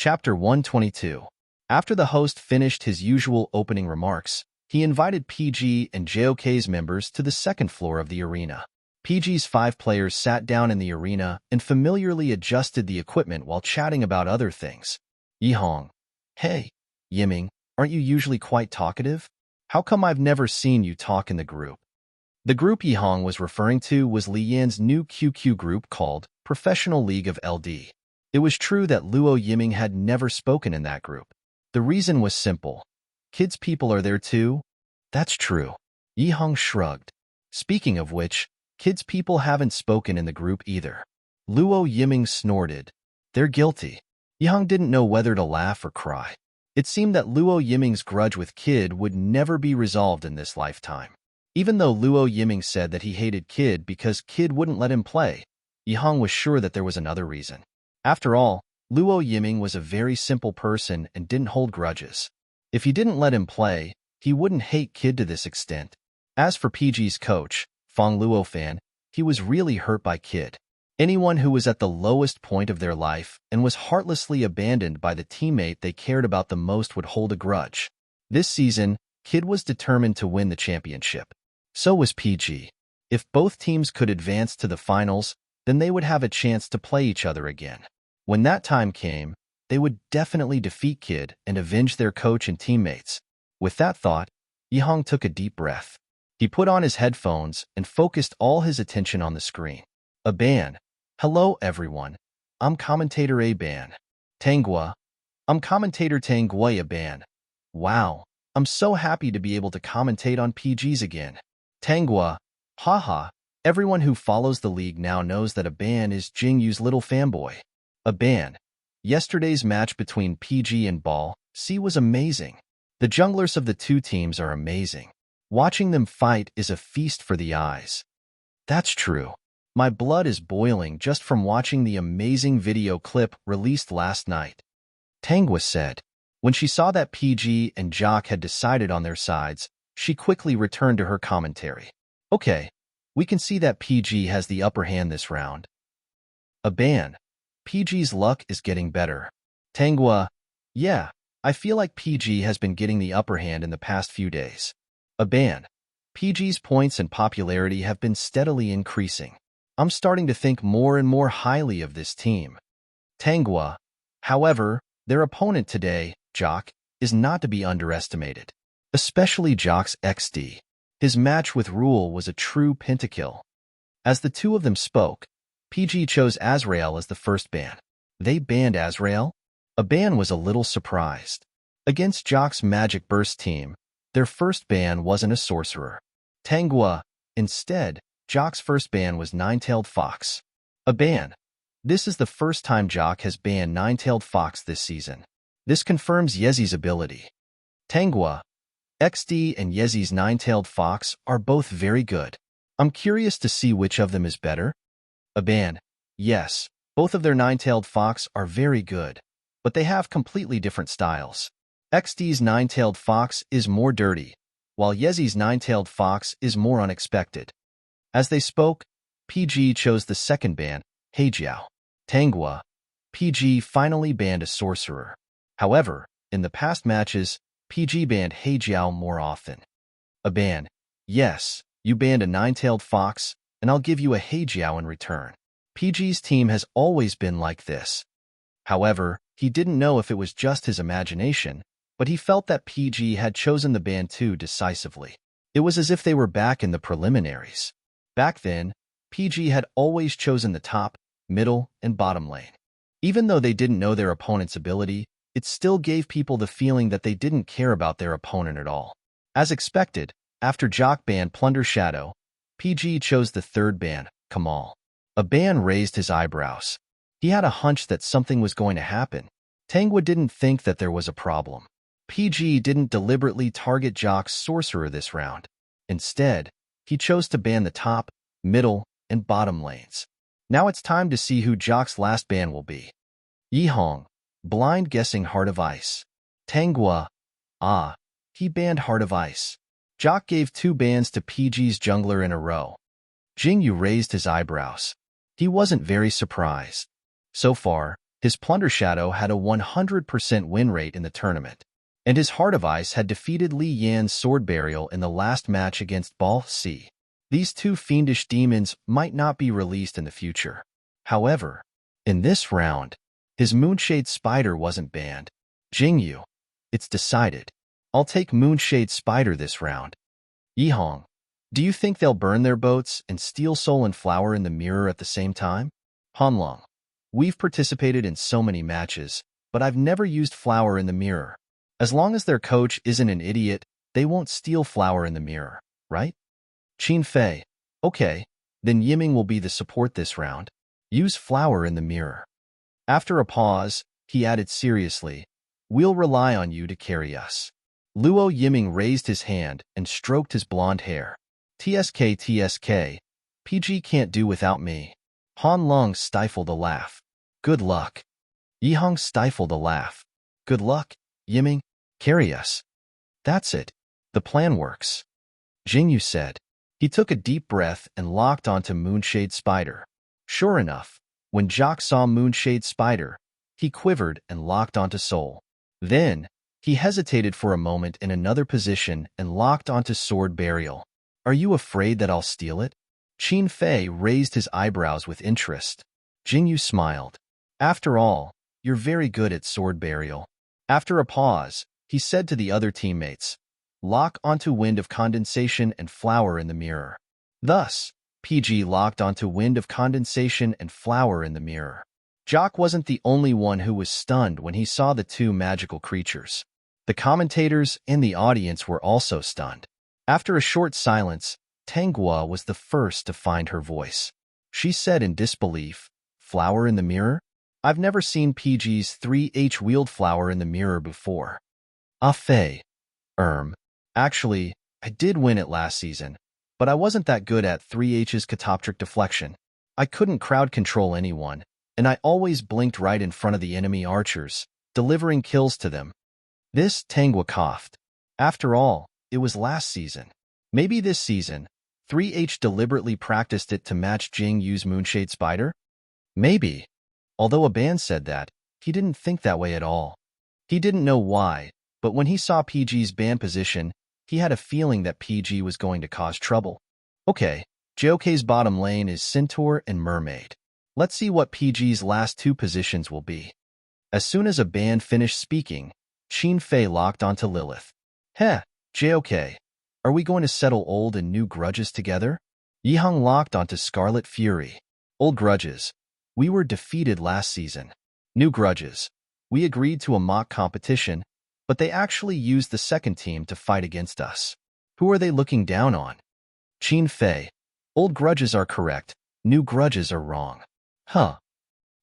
Chapter 122. After the host finished his usual opening remarks, he invited PG and JOK's members to the second floor of the arena. PG's 5 players sat down in the arena and familiarly adjusted the equipment while chatting about other things. Yihong. Hey, Yiming, aren't you usually quite talkative? How come I've never seen you talk in the group? The group Yihong was referring to was Li Yan's new QQ group called Professional League of LD. It was true that Luo Yiming had never spoken in that group. The reason was simple. Kids people are there too? That's true. Yihong shrugged. Speaking of which, kids people haven't spoken in the group either. Luo Yiming snorted. They're guilty. Yihong didn't know whether to laugh or cry. It seemed that Luo Yiming's grudge with Kid would never be resolved in this lifetime. Even though Luo Yiming said that he hated Kid because Kid wouldn't let him play, Yihong was sure that there was another reason. After all, Luo Yiming was a very simple person and didn't hold grudges. If he didn't let him play, he wouldn't hate Kid to this extent. As for PG's coach, Fong Luofan, he was really hurt by Kid. Anyone who was at the lowest point of their life and was heartlessly abandoned by the teammate they cared about the most would hold a grudge. This season, Kid was determined to win the championship. So was PG. If both teams could advance to the finals, then they would have a chance to play each other again. When that time came, they would definitely defeat Kid and avenge their coach and teammates. With that thought, Yihong took a deep breath. He put on his headphones and focused all his attention on the screen. Aban. Hello everyone. I'm commentator Aban. Tanghua. I'm commentator Tanghua Aban. Wow. I'm so happy to be able to commentate on PGs again. Tanghua. Haha. Everyone who follows the league now knows that Aban is Jingyu's little fanboy. Aban. Yesterday's match between PG and Ball C was amazing. The junglers of the two teams are amazing. Watching them fight is a feast for the eyes. That's true. My blood is boiling just from watching the amazing video clip released last night. Tanghua said. When she saw that PG and Jock had decided on their sides, she quickly returned to her commentary. Okay, we can see that PG has the upper hand this round. Aban. PG's luck is getting better. Tanghua. Yeah, I feel like PG has been getting the upper hand in the past few days. Aban. PG's points and popularity have been steadily increasing. I'm starting to think more and more highly of this team. Tanghua. However, their opponent today, Jock, is not to be underestimated. Especially Jock's XD. His match with Rule was a true pentakill. As the two of them spoke, PG chose Azrael as the first ban. They banned Azrael? Aban was a little surprised. Against Jock's Magic Burst team, their first ban wasn't a sorcerer. Tanghua. Instead, Jock's first ban was Nine-Tailed Fox. Aban. This is the first time Jock has banned Nine-Tailed Fox this season. This confirms Yezi's ability. Tanghua. XD and Yezi's Nine-Tailed Fox are both very good. I'm curious to see which of them is better. Aban. Yes, both of their Nine-Tailed Fox are very good, but they have completely different styles. XD's Nine-Tailed Fox is more dirty, while Yezi's Nine-Tailed Fox is more unexpected. As they spoke, PG chose the second ban, Heijiao. Tanghua. PG finally banned a sorcerer. However, in the past matches, PG banned Heijiao more often. Aban. Yes, you banned a Nine-Tailed Fox, and I'll give you a Heijiao in return. PG's team has always been like this. However, he didn't know if it was just his imagination, but he felt that PG had chosen the ban too decisively. It was as if they were back in the preliminaries. Back then, PG had always chosen the top, middle, and bottom lane. Even though they didn't know their opponent's ability, it still gave people the feeling that they didn't care about their opponent at all. As expected, after Jock banned Plunder Shadow, PG chose the third ban, Kamal. Aban raised his eyebrows. He had a hunch that something was going to happen. Tanghua didn't think that there was a problem. PG didn't deliberately target Jock's sorcerer this round. Instead, he chose to ban the top, middle, and bottom lanes. Now it's time to see who Jock's last ban will be. Yihong. Blind guessing Heart of Ice. Tanghua. Ah, he banned Heart of Ice. Jock gave 2 bans to PG's jungler in a row. Jingyu raised his eyebrows. He wasn't very surprised. So far, His Plunder Shadow had a 100% win rate in the tournament, and his Heart of Ice had defeated Li Yan's Sword Burial in the last match against Bal C. These two fiendish demons might not be released in the future. However, in this round, his Moonshade Spider wasn't banned. Jingyu, it's decided. I'll take Moonshade Spider this round. Yihong, do you think they'll burn their boats and steal Soul and Flower in the mirror at the same time? Hanlong, we've participated in so many matches, but I've never used Flower in the mirror. As long as their coach isn't an idiot, they won't steal Flower in the mirror, right? Qin Fei, okay, then Yiming will be the support this round. Use Flower in the mirror. After a pause, he added seriously, we'll rely on you to carry us. Luo Yiming raised his hand and stroked his blonde hair. TSK, PG can't do without me. Han Long stifled a laugh. Good luck. Yihong stifled a laugh. Good luck, Yiming, carry us. That's it. The plan works. Jingyu said. He took a deep breath and locked onto Moonshade Spider. Sure enough, when Jock saw Moonshade Spider, he quivered and locked onto Soul. Then, he hesitated for a moment in another position and locked onto Sword Burial. Are you afraid that I'll steal it? Qin Fei raised his eyebrows with interest. Jingyu smiled. After all, you're very good at Sword Burial. After a pause, he said to the other teammates, lock onto Wind of Condensation and Flower in the mirror. Thus, PG locked onto Wind of Condensation and Flower in the mirror. Jock wasn't the only one who was stunned when he saw the two magical creatures. The commentators and the audience were also stunned. After a short silence, Tanghua was the first to find her voice. She said in disbelief, Flower in the mirror? I've never seen PG's 3H wield Flower in the mirror before. Ah Fei. Actually, I did win it last season, but I wasn't that good at 3H's catoptric deflection. I couldn't crowd control anyone, and I always blinked right in front of the enemy archers, delivering kills to them. This Tanghua coughed. After all, it was last season. Maybe this season, 3H deliberately practiced it to match Jingyu's Moonshade Spider? Maybe. Although Aban said that, he didn't think that way at all. He didn't know why, but when he saw PG's ban position, he had a feeling that PG was going to cause trouble. Okay, JOK's bottom lane is Centaur and Mermaid. Let's see what PG's last two positions will be. As soon as Aban finished speaking, Qin Fei locked onto Lilith. Heh, JOK, are we going to settle old and new grudges together? Yihong locked onto Scarlet Fury. Old grudges. We were defeated last season. New grudges. We agreed to a mock competition, but they actually used the second team to fight against us. Who are they looking down on? Qin Fei. Old grudges are correct, new grudges are wrong. Huh.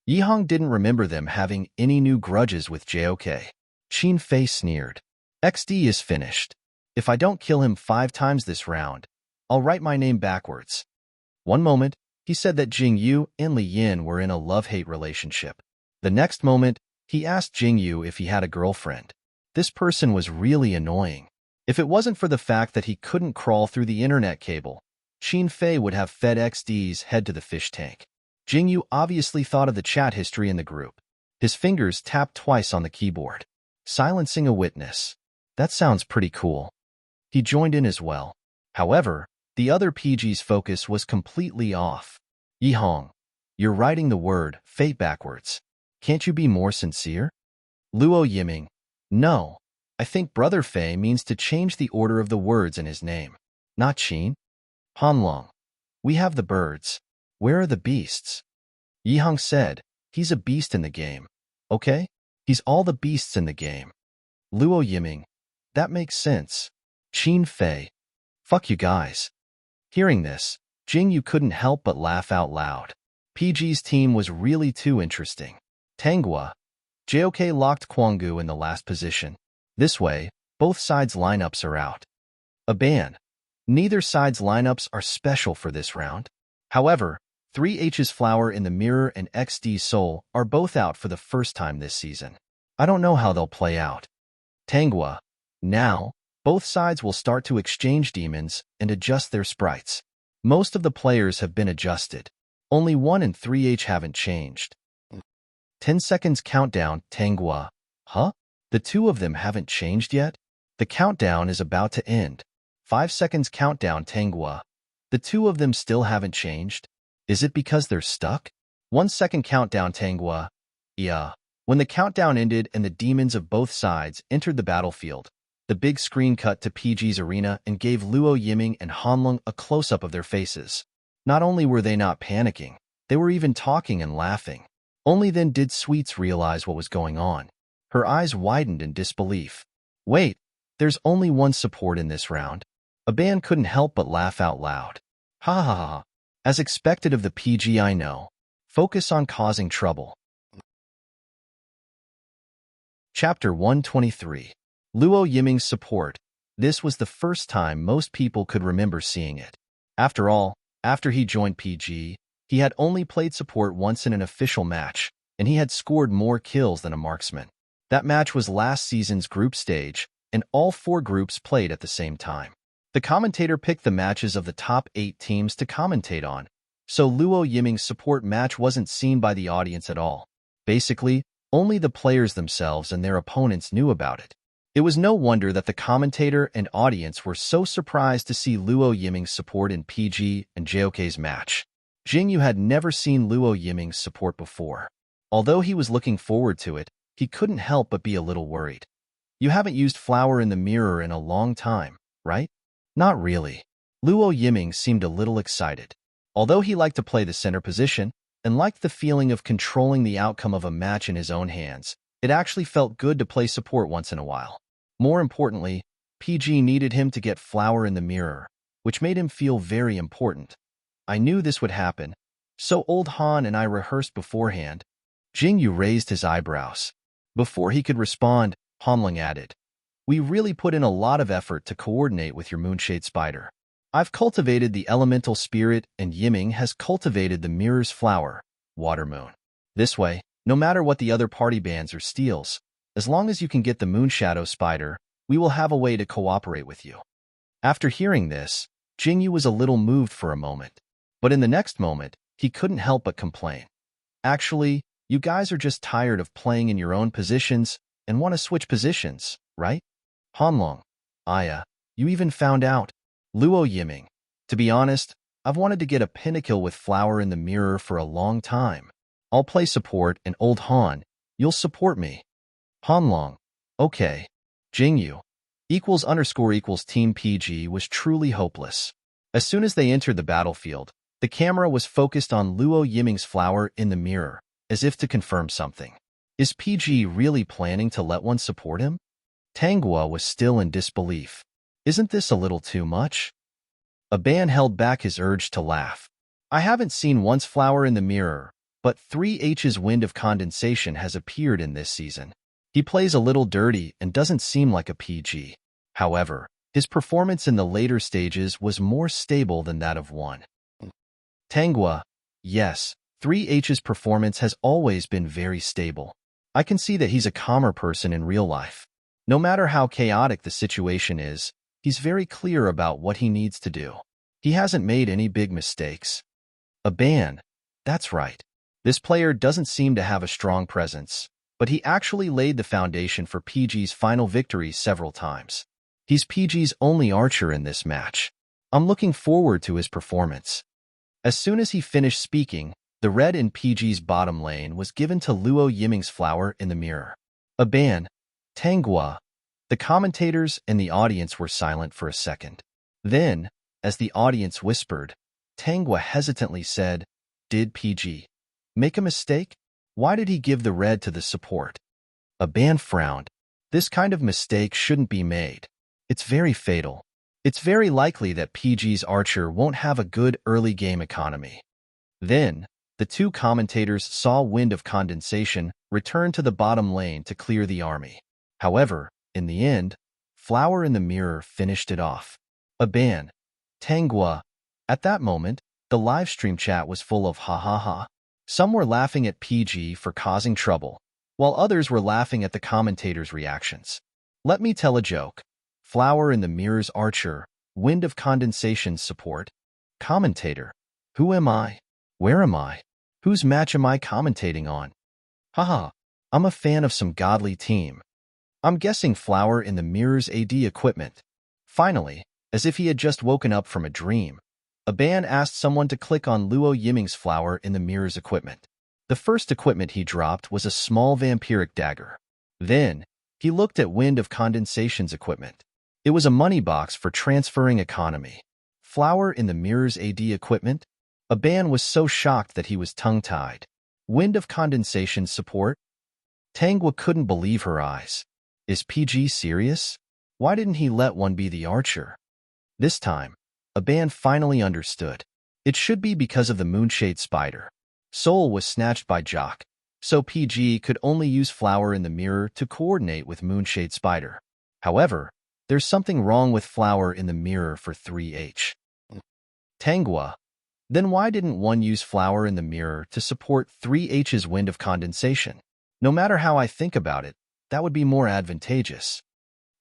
Yihong didn't remember them having any new grudges with JOK. Qin Fei sneered. XD is finished. If I don't kill him 5 times this round, I'll write my name backwards. One moment, he said that Jingyu and Li Yin were in a love-hate relationship. The next moment, he asked Jingyu if he had a girlfriend. This person was really annoying. If it wasn't for the fact that he couldn't crawl through the internet cable, Qin Fei would have fed XD's head to the fish tank. Jingyu obviously thought of the chat history in the group. His fingers tapped twice on the keyboard. Silencing a witness. That sounds pretty cool. He joined in as well. However, the other PG's focus was completely off. Yihong, you're writing the word fate backwards. Can't you be more sincere? Luo Yiming, no. I think Brother Fei means to change the order of the words in his name. Not Qin. Hanlong, we have the birds. Where are the beasts? Yihong said, he's a beast in the game. Okay? He's all the beasts in the game. Luo Yiming, that makes sense. Qin Fei, fuck you guys. Hearing this, Jingyu couldn't help but laugh out loud. PG's team was really too interesting. Tanghua, JOK locked Quangu in the last position. This way, both sides' lineups are out. Aban, neither side's lineups are special for this round. However, 3H's Flower in the Mirror and XD's Soul are both out for the first time this season. I don't know how they'll play out. Tanghua, now, both sides will start to exchange demons and adjust their sprites. Most of the players have been adjusted. Only 1 and 3H haven't changed. 10 seconds countdown, Tangua. Huh? The two of them haven't changed yet? The countdown is about to end. 5 seconds countdown, Tangua. The two of them still haven't changed? Is it because they're stuck? 1 second countdown, Tangua. Yeah. When the countdown ended and the demons of both sides entered the battlefield, the big screen cut to PG's arena and gave Luo Yiming and Hanlong a close-up of their faces. Not only were they not panicking, they were even talking and laughing. Only then did Sweets realize what was going on. Her eyes widened in disbelief. Wait, there's only one support in this round. Aban couldn't help but laugh out loud. Ha ha ha. As expected of the PG, I know. Focus on causing trouble. Chapter 123. Luo Yiming's support. This was the first time most people could remember seeing it. After all, after he joined PG, he had only played support once in an official match, and he had scored more kills than a marksman. That match was last season's group stage, and all 4 groups played at the same time. The commentator picked the matches of the top 8 teams to commentate on, so Luo Yiming's support match wasn't seen by the audience at all. Basically, only the players themselves and their opponents knew about it. It was no wonder that the commentator and audience were so surprised to see Luo Yiming's support in PG and JOK's match. Jingyu had never seen Luo Yiming's support before. Although he was looking forward to it, he couldn't help but be a little worried. You haven't used Flower in the Mirror in a long time, right? Not really. Luo Yiming seemed a little excited. Although he liked to play the center position and liked the feeling of controlling the outcome of a match in his own hands, it actually felt good to play support once in a while. More importantly, PG needed him to get Flower in the Mirror, which made him feel very important. I knew this would happen, so old Han and I rehearsed beforehand. Jingyu raised his eyebrows. Before he could respond, Hanlong added, "We really put in a lot of effort to coordinate with your Moonshade Spider. I've cultivated the elemental spirit and Yiming has cultivated the mirror's flower, Water Moon. This way, no matter what the other party bans or steals, as long as you can get the Moonshadow Spider, we will have a way to cooperate with you." After hearing this, Jingyu was a little moved for a moment. But in the next moment, he couldn't help but complain. Actually, you guys are just tired of playing in your own positions and want to switch positions, right? Hanlong, Aya, you even found out. Luo Yiming, to be honest, I've wanted to get a pinnacle with Flower in the Mirror for a long time. I'll play support and old Han, you'll support me. Hanlong, okay. Jingyu, == Team PG was truly hopeless. As soon as they entered the battlefield, the camera was focused on Luo Yiming's Flower in the Mirror, as if to confirm something. Is PG really planning to let one support him? Tangua was still in disbelief. Isn't this a little too much? Aban held back his urge to laugh. I haven't seen once Flower in the Mirror, but 3H's Wind of Condensation has appeared in this season. He plays a little dirty and doesn't seem like a PG. However, his performance in the later stages was more stable than that of one. Tangua, yes, 3H's performance has always been very stable. I can see that he's a calmer person in real life. No matter how chaotic the situation is, he's very clear about what he needs to do. He hasn't made any big mistakes. Aban, that's right. This player doesn't seem to have a strong presence, but he actually laid the foundation for PG's final victory several times. He's PG's only archer in this match. I'm looking forward to his performance. As soon as he finished speaking, the red in PG's bottom lane was given to Luo Yiming's Flower in the Mirror. Aban, Tangua, the commentators and the audience were silent for a second. Then, as the audience whispered, Tangua hesitantly said, "Did PG make a mistake? Why did he give the red to the support?" Aban frowned. This kind of mistake shouldn't be made. It's very fatal. It's very likely that PG's archer won't have a good early game economy. Then, the two commentators saw Wind of Condensation return to the bottom lane to clear the army. However, in the end, Flower in the Mirror finished it off. Aban, Tangua. At that moment, the livestream chat was full of ha ha ha. Some were laughing at PG for causing trouble, while others were laughing at the commentators' reactions. Let me tell a joke. Flower in the Mirror's archer, Wind of Condensation support. Commentator. Who am I? Where am I? Whose match am I commentating on? Haha, I'm a fan of some godly team. I'm guessing flower in the mirror's AD equipment. Finally, as if he had just woken up from a dream, a band asked someone to click on Luo Yiming's flower in the mirror's equipment. The first equipment he dropped was a small vampiric dagger. Then, he looked at Wind of Condensation's equipment. It was a money box for transferring economy. Flower in the mirror's AD equipment? Aban was so shocked that he was tongue-tied. Wind of Condensation support? Tangwa couldn't believe her eyes. Is PG serious? Why didn't he let one be the archer? This time, Aban finally understood. It should be because of the Moonshade Spider. Soul was snatched by Jock, so PG could only use Flower in the mirror to coordinate with Moonshade Spider. However, there's something wrong with Flower in the mirror for 3H. Tangwa. Then why didn't one use Flower in the mirror to support 3H's Wind of Condensation? No matter how I think about it, that would be more advantageous.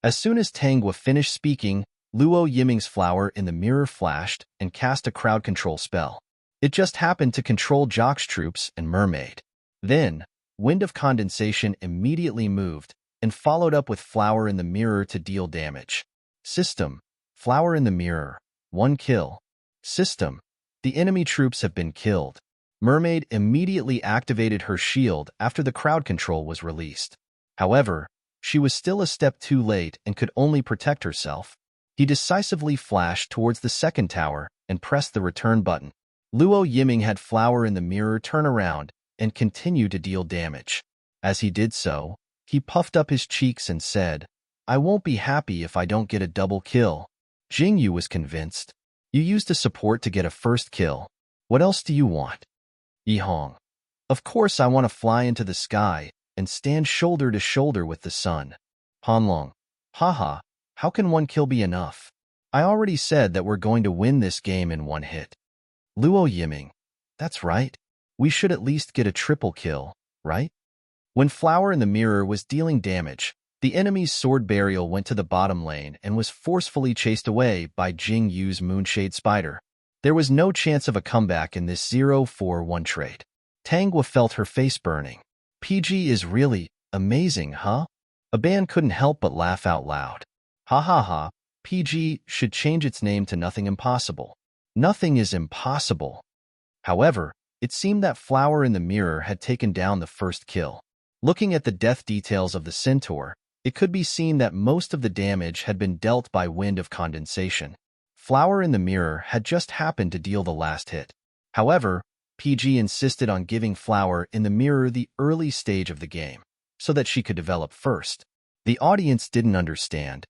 As soon as Tangwa finished speaking, Luo Yiming's flower in the mirror flashed and cast a crowd control spell. It just happened to control Jock's troops and Mermaid. Then, Wind of Condensation immediately moved and followed up with Flower in the mirror to deal damage. System, Flower in the mirror, 1 kill. System, the enemy troops have been killed. Mermaid immediately activated her shield after the crowd control was released. However, she was still a step too late and could only protect herself. He decisively flashed towards the second tower and pressed the return button. Luo Yiming had Flower in the mirror turn around and continue to deal damage. As he did so, he puffed up his cheeks and said, "I won't be happy if I don't get a double kill." Jingyu was convinced. "You used a support to get a first kill. What else do you want?" Yihong. "Of course I want to fly into the sky and stand shoulder to shoulder with the sun." Hanlong. "Haha, how can 1 kill be enough? I already said that we're going to win this game in 1 hit." Luo Yiming. "That's right. We should at least get a triple kill, right?" When Flower in the mirror was dealing damage, the enemy's sword burial went to the bottom lane and was forcefully chased away by Jing Yu's Moonshade Spider. There was no chance of a comeback in this 0-4-1 trade. Tangwa felt her face burning. PG is really amazing, huh? Aban couldn't help but laugh out loud. Ha ha ha, PG should change its name to Nothing Impossible. Nothing is impossible. However, it seemed that Flower in the mirror had taken down the first kill. Looking at the death details of the centaur, it could be seen that most of the damage had been dealt by Wind of Condensation. Flower in the mirror had just happened to deal the last hit. However, PG insisted on giving Flower in the mirror the early stage of the game, so that she could develop first. The audience didn't understand.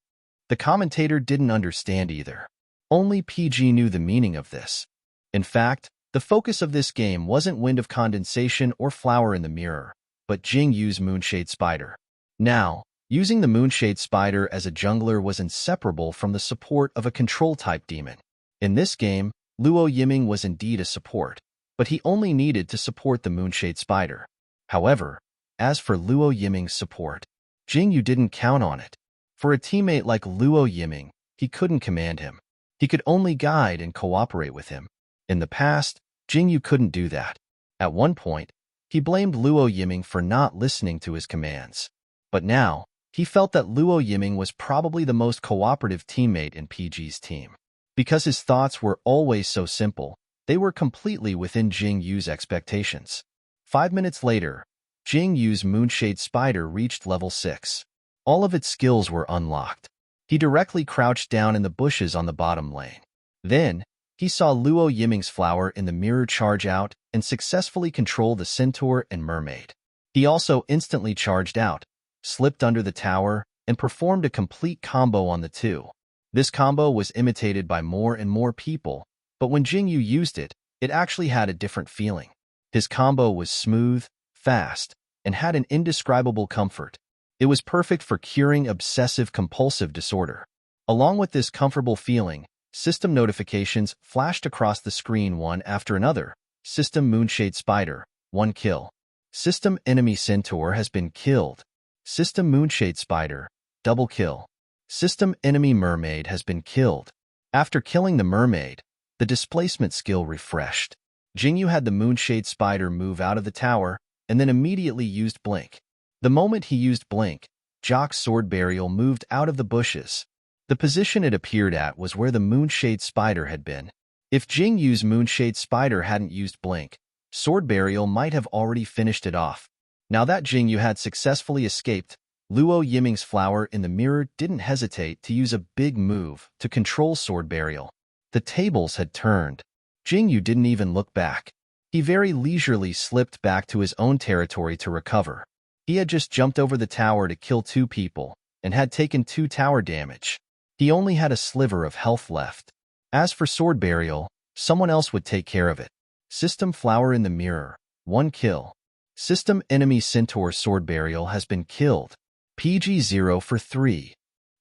The commentator didn't understand either. Only PG knew the meaning of this. In fact, the focus of this game wasn't Wind of Condensation or Flower in the mirror, but Jing Yu's Moonshade Spider. Now, using the Moonshade Spider as a jungler was inseparable from the support of a control-type demon. In this game, Luo Yiming was indeed a support, but he only needed to support the Moonshade Spider. However, as for Luo Yiming's support, Jingyu didn't count on it. For a teammate like Luo Yiming, he couldn't command him. He could only guide and cooperate with him. In the past, Jingyu couldn't do that. At one point, he blamed Luo Yiming for not listening to his commands. But now, he felt that Luo Yiming was probably the most cooperative teammate in PG's team. Because his thoughts were always so simple, they were completely within Jing Yu's expectations. 5 minutes later, Jing Yu's Moonshade Spider reached level 6. All of its skills were unlocked. He directly crouched down in the bushes on the bottom lane. Then, he saw Luo Yiming's flower in the mirror charge out and successfully control the centaur and mermaid. He also instantly charged out, slipped under the tower, and performed a complete combo on the two. This combo was imitated by more and more people, but when Jingyu used it, it actually had a different feeling. His combo was smooth, fast, and had an indescribable comfort. It was perfect for curing obsessive-compulsive disorder. Along with this comfortable feeling, system notifications flashed across the screen one after another. System Moonshade Spider, 1 kill. System Enemy Centaur has been killed. System Moonshade Spider, double kill. System Enemy Mermaid has been killed. After killing the mermaid, the displacement skill refreshed. Jingyu had the Moonshade Spider move out of the tower and then immediately used blink. The moment he used blink, Jock's sword burial moved out of the bushes. The position it appeared at was where the Moonshade Spider had been. If Jing Yu's Moonshade Spider hadn't used blink, sword burial might have already finished it off. Now that Jing Yu had successfully escaped, Luo Yiming's flower in the mirror didn't hesitate to use a big move to control sword burial. The tables had turned. Jing Yu didn't even look back. He very leisurely slipped back to his own territory to recover. He had just jumped over the tower to kill 2 people and had taken 2 tower damage. He only had a sliver of health left. As for sword burial, someone else would take care of it. System flower in the mirror, 1 kill. System enemy centaur sword burial has been killed. PG 0 for 3.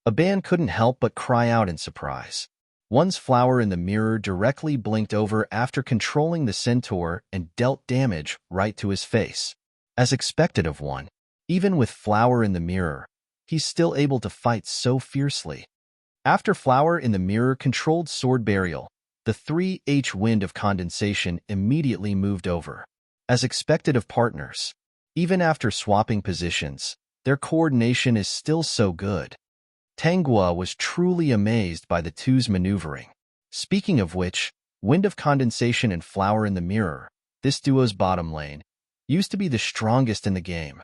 Aban couldn't help but cry out in surprise. One's flower in the mirror directly blinked over after controlling the centaur and dealt damage right to his face. As expected of one, even with flower in the mirror, he's still able to fight so fiercely. After flower in the mirror controlled sword burial, the 3H wind of condensation immediately moved over. As expected of partners, even after swapping positions, their coordination is still so good. Tanghua was truly amazed by the two's maneuvering. Speaking of which, wind of condensation and flower in the mirror, this duo's bottom lane, used to be the strongest in the game.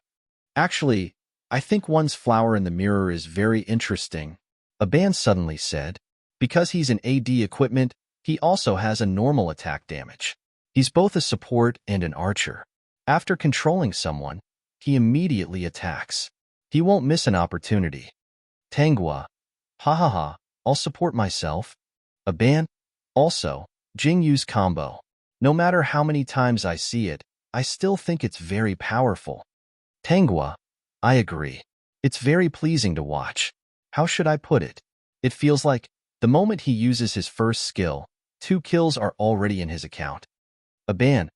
Actually, I think one's flower in the mirror is very interesting, Aban suddenly said. Because he's an AD equipment, he also has a normal attack damage. He's both a support and an archer. After controlling someone, he immediately attacks. He won't miss an opportunity. Tanghua, ha ha ha, I'll support myself. Aban, also, Jing Yu's combo. No matter how many times I see it, I still think it's very powerful. Tanghua, I agree. It's very pleasing to watch. How should I put it? It feels like, the moment he uses his first skill, 2 kills are already in his account. Aban,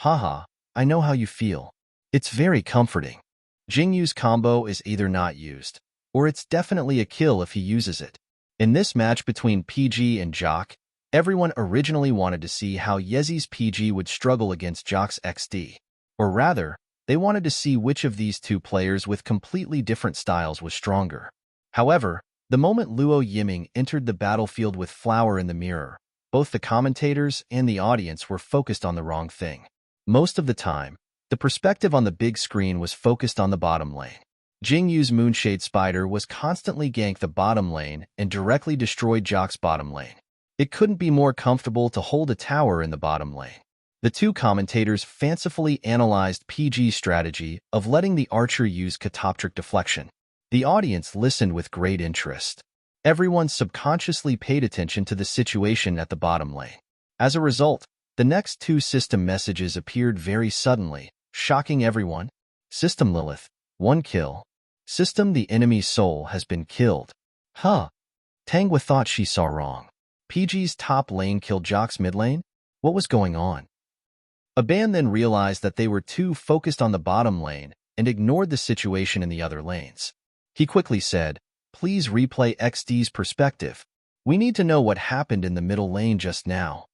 haha, I know how you feel. It's very comforting. Jing Yu's combo is either not used, or it's definitely a kill if he uses it. In this match between PG and Jock, everyone originally wanted to see how Yezi's PG would struggle against Jock's XD. Or rather, they wanted to see which of these 2 players with completely different styles was stronger. However, the moment Luo Yiming entered the battlefield with flower in the mirror, both the commentators and the audience were focused on the wrong thing. Most of the time, the perspective on the big screen was focused on the bottom lane. Jing Yu's Moonshade Spider was constantly ganked the bottom lane and directly destroyed Jock's bottom lane. It couldn't be more comfortable to hold a tower in the bottom lane. The 2 commentators fancifully analyzed PG's strategy of letting the archer use catoptric deflection. The audience listened with great interest. Everyone subconsciously paid attention to the situation at the bottom lane. As a result, the next 2 system messages appeared very suddenly, shocking everyone. System Lilith, 1 kill. System the enemy's soul has been killed. Huh. Tanghua thought she saw wrong. PG's top lane killed Jock's mid lane? What was going on? Aban then realized that they were too focused on the bottom lane and ignored the situation in the other lanes. He quickly said, please replay XD's perspective. We need to know what happened in the middle lane just now.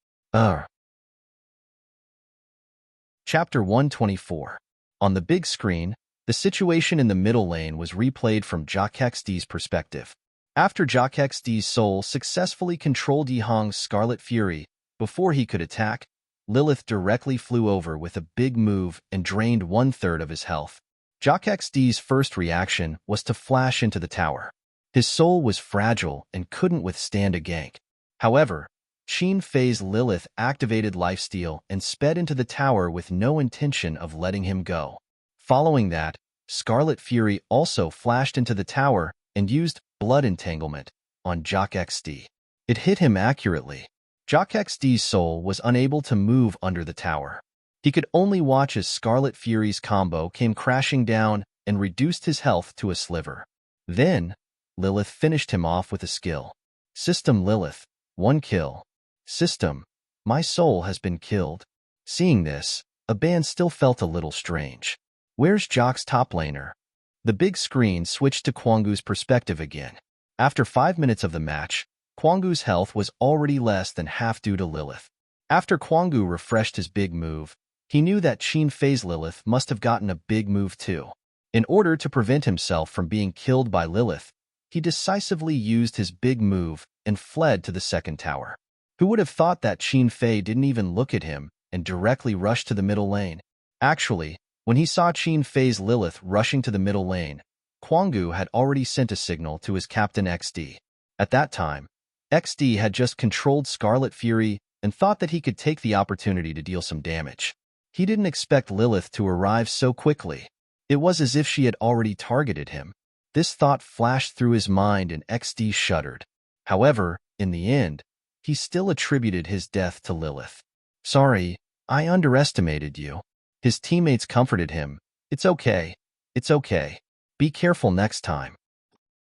Chapter 124. On the big screen, the situation in the middle lane was replayed from Jock XD's perspective. After Jock XD's soul successfully controlled Yihong's Scarlet Fury, before he could attack, Lilith directly flew over with a big move and drained 1/3 of his health. Jock XD's first reaction was to flash into the tower. His soul was fragile and couldn't withstand a gank. However, Qin Fei's Lilith activated Lifesteal and sped into the tower with no intention of letting him go. Following that, Scarlet Fury also flashed into the tower and used Blood Entanglement on Jock XD. It hit him accurately. Jock XD's soul was unable to move under the tower. He could only watch as Scarlet Fury's combo came crashing down and reduced his health to a sliver. Then, Lilith finished him off with a skill. System Lilith, 1 kill. System, my soul has been killed. Seeing this, Aban still felt a little strange. Where's Jock's top laner? The big screen switched to Quangu's perspective again. After 5 minutes of the match, Quangu's health was already less than half due to Lilith. After Quangu refreshed his big move, He knew that Qin Fei's Lilith must have gotten a big move too. In order to prevent himself from being killed by Lilith, he decisively used his big move and fled to the second tower. Who would have thought that Qin Fei didn't even look at him and directly rushed to the middle lane? Actually, when he saw Qin Fei's Lilith rushing to the middle lane, Kuanggu had already sent a signal to his captain XD. At that time, XD had just controlled Scarlet Fury and thought that he could take the opportunity to deal some damage. He didn't expect Lilith to arrive so quickly. It was as if she had already targeted him. This thought flashed through his mind and XD shuddered. However, in the end, he still attributed his death to Lilith. "Sorry, I underestimated you." His teammates comforted him. "It's okay. It's okay. Be careful next time."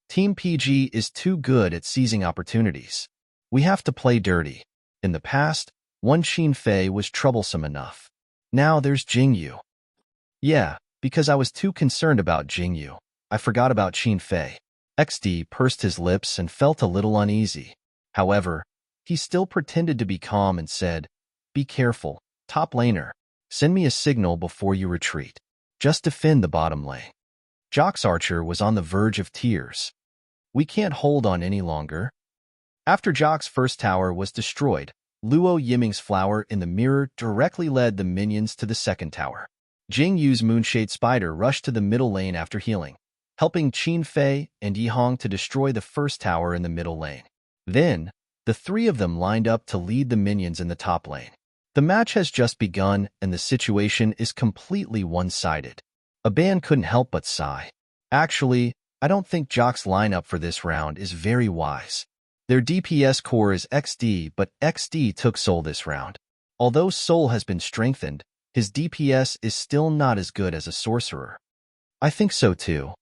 Team PG is too good at seizing opportunities. We have to play dirty. In the past, one Qin Fei was troublesome enough. Now there's Jingyu. Yeah, because I was too concerned about Jingyu, I forgot about Qin Fei. XD pursed his lips and felt a little uneasy. However, he still pretended to be calm and said, "Be careful, top laner. Send me a signal before you retreat. Just defend the bottom lane." Jock's archer was on the verge of tears. "We can't hold on any longer." After Jock's first tower was destroyed, Luo Yiming's flower in the mirror directly led the minions to the second tower. Jing Yu's Moonshade Spider rushed to the middle lane after healing, helping Qin Fei and Yihong to destroy the first tower in the middle lane. Then, the three of them lined up to lead the minions in the top lane. The match has just begun and the situation is completely one-sided. Aban couldn't help but sigh. Actually, I don't think Jock's lineup for this round is very wise. Their DPS core is XD, but XD took Soul this round. Although Soul has been strengthened, his DPS is still not as good as a sorcerer. I think so too.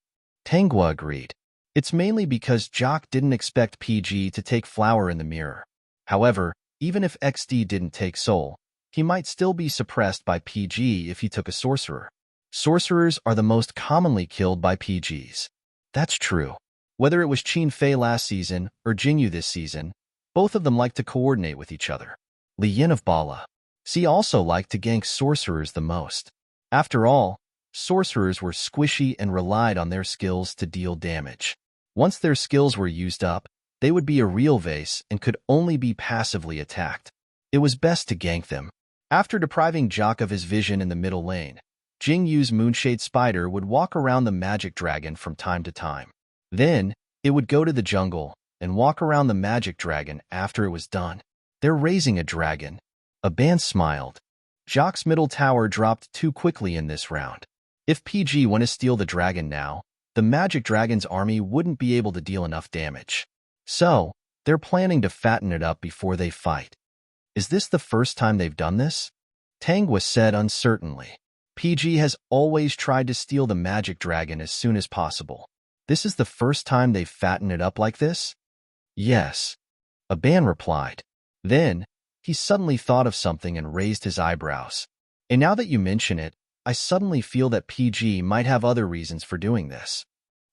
Tangua agreed. It's mainly because Jock didn't expect PG to take Flower in the mirror. However, even if XD didn't take Soul, he might still be suppressed by PG if he took a sorcerer. Sorcerers are the most commonly killed by PGs. That's true. Whether it was Qin Fei last season or Jingyu this season, both of them like to coordinate with each other. Li Yin of Bala. She also liked to gank sorcerers the most. After all, sorcerers were squishy and relied on their skills to deal damage. Once their skills were used up, they would be a real vase and could only be passively attacked. It was best to gank them. After depriving Jock of his vision in the middle lane, Jing Yu's Moonshade Spider would walk around the magic dragon from time to time. Then, it would go to the jungle and walk around the magic dragon after it was done. They're raising a dragon. Aban smiled. Jock's middle tower dropped too quickly in this round. If PG went to steal the dragon now, the magic dragon's army wouldn't be able to deal enough damage. So, they're planning to fatten it up before they fight. Is this the first time they've done this? Tangwa said uncertainly. PG has always tried to steal the magic dragon as soon as possible. This is the first time they've fattened it up like this? Yes. Aban replied. Then, he suddenly thought of something and raised his eyebrows. And now that you mention it, I suddenly feel that PG might have other reasons for doing this.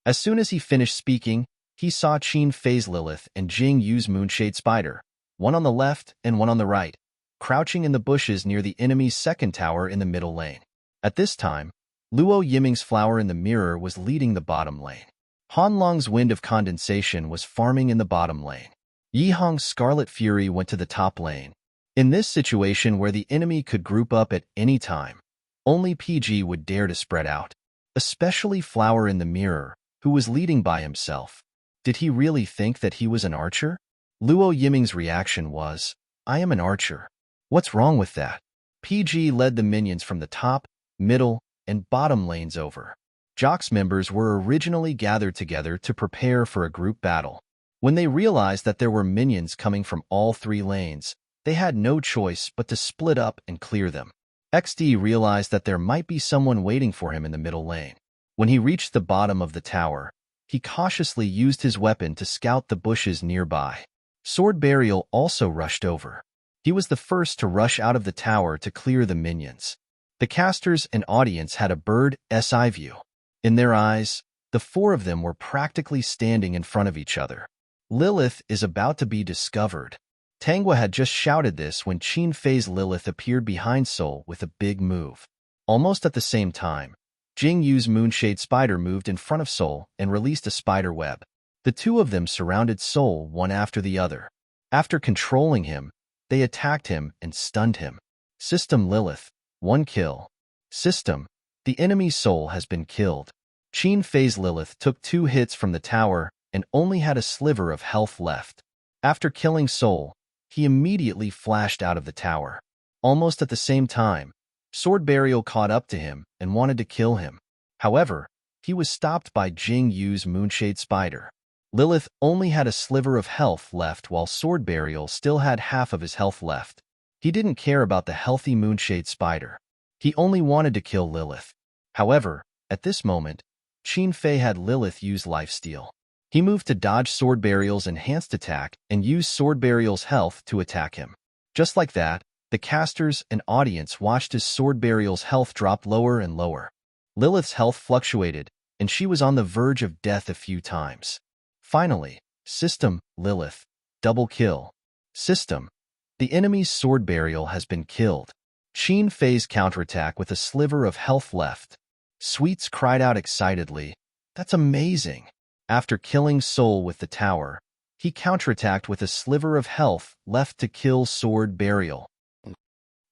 As soon as he finished speaking, he saw Qin Fei's Lilith and Jing Yu's Moonshade Spider, one on the left and one on the right, crouching in the bushes near the enemy's second tower in the middle lane. At this time, Luo Yiming's flower in the mirror was leading the bottom lane. Han Long's Wind of Condensation was farming in the bottom lane. Yihong's Scarlet Fury went to the top lane. In this situation where the enemy could group up at any time, only PG would dare to spread out. Especially Flower in the mirror, who was leading by himself. Did he really think that he was an archer? Luo Yiming's reaction was, "I am an archer. What's wrong with that?" PG led the minions from the top, middle, and bottom lanes over. Jock's members were originally gathered together to prepare for a group battle. When they realized that there were minions coming from all three lanes, they had no choice but to split up and clear them. XD realized that there might be someone waiting for him in the middle lane. When he reached the bottom of the tower, he cautiously used his weapon to scout the bushes nearby. Sword Burial also rushed over. He was the first to rush out of the tower to clear the minions. The casters and audience had a bird's eye view. In their eyes, the four of them were practically standing in front of each other. Lilith is about to be discovered. Tangwa had just shouted this when Qin Fei's Lilith appeared behind Sol with a big move. Almost at the same time, Jing Yu's Moonshade Spider moved in front of Sol and released a spider web. The two of them surrounded Sol one after the other. After controlling him, they attacked him and stunned him. System Lilith, 1 kill. System, the enemy's soul has been killed. Qin Fei's Lilith took 2 hits from the tower and only had a sliver of health left. After killing Sol, he immediately flashed out of the tower. Almost at the same time, Sword Burial caught up to him and wanted to kill him. However, he was stopped by Jing Yu's Moonshade Spider. Lilith only had a sliver of health left while Sword Burial still had half of his health left. He didn't care about the healthy Moonshade Spider. He only wanted to kill Lilith. However, at this moment, Qin Fei had Lilith use lifesteal. He moved to dodge Sword Burial's enhanced attack and used Sword Burial's health to attack him. Just like that, the casters and audience watched as Sword Burial's health dropped lower and lower. Lilith's health fluctuated, and she was on the verge of death a few times. Finally, System, Lilith, double kill. System, the enemy's Sword Burial has been killed. Qin Fei's counterattack with a sliver of health left. Sweets cried out excitedly, "That's amazing!" After killing Sol with the tower, he counterattacked with a sliver of health left to kill Sword Burial.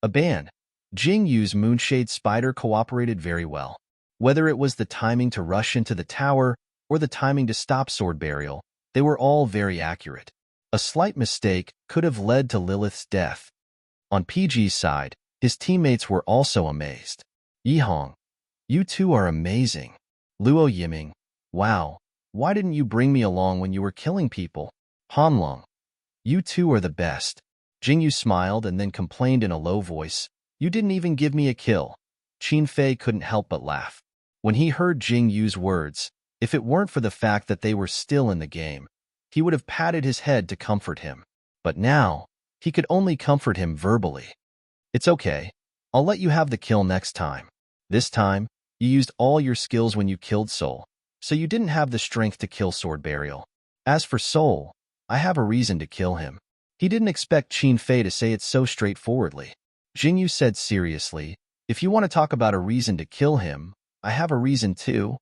A band. Jing Yu's Moonshade Spider cooperated very well. Whether it was the timing to rush into the tower or the timing to stop Sword Burial, they were all very accurate. A slight mistake could have led to Lilith's death. On PG's side, his teammates were also amazed. Yihong, you two are amazing. Luo Yiming, wow, why didn't you bring me along when you were killing people? Hanlong, you two are the best. Jingyu smiled and then complained in a low voice, you didn't even give me a kill. Qin Fei couldn't help but laugh. When he heard Jingyu's words, if it weren't for the fact that they were still in the game, he would have patted his head to comfort him. But now, he could only comfort him verbally. It's okay. I'll let you have the kill next time. This time, you used all your skills when you killed Sol, so you didn't have the strength to kill Sword Burial. As for Sol, I have a reason to kill him. He didn't expect Qin Fei to say it so straightforwardly. Jingyu said seriously, if you want to talk about a reason to kill him, I have a reason too.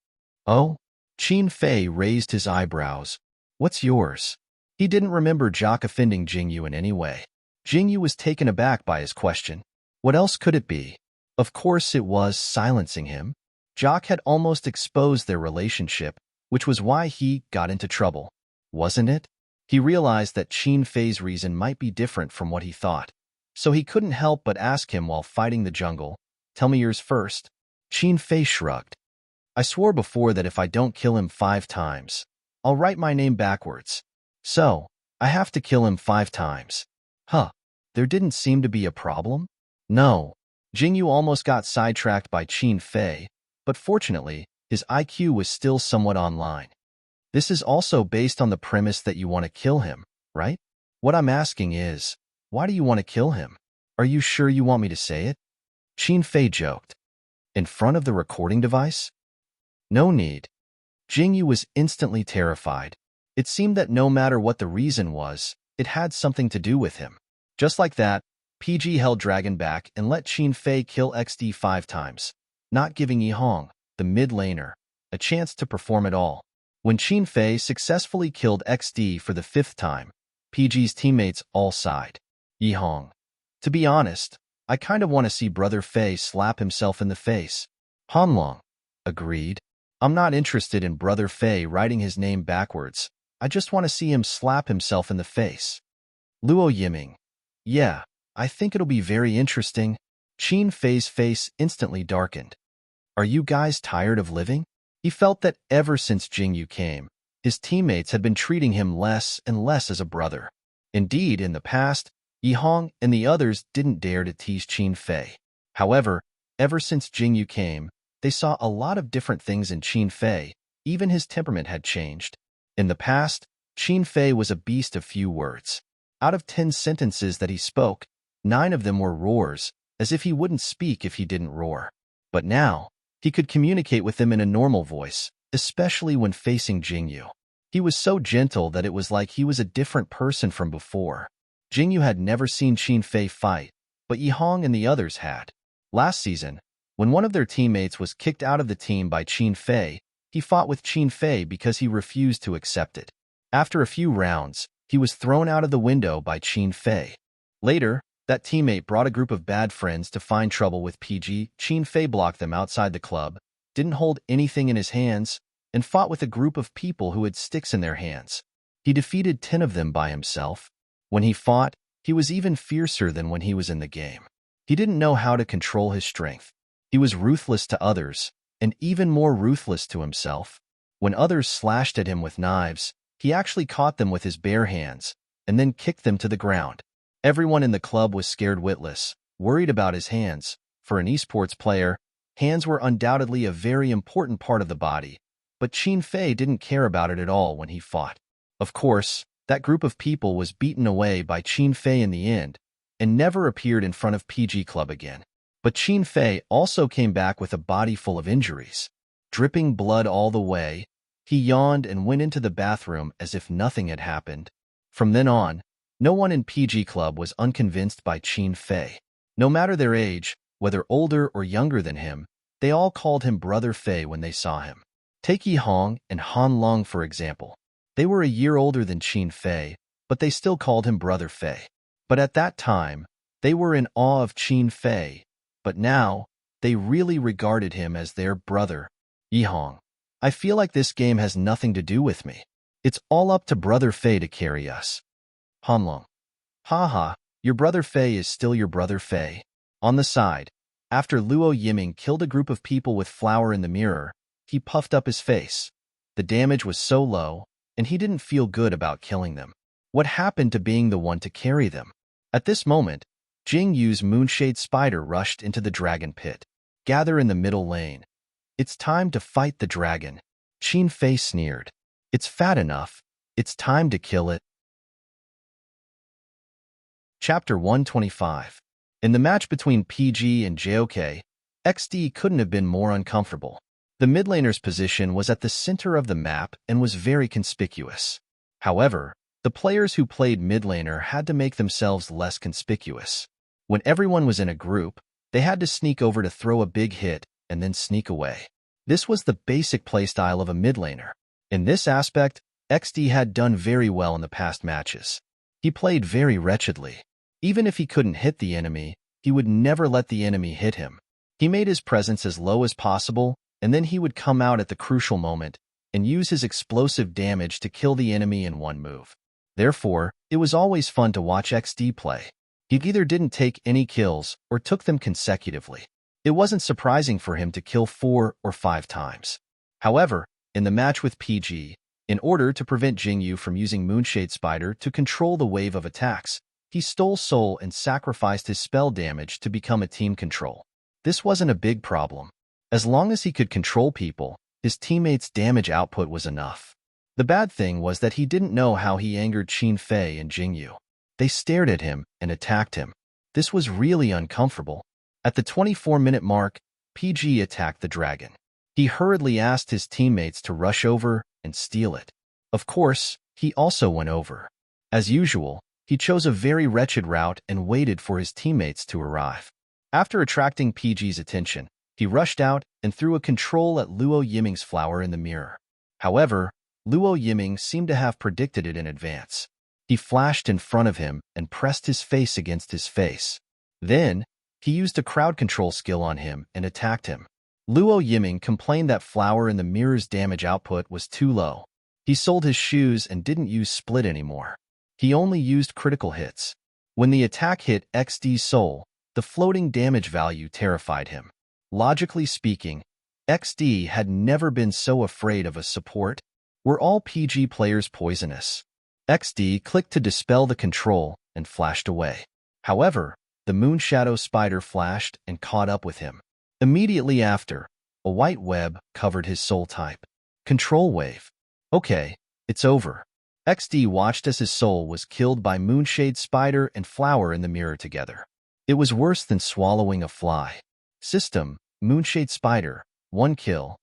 Oh? Qin Fei raised his eyebrows. What's yours? He didn't remember Jock offending Jingyu in any way. Jingyu was taken aback by his question. What else could it be? Of course it was silencing him. Jock had almost exposed their relationship, which was why he got into trouble. Wasn't it? He realized that Qin Fei's reason might be different from what he thought. So he couldn't help but ask him while fighting the jungle, tell me yours first. Qin Fei shrugged. I swore before that if I don't kill him 5 times, I'll write my name backwards. So, I have to kill him 5 times. Huh. There didn't seem to be a problem? No. Jingyu almost got sidetracked by Qin Fei, but fortunately, his IQ was still somewhat online. This is also based on the premise that you want to kill him, right? What I'm asking is, why do you want to kill him? Are you sure you want me to say it? Qin Fei joked. In front of the recording device? No need. Jingyu was instantly terrified. It seemed that no matter what the reason was, it had something to do with him. Just like that, PG held Dragon back and let Qin Fei kill XD 5 times, not giving Yihong, the mid laner, a chance to perform at all. When Qin Fei successfully killed XD for the 5th time, PG's teammates all sighed. Yihong, to be honest, I kind of want to see Brother Fei slap himself in the face. Hanlong, agreed. I'm not interested in Brother Fei writing his name backwards. I just want to see him slap himself in the face. Luo Yiming, yeah, I think it'll be very interesting. Qin Fei's face instantly darkened. Are you guys tired of living? He felt that ever since Jingyu came, his teammates had been treating him less and less as a brother. Indeed, in the past, Yihong and the others didn't dare to tease Qin Fei. However, ever since Jingyu came, they saw a lot of different things in Qin Fei. Even his temperament had changed. In the past, Qin Fei was a beast of few words. Out of 10 sentences that he spoke, 9 of them were roars, as if he wouldn't speak if he didn't roar. But now, he could communicate with them in a normal voice, especially when facing Jingyu. He was so gentle that it was like he was a different person from before. Jingyu had never seen Qin Fei fight, but Yi Hong and the others had. Last season, when one of their teammates was kicked out of the team by Qin Fei, he fought with Qin Fei because he refused to accept it. After a few rounds, he was thrown out of the window by Qin Fei. Later, that teammate brought a group of bad friends to find trouble with PG. Qin Fei blocked them outside the club, didn't hold anything in his hands, and fought with a group of people who had sticks in their hands. He defeated 10 of them by himself. When he fought, he was even fiercer than when he was in the game. He didn't know how to control his strength. He was ruthless to others, and even more ruthless to himself. When others slashed at him with knives, he actually caught them with his bare hands, and then kicked them to the ground. Everyone in the club was scared witless, worried about his hands. For an esports player, hands were undoubtedly a very important part of the body, but Qin Fei didn't care about it at all when he fought. Of course, that group of people was beaten away by Qin Fei in the end, and never appeared in front of PG Club again. But Qin Fei also came back with a body full of injuries. Dripping blood all the way, he yawned and went into the bathroom as if nothing had happened. From then on, no one in PG Club was unconvinced by Qin Fei. No matter their age, whether older or younger than him, they all called him Brother Fei when they saw him. Take Yi Hong and Han Long, for example. They were a year older than Qin Fei, but they still called him Brother Fei. But at that time, they were in awe of Qin Fei, but now, they really regarded him as their brother. Yi Hong, I feel like this game has nothing to do with me. It's all up to Brother Fei to carry us. Han Long, haha, your Brother Fei is still your Brother Fei. On the side, after Luo Yiming killed a group of people with flour in the mirror, he puffed up his face. The damage was so low, and he didn't feel good about killing them. What happened to being the one to carry them? At this moment, Jing Yu's Moonshade Spider rushed into the dragon pit. Gather in the middle lane. It's time to fight the dragon. Qin Fei sneered. It's fat enough. It's time to kill it. Chapter 125. In the match between PG and JOK, XD couldn't have been more uncomfortable. The mid laner's position was at the center of the map and was very conspicuous. However, the players who played mid laner had to make themselves less conspicuous. When everyone was in a group, they had to sneak over to throw a big hit and then sneak away. This was the basic playstyle of a mid laner. In this aspect, XD had done very well in the past matches. He played very wretchedly. Even if he couldn't hit the enemy, he would never let the enemy hit him. He made his presence as low as possible, and then he would come out at the crucial moment and use his explosive damage to kill the enemy in one move. Therefore, it was always fun to watch XD play. He either didn't take any kills or took them consecutively. It wasn't surprising for him to kill 4 or 5 times. However, in the match with PG, in order to prevent Jingyu from using Moonshade Spider to control the wave of attacks, he stole soul and sacrificed his spell damage to become a team control. This wasn't a big problem. As long as he could control people, his teammates' damage output was enough. The bad thing was that he didn't know how he angered Qin Fei and Jingyu. They stared at him and attacked him. This was really uncomfortable. At the 24-minute mark, PG attacked the dragon. He hurriedly asked his teammates to rush over and steal it. Of course, he also went over. As usual, he chose a very wretched route and waited for his teammates to arrive. After attracting PG's attention, he rushed out and threw a control at Luo Yiming's flower in the mirror. However, Luo Yiming seemed to have predicted it in advance. He flashed in front of him and pressed his face against his face. Then, he used a crowd control skill on him and attacked him. Luo Yiming complained that flower in the mirror's damage output was too low. He sold his shoes and didn't use split anymore. He only used critical hits. When the attack hit XD's soul, the floating damage value terrified him. Logically speaking, XD had never been so afraid of a support. Were all PG players poisonous? XD clicked to dispel the control and flashed away. However, the Moonshadow Spider flashed and caught up with him. Immediately after, a white web covered his soul type. Control wave. Okay, it's over. XD watched as his soul was killed by Moonshade Spider and Flower in the mirror together. It was worse than swallowing a fly. System, Moonshade Spider, 1 kill.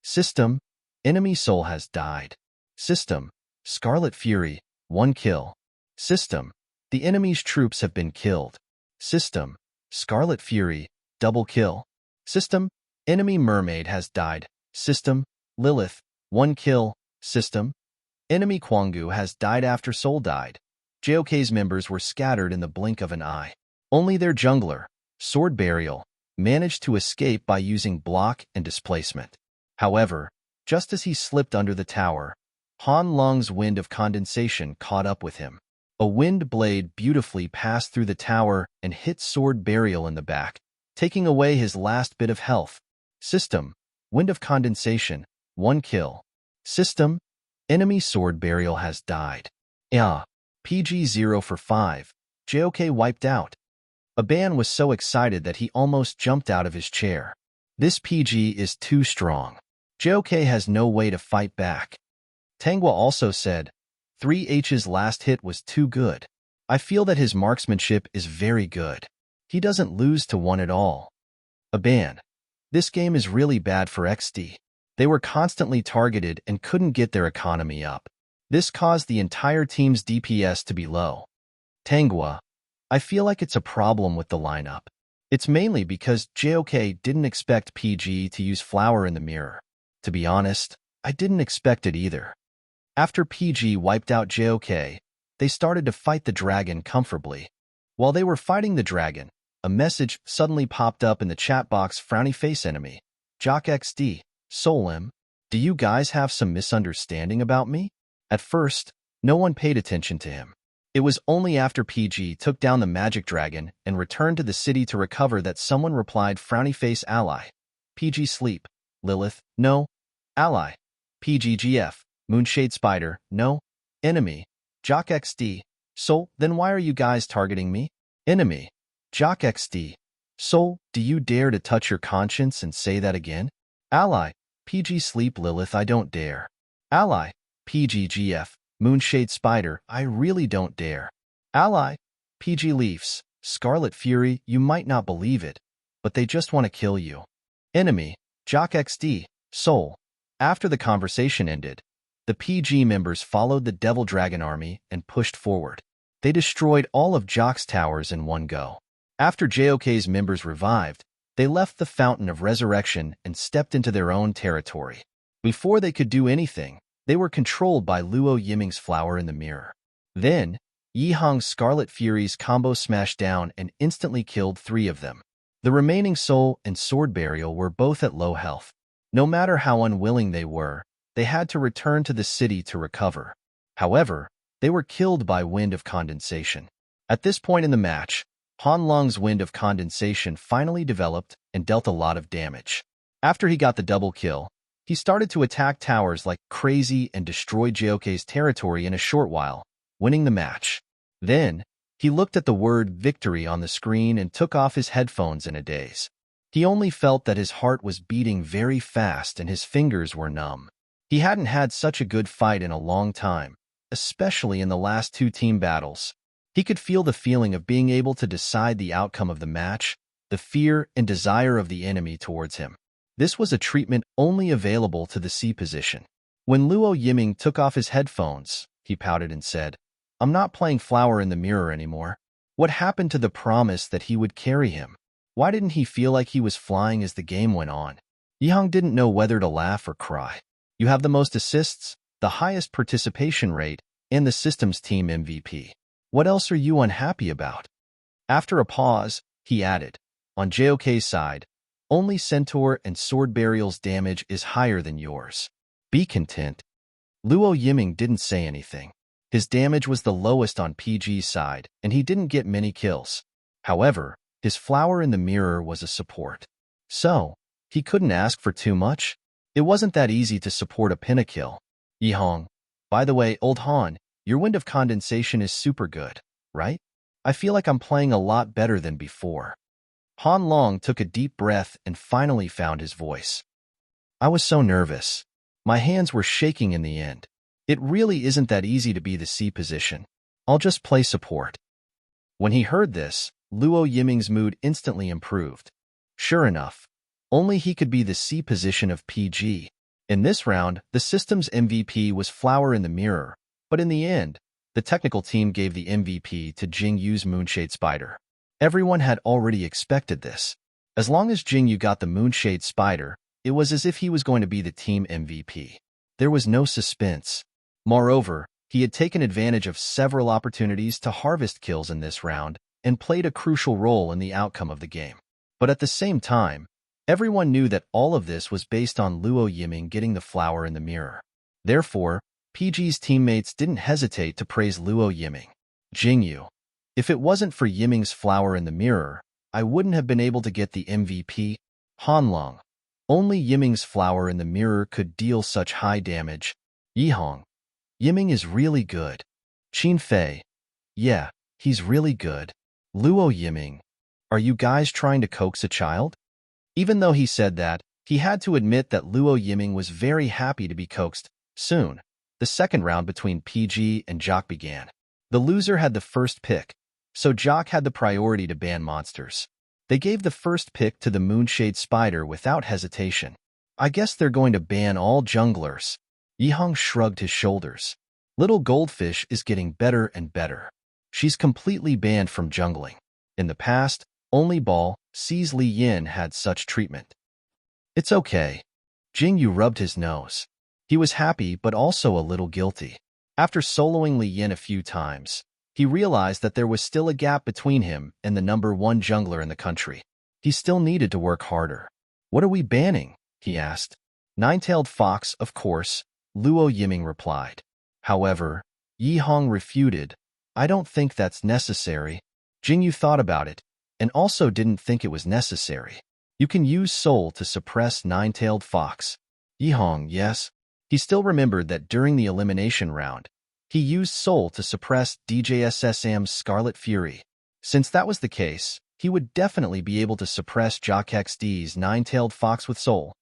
System, enemy soul has died. System, Scarlet Fury, 1 kill. System, The enemy's troops have been killed. System, Scarlet Fury, double kill. System, enemy mermaid has died. System, Lilith, 1 kill. System, enemy Kwangu has died after Soul died. JOK's members were scattered in the blink of an eye. Only their jungler, Sword Burial, managed to escape by using block and displacement. However, just as he slipped under the tower, Han Long's wind of condensation caught up with him. A wind blade beautifully passed through the tower and hit Sword Burial in the back, taking away his last bit of health. System, wind of condensation, 1 kill. System, enemy Sword Burial has died. Yeah, PG 0 for 5, JOK wiped out. Aban was so excited that he almost jumped out of his chair. This PG is too strong. JOK has no way to fight back. Tangwa also said, 3H's last hit was too good. I feel that his marksmanship is very good. He doesn't lose to one at all. Aban, this game is really bad for XD. They were constantly targeted and couldn't get their economy up. This caused the entire team's DPS to be low. Tangwa, I feel like it's a problem with the lineup. It's mainly because JOK didn't expect PG to use Flower in the Mirror. To be honest, I didn't expect it either. After PG wiped out JOK, they started to fight the dragon comfortably. While they were fighting the dragon, a message suddenly popped up in the chat box. Frowny face enemy. Jock XD, Solim, do you guys have some misunderstanding about me? At first, no one paid attention to him. It was only after PG took down the magic dragon and returned to the city to recover that someone replied. Frowny face ally. PG sleep. Lilith, no. Ally. PG GF. Moonshade Spider, no. Enemy. Jock XD. Soul, then why are you guys targeting me? Enemy. Jock XD. Soul, do you dare to touch your conscience and say that again? Ally. PG sleep. Lilith, I don't dare. Ally. PG GF. Moonshade Spider, I really don't dare. Ally. PG Leafs. Scarlet Fury, you might not believe it, but they just want to kill you. Enemy. Jock XD. Soul. After the conversation ended, the PG members followed the Devil Dragon army and pushed forward. They destroyed all of Jock's towers in one go. After JOK's members revived, they left the Fountain of Resurrection and stepped into their own territory. Before they could do anything, they were controlled by Luo Yiming's Flower in the Mirror. Then, Yihang's Scarlet Fury's combo smashed down and instantly killed 3 of them. The remaining Soul and Sword Burial were both at low health. No matter how unwilling they were, they had to return to the city to recover. However, they were killed by Wind of Condensation. At this point in the match, Han Long's Wind of Condensation finally developed and dealt a lot of damage. After he got the double kill, he started to attack towers like crazy and destroyed JOK's territory in a short while, winning the match. Then, he looked at the word victory on the screen and took off his headphones in a daze. He only felt that his heart was beating very fast and his fingers were numb. He hadn't had such a good fight in a long time, especially in the last 2 team battles. He could feel the feeling of being able to decide the outcome of the match, the fear and desire of the enemy towards him. This was a treatment only available to the C position. When Luo Yiming took off his headphones, he pouted and said, I'm not playing Flower in the Mirror anymore. What happened to the promise that he would carry him? Why didn't he feel like he was flying as the game went on? Yihang didn't know whether to laugh or cry. You have the most assists, the highest participation rate, and the system's team MVP. What else are you unhappy about? After a pause, he added, on JOK's side, only Centaur and Sword Burial's damage is higher than yours. Be content. Luo Yiming didn't say anything. His damage was the lowest on PG's side, and he didn't get many kills. However, his Flower in the Mirror was a support. So, he couldn't ask for too much. It wasn't that easy to support a pentakill. Yihang, by the way, old Han, your Wind of Condensation is super good, right? I feel like I'm playing a lot better than before. Han Long took a deep breath and finally found his voice. I was so nervous. My hands were shaking in the end. It really isn't that easy to be the C position. I'll just play support. When he heard this, Luo Yiming's mood instantly improved. Sure enough, only he could be the C position of PG. In this round, the system's MVP was Flower in the Mirror, but in the end, The technical team gave the MVP to Jingyu's Moonshade Spider. Everyone had already expected this. As long as Jingyu got the Moonshade Spider, it was as if he was going to be the team MVP. There was no suspense. Moreover, he had taken advantage of several opportunities to harvest kills in this round and played a crucial role in the outcome of the game. But at the same time, everyone knew that all of this was based on Luo Yiming getting the flower in the mirror. Therefore, PG's teammates didn't hesitate to praise Luo Yiming. Jingyu, if it wasn't for Yiming's flower in the mirror, I wouldn't have been able to get the MVP. Hanlong, only Yiming's flower in the mirror could deal such high damage. Yihong, Yiming is really good. Qin Fei, yeah, he's really good. Luo Yiming, are you guys trying to coax a child? Even though he said that, he had to admit that Luo Yiming was very happy to be coaxed. Soon, the second round between PG and Jock began. The loser had the first pick, so Jock had the priority to ban monsters. They gave the first pick to the Moonshade Spider without hesitation. I guess they're going to ban all junglers. Yihong shrugged his shoulders. Little Goldfish is getting better and better. She's completely banned from jungling. In the past, only Ball, C's Li Yin had such treatment. It's okay. Jingyu rubbed his nose. He was happy but also a little guilty. After soloing Li Yin a few times, he realized that there was still a gap between him and the #1 jungler in the country. He still needed to work harder. What are we banning? He asked. Nine-tailed fox, of course, Luo Yiming replied. However, Yihong refuted. I don't think that's necessary. Jingyu thought about it, and also didn't think it was necessary. You can use Soul to suppress Nine-tailed fox. Yihong, yes. He still remembered that during the elimination round, he used Soul to suppress DJSSM's Scarlet Fury. Since that was the case, he would definitely be able to suppress Jock XD's Nine-tailed fox with Soul.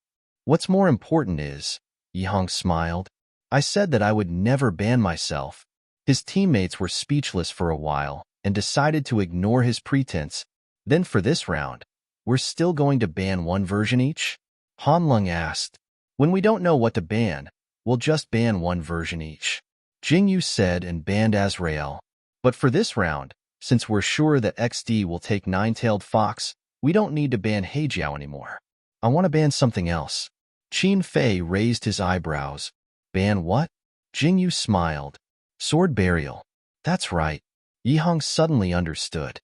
What's more important is, Yihong smiled, I said that I would never ban myself. His teammates were speechless for a while and decided to ignore his pretense. Then for this round, we're still going to ban one version each? Hanlong asked. When we don't know what to ban, we'll just ban one version each. Jingyu said and banned Azrael. But for this round, since we're sure that XD will take Nine-tailed fox, we don't need to ban Heijiao anymore. I want to ban something else. Qin Fei raised his eyebrows. Ban what? Jingyu smiled. Sword burial. That's right. Yihong suddenly understood.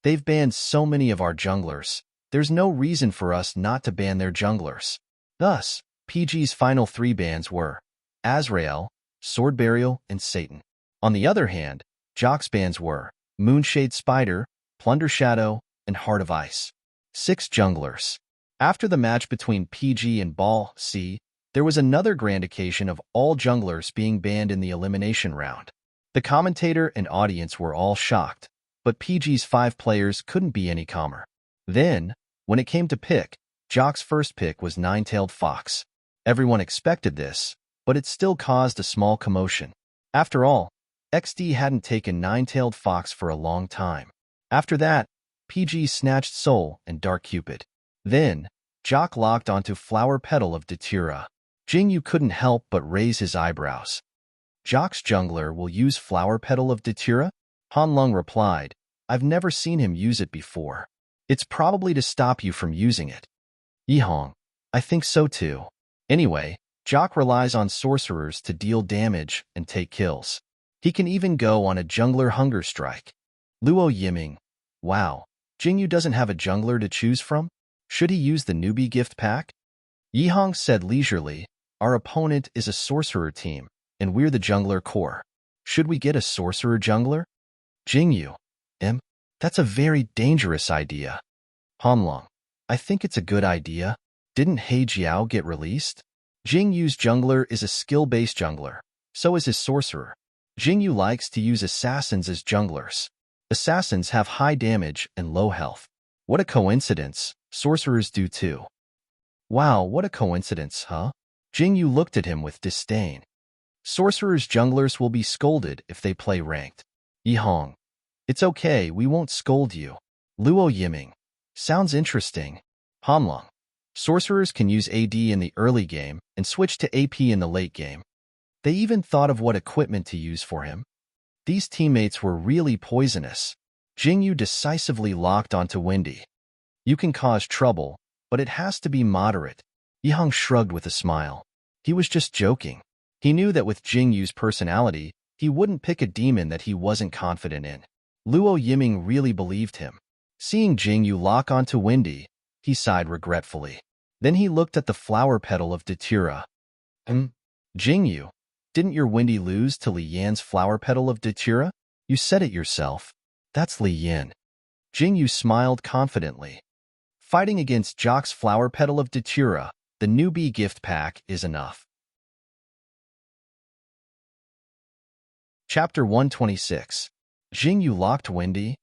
They've banned so many of our junglers. There's no reason for us not to ban their junglers. Thus, PG's final 3 bans were Azrael, Sword Burial, and Satan. On the other hand, Jock's bans were Moonshade Spider, Plunder Shadow, and Heart of Ice. 6 junglers. After the match between PG and Ball C, there was another grand occasion of all junglers being banned in the elimination round. The commentator and audience were all shocked, but PG's 5 players couldn't be any calmer. Then, when it came to pick, Jock's first pick was Nine-tailed fox. Everyone expected this, but it still caused a small commotion. After all, XD hadn't taken Nine-tailed fox for a long time. After that, PG snatched Soul and Dark Cupid. Then, Jock locked onto Flower Petal of Datura. Jingyu couldn't help but raise his eyebrows. Jock's jungler will use Flower Petal of Datura? Hanlong replied, I've never seen him use it before. It's probably to stop you from using it. Yihong, I think so too. Anyway, Jock relies on sorcerers to deal damage and take kills. He can even go on a jungler hunger strike. Luo Yiming, wow, Jingyu doesn't have a jungler to choose from? Should he use the newbie gift pack? Yihong said leisurely, our opponent is a sorcerer team, and we're the jungler core. Should we get a sorcerer jungler? Jingyu, that's a very dangerous idea. Hanlong, I think it's a good idea. Didn't Heijiao get released? Jingyu's jungler is a skill-based jungler, so is his sorcerer. Jingyu likes to use assassins as junglers. Assassins have high damage and low health. What a coincidence, sorcerers do too. Wow, what a coincidence, huh? Jingyu looked at him with disdain. Sorcerers' junglers will be scolded if they play ranked. Yihong, it's okay, we won't scold you. Luo Yiming, sounds interesting. Hanlong, sorcerers can use AD in the early game and switch to AP in the late game. They even thought of what equipment to use for him. These teammates were really poisonous. Jingyu decisively locked onto Wendy. You can cause trouble, but it has to be moderate. Yihong shrugged with a smile. He was just joking. He knew that with Jingyu's personality, he wouldn't pick a demon that he wasn't confident in. Luo Yiming really believed him. Seeing Jingyu lock onto Wendy, he sighed regretfully. Then he looked at the flower petal of Datura. Jingyu, didn't your Wendy lose to Li Yan's flower petal of Datura? You said it yourself. That's Li Yan. Jingyu smiled confidently. Fighting against Jock's flower petal of Datura, the newbie gift pack is enough. Chapter 126. Jingyu locked Wendy.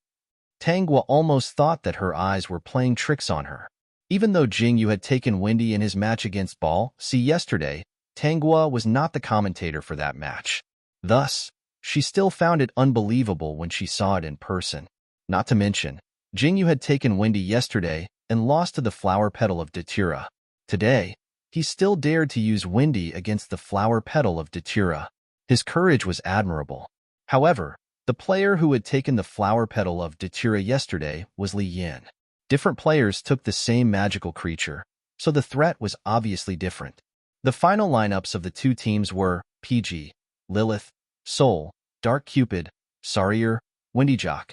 Tanghua almost thought that her eyes were playing tricks on her. Even though Jingyu had taken Wendy in his match against Ball, yesterday, Tanghua was not the commentator for that match. Thus, she still found it unbelievable when she saw it in person. Not to mention, Jingyu had taken Wendy yesterday and lost to the flower petal of Datura. Today, he still dared to use Wendy against the flower petal of Datura. His courage was admirable. However, the player who had taken the flower petal of Datura yesterday was Li Yan. Different players took the same magical creature, so the threat was obviously different. The final lineups of the two teams were PG, Lilith, Soul, Dark Cupid, Sarier, Wendy Jock,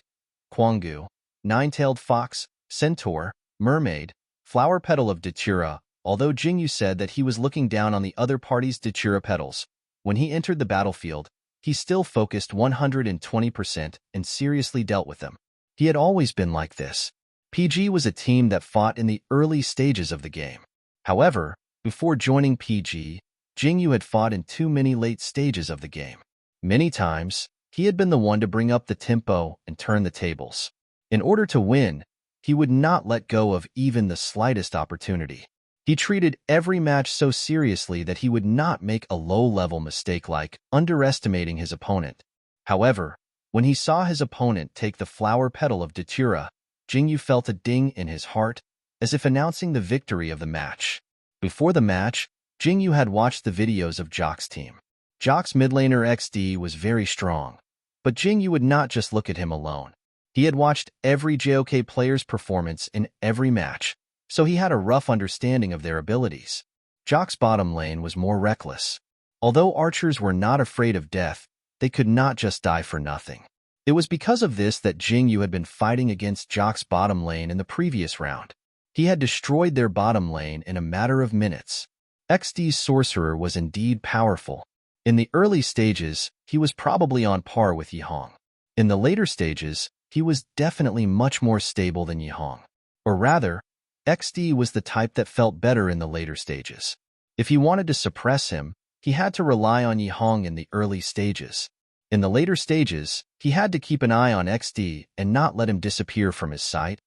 Quangu, Nine-Tailed Fox, Centaur, Mermaid, Flower Petal of Datura. Although Jingyu said that he was looking down on the other party's Datura petals, when he entered the battlefield, he still focused 120% and seriously dealt with them. He had always been like this. PG was a team that fought in the early stages of the game. However, before joining PG, Jingyu had fought in too many late stages of the game. Many times, he had been the one to bring up the tempo and turn the tables. In order to win, he would not let go of even the slightest opportunity. He treated every match so seriously that he would not make a low-level mistake like underestimating his opponent. However, when he saw his opponent take the flower petal of Datura, Jingyu felt a ding in his heart, as if announcing the victory of the match. Before the match, Jingyu had watched the videos of Jock's team. Jock's midlaner XD was very strong, but Jingyu would not just look at him alone. He had watched every JOK player's performance in every match, so he had a rough understanding of their abilities. Jock's bottom lane was more reckless. Although archers were not afraid of death, they could not just die for nothing. It was because of this that Jingyu had been fighting against Jock's bottom lane in the previous round. He had destroyed their bottom lane in a matter of minutes. XD's sorcerer was indeed powerful. In the early stages, he was probably on par with Yihong. In the later stages, he was definitely much more stable than Yihong. Or rather, XD was the type that felt better in the later stages. If he wanted to suppress him, he had to rely on Yihong in the early stages. In the later stages, he had to keep an eye on XD and not let him disappear from his sight.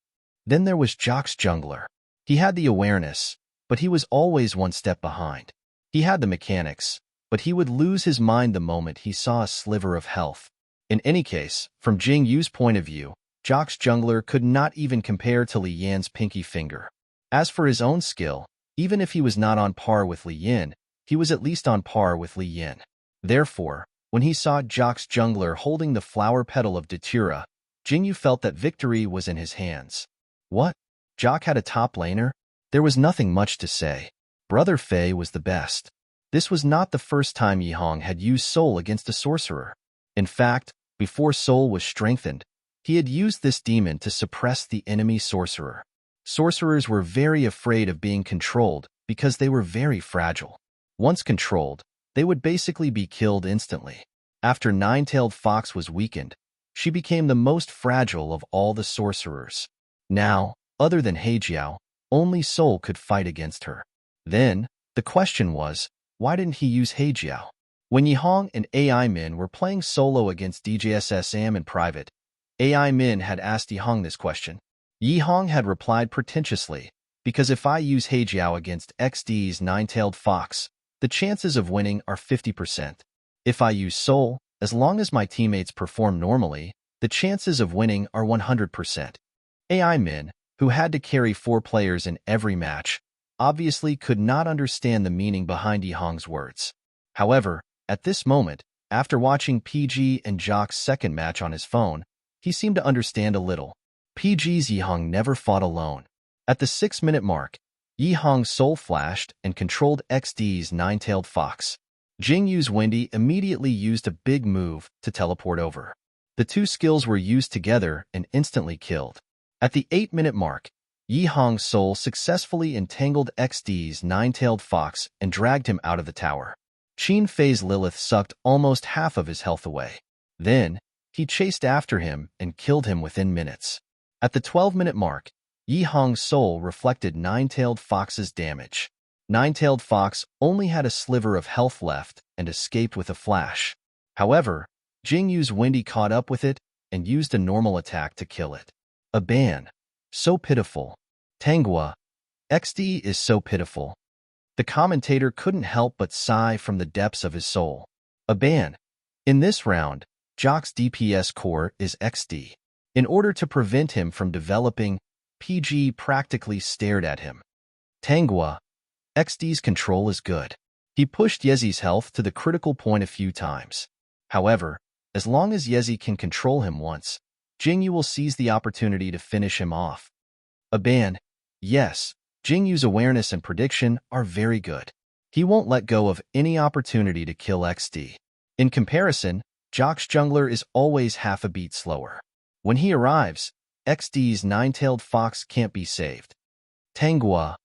Then there was Jock's jungler. He had the awareness, but he was always one step behind. He had the mechanics, but he would lose his mind the moment he saw a sliver of health. In any case, from Jingyu's point of view, Jock's jungler could not even compare to Li Yan's pinky finger. As for his own skill, even if he was not on par with Li Yan, he was at least on par with Li Yan. Therefore, when he saw Jock's jungler holding the flower petal of Datura, Jingyu felt that victory was in his hands. What? Jock had a top laner? There was nothing much to say. Brother Fei was the best. This was not the first time Yihong had used Soul against a sorcerer. In fact, before Soul was strengthened, he had used this demon to suppress the enemy sorcerer. Sorcerers were very afraid of being controlled because they were very fragile. Once controlled, they would basically be killed instantly. After Nine-Tailed Fox was weakened, she became the most fragile of all the sorcerers. Now, other than Heijiao, only Soul could fight against her. Then, the question was, why didn't he use Heijiao? When Yihong and AI Min were playing solo against DJSSM in private, AI Min had asked Yihong this question. Yihong had replied pretentiously, because if I use Heijiao against XD's Nine-Tailed Fox, the chances of winning are 50%. If I use Soul, as long as my teammates perform normally, the chances of winning are 100%. AI Min, who had to carry 4 players in every match, obviously could not understand the meaning behind Yihong's words. However, at this moment, After watching PG and Jock's second match on his phone, he seemed to understand a little. PG's Yihong never fought alone. At the 6-minute mark, Yihong's soul flashed and controlled XD's nine-tailed fox. Jingyu's Wendy immediately used a big move to teleport over. The two skills were used together and instantly killed. At the 8-minute mark, Yihong's soul successfully entangled XD's nine-tailed fox and dragged him out of the tower. Qin Fei's Lilith sucked almost half of his health away. Then, he chased after him and killed him within minutes. At the 12-minute mark, Yihong's soul reflected Nine-Tailed Fox's damage. Nine-Tailed Fox only had a sliver of health left and escaped with a flash. However, Jingyu's Wendy caught up with it and used a normal attack to kill it. A ban. So pitiful. Tanghua. XD is so pitiful. The commentator couldn't help but sigh from the depths of his soul. A ban. In this round, Jock's DPS core is XD. In order to prevent him from developing, PG practically stared at him. Tanghua. XD's control is good. He pushed Yezi's health to the critical point a few times. However, as long as Yezi can control him once, Jingyu will seize the opportunity to finish him off. A ban. Yes, Jingyu's awareness and prediction are very good. He won't let go of any opportunity to kill XD. In comparison, Jock's jungler is always half a beat slower. When he arrives, XD's nine-tailed fox can't be saved. Tanghua.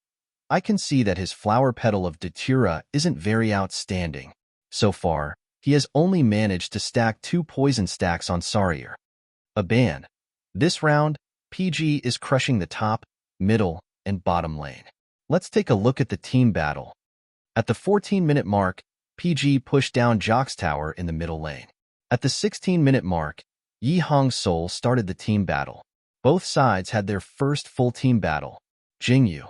I can see that his flower petal of Datura isn't very outstanding. So far, he has only managed to stack 2 poison stacks on Sarier. A ban. This round, PG is crushing the top, middle, and bottom lane. Let's take a look at the team battle. At the 14-minute mark, PG pushed down Jock's tower in the middle lane. At the 16-minute mark, Yihong's soul started the team battle. Both sides had their first full team battle. Jingyu.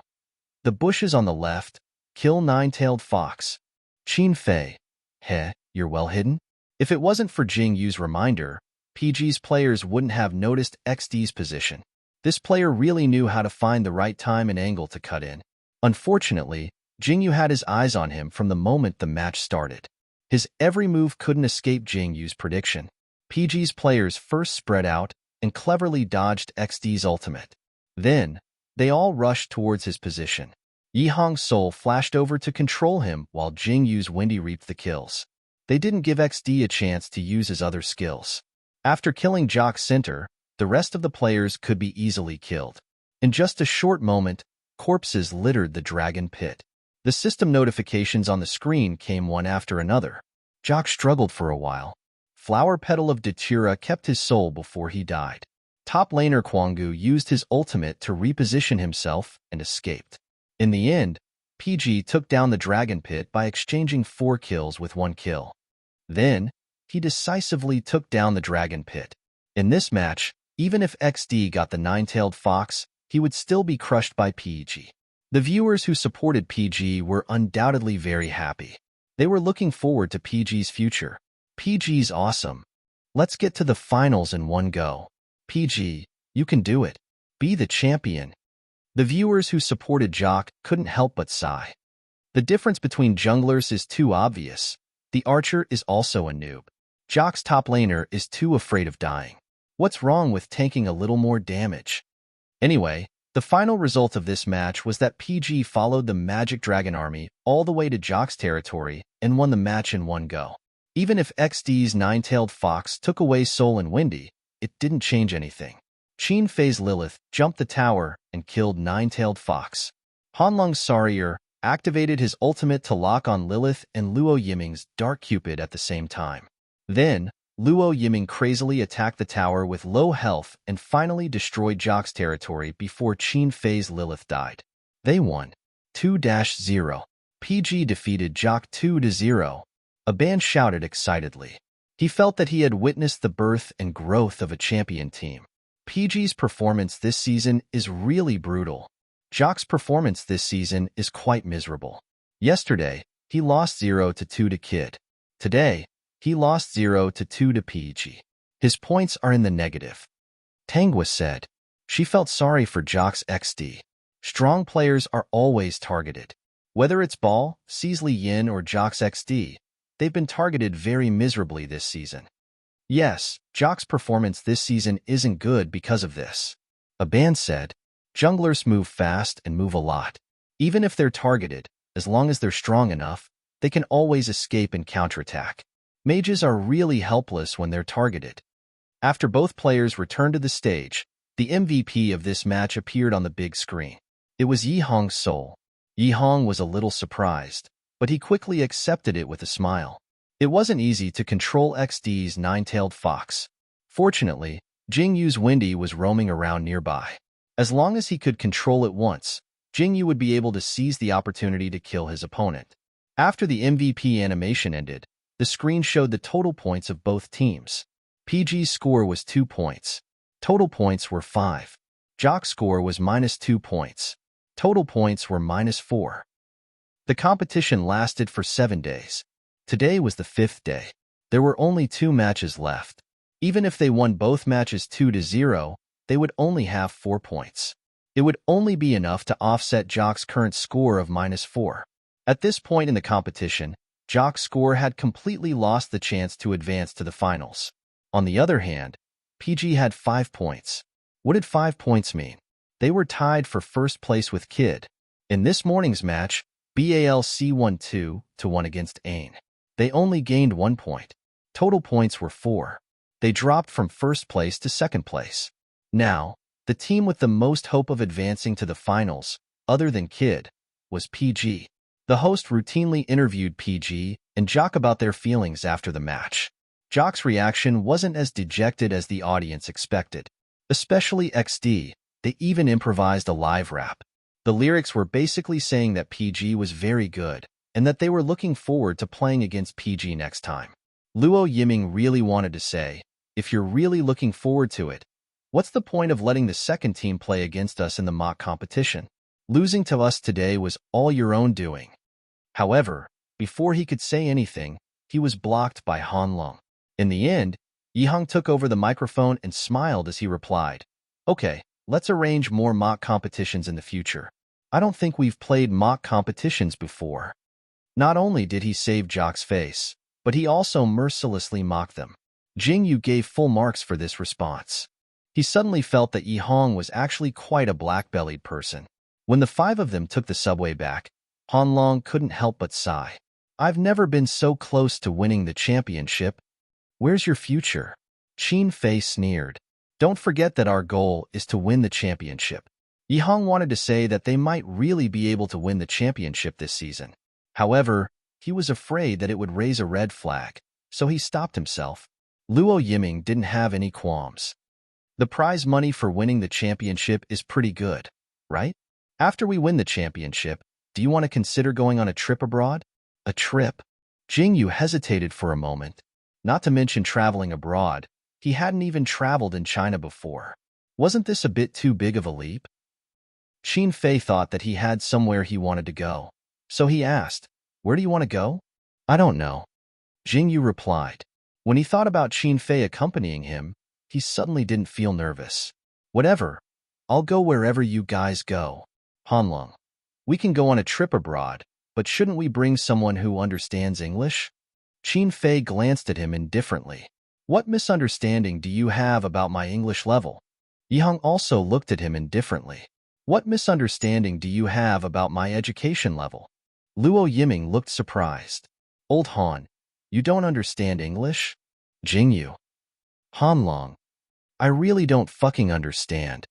The bushes on the left, kill Nine-Tailed Fox. Qin Fei. Heh, you're well hidden? If it wasn't for Jingyu's reminder, PG's players wouldn't have noticed XD's position. This player really knew how to find the right time and angle to cut in. Unfortunately, Jingyu had his eyes on him from the moment the match started. His every move couldn't escape Jingyu's prediction. PG's players first spread out and cleverly dodged XD's ultimate. Then, they all rushed towards his position. Yihong's soul flashed over to control him while Jingyu's Wendy reaped the kills. They didn't give XD a chance to use his other skills. After killing Jock's center, the rest of the players could be easily killed. In just a short moment, corpses littered the dragon pit. The system notifications on the screen came one after another. Jock struggled for a while. Flower Petal of Datura kept his soul before he died. Top laner Kwanggu used his ultimate to reposition himself and escaped. In the end, PG took down the dragon pit by exchanging 4 kills with 1 kill. Then, he decisively took down the dragon pit. In this match, even if XD got the Nine-Tailed Fox, he would still be crushed by PG. The viewers who supported PG were undoubtedly very happy. They were looking forward to PG's future. PG's awesome. Let's get to the finals in one go. PG, you can do it. Be the champion. The viewers who supported Jock couldn't help but sigh. The difference between junglers is too obvious. The archer is also a noob. Jock's top laner is too afraid of dying. What's wrong with tanking a little more damage? Anyway, the final result of this match was that PG followed the Magic Dragon army all the way to Jock's territory and won the match in one go. Even if XD's Nine-Tailed Fox took away Soul and Wendy, it didn't change anything. Qin Fei's Lilith jumped the tower and killed Nine-Tailed Fox. Hanlong's Sarier activated his ultimate to lock on Lilith and Luo Yiming's Dark Cupid at the same time. Then, Luo Yiming crazily attacked the tower with low health and finally destroyed Jock's territory before Qin Fei's Lilith died. They won 2-0. PG defeated Jock 2-0. A band shouted excitedly. He felt that he had witnessed the birth and growth of a champion team. PG's performance this season is really brutal. Jock's performance this season is quite miserable. Yesterday, he lost 0-2 to Kid. Today, he lost 0-2 to PG. His points are in the negative. Tanghua said. She felt sorry for Jock's XD. Strong players are always targeted. Whether it's Ball, Ceasley Yin, or Jock's XD, they've been targeted very miserably this season. Yes, Jock's performance this season isn't good because of this. A band said, junglers move fast and move a lot. Even if they're targeted, as long as they're strong enough, they can always escape and counterattack. Mages are really helpless when they're targeted. After both players returned to the stage, the MVP of this match appeared on the big screen. It was Yi Hong's soul. Yi Hong was a little surprised, but he quickly accepted it with a smile. It wasn't easy to control XD's nine-tailed fox. Fortunately, Jing Yu's Windy was roaming around nearby. As long as he could control it once, Jing Yu would be able to seize the opportunity to kill his opponent. After the MVP animation ended, the screen showed the total points of both teams. PG's score was 2 points. Total points were 5. Jock's score was -2 points. Total points were -4. The competition lasted for 7 days. Today was the 5th day. There were only 2 matches left. Even if they won both matches 2-0, they would only have 4 points. It would only be enough to offset Jock's current score of -4. At this point in the competition, Jock's score had completely lost the chance to advance to the finals. On the other hand, PG had 5 points. What did 5 points mean? They were tied for first place with Kid. In this morning's match, BALC won 2-1 against Ain. They only gained 1 point. Total points were 4. They dropped from first place to second place. Now, the team with the most hope of advancing to the finals, other than Kid, was PG. The host routinely interviewed PG and Jock about their feelings after the match. Jock's reaction wasn't as dejected as the audience expected. Especially XD, they even improvised a live rap. The lyrics were basically saying that PG was very good, and that they were looking forward to playing against PG next time. Luo Yiming really wanted to say, if you're really looking forward to it, what's the point of letting the second team play against us in the mock competition? Losing to us today was all your own doing. However, before he could say anything, he was blocked by Han Long. In the end, Yi Hong took over the microphone and smiled as he replied, okay, let's arrange more mock competitions in the future. I don't think we've played mock competitions before. Not only did he save Jock's face, but he also mercilessly mocked them. Jing Yu gave full marks for this response. He suddenly felt that Yi Hong was actually quite a black-bellied person. When the 5 of them took the subway back, Han Long couldn't help but sigh. I've never been so close to winning the championship. Where's your future? Qin Fei sneered. Don't forget that our goal is to win the championship. Yi Hong wanted to say that they might really be able to win the championship this season. However, he was afraid that it would raise a red flag, so he stopped himself. Luo Yiming didn't have any qualms. The prize money for winning the championship is pretty good, right? After we win the championship, do you want to consider going on a trip abroad? A trip? Jing Yu hesitated for a moment. Not to mention traveling abroad, he hadn't even traveled in China before. Wasn't this a bit too big of a leap? Qin Fei thought that he had somewhere he wanted to go. So he asked, where do you want to go? I don't know. Jing Yu replied. When he thought about Qin Fei accompanying him, he suddenly didn't feel nervous. Whatever. I'll go wherever you guys go. Hanlong. We can go on a trip abroad, but shouldn't we bring someone who understands English? Qin Fei glanced at him indifferently. What misunderstanding do you have about my English level? Yi Hong also looked at him indifferently. What misunderstanding do you have about my education level? Luo Yiming looked surprised. Old Han, you don't understand English? Jing Yu. Han Long. I really don't fucking understand.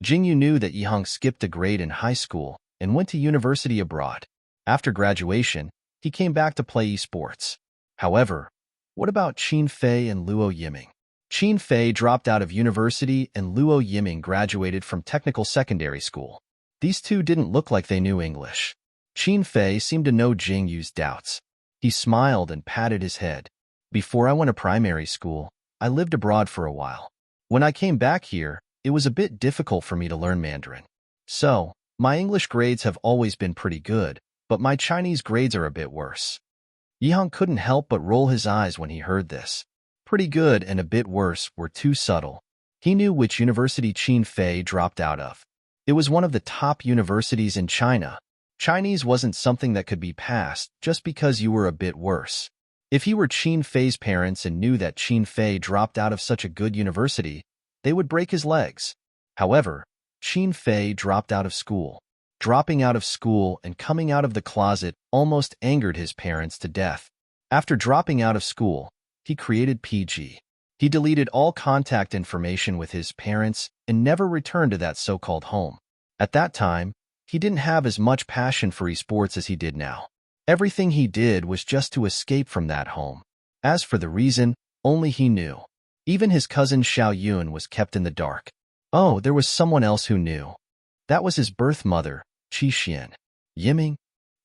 Jing Yu knew that Yi Hong skipped a grade in high school and went to university abroad. After graduation, he came back to play esports. However, what about Qin Fei and Luo Yiming? Qin Fei dropped out of university and Luo Yiming graduated from technical secondary school. These two didn't look like they knew English. Qin Fei seemed to know Jing Yu's doubts. He smiled and patted his head. Before I went to primary school, I lived abroad for a while. When I came back here, it was a bit difficult for me to learn Mandarin. So, my English grades have always been pretty good, but my Chinese grades are a bit worse. Yi Hong couldn't help but roll his eyes when he heard this. Pretty good and a bit worse were too subtle. He knew which university Qin Fei dropped out of. It was one of the top universities in China. Chinese wasn't something that could be passed just because you were a bit worse. If he were Qin Fei's parents and knew that Qin Fei dropped out of such a good university, they would break his legs. However, Qin Fei dropped out of school. Dropping out of school and coming out of the closet almost angered his parents to death. After dropping out of school, he created PG. He deleted all contact information with his parents and never returned to that so-called home. At that time, he didn't have as much passion for esports as he did now. Everything he did was just to escape from that home. As for the reason, only he knew. Even his cousin Xiao Yun was kept in the dark. Oh, there was someone else who knew. That was his birth mother, Qi Xian. Yiming?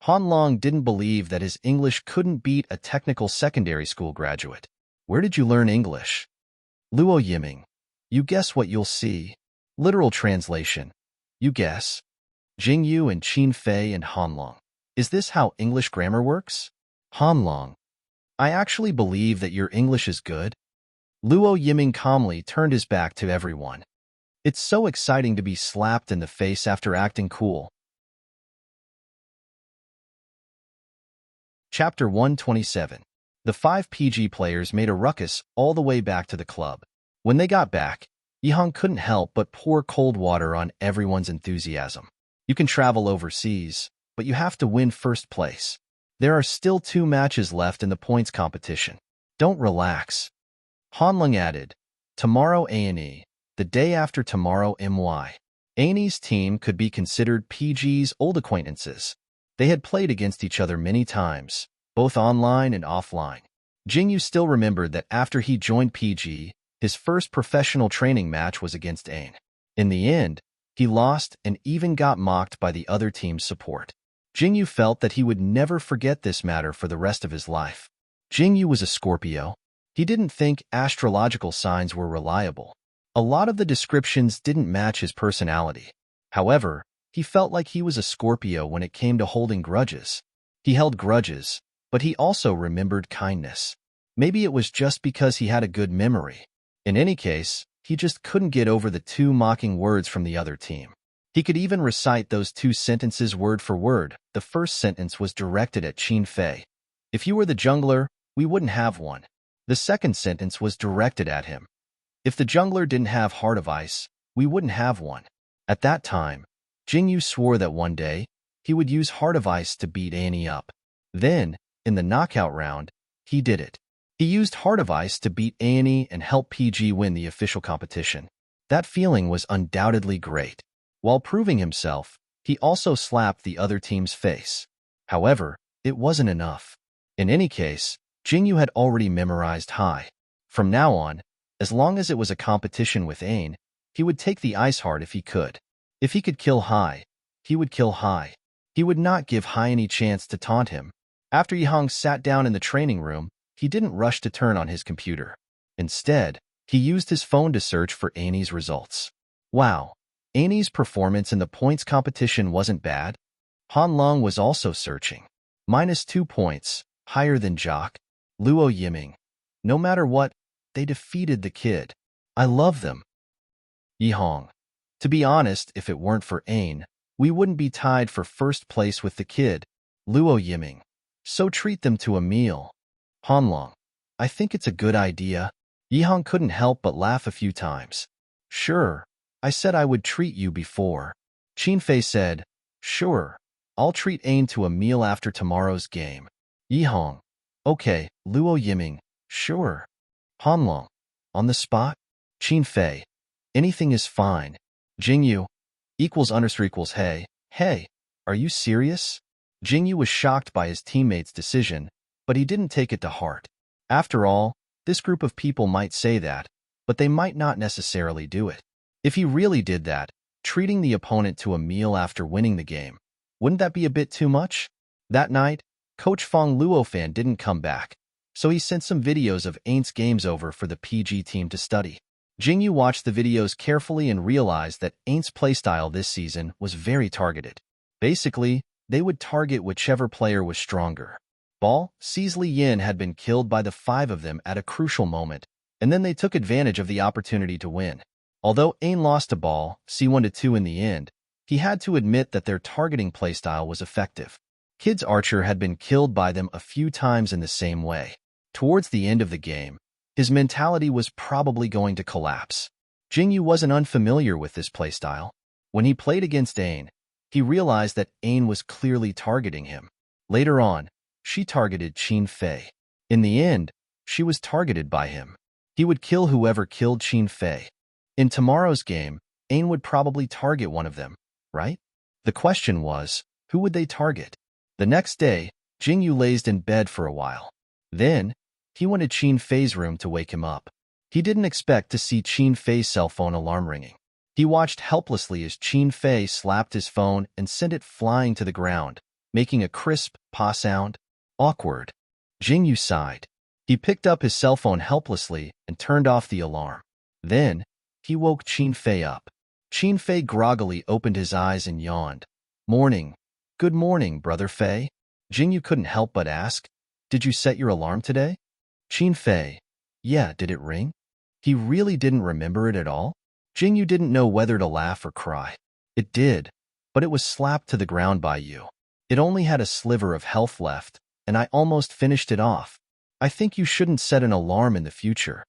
Han Long didn't believe that his English couldn't beat a technical secondary school graduate. Where did you learn English? Luo Yiming. You guess what you'll see. Literal translation. You guess. Jingyu and Qin Fei and Han Long. Is this how English grammar works? Han Long. I actually believe that your English is good. Luo Yiming calmly turned his back to everyone. It's so exciting to be slapped in the face after acting cool. Chapter 127. The 5 PG players made a ruckus all the way back to the club. When they got back, Yihang couldn't help but pour cold water on everyone's enthusiasm. You can travel overseas, but you have to win first place. There are still 2 matches left in the points competition. Don't relax. Hanlong added, tomorrow A&E, the day after tomorrow MY. A&E's team could be considered PG's old acquaintances. They had played against each other many times, both online and offline. Jingyu still remembered that after he joined PG, his first professional training match was against Ain. In the end, he lost and even got mocked by the other team's support. Jingyu felt that he would never forget this matter for the rest of his life. Jingyu was a Scorpio. He didn't think astrological signs were reliable. A lot of the descriptions didn't match his personality. However, he felt like he was a Scorpio when it came to holding grudges. He held grudges, but he also remembered kindness. Maybe it was just because he had a good memory. In any case, he just couldn't get over the 2 mocking words from the other team. He could even recite those 2 sentences word for word. The first sentence was directed at Qin Fei. If you were the jungler, we wouldn't have one. The second sentence was directed at him. If the jungler didn't have Heart of Ice, we wouldn't have one. At that time, Jingyu swore that one day, he would use Heart of Ice to beat Annie up. Then, in the knockout round, he did it. He used Heart of Ice to beat Annie and help PG win the official competition. That feeling was undoubtedly great. While proving himself, he also slapped the other team's face. However, it wasn't enough. In any case, Jingyu had already memorized Hai. From now on, as long as it was a competition with Ain, he would take the Ice Heart if he could. If he could kill Hai, he would kill Hai. He would not give Hai any chance to taunt him. After Yihang sat down in the training room, he didn't rush to turn on his computer. Instead, he used his phone to search for Annie's results. Wow, Annie's performance in the points competition wasn't bad. Han Long was also searching. -2 points, higher than Jock. Luo Yiming. No matter what, they defeated the kid. I love them. Yihang. To be honest, if it weren't for Ain, we wouldn't be tied for first place with the kid. Luo Yiming. So treat them to a meal. Han Long. I think it's a good idea. Yihang couldn't help but laugh a few times. Sure. I said I would treat you before. Qin Fei said, sure. I'll treat Ain to a meal after tomorrow's game. Yihang. Okay, Luo Yiming. Sure. Han Long. On the spot? Qin Fei. Anything is fine. Jingyu. =_ hey. Hey, are you serious? Jingyu was shocked by his teammate's decision, but he didn't take it to heart. After all, this group of people might say that, but they might not necessarily do it. If he really did that, treating the opponent to a meal after winning the game, wouldn't that be a bit too much? That night, Coach Fong Luofan didn't come back, so he sent some videos of Ain's games over for the PG team to study. Jingyu watched the videos carefully and realized that Ain's playstyle this season was very targeted. Basically, they would target whichever player was stronger. Ball, Ceasley Yin had been killed by the 5 of them at a crucial moment, and then they took advantage of the opportunity to win. Although Ain lost to Ball, C1-2 in the end, he had to admit that their targeting playstyle was effective. Kid's Archer had been killed by them a few times in the same way. Towards the end of the game, his mentality was probably going to collapse. Jingyu wasn't unfamiliar with this playstyle. When he played against Ain, he realized that Ain was clearly targeting him. Later on, she targeted Qin Fei. In the end, she was targeted by him. He would kill whoever killed Qin Fei. In tomorrow's game, Ain would probably target one of them, right? The question was, who would they target? The next day, Jingyu lazed in bed for a while. Then, he went to Qin Fei's room to wake him up. He didn't expect to see Qin Fei's cell phone alarm ringing. He watched helplessly as Qin Fei slapped his phone and sent it flying to the ground, making a crisp "pa" sound. Awkward. Jingyu sighed. He picked up his cell phone helplessly and turned off the alarm. Then, he woke Qin Fei up. Qin Fei groggily opened his eyes and yawned. Morning. Good morning, Brother Fei. Jingyu couldn't help but ask, did you set your alarm today? Qin Fei. Yeah, did it ring? He really didn't remember it at all. Jingyu didn't know whether to laugh or cry. It did, but it was slapped to the ground by you. It only had a sliver of health left, and I almost finished it off. I think you shouldn't set an alarm in the future.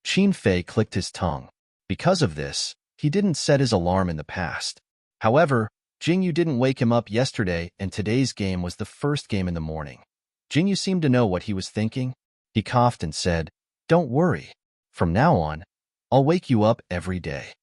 Qin Fei clicked his tongue. Because of this, he didn't set his alarm in the past. However, Jingyu didn't wake him up yesterday, and today's game was the first game in the morning. Jingyu seemed to know what he was thinking. He coughed and said, Don't worry. From now on, I'll wake you up every day.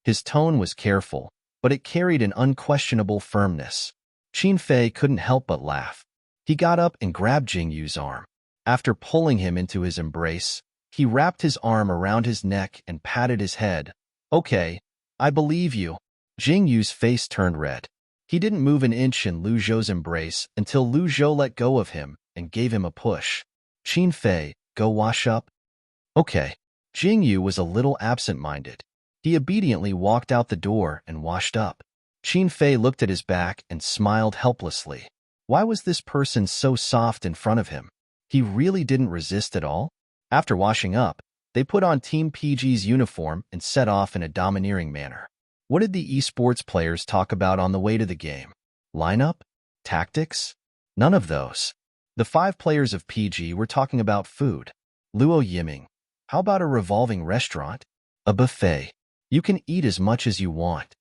His tone was careful, but it carried an unquestionable firmness. Qin Fei couldn't help but laugh. He got up and grabbed Jingyu's arm. After pulling him into his embrace, he wrapped his arm around his neck and patted his head. Okay, I believe you. Jingyu's face turned red. He didn't move an inch in Lu Zhou's embrace until Lu Zhou let go of him and gave him a push. Qin Fei, go wash up. Okay. Jingyu was a little absent-minded. He obediently walked out the door and washed up. Qin Fei looked at his back and smiled helplessly. Why was this person so soft in front of him? He really didn't resist at all? After washing up, they put on Team PG's uniform and set off in a domineering manner. What did the esports players talk about on the way to the game? Lineup? Tactics? None of those. The 5 players of PG were talking about food. Luo Yiming. How about a revolving restaurant? A buffet. You can eat as much as you want.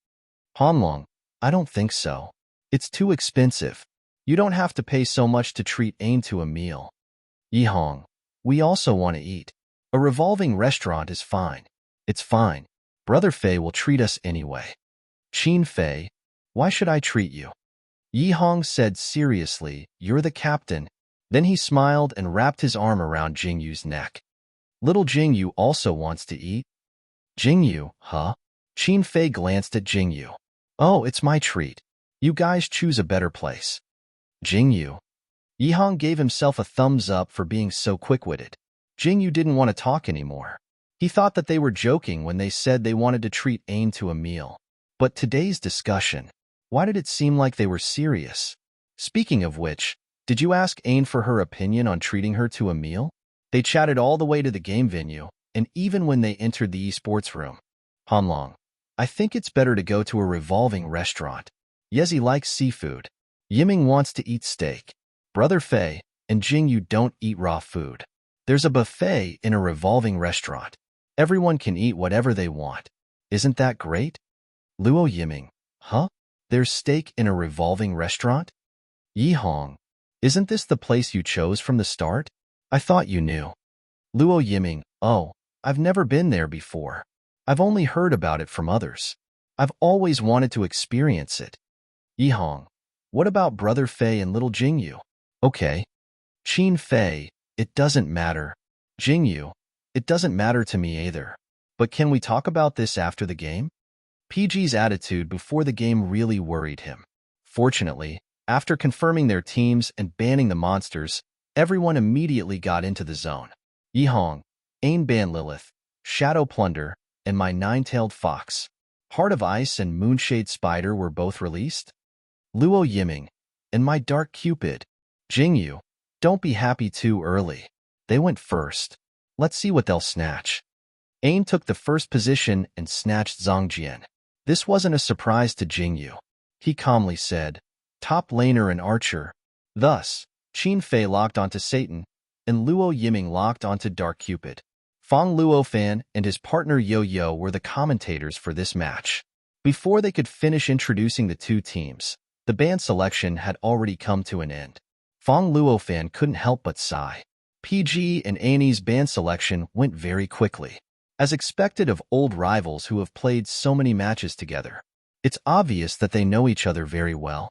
Hanlong. I don't think so. It's too expensive. You don't have to pay so much to treat Ain to a meal. Yihong. We also want to eat. A revolving restaurant is fine. It's fine. Brother Fei will treat us anyway. Qin Fei. Why should I treat you? Yihong said seriously, You're the captain. Then he smiled and wrapped his arm around Jingyu's neck. Little Jingyu also wants to eat. Jingyu, huh? Qin Fei glanced at Jingyu. Oh, it's my treat. You guys choose a better place. Jingyu. Yihong gave himself a thumbs up for being so quick-witted. Jingyu didn't want to talk anymore. He thought that they were joking when they said they wanted to treat Ain to a meal. But today's discussion, why did it seem like they were serious? Speaking of which, did you ask Ain for her opinion on treating her to a meal? They chatted all the way to the game venue, and even when they entered the esports room. Hanlong. I think it's better to go to a revolving restaurant. Yezi likes seafood. Yiming wants to eat steak. Brother Fei and Jingyu don't eat raw food. There's a buffet in a revolving restaurant. Everyone can eat whatever they want. Isn't that great? Luo Yiming. Huh? There's steak in a revolving restaurant? Yihong. Isn't this the place you chose from the start? I thought you knew. Luo Yiming. Oh, I've never been there before. I've only heard about it from others. I've always wanted to experience it. Yihong. What about Brother Fei and little Jingyu? Okay. Qin Fei. It doesn't matter. Jingyu. It doesn't matter to me either. But can we talk about this after the game? PG's attitude before the game really worried him. Fortunately, after confirming their teams and banning the monsters, everyone immediately got into the zone. Yihong, Ain Ban Lilith, Shadow Plunder, and my 9-tailed fox. Heart of Ice and Moonshade Spider were both released. Luo Yiming, and my Dark Cupid. Jingyu, don't be happy too early. They went first. Let's see what they'll snatch. Ain took the first position and snatched Zhongjian. This wasn't a surprise to Jingyu. He calmly said, top laner and archer. Thus, Qin Fei locked onto Satan, and Luo Yiming locked onto Dark Cupid. Fong Luofan and his partner Yo-Yo were the commentators for this match. Before they could finish introducing the two teams, the band selection had already come to an end. Fong Luofan couldn't help but sigh. PG and Annie's band selection went very quickly, as expected of old rivals who have played so many matches together. It's obvious that they know each other very well.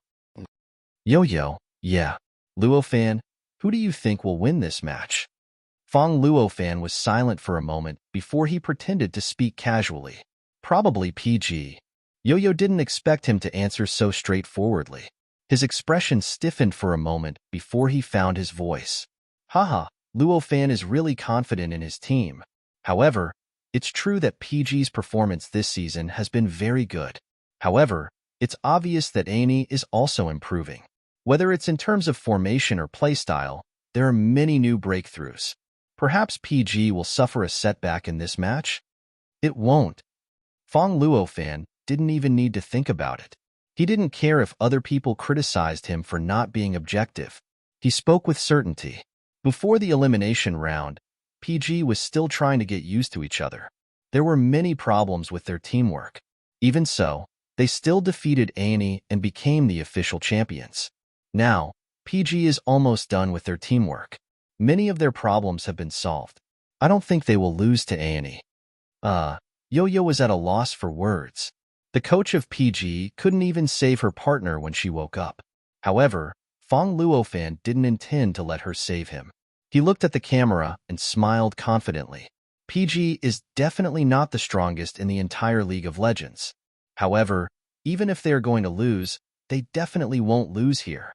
Yo-Yo, yeah. Luofan, who do you think will win this match? Fong Luofan was silent for a moment before he pretended to speak casually. Probably PG. Yo-Yo didn't expect him to answer so straightforwardly. His expression stiffened for a moment before he found his voice. Haha, Luofan is really confident in his team. However, it's true that PG's performance this season has been very good. However, it's obvious that Annie is also improving. Whether it's in terms of formation or playstyle, there are many new breakthroughs. Perhaps PG will suffer a setback in this match? It won't. Fong Luofan didn't even need to think about it. He didn't care if other people criticized him for not being objective. He spoke with certainty. Before the elimination round, PG was still trying to get used to each other. There were many problems with their teamwork. Even so, they still defeated Annie and became the official champions. Now, PG is almost done with their teamwork. Many of their problems have been solved. I don't think they will lose to Annie. Yo-Yo was at a loss for words. The coach of PG couldn't even save her partner when she woke up. However, Fong Luofan didn't intend to let her save him. He looked at the camera and smiled confidently. PG is definitely not the strongest in the entire League of Legends. However, even if they are going to lose, they definitely won't lose here.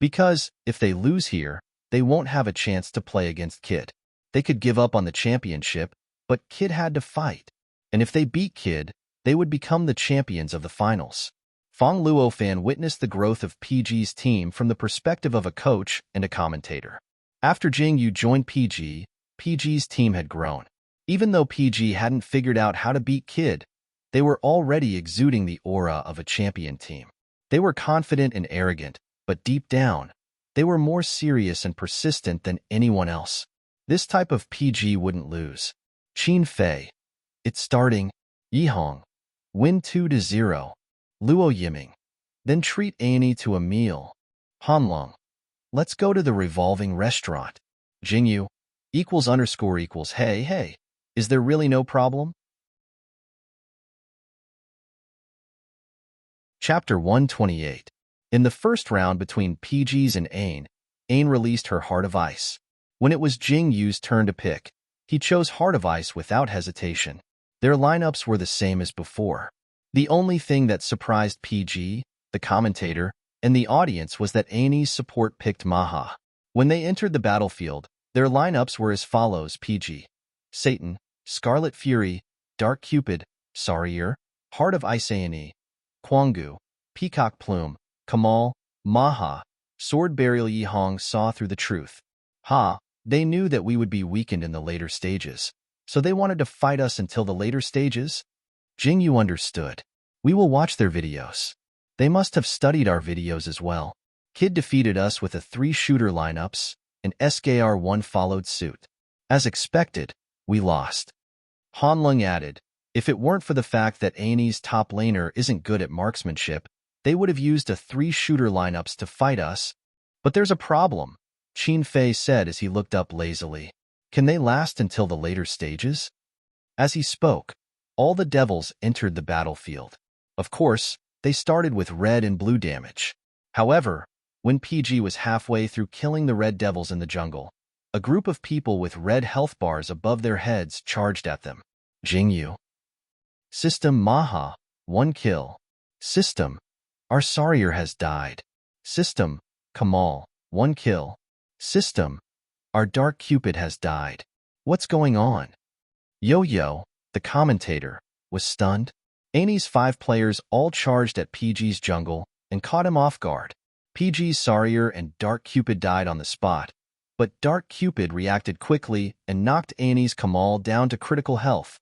Because, if they lose here, they won't have a chance to play against Kid. They could give up on the championship, but Kid had to fight. And if they beat Kid, they would become the champions of the finals. Fong Luofan witnessed the growth of PG's team from the perspective of a coach and a commentator. After Jing Yu joined PG, PG's team had grown. Even though PG hadn't figured out how to beat Kid, they were already exuding the aura of a champion team. They were confident and arrogant, but deep down, they were more serious and persistent than anyone else. This type of PG wouldn't lose. Qin Fei. It's starting. Yihong. Win 2-0. Luo Yiming. Then treat Annie to a meal. Hanlong. Let's go to the revolving restaurant. Jingyu. == Hey. Is there really no problem? Chapter 128. In the first round between PG's and Ain released her Heart of Ice. When it was Jing Yu's turn to pick, he chose Heart of Ice without hesitation. Their lineups were the same as before. The only thing that surprised PG, the commentator, and the audience was that Annie's support picked Maha. When they entered the battlefield, their lineups were as follows: PG, Satan, Scarlet Fury, Dark Cupid, Sarier, Heart of Ice Annie, Quangu, Peacock Plume, Kamal, Maha, Sword Burial. Yihong saw through the truth. They knew that we would be weakened in the later stages, so they wanted to fight us until the later stages? Jingyu understood. We will watch their videos. They must have studied our videos as well. Kid defeated us with a 3-shooter lineups, and SKR1 followed suit. As expected, we lost. Hanlong added, if it weren't for the fact that Annie's top laner isn't good at marksmanship, they would have used a 3-shooter lineups to fight us. But there's a problem, Qin Fei said as he looked up lazily. Can they last until the later stages? As he spoke, all the devils entered the battlefield. Of course, they started with red and blue damage. However, when PG was halfway through killing the red devils in the jungle, a group of people with red health bars above their heads charged at them. Jingyu. System Maha, 1 kill. System. Our Sarier has died. System. Kamal, 1 kill. System. Our Dark Cupid has died. What's going on? Yo-Yo, the commentator, was stunned. Annie's 5 players all charged at PG's jungle and caught him off guard. PG's Sarier and Dark Cupid died on the spot, but Dark Cupid reacted quickly and knocked Annie's Kamal down to critical health.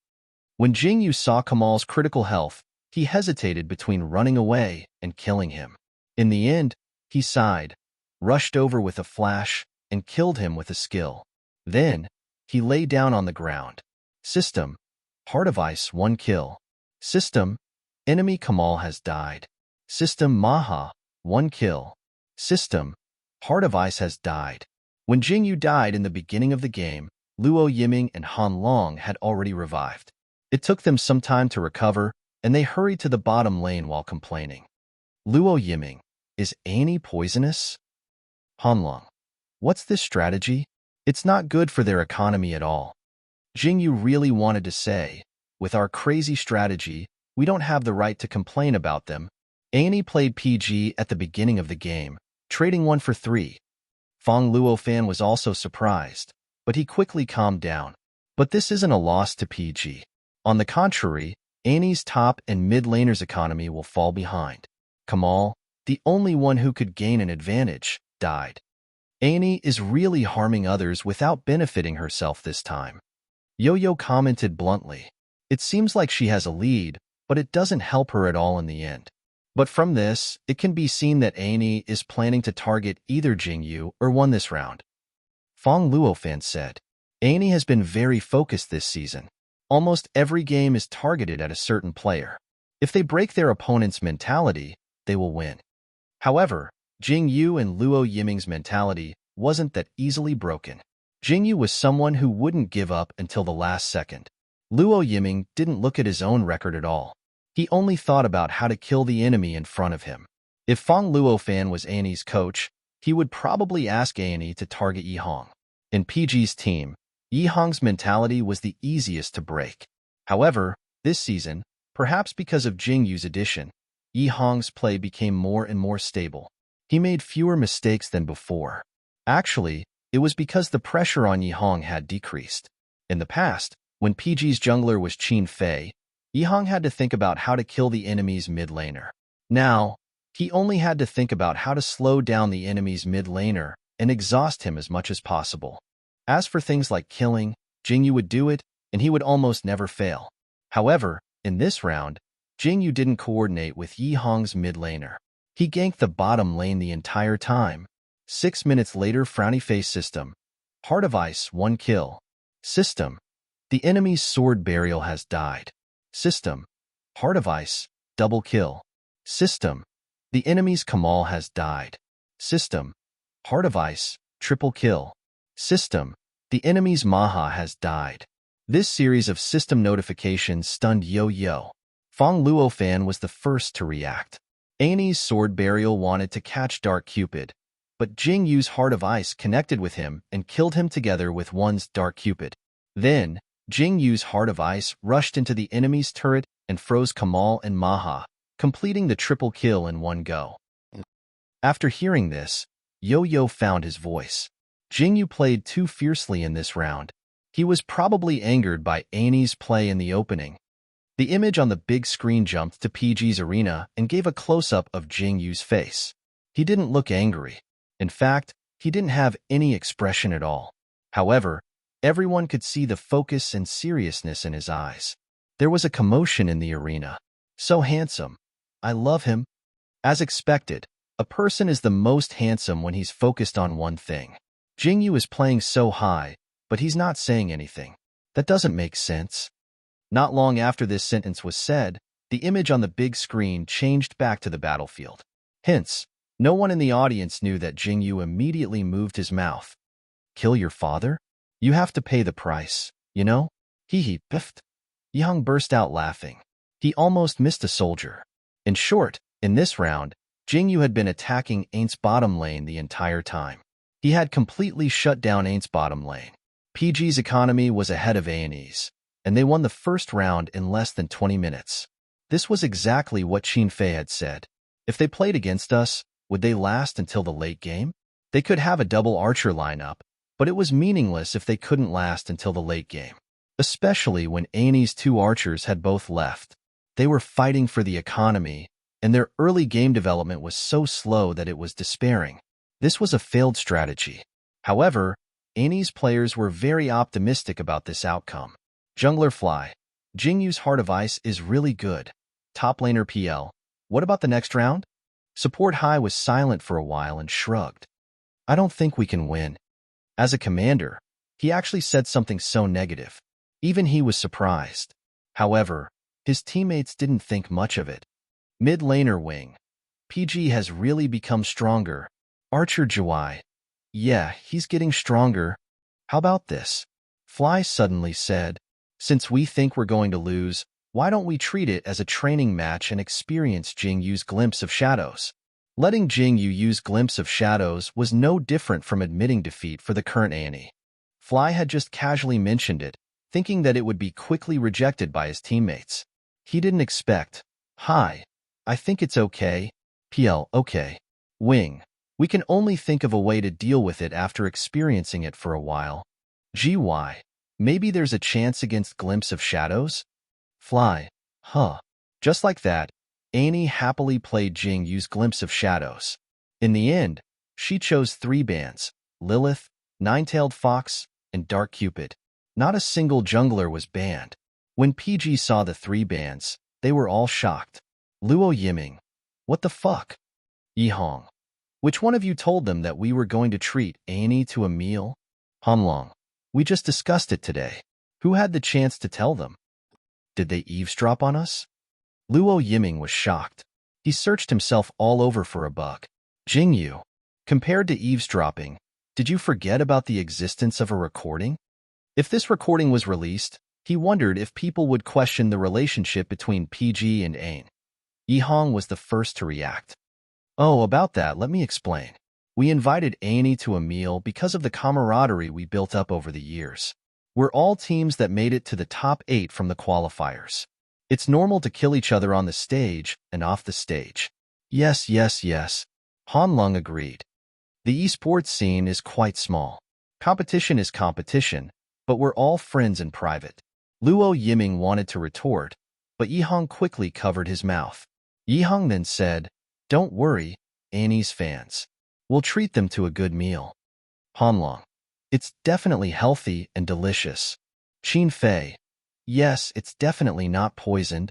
When Jingyu saw Kamal's critical health, he hesitated between running away and killing him. In the end, he sighed, rushed over with a flash, and killed him with a skill. Then, he lay down on the ground. System: Heart of Ice 1 kill. System: Enemy Kamal has died. System: Maha 1 kill. System: Heart of Ice has died. When Jingyu died in the beginning of the game, Luo Yiming and Han Long had already revived. It took them some time to recover, and they hurried to the bottom lane while complaining. Luo Yiming: Is Annie poisonous? Han Long: What's this strategy? It's not good for their economy at all. Jingyu really wanted to say, with our crazy strategy, we don't have the right to complain about them. Annie played PG at the beginning of the game, trading 1 for 3. Fong Luofan was also surprised, but he quickly calmed down. But this isn't a loss to PG. On the contrary, Annie's top and mid laners' economy will fall behind. Kamal, the only one who could gain an advantage, died. Annie is really harming others without benefiting herself this time. Yo-Yo commented bluntly. It seems like she has a lead, but it doesn't help her at all in the end. But from this, it can be seen that Annie is planning to target either Jingyu or won this round. Fong Luofan said, Annie has been very focused this season. Almost every game is targeted at a certain player. If they break their opponent's mentality, they will win. However, Jingyu and Luo Yiming's mentality wasn't that easily broken. Jingyu was someone who wouldn't give up until the last second. Luo Yiming didn't look at his own record at all. He only thought about how to kill the enemy in front of him. If Fong Luofan was Annie's coach, he would probably ask Annie to target Yihong. In PG's team, Yihong's mentality was the easiest to break. However, this season, perhaps because of Jingyu's addition, Yihong's play became more and more stable. He made fewer mistakes than before. Actually, it was because the pressure on Yihong had decreased. In the past, when PG's jungler was Qin Fei, Yihong had to think about how to kill the enemy's mid laner. Now, he only had to think about how to slow down the enemy's mid laner and exhaust him as much as possible. As for things like killing, Jingyu would do it, and he would almost never fail. However, in this round, Jingyu didn't coordinate with Yihong's mid laner. He ganked the bottom lane the entire time. 6 minutes later, frowny face system. Heart of Ice 1 kill. System: The enemy's sword burial has died. System: Heart of Ice double kill. System: The enemy's Kamal has died. System: Heart of Ice triple kill. System: The enemy's Maha has died. This series of system notifications stunned Yo-Yo. Fong Luofan was the first to react. Annie's sword burial wanted to catch Dark Cupid, but Jingyu's Heart of Ice connected with him and killed him together with one's Dark Cupid. Then, Jingyu's Heart of Ice rushed into the enemy's turret and froze Kamal and Maha, completing the triple kill in one go. After hearing this, Yo-Yo found his voice. Jingyu played too fiercely in this round. He was probably angered by Annie's play in the opening. The image on the big screen jumped to PG's arena and gave a close-up of Jingyu's face. He didn't look angry. In fact, he didn't have any expression at all. However, everyone could see the focus and seriousness in his eyes. There was a commotion in the arena. So handsome. I love him. As expected, a person is the most handsome when he's focused on one thing. Jingyu is playing so high, but he's not saying anything. That doesn't make sense. Not long after this sentence was said, the image on the big screen changed back to the battlefield. Hence, no one in the audience knew that Jingyu immediately moved his mouth. Kill your father? You have to pay the price, you know? Hee piffed. Young burst out laughing. He almost missed a soldier. In short, in this round, Jingyu had been attacking Ain's bottom lane the entire time. He had completely shut down Ain's bottom lane. PG's economy was ahead of A&E's, and they won the first round in less than 20 minutes. This was exactly what Qin Fei had said. If they played against us, would they last until the late game? They could have a double archer lineup, but it was meaningless if they couldn't last until the late game. Especially when A&E's 2 archers had both left. They were fighting for the economy, and their early game development was so slow that it was despairing. This was a failed strategy. However, A&E's players were very optimistic about this outcome. Jungler Fly. Jingyu's Heart of Ice is really good. Top laner PL. What about the next round? Support High was silent for a while and shrugged. I don't think we can win. As a commander, he actually said something so negative. Even he was surprised. However, his teammates didn't think much of it. Mid-laner Wing. PG has really become stronger. Archer Jawai. Yeah, he's getting stronger. How about this? Fly suddenly said, since we think we're going to lose, why don't we treat it as a training match and experience Jing Yu's glimpse of shadows? Letting Jing Yu use glimpse of shadows was no different from admitting defeat for the current Annie. Fly had just casually mentioned it, thinking that it would be quickly rejected by his teammates. He didn't expect, hi, I think it's okay. PL, okay. Wing, we can only think of a way to deal with it after experiencing it for a while. GY, maybe there's a chance against glimpse of shadows? Fly, huh. Just like that, Annie happily played Jing Yu's glimpse of shadows. In the end, she chose 3 bands, Lilith, Nine-Tailed Fox, and Dark Cupid. Not a single jungler was banned. When PG saw the 3 bands, they were all shocked. Luo Yiming, what the fuck? Yihong, which one of you told them that we were going to treat Annie to a meal? Hanlong, we just discussed it today. Who had the chance to tell them? Did they eavesdrop on us? Luo Yiming was shocked. He searched himself all over for a bug. Jingyu, compared to eavesdropping, did you forget about the existence of a recording? If this recording was released, he wondered if people would question the relationship between PG and Aang. Yihong was the first to react. Oh, about that, let me explain. We invited Annie to a meal because of the camaraderie we built up over the years. We're all teams that made it to the top 8 from the qualifiers. It's normal to kill each other on the stage and off the stage. Yes. Hanlong agreed. The esports scene is quite small. Competition is competition, but we're all friends in private. Luo Yiming wanted to retort, but Yihong quickly covered his mouth. Yihong then said, don't worry, Annie's fans. We'll treat them to a good meal. Hanlong, it's definitely healthy and delicious. Qin Fei, yes, it's definitely not poisoned.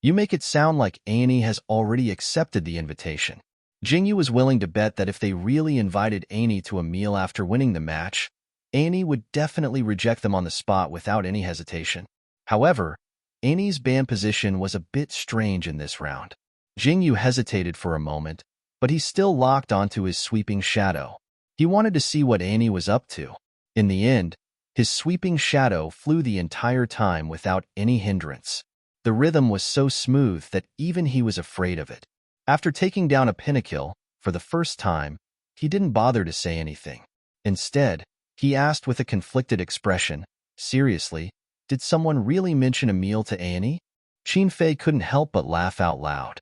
You make it sound like Annie has already accepted the invitation. Jingyu was willing to bet that if they really invited Annie to a meal after winning the match, Annie would definitely reject them on the spot without any hesitation. However, Annie's ban position was a bit strange in this round. Jingyu hesitated for a moment, but he still locked onto his sweeping shadow. He wanted to see what Annie was up to. In the end, his sweeping shadow flew the entire time without any hindrance. The rhythm was so smooth that even he was afraid of it. After taking down a pinnacle, for the first time, he didn't bother to say anything. Instead, he asked with a conflicted expression, seriously, did someone really mention a meal to Annie? Qin Fei couldn't help but laugh out loud.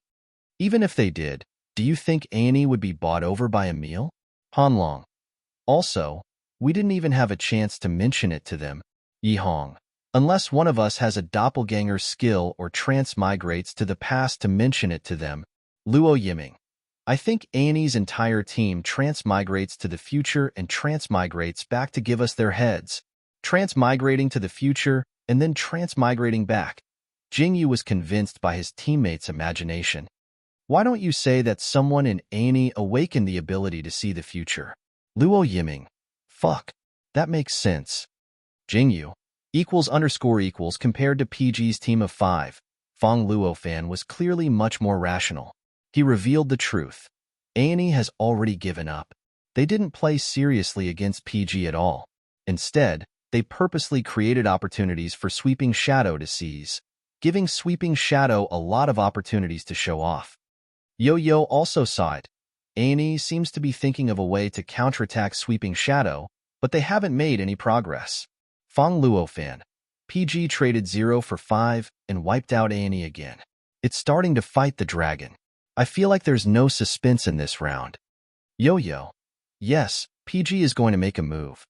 Even if they did, do you think Annie would be bought over by a meal? Hanlong. Also, we didn't even have a chance to mention it to them. Yihong. Unless one of us has a doppelganger skill or transmigrates to the past to mention it to them. Luo Yiming. I think Annie's entire team transmigrates to the future and transmigrates back to give us their heads. Transmigrating to the future and then transmigrating back. Jingyu was convinced by his teammates' imagination. Why don't you say that someone in Annie awakened the ability to see the future? Luo Yiming. Fuck. That makes sense. Jingyu. == compared to PG's team of 5. Fong Luo fan was clearly much more rational. He revealed the truth. Annie has already given up. They didn't play seriously against PG at all. Instead, they purposely created opportunities for Sweeping Shadow to seize, giving Sweeping Shadow a lot of opportunities to show off. Yo-Yo also saw it. Annie seems to be thinking of a way to counterattack Sweeping Shadow, but they haven't made any progress. Fong Luo fan. PG traded 0 for 5 and wiped out Annie again. It's starting to fight the dragon. I feel like there's no suspense in this round. Yo-Yo. Yes, PG is going to make a move.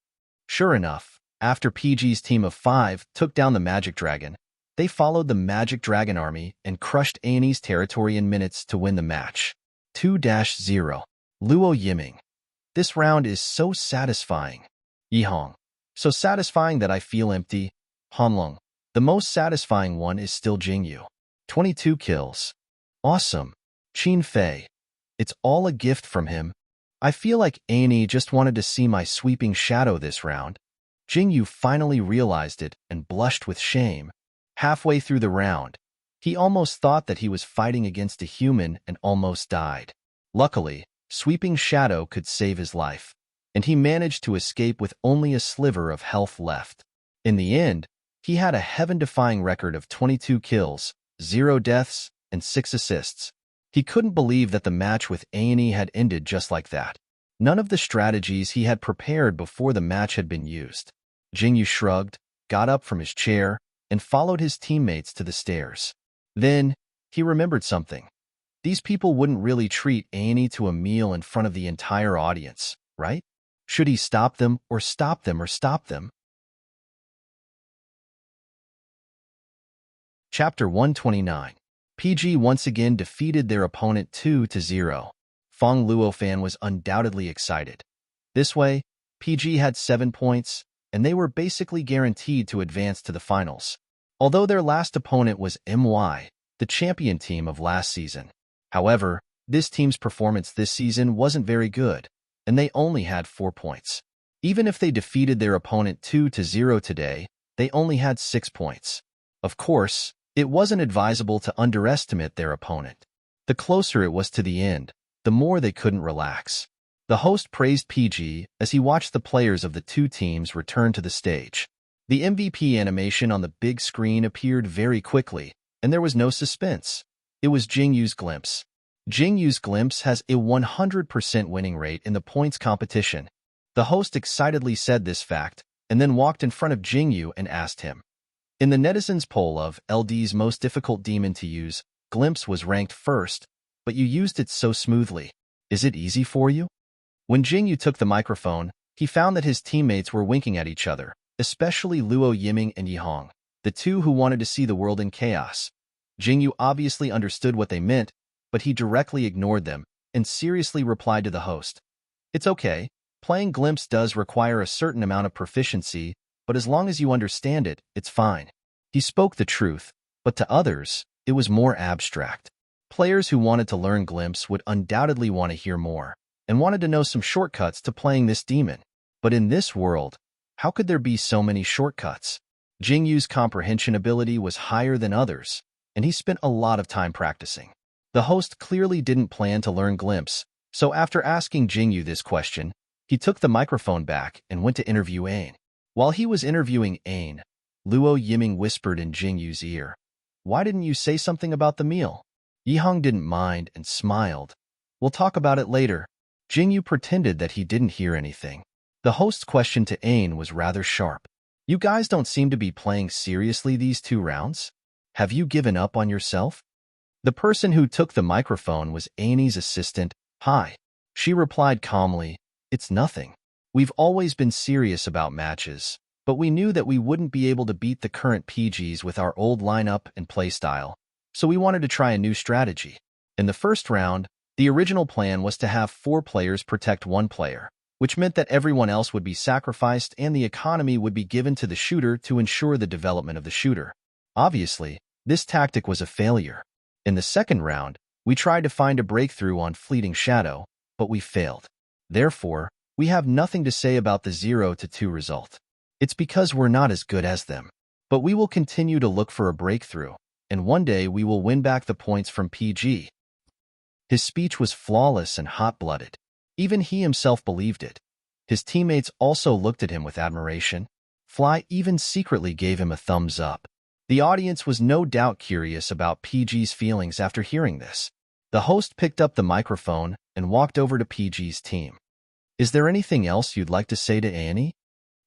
Sure enough, after PG's team of 5 took down the Magic Dragon, they followed the Magic Dragon army and crushed Annie's territory in minutes to win the match. 2-0. Luo Yiming. This round is so satisfying. Yihong. So satisfying that I feel empty. Hanlong. The most satisfying one is still Jingyu. 22 kills. Awesome. Qin Fei. It's all a gift from him. I feel like Annie just wanted to see my sweeping shadow this round. Jingyu finally realized it and blushed with shame. Halfway through the round, he almost thought that he was fighting against a human and almost died. Luckily, Sweeping Shadow could save his life, and he managed to escape with only a sliver of health left. In the end, he had a heaven-defying record of 22 kills, 0 deaths, and 6 assists. He couldn't believe that the match with Annie had ended just like that. None of the strategies he had prepared before the match had been used. Jingyu shrugged, got up from his chair, and followed his teammates to the stairs. Then, he remembered something. These people wouldn't really treat Annie to a meal in front of the entire audience, right? Should he stop them or stop them or stop them? Chapter 129. PG once again defeated their opponent 2-0. Fong Luofan was undoubtedly excited. This way, PG had 7 points, and they were basically guaranteed to advance to the finals. Although their last opponent was MY, the champion team of last season. However, this team's performance this season wasn't very good, and they only had 4 points. Even if they defeated their opponent 2-0 today, they only had 6 points. Of course, it wasn't advisable to underestimate their opponent. The closer it was to the end, the more they couldn't relax. The host praised PG as he watched the players of the two teams return to the stage. The MVP animation on the big screen appeared very quickly, and there was no suspense. It was Jingyu's glimpse. Jingyu's glimpse has a 100% winning rate in the points competition. The host excitedly said this fact, and then walked in front of Jingyu and asked him. In the netizens' poll of LD's most difficult demon to use, Glimpse was ranked first, but you used it so smoothly. Is it easy for you? When Jingyu took the microphone, he found that his teammates were winking at each other, especially Luo Yiming and Yihong, the two who wanted to see the world in chaos. Jingyu obviously understood what they meant, but he directly ignored them and seriously replied to the host. It's okay, playing Glimpse does require a certain amount of proficiency, but as long as you understand it, it's fine. He spoke the truth, but to others, it was more abstract. Players who wanted to learn Glimpse would undoubtedly want to hear more, and wanted to know some shortcuts to playing this demon. But in this world, how could there be so many shortcuts? Jingyu's comprehension ability was higher than others, and he spent a lot of time practicing. The host clearly didn't plan to learn Glimpse, so after asking Jingyu this question, he took the microphone back and went to interview Ain. While he was interviewing Ain, Luo Yiming whispered in Jingyu's ear, "Why didn't you say something about the meal?" Yihong didn't mind and smiled. "We'll talk about it later." Jingyu pretended that he didn't hear anything. The host's question to Ain was rather sharp. "You guys don't seem to be playing seriously these 2 rounds? Have you given up on yourself?" The person who took the microphone was Annie's assistant, Hi. She replied calmly, "It's nothing. We've always been serious about matches, but we knew that we wouldn't be able to beat the current PGs with our old lineup and playstyle, so we wanted to try a new strategy. In the first round, the original plan was to have 4 players protect 1 player, which meant that everyone else would be sacrificed and the economy would be given to the shooter to ensure the development of the shooter. Obviously, this tactic was a failure. In the second round, we tried to find a breakthrough on Fleeting Shadow, but we failed. Therefore, we have nothing to say about the 0-2 result. It's because we're not as good as them. But we will continue to look for a breakthrough, and one day we will win back the points from PG. His speech was flawless and hot-blooded. Even he himself believed it. His teammates also looked at him with admiration. Fly even secretly gave him a thumbs up. The audience was no doubt curious about PG's feelings after hearing this. The host picked up the microphone and walked over to PG's team. "Is there anything else you'd like to say to Annie?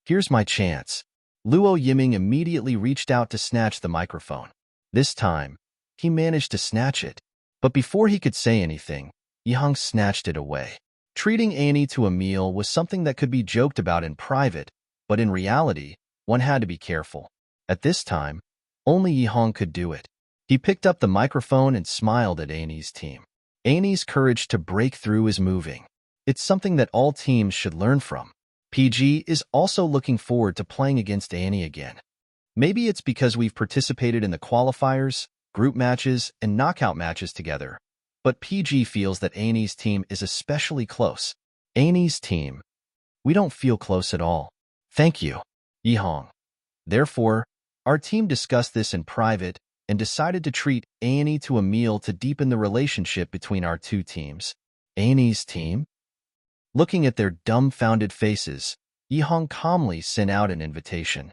Here's my chance." Luo Yiming immediately reached out to snatch the microphone. This time, he managed to snatch it. But before he could say anything, Yihong snatched it away. Treating Annie to a meal was something that could be joked about in private, but in reality, one had to be careful. At this time, only Yihong could do it. He picked up the microphone and smiled at Annie's team. Annie's courage to break through is moving. It's something that all teams should learn from. PG is also looking forward to playing against Annie again. Maybe it's because we've participated in the qualifiers, group matches, and knockout matches together, but PG feels that Annie's team is especially close. Annie's team. We don't feel close at all. Thank you, Yihong. Therefore, our team discussed this in private and decided to treat Annie to a meal to deepen the relationship between our two teams. Annie's team? Looking at their dumbfounded faces, Yihong calmly sent out an invitation.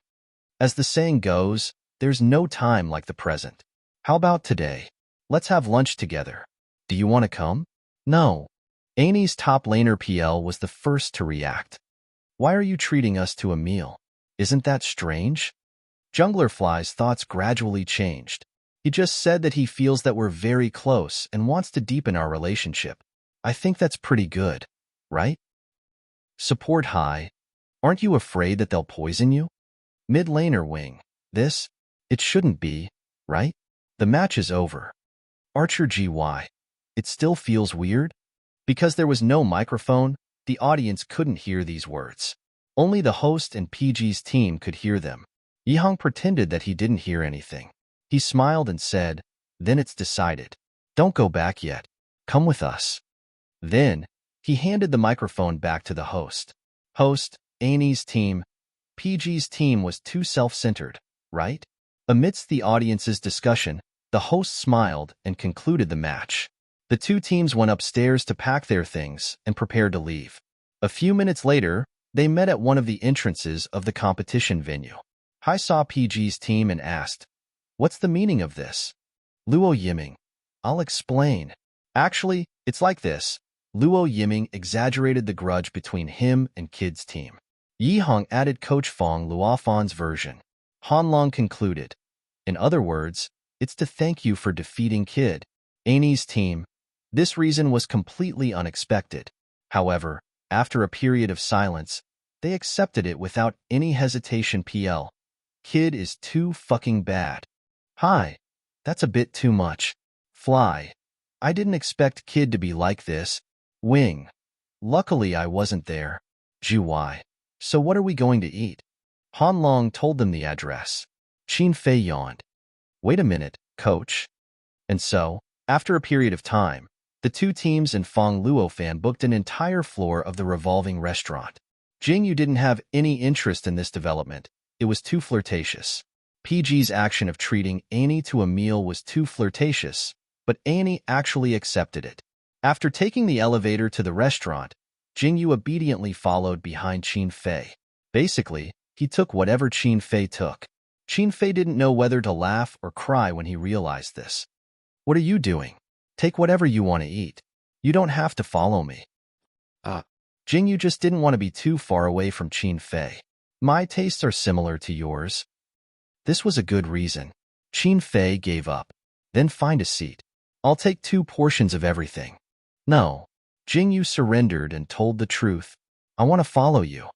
As the saying goes, there's no time like the present. How about today? Let's have lunch together. Do you want to come? No. Annie's top laner PL was the first to react. Why are you treating us to a meal? Isn't that strange? Jungler Fly's thoughts gradually changed. He just said that he feels that we're very close and wants to deepen our relationship. I think that's pretty good, right? Support high. Aren't you afraid that they'll poison you? Mid laner wing. It shouldn't be, right? The match is over. Archer GY. It still feels weird? Because there was no microphone, the audience couldn't hear these words. Only the host and PG's team could hear them. Yihong pretended that he didn't hear anything. He smiled and said, "Then it's decided. Don't go back yet. Come with us." Then, he handed the microphone back to the host. Host, Annie's team. PG's team was too self-centered, right? Amidst the audience's discussion, the host smiled and concluded the match. The two teams went upstairs to pack their things and prepare to leave. A few minutes later, they met at one of the entrances of the competition venue. Hai saw PG's team and asked, "What's the meaning of this?" Luo Yiming. "I'll explain. Actually, it's like this." Luo Yiming exaggerated the grudge between him and Kid's team. Yihong added Coach Fong Luofan's version. Hanlong concluded, "In other words, it's to thank you for defeating Kid, Annie's team." This reason was completely unexpected. However, after a period of silence, they accepted it without any hesitation. PL. Kid is too fucking bad. Hi. That's a bit too much. Fly. I didn't expect Kid to be like this. Wing. Luckily I wasn't there. GY. So what are we going to eat? Hanlong told them the address. Qin Fei yawned. Wait a minute, coach. And so, after a period of time, the two teams and Fong Luofan booked an entire floor of the revolving restaurant. Jingyu didn't have any interest in this development. It was too flirtatious. PG's action of treating Annie to a meal was too flirtatious, but Annie actually accepted it. After taking the elevator to the restaurant, Jingyu obediently followed behind Qin Fei. Basically, he took whatever Qin Fei took. Qin Fei didn't know whether to laugh or cry when he realized this. What are you doing? Take whatever you want to eat. You don't have to follow me. Jingyu just didn't want to be too far away from Qin Fei. My tastes are similar to yours. This was a good reason. Qin Fei gave up. Then find a seat. I'll take 2 portions of everything. No. Jingyu surrendered and told the truth. I want to follow you.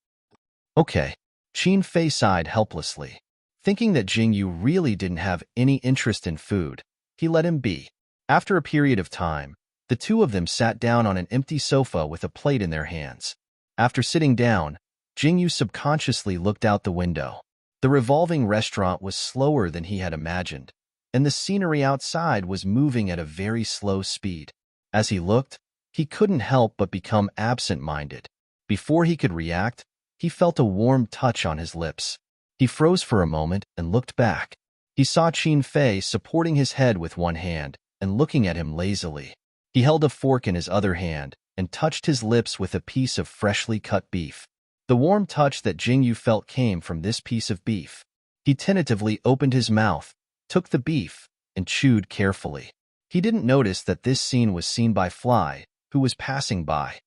Okay. Qin Fei sighed helplessly. Thinking that Jingyu really didn't have any interest in food, he let him be. After a period of time, the two of them sat down on an empty sofa with a plate in their hands. After sitting down, Jingyu subconsciously looked out the window. The revolving restaurant was slower than he had imagined, and the scenery outside was moving at a very slow speed. As he looked, he couldn't help but become absent-minded. Before he could react, he felt a warm touch on his lips. He froze for a moment and looked back. He saw Qin Fei supporting his head with one hand and looking at him lazily. He held a fork in his other hand and touched his lips with a piece of freshly cut beef. The warm touch that Jingyu felt came from this piece of beef. He tentatively opened his mouth, took the beef, and chewed carefully. He didn't notice that this scene was seen by Fly, who was passing by.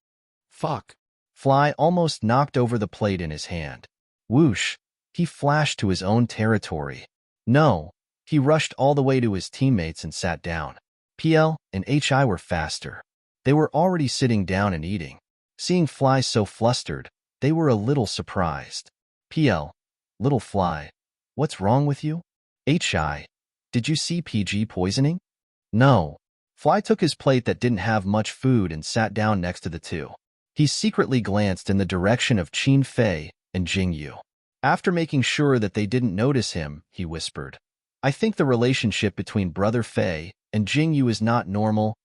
Fuck. Fly almost knocked over the plate in his hand. Whoosh. He flashed to his own territory. No. He rushed all the way to his teammates and sat down. PL and HI were faster. They were already sitting down and eating. Seeing Fly so flustered, they were a little surprised. PL. Little Fly. What's wrong with you? HI. Did you see PG poisoning? No. Fly took his plate that didn't have much food and sat down next to the two. He secretly glanced in the direction of Qin Fei and Jingyu. After making sure that they didn't notice him, he whispered, I think the relationship between Brother Fei and Jingyu is not normal.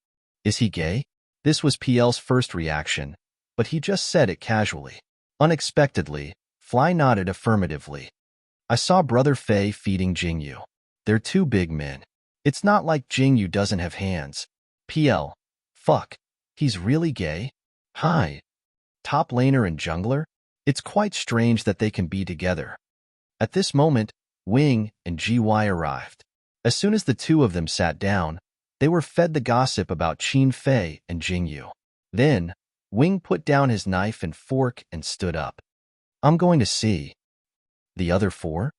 Is he gay? This was PL's first reaction, but he just said it casually. Unexpectedly, Fly nodded affirmatively. I saw Brother Fei feeding Jingyu. They're two big men. It's not like Jingyu doesn't have hands. PL. Fuck. He's really gay? Hi. Top laner and jungler? It's quite strange that they can be together. At this moment, Wing and GY arrived. As soon as the two of them sat down, they were fed the gossip about Qin Fei and Jingyu. Then, Wing put down his knife and fork and stood up. I'm going to see. The other four?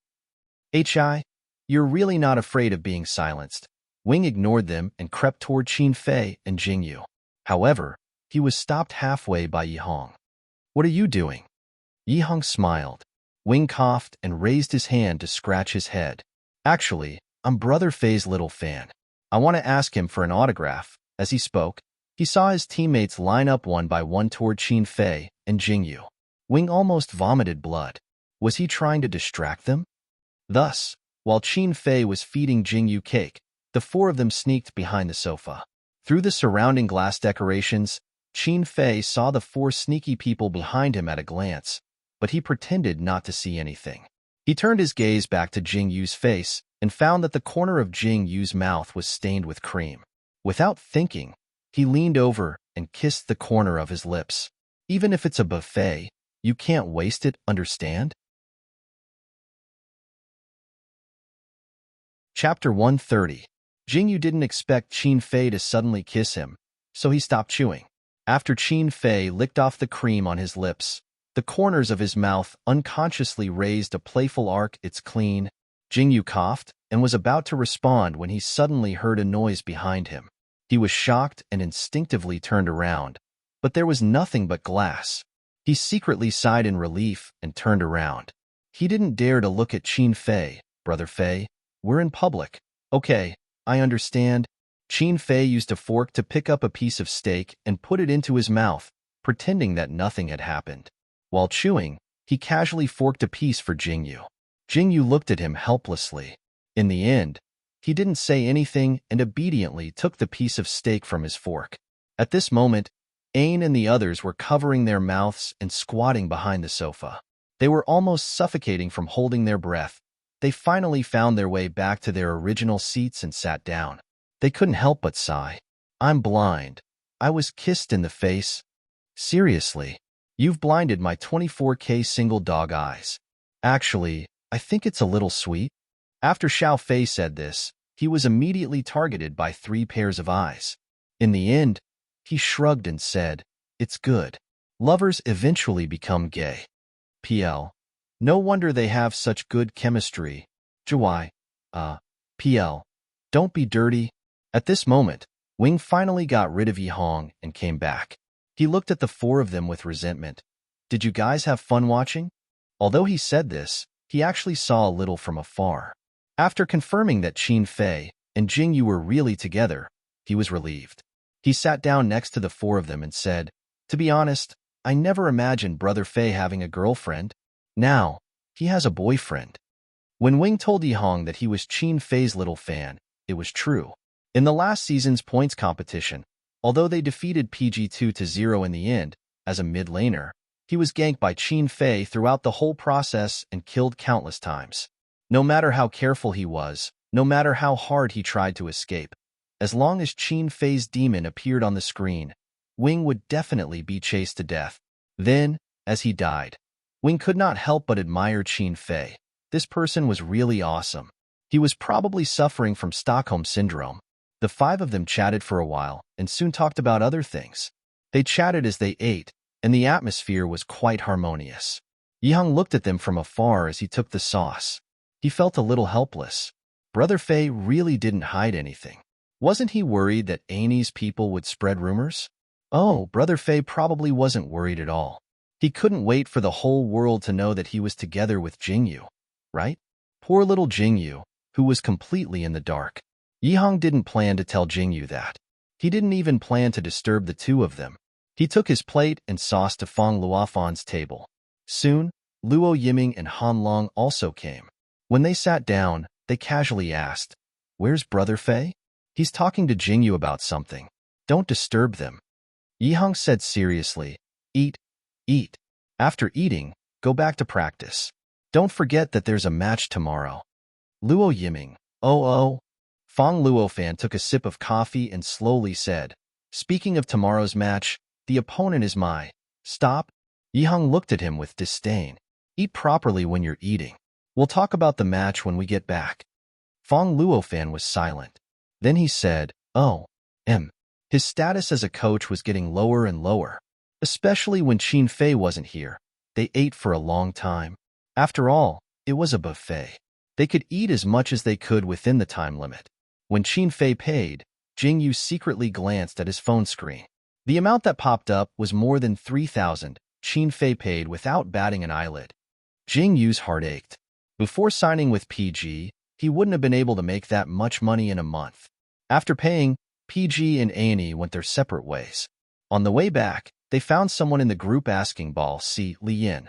HI, you're really not afraid of being silenced. Wing ignored them and crept toward Qin Fei and Jingyu. However, he was stopped halfway by Yihong. What are you doing? Yihong smiled. Wing coughed and raised his hand to scratch his head. Actually, I'm Brother Fei's little fan. I want to ask him for an autograph. As he spoke, he saw his teammates line up one by one toward Qin Fei and Jingyu. Wing almost vomited blood. Was he trying to distract them? Thus, while Qin Fei was feeding Jingyu cake, the four of them sneaked behind the sofa. Through the surrounding glass decorations, Qin Fei saw the four sneaky people behind him at a glance, but he pretended not to see anything. He turned his gaze back to Jingyu's face and found that the corner of Jingyu's mouth was stained with cream. Without thinking, he leaned over and kissed the corner of his lips. Even if it's a buffet, you can't waste it, understand? Chapter 130. Jingyu didn't expect Qin Fei to suddenly kiss him, so he stopped chewing. After Qin Fei licked off the cream on his lips, the corners of his mouth unconsciously raised a playful arc. It's clean. Jingyu coughed and was about to respond when he suddenly heard a noise behind him. He was shocked and instinctively turned around, but there was nothing but glass. He secretly sighed in relief and turned around. He didn't dare to look at Qin Fei. Brother Fei, we're in public. Okay, I understand. Qin Fei used a fork to pick up a piece of steak and put it into his mouth, pretending that nothing had happened. While chewing, he casually forked a piece for Jingyu. Jingyu looked at him helplessly. In the end, he didn't say anything and obediently took the piece of steak from his fork. At this moment, Ain and the others were covering their mouths and squatting behind the sofa. They were almost suffocating from holding their breath. They finally found their way back to their original seats and sat down. They couldn't help but sigh. I'm blind. I was kissed in the face. Seriously, you've blinded my 24K single dog eyes. Actually, I think it's a little sweet. After Xiao Fei said this, he was immediately targeted by 3 pairs of eyes. In the end, he shrugged and said, it's good. Lovers eventually become gay. PL. No wonder they have such good chemistry. Jawai. PL. Don't be dirty. At this moment, Wing finally got rid of Yihong and came back. He looked at the four of them with resentment. Did you guys have fun watching? Although he said this, he actually saw a little from afar. After confirming that Qin Fei and Jingyu were really together, he was relieved. He sat down next to the four of them and said, to be honest, I never imagined Brother Fei having a girlfriend. Now, he has a boyfriend. When Wing told Yihong that he was Qin Fei's little fan, it was true. In the last season's points competition, although they defeated PG 2-0 in the end, as a mid laner, he was ganked by Qin Fei throughout the whole process and killed countless times. No matter how careful he was, no matter how hard he tried to escape, as long as Qin Fei's demon appeared on the screen, Wing would definitely be chased to death. Then, as he died, Wing could not help but admire Qin Fei. This person was really awesome. He was probably suffering from Stockholm Syndrome. The 5 of them chatted for a while and soon talked about other things. They chatted as they ate, and the atmosphere was quite harmonious. Yihong looked at them from afar as he took the sauce. He felt a little helpless. Brother Fei really didn't hide anything. Wasn't he worried that Annie's people would spread rumors? Oh, Brother Fei probably wasn't worried at all. He couldn't wait for the whole world to know that he was together with Jingyu, right? Poor little Jingyu, who was completely in the dark. Yihong didn't plan to tell Jingyu that. He didn't even plan to disturb the two of them. He took his plate and sauce to Feng Luofan's table. Soon, Luo Yiming and Han Long also came. When they sat down, they casually asked, "Where's Brother Fei?" "He's talking to Jingyu about something. Don't disturb them." Yihong said seriously, Eat, eat. After eating, go back to practice. Don't forget that there's a match tomorrow. Luo Yiming, oh. Fong Luofan took a sip of coffee and slowly said, speaking of tomorrow's match, the opponent is my. Stop. Yihang looked at him with disdain. Eat properly when you're eating. We'll talk about the match when we get back. Fong Luofan was silent. Then he said, oh, His status as a coach was getting lower and lower. Especially when Qin Fei wasn't here. They ate for a long time. After all, it was a buffet. They could eat as much as they could within the time limit. When Qin Fei paid, Jing Yu secretly glanced at his phone screen. The amount that popped up was more than 3,000. Qin Fei paid without batting an eyelid. Jing Yu's heart ached. Before signing with PG, he wouldn't have been able to make that much money in a month. After paying, PG and A&E went their separate ways. On the way back, they found someone in the group asking Ball C. Lian,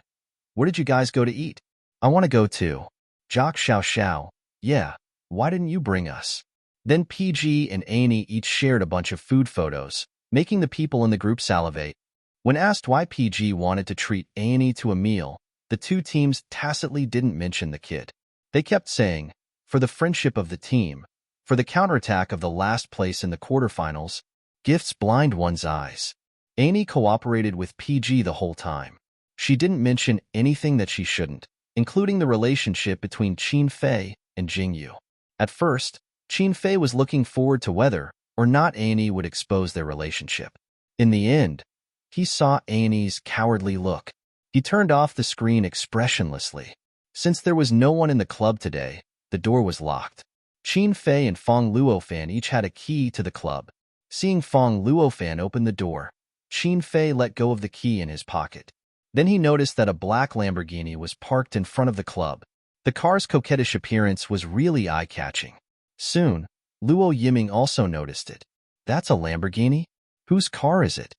where did you guys go to eat? I want to go too. Jock Xiao, yeah, why didn't you bring us? Then PG and A&E each shared a bunch of food photos, making the people in the group salivate. When asked why PG wanted to treat A&E to a meal, the two teams tacitly didn't mention the kid. They kept saying, for the friendship of the team, for the counterattack of the last place in the quarterfinals, gifts blind one's eyes. A&E cooperated with PG the whole time. She didn't mention anything that she shouldn't, including the relationship between Qin Fei and Jing Yu. At first, Qin Fei was looking forward to whether or not A&E would expose their relationship. In the end, he saw A&E's cowardly look. He turned off the screen expressionlessly. Since there was no one in the club today, the door was locked. Qin Fei and Fong Luofan each had a key to the club. Seeing Fong Luofan open the door, Qin Fei let go of the key in his pocket. Then he noticed that a black Lamborghini was parked in front of the club. The car's coquettish appearance was really eye-catching. Soon, Luo Yiming also noticed it. That's a Lamborghini? Whose car is it?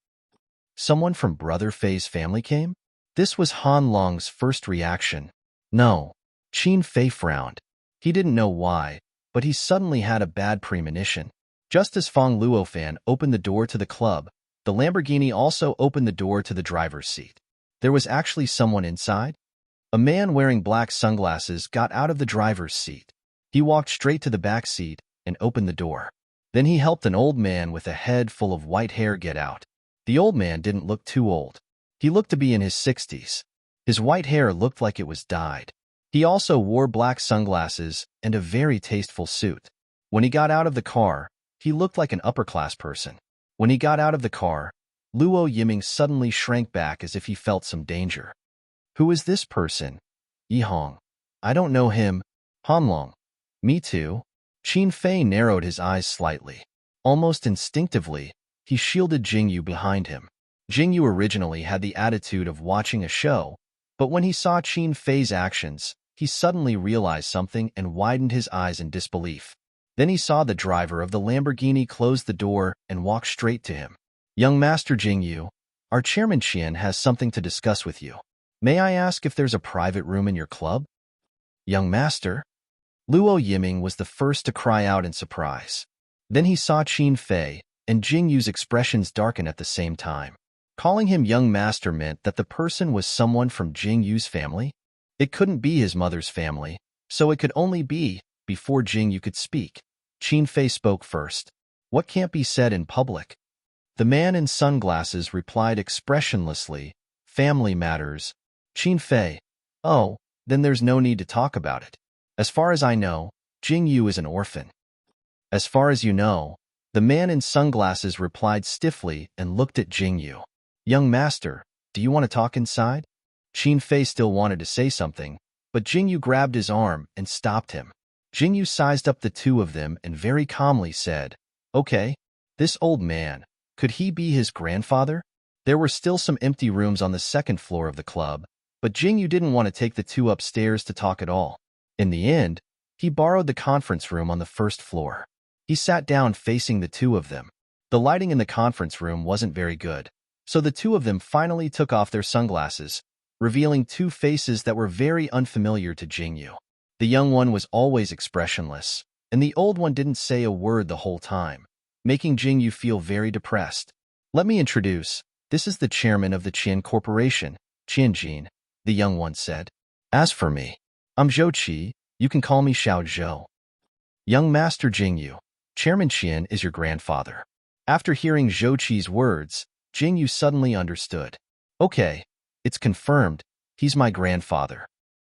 Someone from Brother Fei's family came? This was Han Long's first reaction. No. Qin Fei frowned. He didn't know why, but he suddenly had a bad premonition. Just as Fong Luofan opened the door to the club, the Lamborghini also opened the door to the driver's seat. There was actually someone inside. A man wearing black sunglasses got out of the driver's seat. He walked straight to the back seat and opened the door. Then he helped an old man with a head full of white hair get out. The old man didn't look too old. He looked to be in his 60s. His white hair looked like it was dyed. He also wore black sunglasses and a very tasteful suit. When he got out of the car, he looked like an upper-class person. When he got out of the car, Luo Yiming suddenly shrank back as if he felt some danger. Who is this person? Yihang. I don't know him. Hanlong. Me too. Qin Fei narrowed his eyes slightly. Almost instinctively, he shielded Jingyu behind him. Jingyu originally had the attitude of watching a show, but when he saw Qin Fei's actions, he suddenly realized something and widened his eyes in disbelief. Then he saw the driver of the Lamborghini close the door and walk straight to him. Young Master Jingyu, our chairman Qian has something to discuss with you. May I ask if there's a private room in your club? Young Master? Luo Yiming was the first to cry out in surprise. Then he saw Qin Fei, and Jingyu's expressions darken at the same time. Calling him young master meant that the person was someone from Jingyu's family? It couldn't be his mother's family, so it could only be before Jingyu could speak. Qin Fei spoke first. What can't be said in public? The man in sunglasses replied expressionlessly, family matters. Qin Fei, oh, then there's no need to talk about it. As far as I know, Jingyu is an orphan. As far as you know, the man in sunglasses replied stiffly and looked at Jingyu. Young master, do you want to talk inside? Qin Fei still wanted to say something, but Jingyu grabbed his arm and stopped him. Jingyu sized up the two of them and very calmly said, okay, this old man, could he be his grandfather? There were still some empty rooms on the second floor of the club, but Jingyu didn't want to take the two upstairs to talk at all. In the end, he borrowed the conference room on the first floor. He sat down facing the two of them. The lighting in the conference room wasn't very good, so the two of them finally took off their sunglasses, revealing two faces that were very unfamiliar to Jingyu. The young one was always expressionless, and the old one didn't say a word the whole time, making Jingyu feel very depressed. Let me introduce, This is the chairman of the Qin Corporation, Qianjin, the young one said. As for me, I'm Zhou Qi. You can call me Xiao Zhou. Young Master Jingyu, Chairman Qian is your grandfather. After hearing Zhou Qi's words, Jingyu suddenly understood. Okay, it's confirmed. He's my grandfather.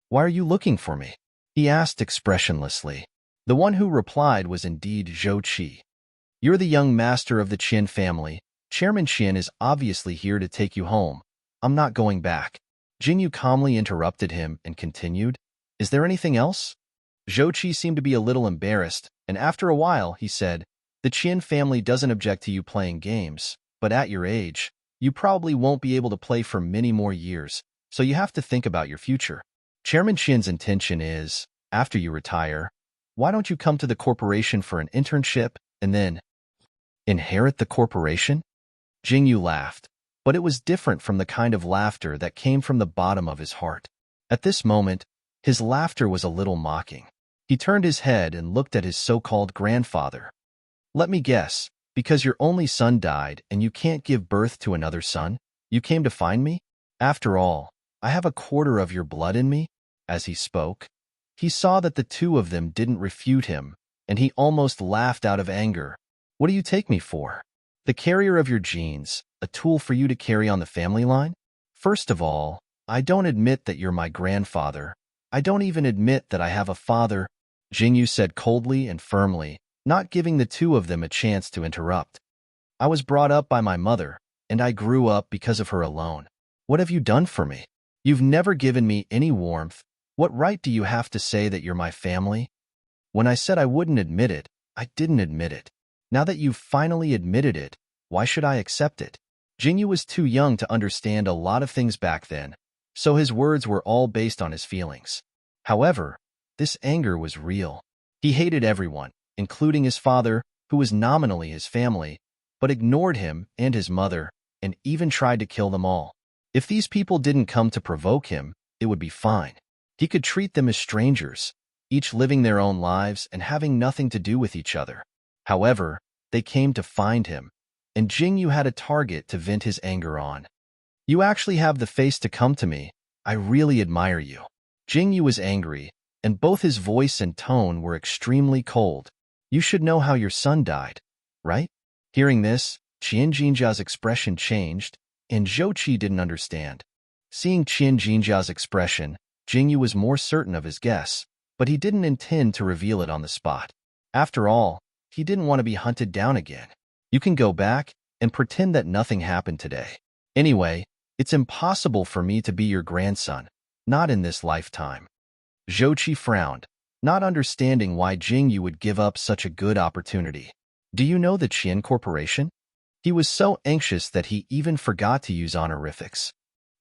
Why are you looking for me? He asked expressionlessly. The one who replied was indeed Zhou Qi. You're the young master of the Qin family. Chairman Qian is obviously here to take you home. I'm not going back. Jingyu calmly interrupted him and continued. Is there anything else? Zhou Qi seemed to be a little embarrassed, and after a while he said, the Qin family doesn't object to you playing games, but at your age, you probably won't be able to play for many more years, so you have to think about your future. Chairman Qian's intention is, after you retire, why don't you come to the corporation for an internship and then inherit the corporation? Jingyu laughed, but it was different from the kind of laughter that came from the bottom of his heart. At this moment, his laughter was a little mocking. He turned his head and looked at his so-called grandfather. Let me guess, because your only son died and you can't give birth to another son, you came to find me? After all, I have a quarter of your blood in me. As he spoke, he saw that the two of them didn't refute him, and he almost laughed out of anger. What do you take me for? The carrier of your genes, a tool for you to carry on the family line? First of all, I don't admit that you're my grandfather. I don't even admit that I have a father, Jingyu said coldly and firmly, not giving the two of them a chance to interrupt. I was brought up by my mother, and I grew up because of her alone. What have you done for me? You've never given me any warmth. What right do you have to say that you're my family? When I said I wouldn't admit it, I didn't admit it. Now that you've finally admitted it, why should I accept it? Jingyu was too young to understand a lot of things back then, so his words were all based on his feelings. However, this anger was real. He hated everyone, including his father, who was nominally his family, but ignored him and his mother, and even tried to kill them all. If these people didn't come to provoke him, it would be fine. He could treat them as strangers, each living their own lives and having nothing to do with each other. However, they came to find him, and Jingyu had a target to vent his anger on. You actually have the face to come to me. I really admire you. Jingyu was angry, and both his voice and tone were extremely cold. You should know how your son died, right? Hearing this, Qian Jinjia's expression changed, and Zhou Qi didn't understand. Seeing Qian Jinjia's expression, Jingyu was more certain of his guess, but he didn't intend to reveal it on the spot. After all, he didn't want to be hunted down again. You can go back and pretend that nothing happened today. Anyway, it's impossible for me to be your grandson, not in this lifetime. Zhou Qi frowned, not understanding why Jingyu would give up such a good opportunity. Do you know the Qin Corporation? He was so anxious that he even forgot to use honorifics.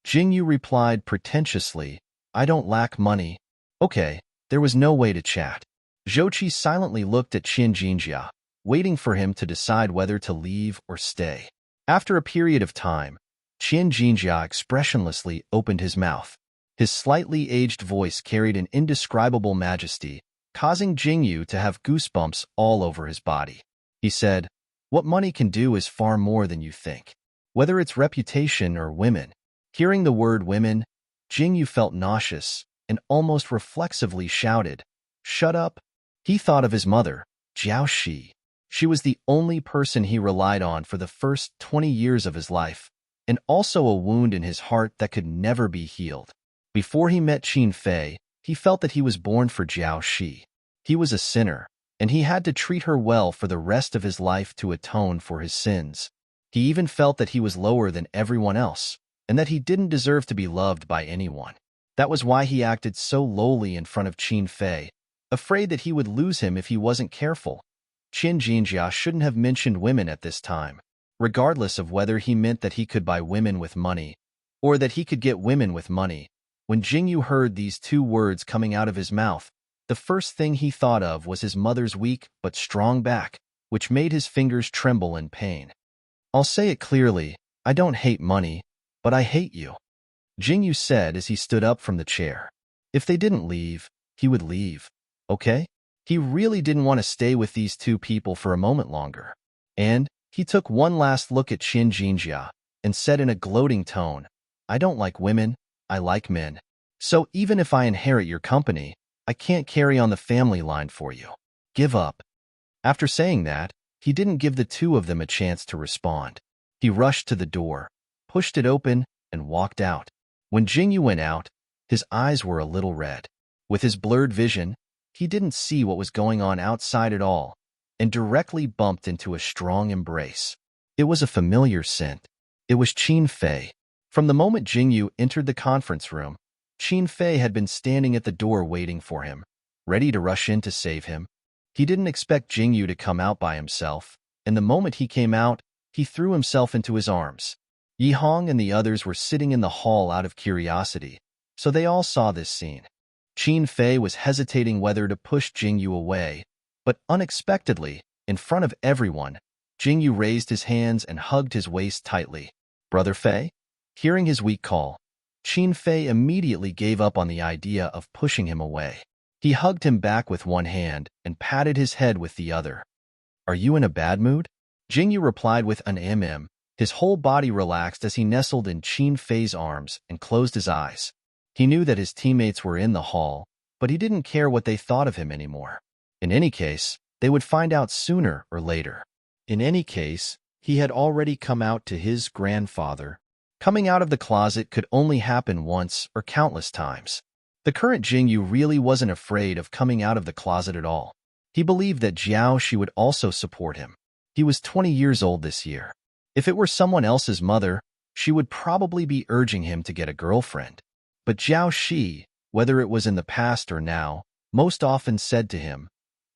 Jingyu replied pretentiously, I don't lack money. Okay, there was no way to chat. Zhou Qi silently looked at Qian Jinjia, waiting for him to decide whether to leave or stay. After a period of time, Qian Jinjia expressionlessly opened his mouth. His slightly aged voice carried an indescribable majesty, causing Jingyu to have goosebumps all over his body. He said, what money can do is far more than you think. Whether it's reputation or women. Hearing the word women, Jingyu felt nauseous and almost reflexively shouted, shut up. He thought of his mother, Jiao Shi. She was the only person he relied on for the first 20 years of his life, and also a wound in his heart that could never be healed. Before he met Qin Fei, he felt that he was born for Jiao Shi. He was a sinner, and he had to treat her well for the rest of his life to atone for his sins. He even felt that he was lower than everyone else, and that he didn't deserve to be loved by anyone. That was why he acted so lowly in front of Qin Fei, afraid that he would lose him if he wasn't careful. Qian Jinjia shouldn't have mentioned women at this time, regardless of whether he meant that he could buy women with money, or that he could get women with money. When Jingyu heard these two words coming out of his mouth, the first thing he thought of was his mother's weak but strong back, which made his fingers tremble in pain. I'll say it clearly, I don't hate money, but I hate you, Jingyu said as he stood up from the chair. If they didn't leave, he would leave, okay? He really didn't want to stay with these two people for a moment longer. And he took one last look at Qian Jinjia, and said in a gloating tone, "I don't like women, I like men. So even if I inherit your company, I can't carry on the family line for you. Give up." After saying that, he didn't give the two of them a chance to respond. He rushed to the door, pushed it open, and walked out. When Jingyu went out, his eyes were a little red. With his blurred vision, he didn't see what was going on outside at all, and directly bumped into a strong embrace. It was a familiar scent. It was Qin Fei. From the moment Jingyu entered the conference room, Qin Fei had been standing at the door waiting for him, ready to rush in to save him. He didn't expect Jingyu to come out by himself, and the moment he came out, he threw himself into his arms. Yi Hong and the others were sitting in the hall out of curiosity, so they all saw this scene. Qin Fei was hesitating whether to push Jingyu away, but unexpectedly, in front of everyone, Jingyu raised his hands and hugged his waist tightly. "Brother Fei?" Hearing his weak call, Qin Fei immediately gave up on the idea of pushing him away. He hugged him back with one hand and patted his head with the other. "Are you in a bad mood?" Jingyu replied with an His whole body relaxed as he nestled in Qin Fei's arms and closed his eyes. He knew that his teammates were in the hall, but he didn't care what they thought of him anymore. In any case, they would find out sooner or later. In any case, he had already come out to his grandfather. Coming out of the closet could only happen once or countless times. The current Jingyu really wasn't afraid of coming out of the closet at all. He believed that Jiao Shi would also support him. He was 20 years old this year. If it were someone else's mother, she would probably be urging him to get a girlfriend. But Jiao Shi, whether it was in the past or now, most often said to him,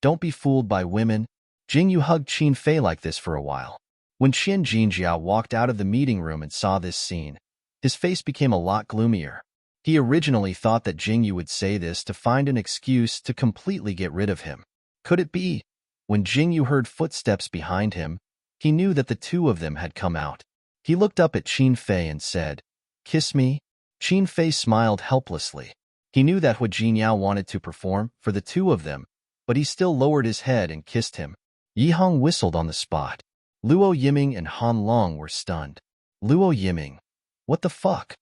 "Don't be fooled by women." Jingyu hugged Qin Fei like this for a while. When Qian Jinjiao walked out of the meeting room and saw this scene, his face became a lot gloomier. He originally thought that Jingyu would say this to find an excuse to completely get rid of him. Could it be? When Jingyu heard footsteps behind him, he knew that the two of them had come out. He looked up at Qin Fei and said, "Kiss me?" Qin Fei smiled helplessly. He knew that what Jinyao wanted to perform for the two of them, but he still lowered his head and kissed him. Yi Hong whistled on the spot. Luo Yiming and Han Long were stunned. Luo Yiming. What the fuck?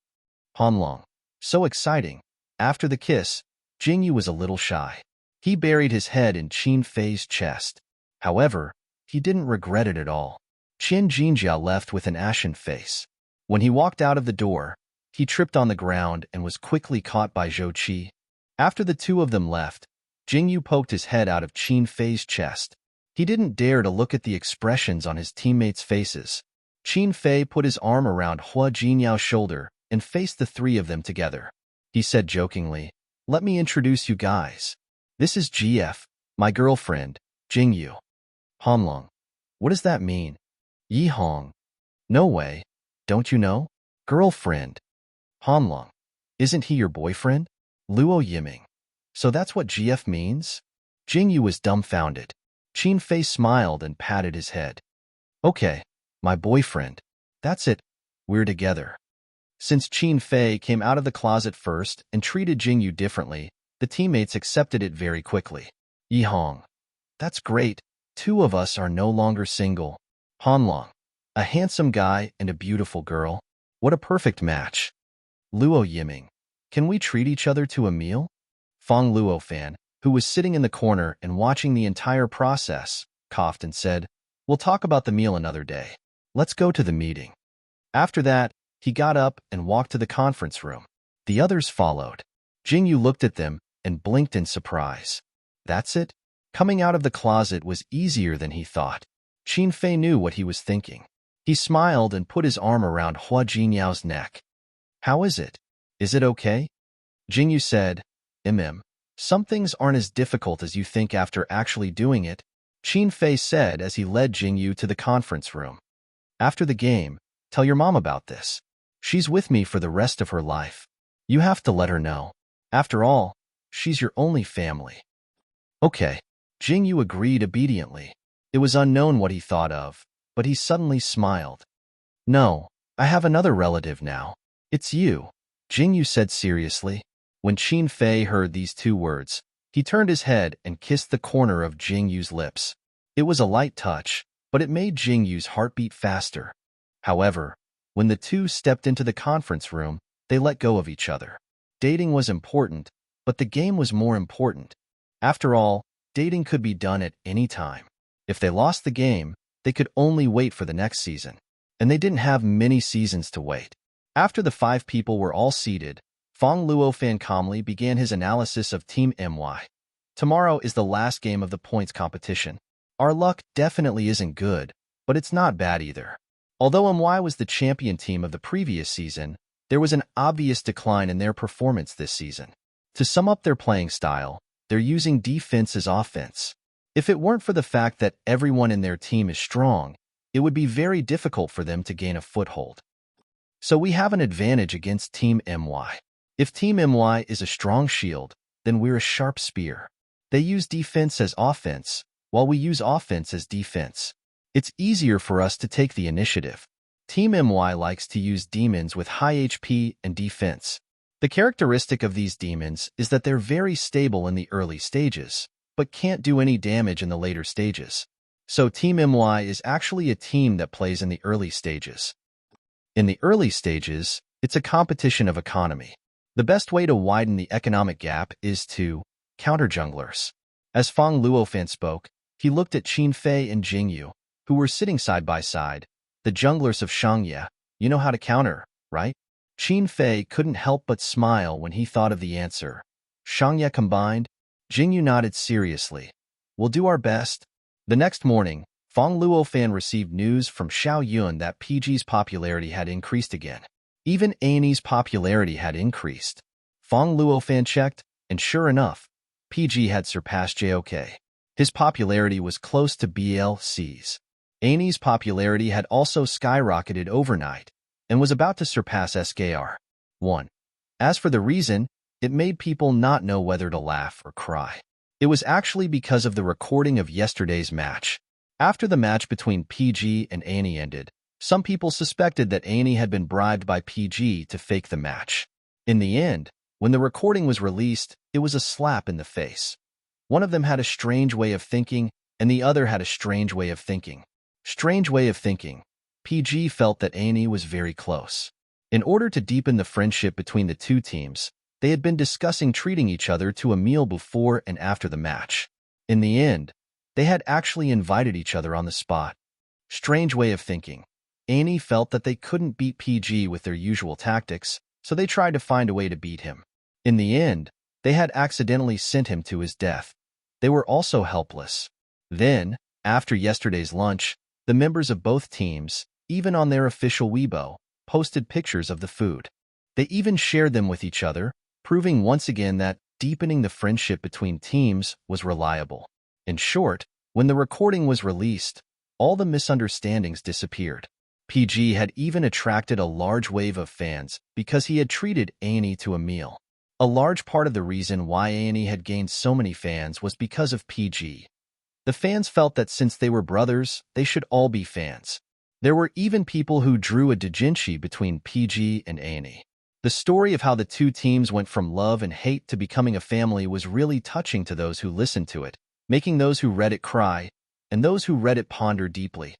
Han Long. So exciting. After the kiss, Jingyu was a little shy. He buried his head in Qin Fei's chest. However, he didn't regret it at all. Qian Jinjiao left with an ashen face. When he walked out of the door, he tripped on the ground and was quickly caught by Zhou Qi. After the two of them left, Jingyu poked his head out of Qin Fei's chest. He didn't dare to look at the expressions on his teammates' faces. Qin Fei put his arm around Hua Jinyao's shoulder and faced the three of them together. He said jokingly, "Let me introduce you guys. This is GF, my girlfriend, Jingyu." Hanlong. What does that mean? Yi Hong. No way. Don't you know? Girlfriend. Hanlong. Isn't he your boyfriend? Luo Yiming. So that's what GF means? Jingyu was dumbfounded. Qin Fei smiled and patted his head. Okay, my boyfriend. That's it. We're together. Since Qin Fei came out of the closet first and treated Jingyu differently, the teammates accepted it very quickly. Yi Hong. That's great. Two of us are no longer single. Hanlong. A handsome guy and a beautiful girl. What a perfect match. Luo Yiming. Can we treat each other to a meal? Fong Luo Fan, who was sitting in the corner and watching the entire process, coughed and said, "We'll talk about the meal another day. Let's go to the meeting." After that, he got up and walked to the conference room. The others followed. Jingyu looked at them and blinked in surprise. That's it? Coming out of the closet was easier than he thought. Qin Fei knew what he was thinking. He smiled and put his arm around Hua Jinyao's neck. "How is it? Is it okay?" Jingyu said, Some things aren't as difficult as you think after actually doing it," Qin Fei said as he led Jingyu to the conference room. "After the game, tell your mom about this. She's with me for the rest of her life. You have to let her know. After all, she's your only family." Okay, Jingyu agreed obediently. It was unknown what he thought of, but he suddenly smiled. "No, I have another relative now. It's you," Jingyu said seriously. When Qin Fei heard these two words, he turned his head and kissed the corner of Jingyu's lips. It was a light touch, but it made Jingyu's heart beat faster. However, When the two stepped into the conference room, they let go of each other. Dating was important, but the game was more important. After all, dating could be done at any time. If they lost the game, they could only wait for the next season. And they didn't have many seasons to wait. After the 5 people were all seated, Fong Luofan calmly began his analysis of Team MY. Tomorrow is the last game of the points competition. Our luck definitely isn't good, but it's not bad either. Although MY was the champion team of the previous season, there was an obvious decline in their performance this season. To sum up their playing style, they're using defense as offense. If it weren't for the fact that everyone in their team is strong, it would be very difficult for them to gain a foothold. So we have an advantage against Team MY. If Team MY is a strong shield, then we're a sharp spear. They use defense as offense, while we use offense as defense. It's easier for us to take the initiative. Team MY likes to use demons with high HP and defense. The characteristic of these demons is that they're very stable in the early stages, but can't do any damage in the later stages. So Team MY is actually a team that plays in the early stages. In the early stages, it's a competition of economy. The best way to widen the economic gap is to counter junglers. As Fong Luofan spoke, he looked at Qin Fei and Jingyu, who were sitting side by side. The junglers of Shangye, you know how to counter, right? Qin Fei couldn't help but smile when he thought of the answer. Shangye combined? Jingyu nodded seriously. We'll do our best. The next morning, Fong Luofan received news from Xiao Yun that PG's popularity had increased again. Even Annie's popularity had increased. Fong Luofan checked, and sure enough, PG had surpassed JOK. His popularity was close to BLC's. Annie's popularity had also skyrocketed overnight and was about to surpass SKR. 1. As for the reason, it made people not know whether to laugh or cry. It was actually because of the recording of yesterday's match. After the match between PG and Annie ended, some people suspected that Annie had been bribed by PG to fake the match. In the end, when the recording was released, it was a slap in the face. One of them had a strange way of thinking, and the other had a strange way of thinking. Strange way of thinking. PG felt that Annie was very close. In order to deepen the friendship between the two teams, they had been discussing treating each other to a meal before and after the match. In the end, they had actually invited each other on the spot. Strange way of thinking. Annie felt that they couldn't beat PG with their usual tactics, so they tried to find a way to beat him. In the end, they had accidentally sent him to his death. They were also helpless. Then, after yesterday's lunch, the members of both teams, even on their official Weibo, posted pictures of the food. They even shared them with each other, proving once again that deepening the friendship between teams was reliable. In short, when the recording was released, all the misunderstandings disappeared. PG had even attracted a large wave of fans because he had treated Annie to a meal. A large part of the reason why Annie had gained so many fans was because of PG. The fans felt that since they were brothers, they should all be fans. There were even people who drew a doujinshi between PG and Annie. The story of how the two teams went from love and hate to becoming a family was really touching to those who listened to it, making those who read it cry, and those who read it ponder deeply.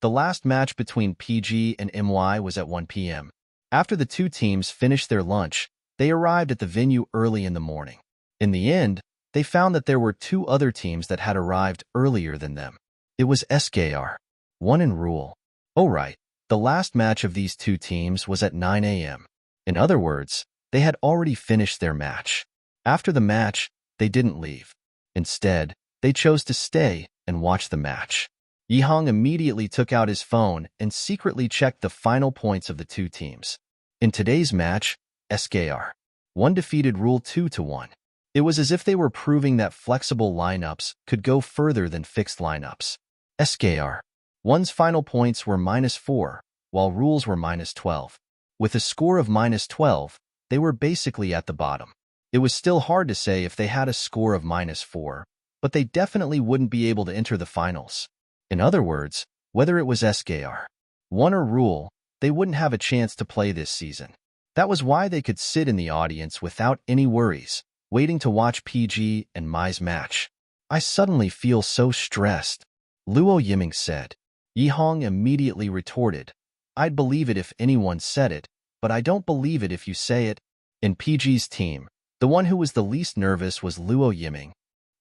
The last match between PG and MY was at 1 p.m. After the two teams finished their lunch, they arrived at the venue early in the morning. In the end, they found that there were 2 other teams that had arrived earlier than them. It was SKR. 1 in rule. Oh right, the last match of these 2 teams was at 9 a.m. In other words, they had already finished their match. After the match, they didn't leave. Instead, they chose to stay and watch the match. Yihong immediately took out his phone and secretly checked the final points of the 2 teams. In today's match, SKR 1 defeated Rule 2-1. It was as if they were proving that flexible lineups could go further than fixed lineups. SKR 1's final points were -4, while Rule's were -12. With a score of -12, they were basically at the bottom. It was still hard to say if they had a score of -4, but they definitely wouldn't be able to enter the finals. In other words, whether it was SKR 1 or Rule, they wouldn't have a chance to play this season. That was why they could sit in the audience without any worries, waiting to watch PG and Mai's match. I suddenly feel so stressed, Luo Yiming said. Yihong immediately retorted, I'd believe it if anyone said it, but I don't believe it if you say it. In PG's team, the one who was the least nervous was Luo Yiming.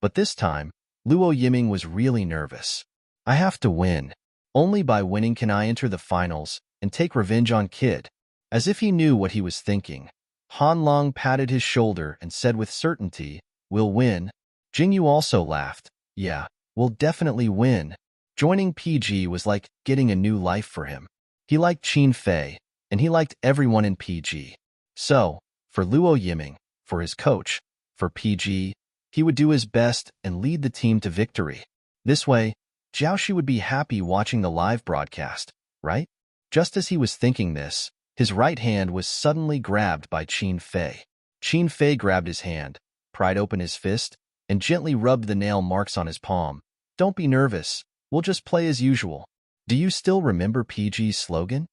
But this time, Luo Yiming was really nervous. I have to win. Only by winning can I enter the finals and take revenge on Kid. As if he knew what he was thinking, Han Long patted his shoulder and said with certainty, "We'll win." Jingyu also laughed. "Yeah, we'll definitely win." Joining PG was like getting a new life for him. He liked Qin Fei, and he liked everyone in PG. So, for Luo Yiming, for his coach, for PG, he would do his best and lead the team to victory. This way, Jiaoshi would be happy watching the live broadcast, right? Just as he was thinking this, his right hand was suddenly grabbed by Qin Fei. Qin Fei grabbed his hand, pried open his fist, and gently rubbed the nail marks on his palm. "Don't be nervous. We'll just play as usual." Do you still remember PG's slogan?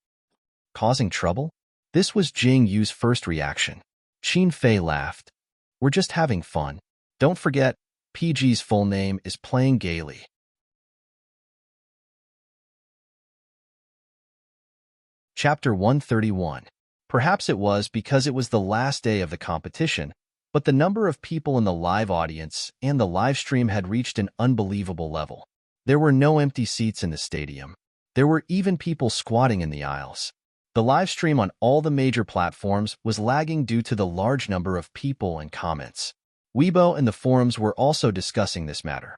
Causing trouble? This was Jing Yu's first reaction. Qin Fei laughed. "We're just having fun. Don't forget, PG's full name is Playing Gaily." Chapter 131. Perhaps it was because it was the last day of the competition, but the number of people in the live audience and the live stream had reached an unbelievable level. There were no empty seats in the stadium. There were even people squatting in the aisles. The live stream on all the major platforms was lagging due to the large number of people and comments. Weibo and the forums were also discussing this matter.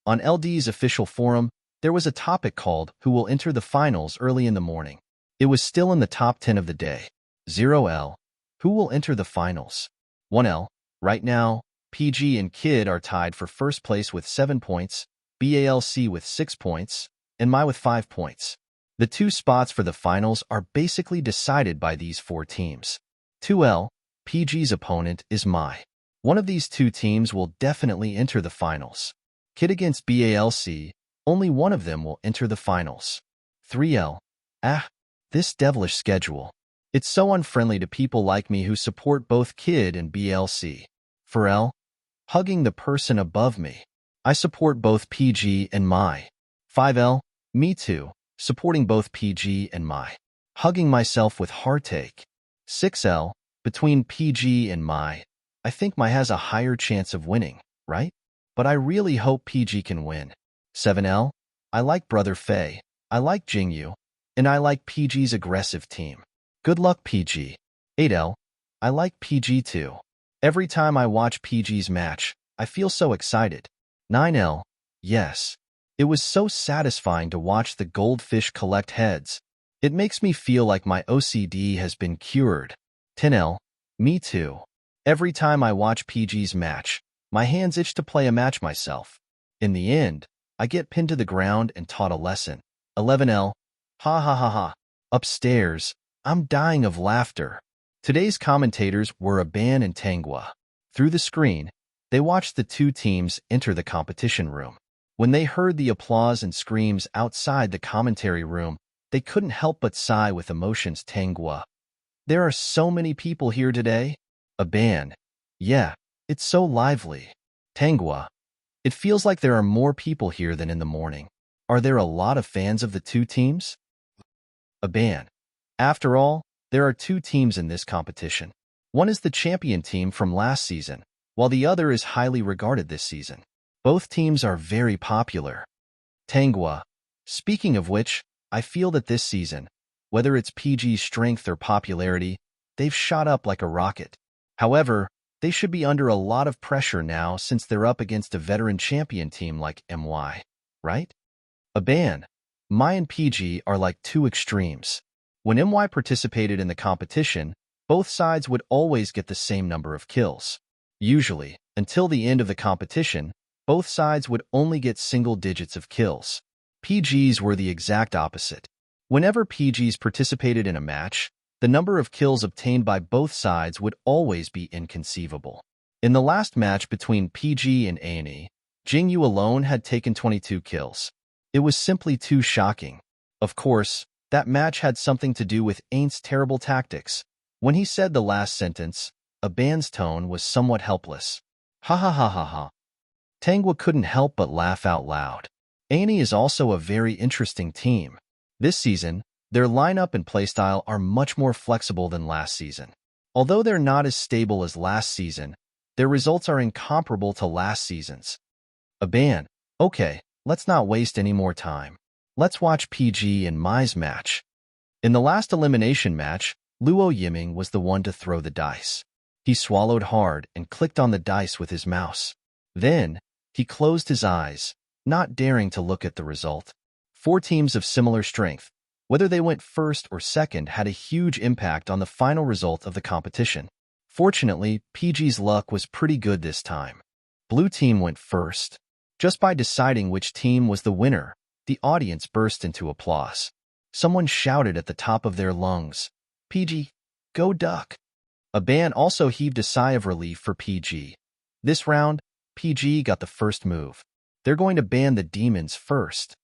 On LD's official forum, there was a topic called "Who will enter the finals" early in the morning. It was still in the top 10 of the day. 0L. Who will enter the finals? 1L. Right now, PG and Kid are tied for first place with 7 points, BALC with 6 points, and Mai with 5 points. The 2 spots for the finals are basically decided by these 4 teams. 2L. PG's opponent is Mai. One of these 2 teams will definitely enter the finals. Kid against BALC, only one of them will enter the finals. 3L. This devilish schedule. It's so unfriendly to people like me who support both Kid and BLC. 4L. Hugging the person above me. I support both PG and Mai. 5L. Me too, supporting both PG and Mai. Hugging myself with heartache. 6L. Between PG and Mai, I think Mai has a higher chance of winning, right? But I really hope PG can win. 7L. I like Brother Fei, I like Jingyu, and I like PG's aggressive team. Good luck, PG. 8L. I like PG too. Every time I watch PG's match, I feel so excited. 9L. Yes. It was so satisfying to watch the goldfish collect heads. It makes me feel like my OCD has been cured. 10L. Me too. Every time I watch PG's match, my hands itch to play a match myself. In the end, I get pinned to the ground and taught a lesson. 11L. Ha ha ha ha. Upstairs, I'm dying of laughter. Today's commentators were Aban and Tanghua. Through the screen, they watched the 2 teams enter the competition room. When they heard the applause and screams outside the commentary room, they couldn't help but sigh with emotions. Tanghua. There are so many people here today. Aban. Yeah, it's so lively. Tanghua. It feels like there are more people here than in the morning. Are there a lot of fans of the 2 teams? Aban. After all, there are 2 teams in this competition. One is the champion team from last season, while the other is highly regarded this season. Both teams are very popular. Tanghua. Speaking of which, I feel that this season, whether it's PG's strength or popularity, they've shot up like a rocket. However, they should be under a lot of pressure now since they're up against a veteran champion team like MY, right? Aban. Mai and PG are like 2 extremes. When MY participated in the competition, both sides would always get the same number of kills. Usually, until the end of the competition, both sides would only get single digits of kills. PG's were the exact opposite. Whenever PG's participated in a match, the number of kills obtained by both sides would always be inconceivable. In the last match between PG and A&E, Jingyu alone had taken 22 kills. It was simply too shocking. Of course, that match had something to do with Ain's terrible tactics. When he said the last sentence, Aban's tone was somewhat helpless. Ha ha ha ha ha. Tanghua couldn't help but laugh out loud. A&E is also a very interesting team. This season, Their lineup and playstyle are much more flexible than last season. Although they're not as stable as last season, their results are incomparable to last season's. A ban. Okay, let's not waste any more time. Let's watch PG and Mai's match. In the last elimination match, Luo Yiming was the one to throw the dice. He swallowed hard and clicked on the dice with his mouse. Then, he closed his eyes, not daring to look at the result. 4 teams of similar strength, whether they went first or second, had a huge impact on the final result of the competition. Fortunately, PG's luck was pretty good this time. Blue team went first. Just by deciding which team was the winner, the audience burst into applause. Someone shouted at the top of their lungs, "PG, go duck!" A ban also heaved a sigh of relief for PG. This round, PG got the first move. They're going to ban the demons first.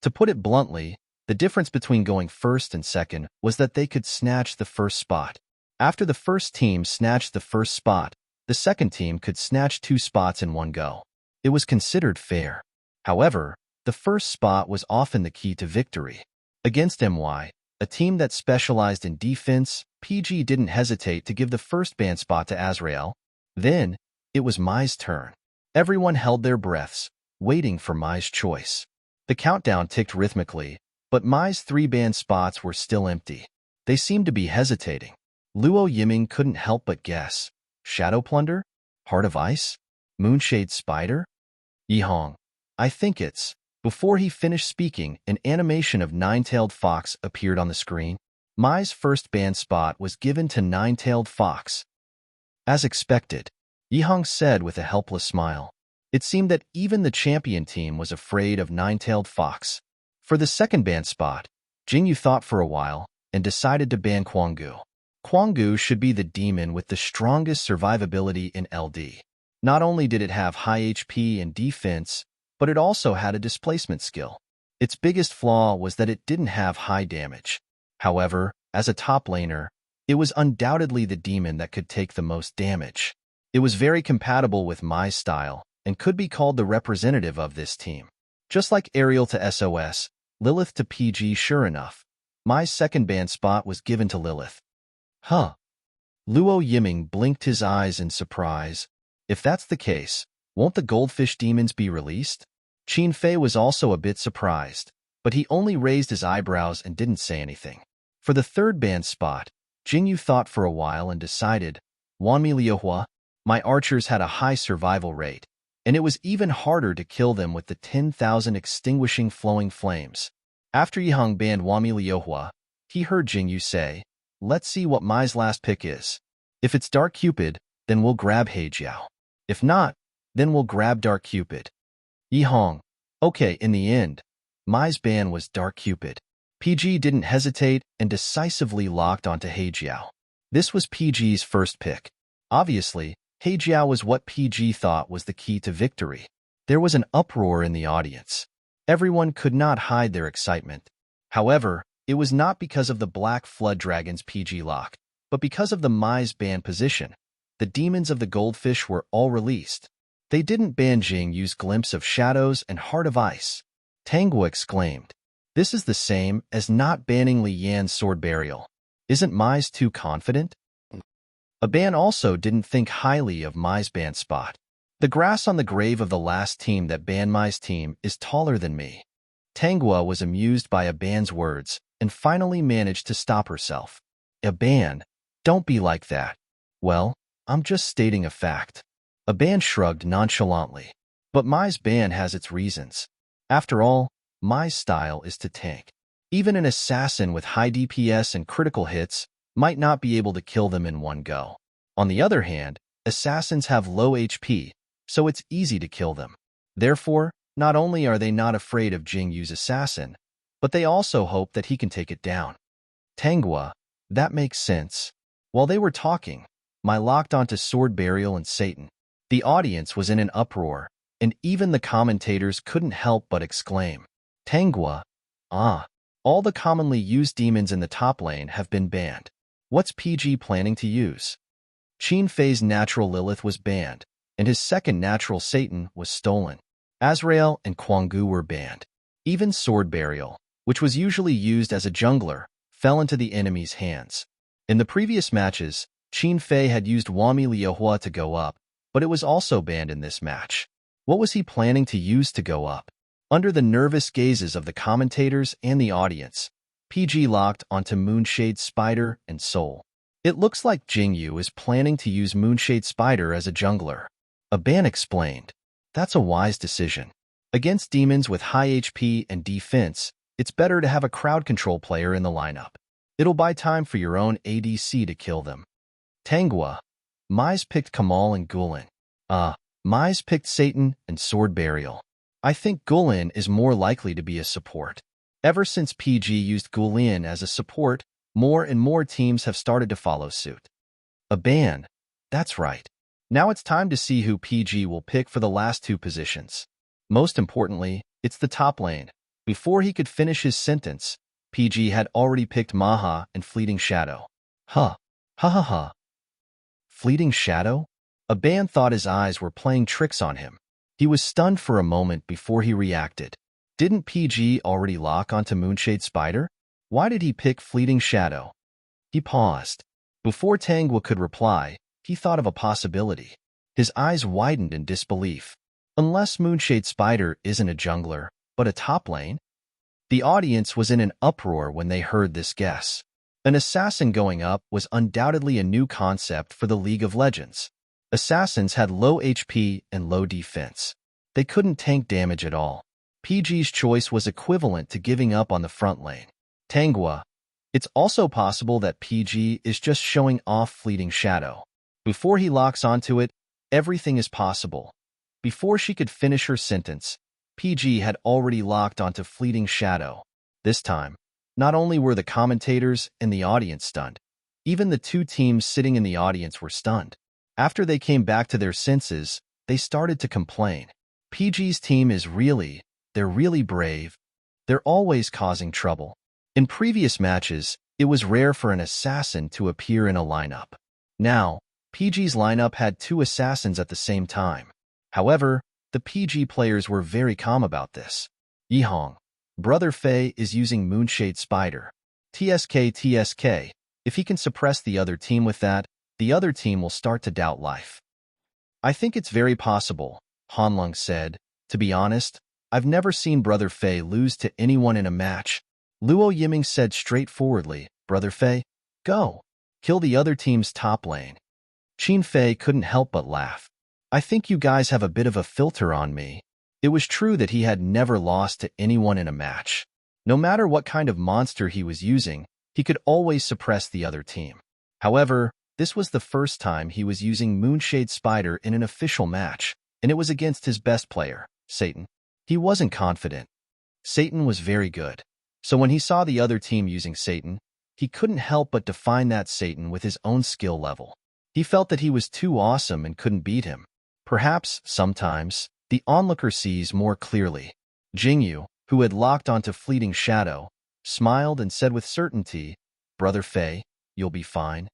To put it bluntly, the difference between going first and second was that they could snatch the first spot. After the first team snatched the first spot, the second team could snatch 2 spots in one go. It was considered fair. However, the first spot was often the key to victory. Against MY, a team that specialized in defense, PG didn't hesitate to give the first ban spot to Azrael. Then, it was Mai's turn. Everyone held their breaths, waiting for Mai's choice. The countdown ticked rhythmically, but Mai's 3 ban spots were still empty. They seemed to be hesitating. Luo Yiming couldn't help but guess. Shadow Plunder? Heart of Ice? Moonshade Spider? Yihong. I think it's... Before he finished speaking, an animation of Nine-Tailed Fox appeared on the screen. Mai's first ban spot was given to Nine-Tailed Fox. As expected, Yihong said with a helpless smile. It seemed that even the champion team was afraid of Nine-Tailed Fox. For the second ban spot, Jingyu thought for a while and decided to ban Quangu. Quangu should be the demon with the strongest survivability in LD. Not only did it have high HP and defense, but it also had a displacement skill. Its biggest flaw was that it didn't have high damage. However, as a top laner, it was undoubtedly the demon that could take the most damage. It was very compatible with Mai's style and could be called the representative of this team. Just like Ariel to SOS, Lilith to PG. Sure enough, Mai's second ban spot was given to Lilith. Huh. Luo Yiming blinked his eyes in surprise. If that's the case, won't the goldfish demons be released? Qin Fei was also a bit surprised, but he only raised his eyebrows and didn't say anything. For the third ban spot, Jingyu thought for a while and decided, Wanmi Liuhua, my archers had a high survival rate, and it was even harder to kill them with the 10,000 extinguishing flowing flames. After Yihong banned Wanmi Liuhua, he heard Jingyu say, let's see what Mai's last pick is. If it's Dark Cupid, then we'll grab Heijiao. If not, then we'll grab Dark Cupid. Yihong. Okay, in the end, Mai's ban was Dark Cupid. PG didn't hesitate and decisively locked onto Heijiao. This was PG's first pick. Obviously, Heijiao was what PG thought was the key to victory. There was an uproar in the audience. Everyone could not hide their excitement. However, it was not because of the Black Flood Dragon's PG lock, but because of the Mai's ban position. The demons of the goldfish were all released. They didn't ban Jingyu's Glimpse of Shadows and Heart of Ice. Tangwa exclaimed, this is the same as not banning Li Yan's Sword Burial. Isn't Mai's too confident? A ban also didn't think highly of Mai's ban spot. The grass on the grave of the last team that banned Mai's team is taller than me. Tangwa was amused by Aban's words and finally managed to stop herself. Aban, don't be like that. Well, I'm just stating a fact. Aban shrugged nonchalantly. But Mai's ban has its reasons. After all, Mai's style is to tank. Even an assassin with high DPS and critical hits might not be able to kill them in one go. On the other hand, assassins have low HP, so it's easy to kill them. Therefore, not only are they not afraid of Jingyu's assassin, but they also hope that he can take it down. Tangwa, that makes sense. While they were talking, Mai locked onto Sword Burial and Satan. The audience was in an uproar, and even the commentators couldn't help but exclaim, Tangwa, all the commonly used demons in the top lane have been banned. What's PG planning to use? Qin Fei's natural Lilith was banned, and his second natural Satan was stolen. Azrael and Quangu were banned. Even Sword Burial, which was usually used as a jungler, fell into the enemy's hands. In the previous matches, Qin Fei had used Wami Liuhua to go up, but it was also banned in this match. What was he planning to use to go up? Under the nervous gazes of the commentators and the audience, PG locked onto Moonshade Spider and Soul. It looks like Jingyu is planning to use Moonshade Spider as a jungler. Aban explained, "That's a wise decision. Against demons with high HP and defense, it's better to have a crowd control player in the lineup. It'll buy time for your own ADC to kill them." Tanghua, Mize picked Kamal and Gulen. Mize picked Satan and Sword Burial. I think Gulen is more likely to be a support. Ever since PG used Gulen as a support, more and more teams have started to follow suit. Aban, that's right. Now it's time to see who PG will pick for the last two positions. Most importantly, it's the top lane. Before he could finish his sentence, PG had already picked Maha and Fleeting Shadow. Ha ha ha. Fleeting Shadow? Aban thought his eyes were playing tricks on him. He was stunned for a moment before he reacted. Didn't PG already lock onto Moonshade Spider? Why did he pick Fleeting Shadow? He paused. Before Tanghua could reply, he thought of a possibility. His eyes widened in disbelief. Unless Moonshade Spider isn't a jungler, but a top lane? The audience was in an uproar when they heard this guess. An assassin going up was undoubtedly a new concept for the League of Legends. Assassins had low HP and low defense. They couldn't tank damage at all. PG's choice was equivalent to giving up on the front lane. Tanghua, it's also possible that PG is just showing off Fleeting Shadow. Before he locks onto it, everything is possible. Before she could finish her sentence, PG had already locked onto Fleeting Shadow. This time, not only were the commentators and the audience stunned, even the two teams sitting in the audience were stunned. After they came back to their senses, they started to complain. PG's team they're really brave. They're always causing trouble. In previous matches, it was rare for an assassin to appear in a lineup. Now, PG's lineup had two assassins at the same time. However, the PG players were very calm about this. Yihong, Brother Fei is using Moonshade Spider. TSK, if he can suppress the other team with that, the other team will start to doubt life. I think it's very possible, Hanlong said. To be honest, I've never seen Brother Fei lose to anyone in a match. Luo Yiming said straightforwardly, Brother Fei, go. Kill the other team's top lane. Qin Fei couldn't help but laugh. I think you guys have a bit of a filter on me. It was true that he had never lost to anyone in a match. No matter what kind of monster he was using, he could always suppress the other team. However, this was the first time he was using Moonshade Spider in an official match, and it was against his best player, Satan. He wasn't confident. Satan was very good. So when he saw the other team using Satan, he couldn't help but define that Satan with his own skill level. He felt that he was too awesome and couldn't beat him. Perhaps, sometimes, the onlooker sees more clearly. Jingyu, who had locked onto Fleeting Shadow, smiled and said with certainty, Brother Fei, you'll be fine.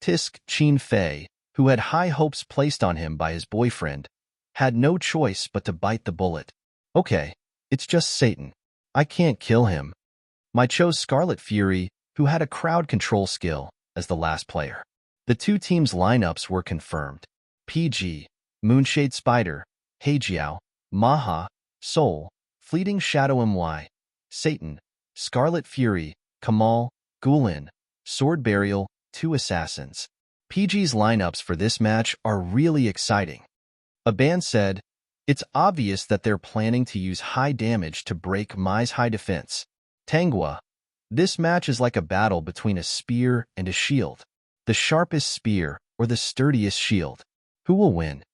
Tisk Qin Fei, who had high hopes placed on him by his boyfriend, had no choice but to bite the bullet. Okay, it's just Satan. I can't kill him. I chose Scarlet Fury, who had a crowd control skill, as the last player. The two teams' lineups were confirmed. PG, Moonshade Spider, Heijiao, Maha, Soul, Fleeting Shadow My, Satan, Scarlet Fury, Kamal, Gulen, Sword Burial, two assassins. PG's lineups for this match are really exciting. Aban said, it's obvious that they're planning to use high damage to break Mai's high defense. Tanghua, this match is like a battle between a spear and a shield. The sharpest spear or the sturdiest shield. Who will win?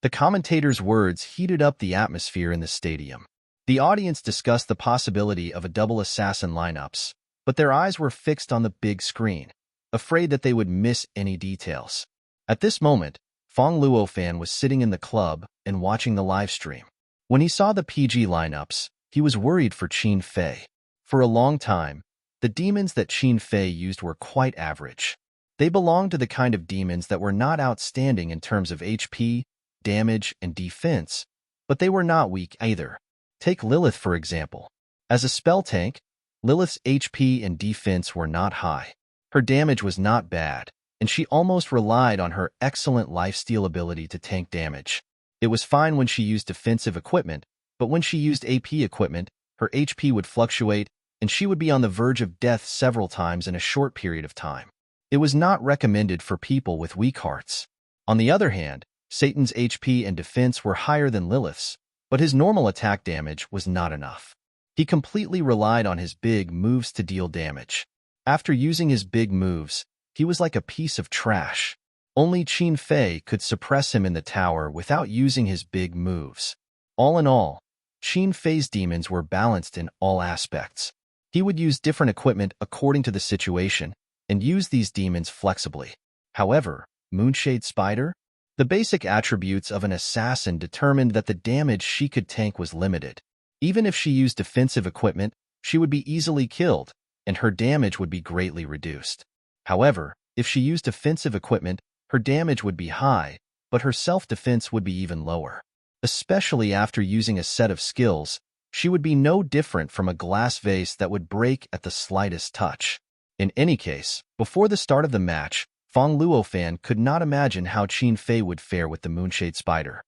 The commentators' words heated up the atmosphere in the stadium. The audience discussed the possibility of a double assassin lineups, but their eyes were fixed on the big screen, afraid that they would miss any details. At this moment, Fong Luo Fan was sitting in the club and watching the live stream. When he saw the PG lineups, he was worried for Qin Fei. For a long time, the demons that Qin Fei used were quite average. They belonged to the kind of demons that were not outstanding in terms of HP, damage, and defense, but they were not weak either. Take Lilith, for example. As a spell tank, Lilith's HP and defense were not high. Her damage was not bad, and she almost relied on her excellent lifesteal ability to tank damage. It was fine when she used defensive equipment, but when she used AP equipment, her HP would fluctuate, and she would be on the verge of death several times in a short period of time. It was not recommended for people with weak hearts. On the other hand, Satan's HP and defense were higher than Lilith's, but his normal attack damage was not enough. He completely relied on his big moves to deal damage. After using his big moves, he was like a piece of trash. Only Qin Fei could suppress him in the tower without using his big moves. All in all, Qin Fei's demons were balanced in all aspects. He would use different equipment according to the situation and use these demons flexibly. However, Moonshade Spider? The basic attributes of an assassin determined that the damage she could tank was limited. Even if she used defensive equipment, she would be easily killed, and her damage would be greatly reduced. However, if she used offensive equipment, her damage would be high, but her self-defense would be even lower. Especially after using a set of skills, she would be no different from a glass vase that would break at the slightest touch. In any case, before the start of the match, Fang Luofan could not imagine how Qin Fei would fare with the Moonshade Spider.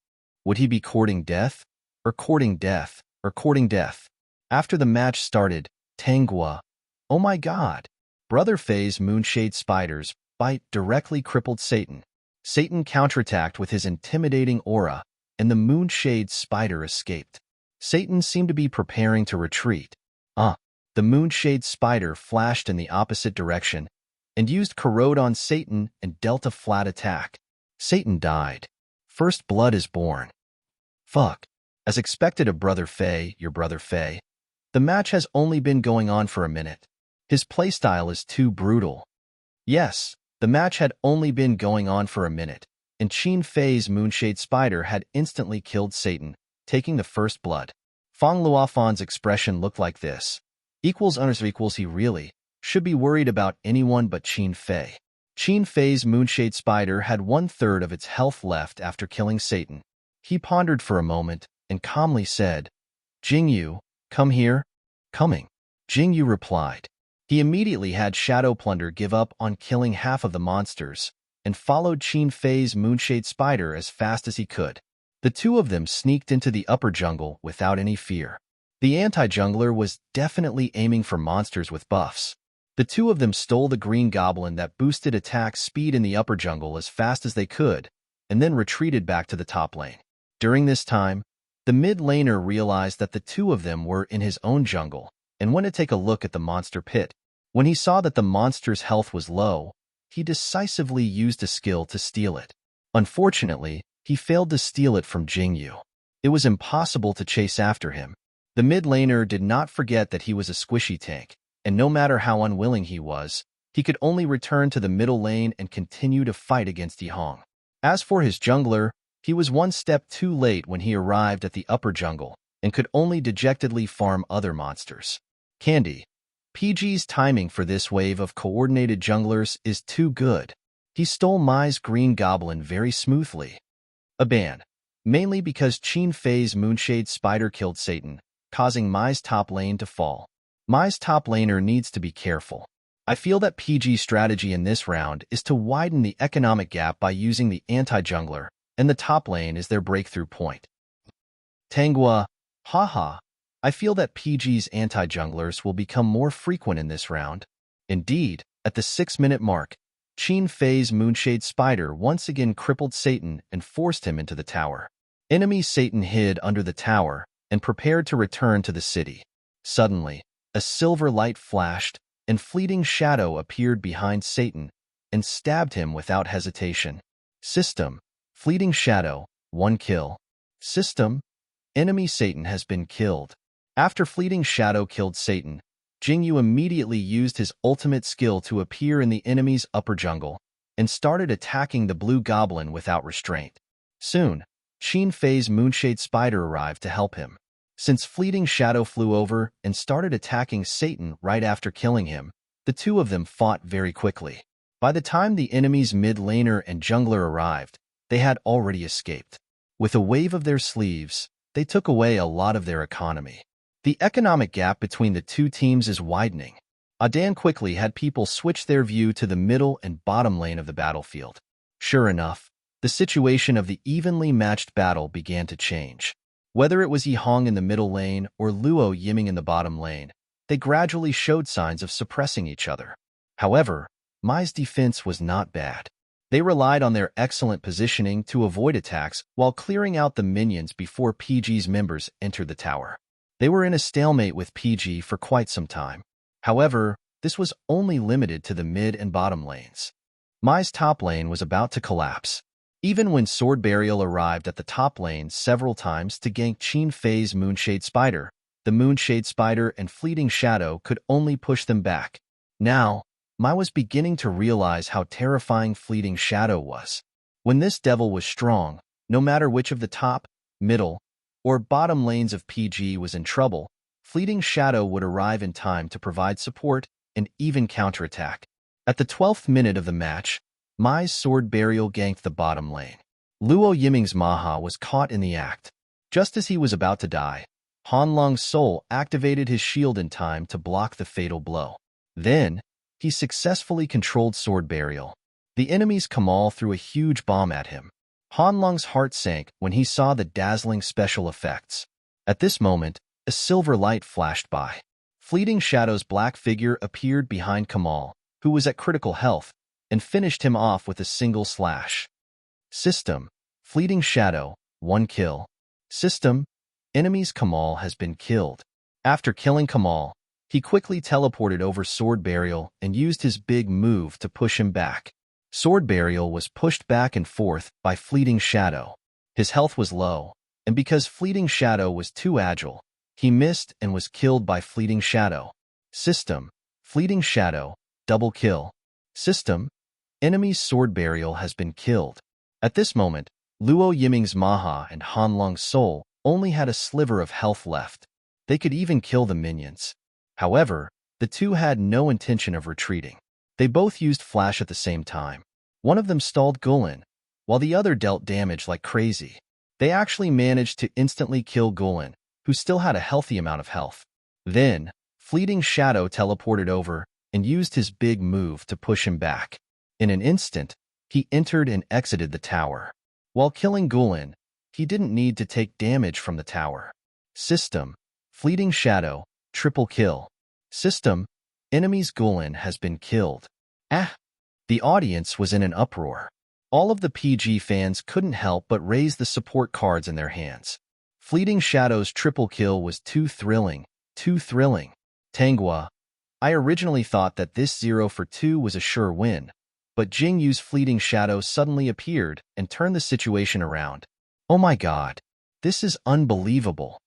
Would he be courting death? Or courting death? Or courting death? After the match started, Tanghua, oh my god! Brother Fei's Moonshade Spider's bite directly crippled Satan. Satan counterattacked with his intimidating aura, and the Moonshade Spider escaped. Satan seemed to be preparing to retreat. The Moonshade Spider flashed in the opposite direction and used Corrode on Satan and dealt a flat attack. Satan died. First blood is born. Fuck. As expected of Brother Fei, your Brother Fei, the match has only been going on for a minute. His playstyle is too brutal. Yes, the match had only been going on for a minute, and Qin Fei's Moonshade Spider had instantly killed Satan, taking the first blood. Fang Luofan's expression looked like this. Equals he really should be worried about anyone but Qin Fei. Qin Fei's Moonshade Spider had 1/3 of its health left after killing Satan. He pondered for a moment and calmly said, Jingyu, come here. Coming. Jingyu replied. He immediately had Shadow Plunder give up on killing half of the monsters and followed Qin Fei's Moonshade Spider as fast as he could. The two of them sneaked into the upper jungle without any fear. The anti-jungler was definitely aiming for monsters with buffs. The two of them stole the green goblin that boosted attack speed in the upper jungle as fast as they could, and then retreated back to the top lane. During this time, the mid laner realized that the two of them were in his own jungle and went to take a look at the monster pit. When he saw that the monster's health was low, he decisively used a skill to steal it. Unfortunately, he failed to steal it from Jingyu. It was impossible to chase after him. The mid laner did not forget that he was a squishy tank, and no matter how unwilling he was, he could only return to the middle lane and continue to fight against Yihong. As for his jungler, he was one step too late when he arrived at the upper jungle and could only dejectedly farm other monsters. Candy. PG's timing for this wave of coordinated junglers is too good. He stole Mai's green goblin very smoothly. A ban. Mainly because Qin Fei's Moonshade Spider killed Satan, causing Mai's top lane to fall. Mai's top laner needs to be careful. I feel that PG's strategy in this round is to widen the economic gap by using the anti-jungler, and the top lane is their breakthrough point. Tanghua, haha. I feel that PG's anti-junglers will become more frequent in this round. Indeed, at the 6-minute mark, Qin Fei's Moonshade Spider once again crippled Satan and forced him into the tower. Enemy Satan hid under the tower and prepared to return to the city. Suddenly, a silver light flashed, and fleeting shadow appeared behind Satan and stabbed him without hesitation. System. Fleeting shadow, 1 kill. System. Enemy Satan has been killed. After fleeting shadow killed Satan, Jingyu immediately used his ultimate skill to appear in the enemy's upper jungle and started attacking the blue goblin without restraint. Soon, Qin Fei's Moonshade Spider arrived to help him. Since fleeting shadow flew over and started attacking Satan right after killing him, the two of them fought very quickly. By the time the enemy's mid laner and jungler arrived, they had already escaped. With a wave of their sleeves, they took away a lot of their economy. The economic gap between the two teams is widening. Adan quickly had people switch their view to the middle and bottom lane of the battlefield. Sure enough, the situation of the evenly matched battle began to change. Whether it was Yi Hong in the middle lane or Luo Yiming in the bottom lane, they gradually showed signs of suppressing each other. However, Mai's defense was not bad. They relied on their excellent positioning to avoid attacks while clearing out the minions before PG's members entered the tower. They were in a stalemate with PG for quite some time. However, this was only limited to the mid and bottom lanes. Mai's top lane was about to collapse. Even when Sword Burial arrived at the top lane several times to gank Qin Fei's Moonshade Spider, the Moonshade Spider and Fleeting Shadow could only push them back. Now, Mai was beginning to realize how terrifying Fleeting Shadow was. When this devil was strong, no matter which of the top, middle, or bottom lanes of PG was in trouble, Fleeting Shadow would arrive in time to provide support and even counterattack. At the 12th minute of the match, Mai's Sword Burial ganked the bottom lane. Luo Yiming's Maha was caught in the act. Just as he was about to die, Han Long's soul activated his shield in time to block the fatal blow. Then, he successfully controlled Sword Burial. The enemy's Kamal threw a huge bomb at him. Han Long's heart sank when he saw the dazzling special effects. At this moment, a silver light flashed by. Fleeting Shadow's black figure appeared behind Kamal, who was at critical health, and finished him off with a single slash. System: Fleeting Shadow, 1 kill. System: Enemy's Kamal has been killed. After killing Kamal, he quickly teleported over Sword Burial and used his big move to push him back. Sword Burial was pushed back and forth by Fleeting Shadow. His health was low, and because Fleeting Shadow was too agile, he missed and was killed by Fleeting Shadow. System: Fleeting Shadow, double kill. System: Enemy's Sword Burial has been killed. At this moment, Luo Yiming's Maha and Han Long's soul only had a sliver of health left. They could even kill the minions. However, the two had no intention of retreating. They both used flash at the same time. One of them stalled Gulen, while the other dealt damage like crazy. They actually managed to instantly kill Gulen, who still had a healthy amount of health. Then, Fleeting Shadow teleported over and used his big move to push him back. In an instant, he entered and exited the tower. While killing Gulen, he didn't need to take damage from the tower. System: Fleeting Shadow, triple kill. System: Enemy's Gulen has been killed. The audience was in an uproar. All of the PG fans couldn't help but raise the support cards in their hands. Fleeting Shadow's triple kill was too thrilling, too thrilling. Tanghua: I originally thought that this 0-for-2 was a sure win, but Jing Yu's Fleeting Shadow suddenly appeared and turned the situation around. Oh my god, this is unbelievable.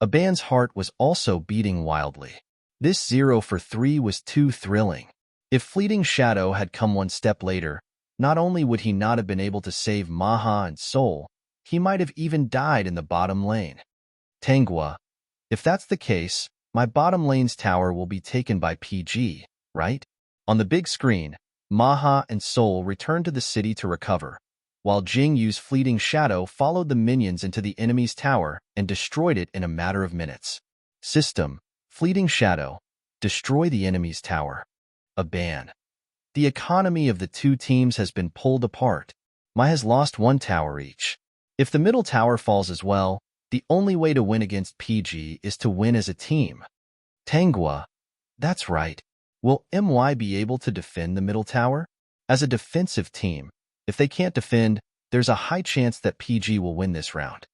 Aban's heart was also beating wildly. This 0-for-3 was too thrilling. If Fleeting Shadow had come one step later, not only would he not have been able to save Maha and Soul, he might have even died in the bottom lane. Tanghua: if that's the case, my bottom lane's tower will be taken by PG, right? On the big screen, Maha and Soul returned to the city to recover, while Jing Yu's Fleeting Shadow followed the minions into the enemy's tower and destroyed it in a matter of minutes. System: Fleeting Shadow, destroy the enemy's tower. Aban: the economy of the two teams has been pulled apart. Mai has lost 1 tower each. If the middle tower falls as well, the only way to win against PG is to win as a team. Tanghua: that's right. Will MY be able to defend the middle tower? As a defensive team, if they can't defend, there's a high chance that PG will win this round.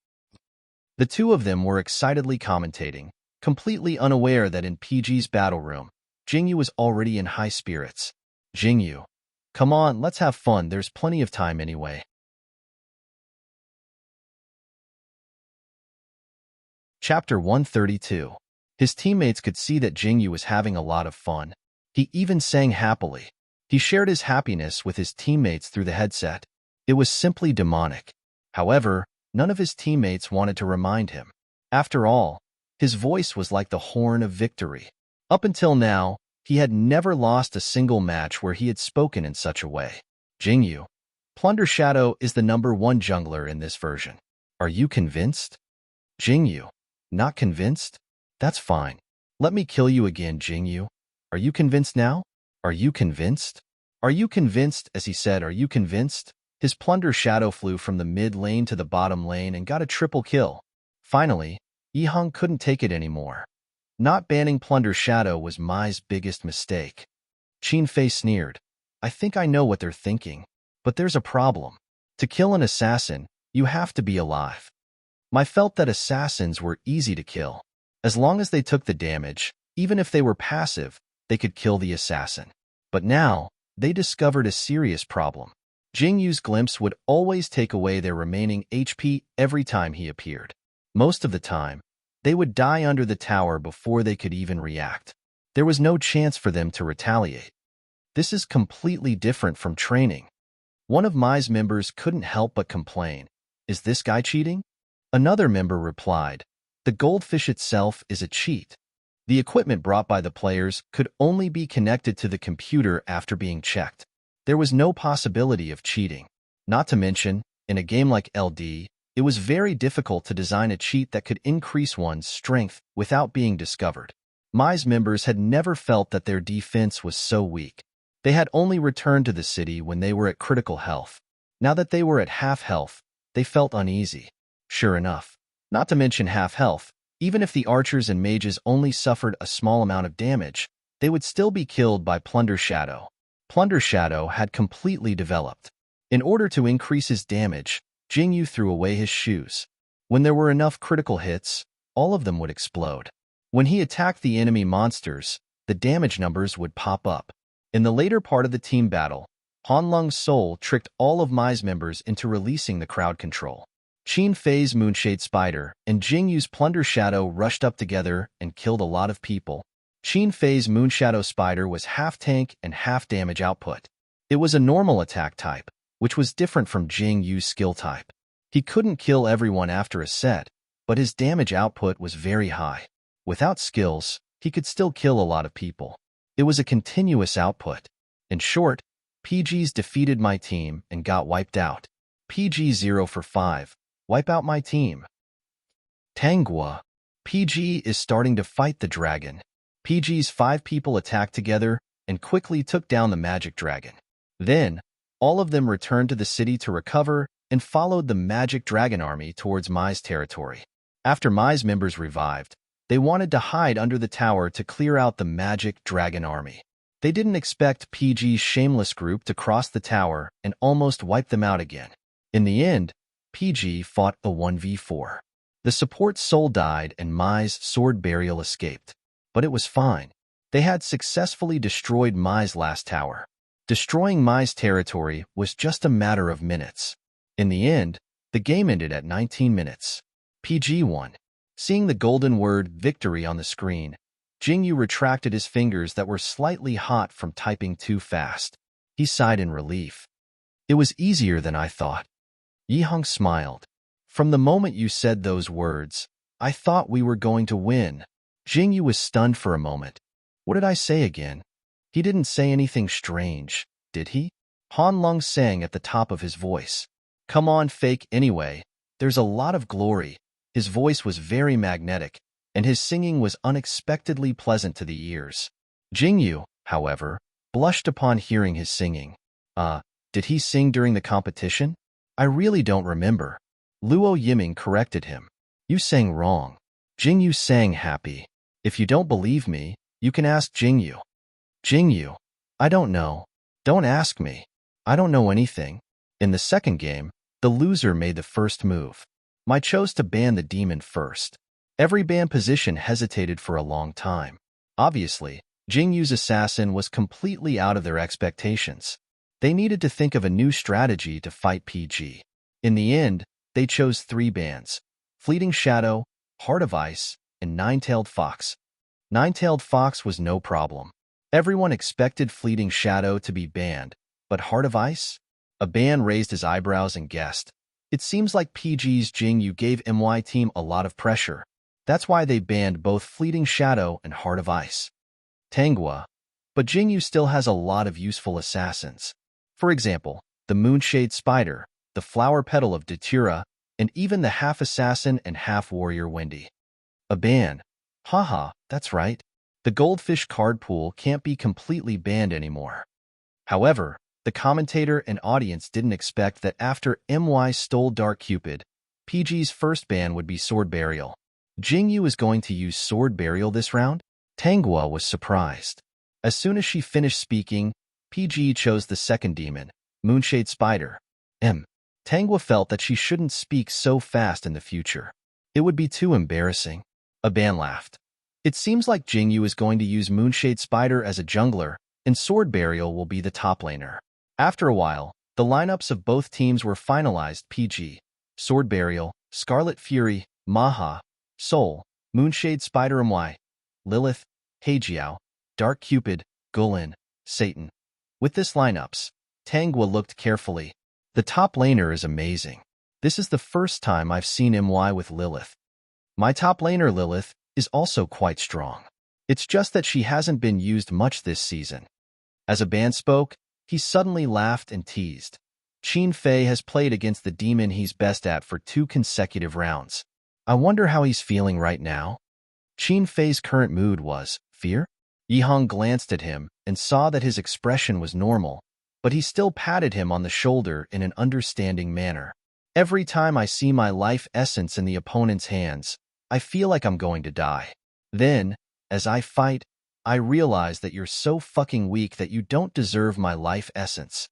The two of them were excitedly commentating, completely unaware that in PG's battle room, Jingyu was already in high spirits. Jingyu: come on, let's have fun, there's plenty of time anyway. Chapter 132. His teammates could see that Jingyu was having a lot of fun. He even sang happily. He shared his happiness with his teammates through the headset. It was simply demonic. However, none of his teammates wanted to remind him. After all, his voice was like the horn of victory. Up until now, he had never lost a single match where he had spoken in such a way. Jingyu: Plunder Shadow is the #1 jungler in this version. Are you convinced? Jingyu: not convinced? That's fine. Let me kill you again, Jingyu. Are you convinced now? Are you convinced? Are you convinced? As he said, are you convinced? His plunder shadow flew from the mid lane to the bottom lane and got a triple kill. Finally, Yihang couldn't take it anymore. Not banning plunder shadow was Mai's biggest mistake. Qin Fei sneered. I think I know what they're thinking. But there's a problem. To kill an assassin, you have to be alive. Mai felt that assassins were easy to kill. As long as they took the damage, even if they were passive, they could kill the assassin. But now, they discovered a serious problem. Jingyu's glimpse would always take away their remaining HP every time he appeared. Most of the time, they would die under the tower before they could even react. There was no chance for them to retaliate. This is completely different from training. One of Mai's members couldn't help but complain. Is this guy cheating? Another member replied, the goldfish itself is a cheat. The equipment brought by the players could only be connected to the computer after being checked. There was no possibility of cheating. Not to mention, in a game like LD, it was very difficult to design a cheat that could increase one's strength without being discovered. Mai's members had never felt that their defense was so weak. They had only returned to the city when they were at critical health. Now that they were at half health, they felt uneasy. Sure enough, not to mention half health, even if the archers and mages only suffered a small amount of damage, they would still be killed by Plunder Shadow. Plunder Shadow had completely developed. In order to increase his damage, Jingyu threw away his shoes. When there were enough critical hits, all of them would explode. When he attacked the enemy monsters, the damage numbers would pop up. In the later part of the team battle, Hanlong's soul tricked all of Mai's members into releasing the crowd control. Qin Fei's Moonshade Spider and Jingyu's Plunder Shadow rushed up together and killed a lot of people. Qin Fei's Moonshadow Spider was half tank and half damage output. It was a normal attack type, which was different from Jingyu's skill type. He couldn't kill everyone after a set, but his damage output was very high. Without skills, he could still kill a lot of people. It was a continuous output. In short, PGs defeated my team and got wiped out. PG 0 for 5. Wipe out my team. Tanghua. PG is starting to fight the dragon. PG's 5 people attacked together and quickly took down the magic dragon. Then, all of them returned to the city to recover and followed the magic dragon army towards Mai's territory. After Mai's members revived, they wanted to hide under the tower to clear out the magic dragon army. They didn't expect PG's shameless group to cross the tower and almost wipe them out again. In the end, PG fought a 1v4. The support's soul died and Mai's sword burial escaped. But it was fine. They had successfully destroyed Mai's last tower. Destroying Mai's territory was just a matter of minutes. In the end, the game ended at 19 minutes. PG won. Seeing the golden word victory on the screen, Jingyu retracted his fingers that were slightly hot from typing too fast. He sighed in relief. It was easier than I thought. Yihang smiled. From the moment you said those words, I thought we were going to win. Jingyu was stunned for a moment. What did I say again? He didn't say anything strange, did he? Hanlong sang at the top of his voice. Come on, fake anyway. There's a lot of glory. His voice was very magnetic, and his singing was unexpectedly pleasant to the ears. Jingyu, however, blushed upon hearing his singing. Did he sing during the competition? I really don't remember. Luo Yiming corrected him. You sang wrong. Jingyu sang happy. If you don't believe me, you can ask Jingyu. Jingyu, I don't know. Don't ask me. I don't know anything. In the second game, the loser made the first move. Mai chose to ban the demon first. Every ban position hesitated for a long time. Obviously, Jingyu's assassin was completely out of their expectations. They needed to think of a new strategy to fight PG. In the end, they chose 3 bans: Fleeting Shadow, Heart of Ice, and Nine-Tailed Fox. Nine-Tailed Fox was no problem. Everyone expected Fleeting Shadow to be banned, but Heart of Ice? A ban raised his eyebrows and guessed. It seems like PG's Jingyu gave MY team a lot of pressure. That's why they banned both Fleeting Shadow and Heart of Ice. Tanghua. But Jingyu still has a lot of useful assassins. For example, the Moonshade Spider, the Flower Petal of Datura, and even the half-assassin and half-warrior Wendy. A ban. Haha, that's right. The goldfish card pool can't be completely banned anymore. However, the commentator and audience didn't expect that after MY stole Dark Cupid, PG's first ban would be Sword Burial. Jingyu is going to use Sword Burial this round? Tanghua was surprised. As soon as she finished speaking, PG chose the second demon, Moonshade Spider. Tanghua felt that she shouldn't speak so fast in the future. It would be too embarrassing. Aban laughed. It seems like Jingyu is going to use Moonshade Spider as a jungler, and Sword Burial will be the top laner. After a while, the lineups of both teams were finalized. PG, Sword Burial, Scarlet Fury, Maha, Soul, Moonshade Spider MY, Lilith, Heijiao, Dark Cupid, Guilin, Satan. With this lineups, Tanghua looked carefully. The top laner is amazing. This is the first time I've seen MY with Lilith. My top laner Lilith is also quite strong. It's just that she hasn't been used much this season. As Aban spoke, he suddenly laughed and teased. Qin Fei has played against the demon he's best at for 2 consecutive rounds. I wonder how he's feeling right now. Qin Fei's current mood was fear. Yihang glanced at him and saw that his expression was normal, but he still patted him on the shoulder in an understanding manner. Every time I see my life essence in the opponent's hands, I feel like I'm going to die. Then, as I fight, I realize that you're so fucking weak that you don't deserve my life essence.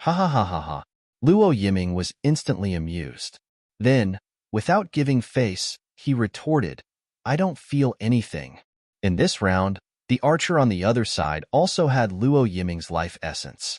Ha ha ha ha ha. Luo Yiming was instantly amused. Then, without giving face, he retorted, I don't feel anything. In this round, the archer on the other side also had Luo Yiming's life essence.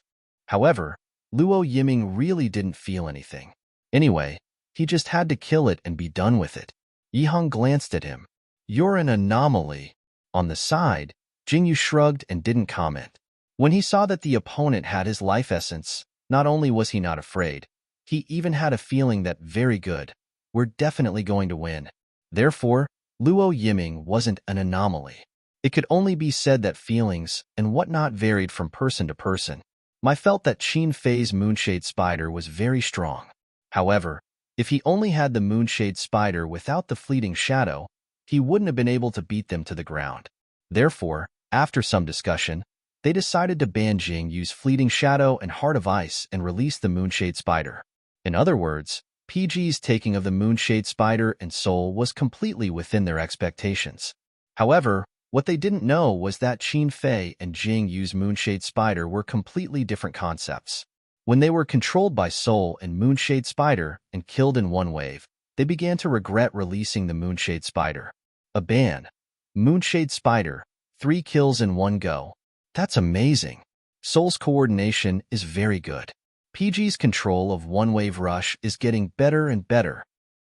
However, Luo Yiming really didn't feel anything. Anyway, he just had to kill it and be done with it. Yihang glanced at him. You're an anomaly. On the side, Jingyu shrugged and didn't comment. When he saw that the opponent had his life essence, not only was he not afraid, he even had a feeling that very good, we're definitely going to win. Therefore, Luo Yiming wasn't an anomaly. It could only be said that feelings and whatnot varied from person to person. I felt that Qin Fei's Moonshade Spider was very strong. However, if he only had the Moonshade Spider without the fleeting shadow, he wouldn't have been able to beat them to the ground. Therefore, after some discussion, they decided to ban Jingyu's Fleeting Shadow and Heart of Ice and release the Moonshade Spider. In other words, PG's taking of the Moonshade Spider and Soul was completely within their expectations. However, what they didn't know was that Qin Fei and Jingyu's Moonshade Spider were completely different concepts. When they were controlled by Soul and Moonshade Spider and killed in one wave, they began to regret releasing the Moonshade Spider. A ban. Moonshade Spider, 3 kills in one go. That's amazing. Soul's coordination is very good. PG's control of one-wave rush is getting better and better.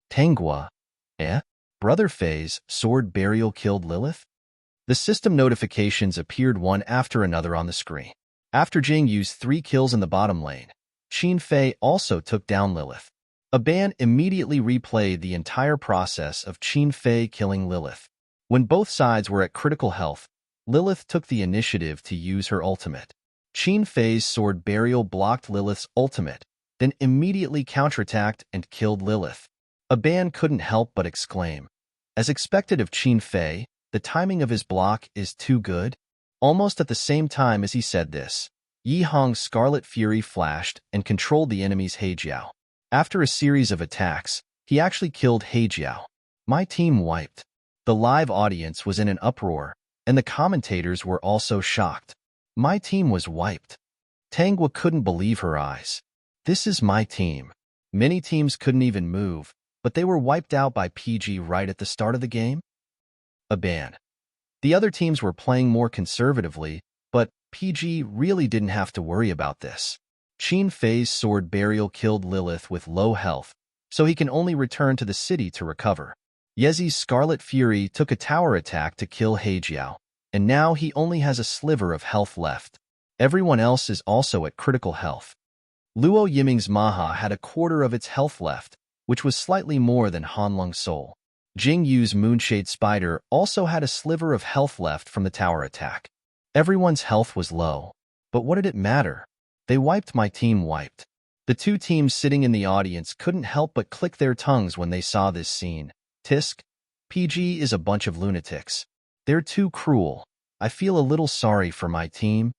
Tanghua. Brother Fei's Sword Burial killed Lilith? The system notifications appeared one after another on the screen. After Jingyu's 3 kills in the bottom lane, Qin Fei also took down Lilith. Aban immediately replayed the entire process of Qin Fei killing Lilith. When both sides were at critical health, Lilith took the initiative to use her ultimate. Qin Fei's Sword Burial blocked Lilith's ultimate, then immediately counterattacked and killed Lilith. Aban couldn't help but exclaim. As expected of Qin Fei, the timing of his block is too good. Almost at the same time as he said this, Yihang's Scarlet Fury flashed and controlled the enemy's Heijiao. After a series of attacks, he actually killed Heijiao. My team wiped. The live audience was in an uproar, and the commentators were also shocked. My team was wiped. Tanghua couldn't believe her eyes. This is my team. Many teams couldn't even move, but they were wiped out by PG right at the start of the game? Aban. The other teams were playing more conservatively, but PG really didn't have to worry about this. Qin Fei's Sword Burial killed Lilith with low health, so he can only return to the city to recover. Yezi's Scarlet Fury took a tower attack to kill Heijiao, and now he only has a sliver of health left. Everyone else is also at critical health. Luo Yiming's Maha had a quarter of its health left, which was slightly more than Hanlong's Soul. Jingyu's Moonshade Spider also had a sliver of health left from the tower attack. Everyone's health was low, but what did it matter? They wiped. My team wiped. The 2 teams sitting in the audience couldn't help but click their tongues when they saw this scene. Tisk. PG is a bunch of lunatics. They're too cruel. I feel a little sorry for my team.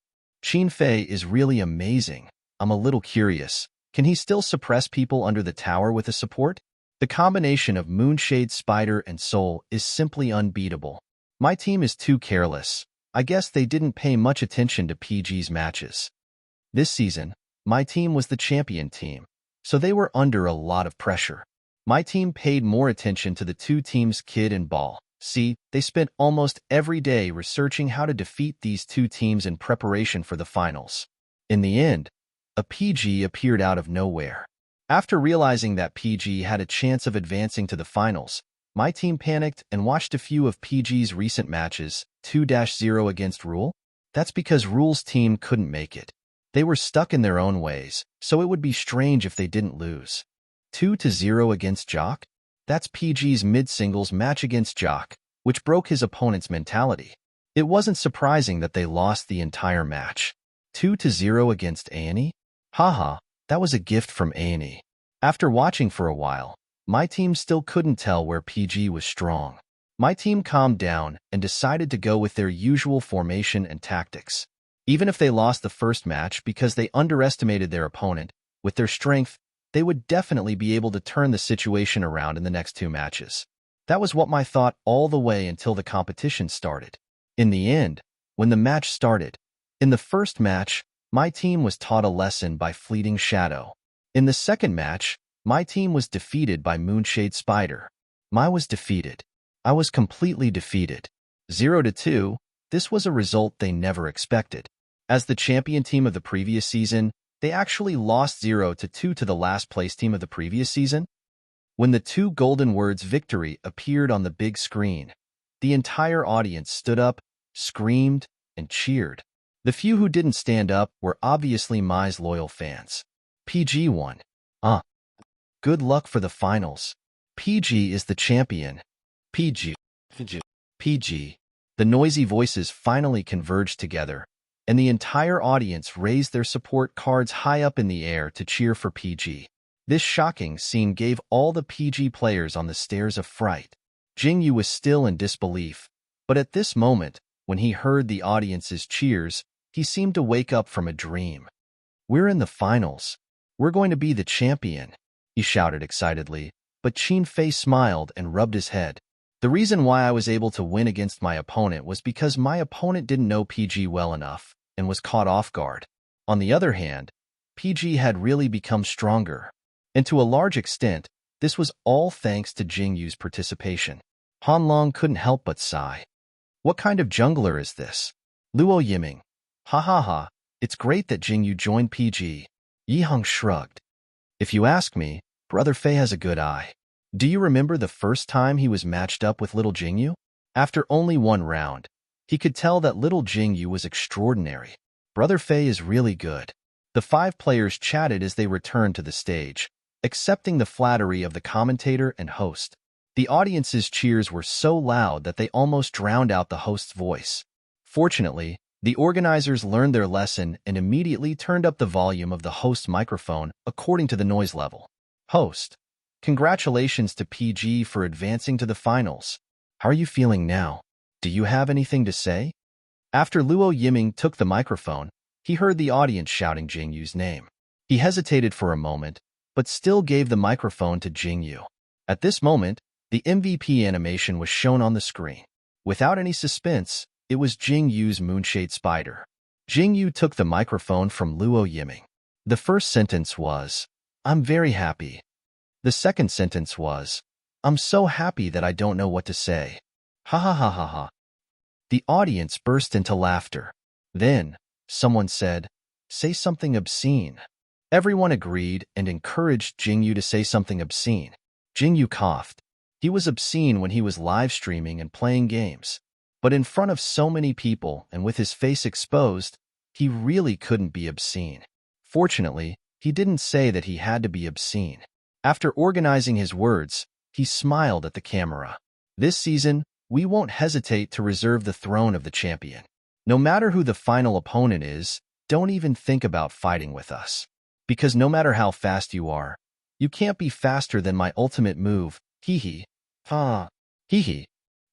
Fei is really amazing. I'm a little curious. Can he still suppress people under the tower with a support? The combination of Moonshade Spider and Soul is simply unbeatable. My team is too careless. I guess they didn't pay much attention to PG's matches. This season, my team was the champion team, so they were under a lot of pressure. My team paid more attention to the two teams Kid and Ball. See, they spent almost every day researching how to defeat these two teams in preparation for the finals. In the end, a PG appeared out of nowhere. After realizing that PG had a chance of advancing to the finals, my team panicked and watched a few of PG's recent matches, 2-0 against Rule. That's because Rule's team couldn't make it. They were stuck in their own ways, so it would be strange if they didn't lose. 2-0 against Jock? That's PG's mid-singles match against Jock, which broke his opponent's mentality. It wasn't surprising that they lost the entire match. 2-0 against Annie? Haha, that was a gift from Annie. After watching for a while, my team still couldn't tell where PG was strong. My team calmed down and decided to go with their usual formation and tactics. Even if they lost the first match because they underestimated their opponent, with their strength, they would definitely be able to turn the situation around in the next two matches. That was what my thought all the way until the competition started. In the end, when the match started, in the first match, my team was taught a lesson by Fleeting Shadow. In the second match, my team was defeated by Moonshade Spider. I was defeated. I was completely defeated. 0-2, this was a result they never expected. As the champion team of the previous season, they actually lost 0-2 to the last place team of the previous season. When the two golden words victory appeared on the big screen, the entire audience stood up, screamed, and cheered. The few who didn't stand up were obviously Mai's loyal fans. PG won. Good luck for the finals. PG is the champion. PG. PG. The noisy voices finally converged together, and the entire audience raised their support cards high up in the air to cheer for PG. This shocking scene gave all the PG players on the stairs a fright. Jingyu was still in disbelief, but at this moment, when he heard the audience's cheers, he seemed to wake up from a dream. We're in the finals. We're going to be the champion, he shouted excitedly, but Fei smiled and rubbed his head. The reason why I was able to win against my opponent was because my opponent didn't know PG well enough and was caught off guard. On the other hand, PG had really become stronger, and to a large extent, this was all thanks to Jingyu's participation. Han Long couldn't help but sigh. What kind of jungler is this? Luo Yiming. Ha ha ha, it's great that Jingyu joined PG. Yiheng shrugged. If you ask me, Brother Fei has a good eye. Do you remember the first time he was matched up with little Jingyu? After only one round, he could tell that little Jingyu was extraordinary. Brother Fei is really good. The 5 players chatted as they returned to the stage, accepting the flattery of the commentator and host. The audience's cheers were so loud that they almost drowned out the host's voice. Fortunately, the organizers learned their lesson and immediately turned up the volume of the host's microphone according to the noise level. Host, congratulations to PG for advancing to the finals. How are you feeling now? Do you have anything to say? After Luo Yiming took the microphone, he heard the audience shouting Jingyu's name. He hesitated for a moment, but still gave the microphone to Jingyu. At this moment, the MVP animation was shown on the screen. Without any suspense, it was Jingyu's Moonshade Spider. Jingyu took the microphone from Luo Yiming. The first sentence was, "I'm very happy." The second sentence was, "I'm so happy that I don't know what to say." Ha ha ha ha ha. The audience burst into laughter. Then, someone said, "Say something obscene." Everyone agreed and encouraged Jingyu to say something obscene. Jingyu coughed. He was obscene when he was live streaming and playing games. But in front of so many people and with his face exposed, he really couldn't be obscene. Fortunately, he didn't say that he had to be obscene. After organizing his words, he smiled at the camera. This season, we won't hesitate to reserve the throne of the champion. No matter who the final opponent is, don't even think about fighting with us. Because no matter how fast you are, you can't be faster than my ultimate move, hee hee. Ha. Hee.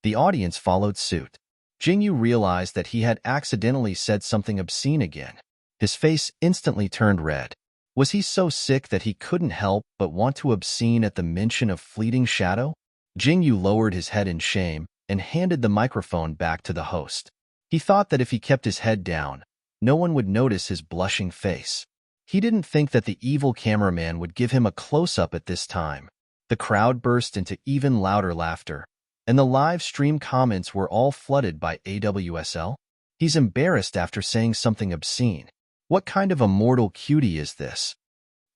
The audience followed suit. Jingyu realized that he had accidentally said something obscene again. His face instantly turned red. Was he so sick that he couldn't help but want to obscene at the mention of fleeting shadow? Jingyu lowered his head in shame and handed the microphone back to the host. He thought that if he kept his head down, no one would notice his blushing face. He didn't think that the evil cameraman would give him a close-up at this time. The crowd burst into even louder laughter, and the live stream comments were all flooded by AWSL. He's embarrassed after saying something obscene. What kind of a mortal cutie is this?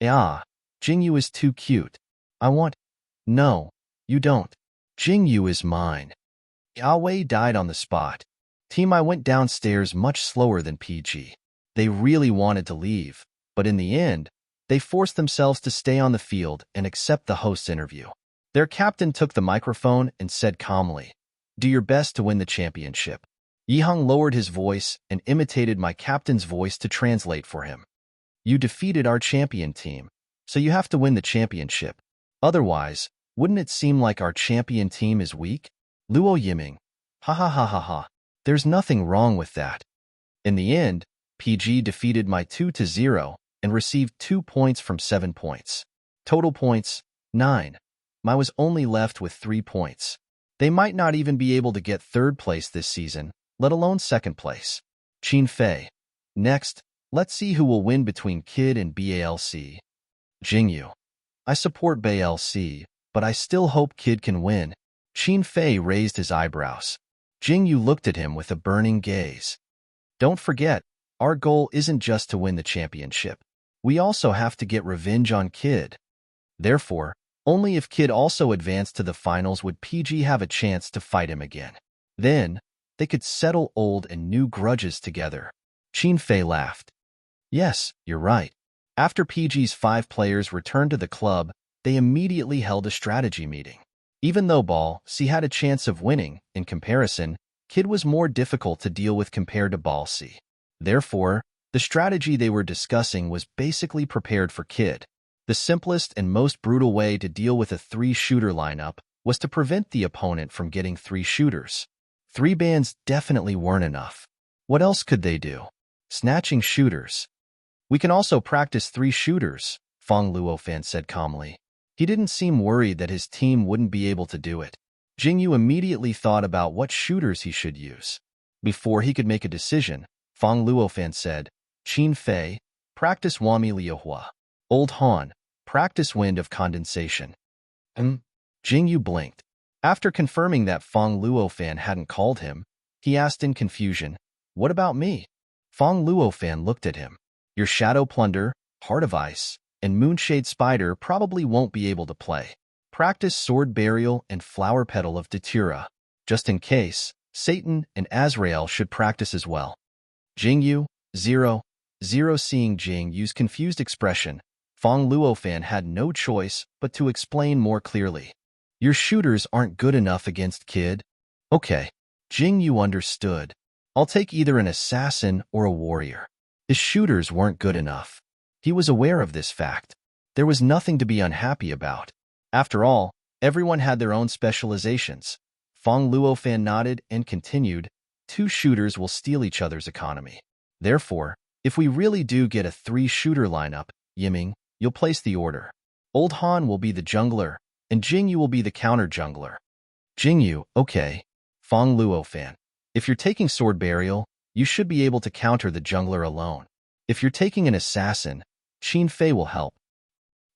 Ah, Jingyu is too cute. I want... No, you don't. Jingyu is mine. Yawei died on the spot. Team I went downstairs much slower than PG. They really wanted to leave, but in the end, they forced themselves to stay on the field and accept the host's interview. Their captain took the microphone and said calmly, "Do your best to win the championship." Yihang lowered his voice and imitated my captain's voice to translate for him. "You defeated our champion team, so you have to win the championship. Otherwise, wouldn't it seem like our champion team is weak?" Luo Yiming. Ha ha ha ha ha. There's nothing wrong with that. In the end, PG defeated my 2-0 and received 2 points from 7 points. Total points, 9. I was only left with 3 points. They might not even be able to get 3rd place this season, let alone 2nd place. Qin Fei. Next, let's see who will win between Kid and BALC. Jingyu. I support BALC, but I still hope Kid can win. Qin Fei raised his eyebrows. Jingyu looked at him with a burning gaze. Don't forget, our goal isn't just to win the championship. We also have to get revenge on Kid. Therefore, only if Kid also advanced to the finals would PG have a chance to fight him again. Then, they could settle old and new grudges together. Qin Fei laughed. Yes, you're right. After PG's 5 players returned to the club, they immediately held a strategy meeting. Even though Ball C had a chance of winning, in comparison, Kid was more difficult to deal with compared to Ball C. Therefore, the strategy they were discussing was basically prepared for Kid. The simplest and most brutal way to deal with a 3-shooter lineup was to prevent the opponent from getting 3 shooters. 3 bans definitely weren't enough. What else could they do? Snatching shooters. We can also practice 3 shooters, Fong Luofan said calmly. He didn't seem worried that his team wouldn't be able to do it. Jingyu immediately thought about what shooters he should use. Before he could make a decision, Fong Luofan said, Qin Fei, practice Wami Liuhua. Old Han, practice Wind of Condensation. Jingyu blinked. After confirming that Fong Luofan hadn't called him, he asked in confusion, what about me? Fong Luofan looked at him. Your Shadow Plunder, Heart of Ice, and Moonshade Spider probably won't be able to play. Practice Sword Burial and Flower Petal of Datura. Just in case, Satan and Azrael should practice as well. Jingyu, 0. Seeing Jingyu's confused expression, Fong Luofan had no choice but to explain more clearly. Your shooters aren't good enough against Kid. Okay. Jingyu understood. I'll take either an assassin or a warrior. His shooters weren't good enough. He was aware of this fact. There was nothing to be unhappy about. After all, everyone had their own specializations. Fong Luofan nodded and continued, 2 shooters will steal each other's economy. Therefore, if we really do get a 3-shooter lineup, Yiming, you'll place the order. Old Han will be the jungler, and Jingyu will be the counter-jungler. Jingyu, okay. Fong Luofan. If you're taking Sword Burial, you should be able to counter the jungler alone. If you're taking an assassin, Qin Fei will help.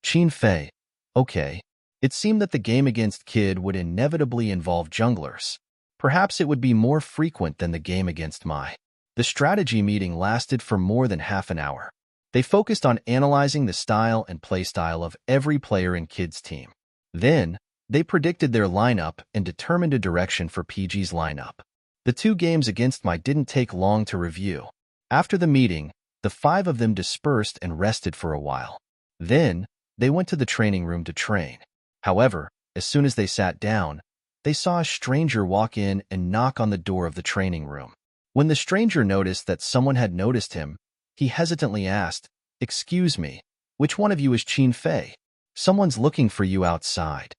Qin Fei. Okay. It seemed that the game against Kid would inevitably involve junglers. Perhaps it would be more frequent than the game against Mai. The strategy meeting lasted for more than half an hour. They focused on analyzing the style and playstyle of every player in Kid's team. Then, they predicted their lineup and determined a direction for PG's lineup. The 2 games against Mai didn't take long to review. After the meeting, the 5 of them dispersed and rested for a while. Then, they went to the training room to train. However, as soon as they sat down, they saw a stranger walk in and knock on the door of the training room. When the stranger noticed that someone had noticed him, he hesitantly asked, Excuse me, which one of you is Qin Fei? Someone's looking for you outside.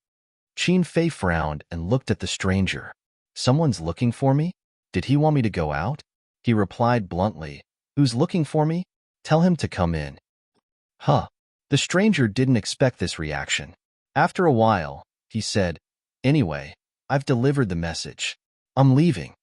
Qin Fei frowned and looked at the stranger. Someone's looking for me? Did he want me to go out? He replied bluntly. Who's looking for me? Tell him to come in. Huh. The stranger didn't expect this reaction. After a while, he said, Anyway, I've delivered the message. I'm leaving.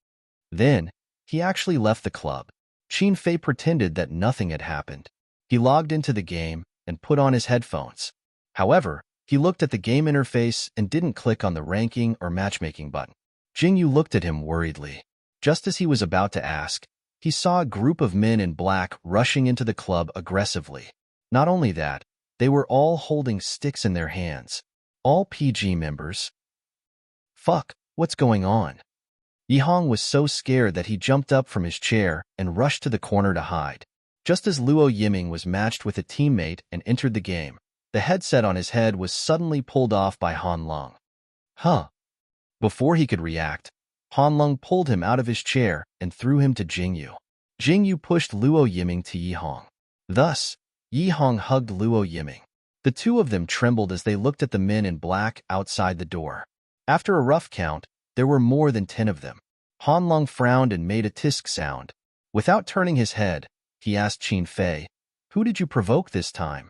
Then, he actually left the club. Qin Fei pretended that nothing had happened. He logged into the game and put on his headphones. However, he looked at the game interface and didn't click on the ranking or matchmaking button. Jingyu looked at him worriedly. Just as he was about to ask, he saw a group of men in black rushing into the club aggressively. Not only that, they were all holding sticks in their hands. All PG members. Fuck, what's going on? Yihong was so scared that he jumped up from his chair and rushed to the corner to hide. Just as Luo Yiming was matched with a teammate and entered the game, the headset on his head was suddenly pulled off by Han Long. Huh. Before he could react, Han Long pulled him out of his chair and threw him to Jingyu. Jingyu pushed Luo Yiming to Yihong. Thus, Yihong hugged Luo Yiming. The two of them trembled as they looked at the men in black outside the door. After a rough count, there were more than 10 of them. Han Long frowned and made a tisk sound. Without turning his head, he asked Qin Fei, Who did you provoke this time?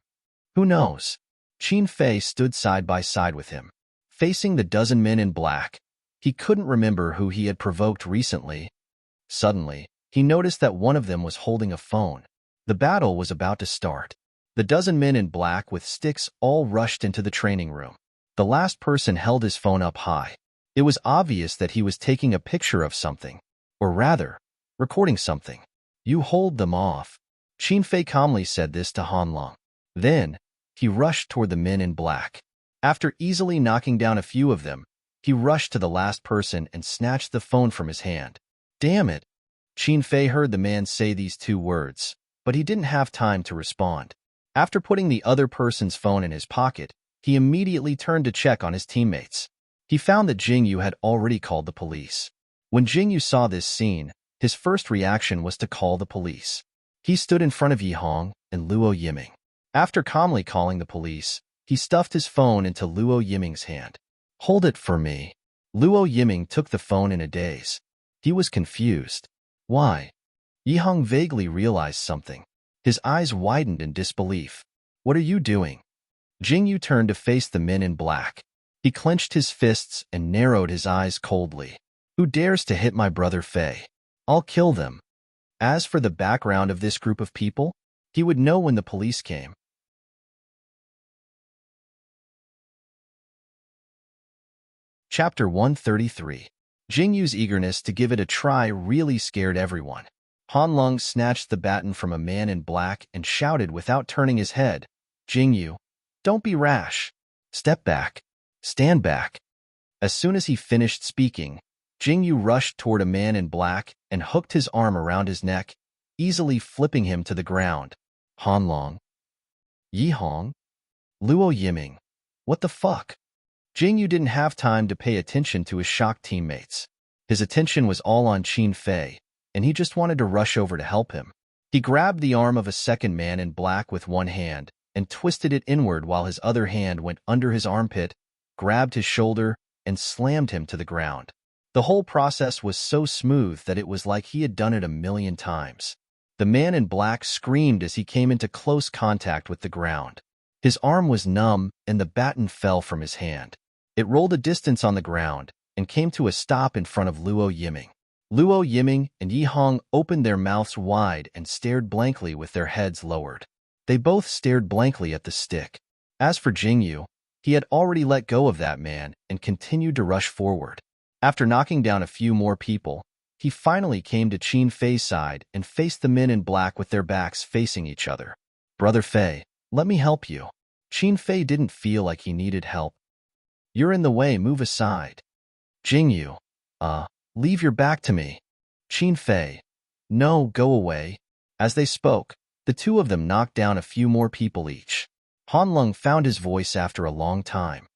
Who knows? Qin Fei stood side by side with him. Facing the dozen men in black, he couldn't remember who he had provoked recently. Suddenly, he noticed that one of them was holding a phone. The battle was about to start. The dozen men in black with sticks all rushed into the training room. The last person held his phone up high. It was obvious that he was taking a picture of something, or rather, recording something. You hold them off. Qin Fei calmly said this to Han Long. Then, he rushed toward the men in black. After easily knocking down a few of them, he rushed to the last person and snatched the phone from his hand. Damn it! Qin Fei heard the man say these 2 words, but he didn't have time to respond. After putting the other person's phone in his pocket, he immediately turned to check on his teammates. He found that Jingyu had already called the police. When Jingyu saw this scene, his first reaction was to call the police. He stood in front of Yihong and Luo Yiming. After calmly calling the police, he stuffed his phone into Luo Yiming's hand. Hold it for me. Luo Yiming took the phone in a daze. He was confused. Why? Yihong vaguely realized something. His eyes widened in disbelief. What are you doing? Jingyu turned to face the men in black. He clenched his fists and narrowed his eyes coldly. Who dares to hit my brother Fei? I'll kill them. As for the background of this group of people, he would know when the police came. Chapter 133. Jingyu's eagerness to give it a try really scared everyone. Han Long snatched the baton from a man in black and shouted without turning his head, Jingyu, don't be rash. Step back. Stand back. As soon as he finished speaking, Jingyu rushed toward a man in black and hooked his arm around his neck, easily flipping him to the ground. Han Long. Yihong? Luo Yiming. What the fuck? Jingyu didn't have time to pay attention to his shocked teammates. His attention was all on Qin Fei, and he just wanted to rush over to help him. He grabbed the arm of a second man in black with one hand and twisted it inward while his other hand went under his armpit, grabbed his shoulder, and slammed him to the ground. The whole process was so smooth that it was like he had done it 1,000,000 times. The man in black screamed as he came into close contact with the ground. His arm was numb and the baton fell from his hand. It rolled a distance on the ground and came to a stop in front of Luo Yiming. Luo Yiming and Yihong opened their mouths wide and stared blankly with their heads lowered. They both stared blankly at the stick. As for Jingyu, he had already let go of that man and continued to rush forward. After knocking down a few more people, he finally came to Qin Fei's side and faced the men in black with their backs facing each other. Brother Fei, let me help you. Qin Fei didn't feel like he needed help. You're in the way, move aside. Jingyu, leave your back to me. Qin Fei, no, go away. As they spoke, the two of them knocked down a few more people each. Han Long found his voice after a long time.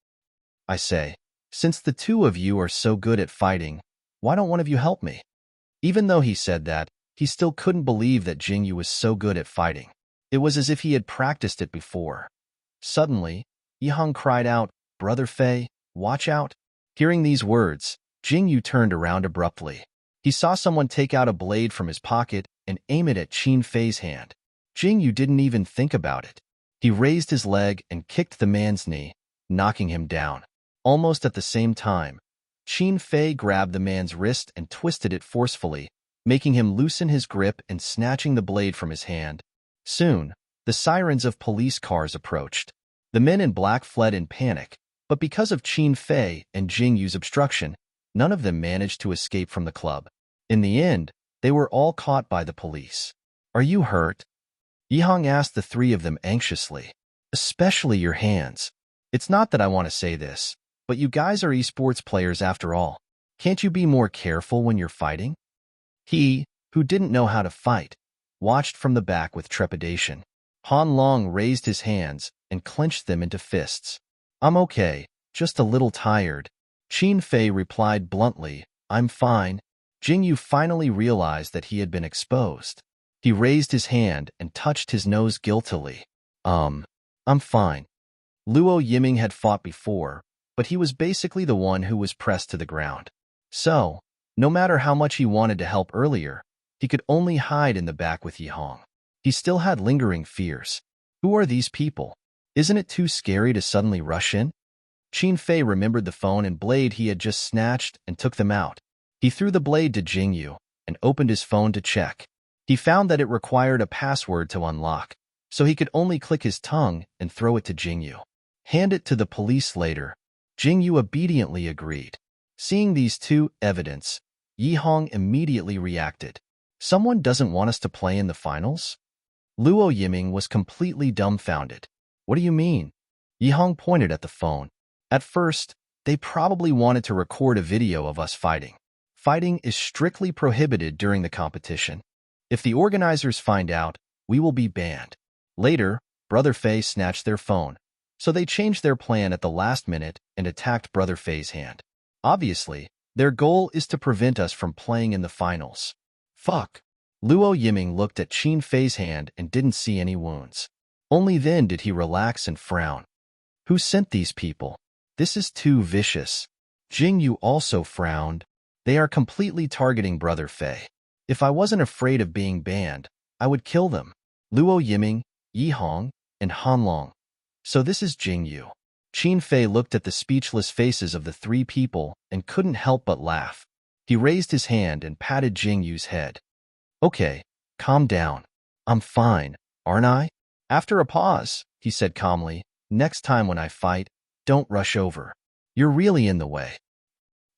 I say, since the two of you are so good at fighting, why don't one of you help me? Even though he said that, he still couldn't believe that Jingyu was so good at fighting. It was as if he had practiced it before. Suddenly, Yihong cried out, Brother Fei, Watch out. Hearing these words, Jingyu turned around abruptly. He saw someone take out a blade from his pocket and aim it at Qin Fei's hand. Jingyu didn't even think about it. He raised his leg and kicked the man's knee, knocking him down. Almost at the same time, Qin Fei grabbed the man's wrist and twisted it forcefully, making him loosen his grip and snatching the blade from his hand. Soon, the sirens of police cars approached. The men in black fled in panic, but because of Qin Fei and Jingyu's obstruction, none of them managed to escape from the club. In the end, they were all caught by the police. Are you hurt? Yihong asked the three of them anxiously. Especially your hands. It's not that I want to say this, but you guys are esports players after all. Can't you be more careful when you're fighting? He, who didn't know how to fight, watched from the back with trepidation. Han Long raised his hands and clenched them into fists. I'm okay, just a little tired. Qin Fei replied bluntly, I'm fine. Jingyu finally realized that he had been exposed. He raised his hand and touched his nose guiltily. I'm fine. Luo Yiming had fought before, but he was basically the one who was pressed to the ground. So, no matter how much he wanted to help earlier, he could only hide in the back with Yihong. He still had lingering fears. Who are these people? Isn't it too scary to suddenly rush in? Qin Fei remembered the phone and blade he had just snatched and took them out. He threw the blade to Jingyu and opened his phone to check. He found that it required a password to unlock, so he could only click his tongue and throw it to Jingyu. Hand it to the police later. Jingyu obediently agreed. Seeing these two evidence, Yihong immediately reacted. Someone doesn't want us to play in the finals? Luo Yiming was completely dumbfounded. What do you mean? Yihong pointed at the phone. At first, they probably wanted to record a video of us fighting. Fighting is strictly prohibited during the competition. If the organizers find out, we will be banned. Later, Brother Fei snatched their phone, so they changed their plan at the last minute and attacked Brother Fei's hand. Obviously, their goal is to prevent us from playing in the finals. Fuck. Luo Yiming looked at Qin Fei's hand and didn't see any wounds. Only then did he relax and frown. Who sent these people? This is too vicious. Jingyu also frowned. They are completely targeting Brother Fei. If I wasn't afraid of being banned, I would kill them. Luo Yiming, Yihong, and Han Long. So this is Jingyu. Qin Fei looked at the speechless faces of the three people and couldn't help but laugh. He raised his hand and patted Jingyu's head. Okay, calm down. I'm fine, aren't I? After a pause, he said calmly, next time when I fight, don't rush over. You're really in the way.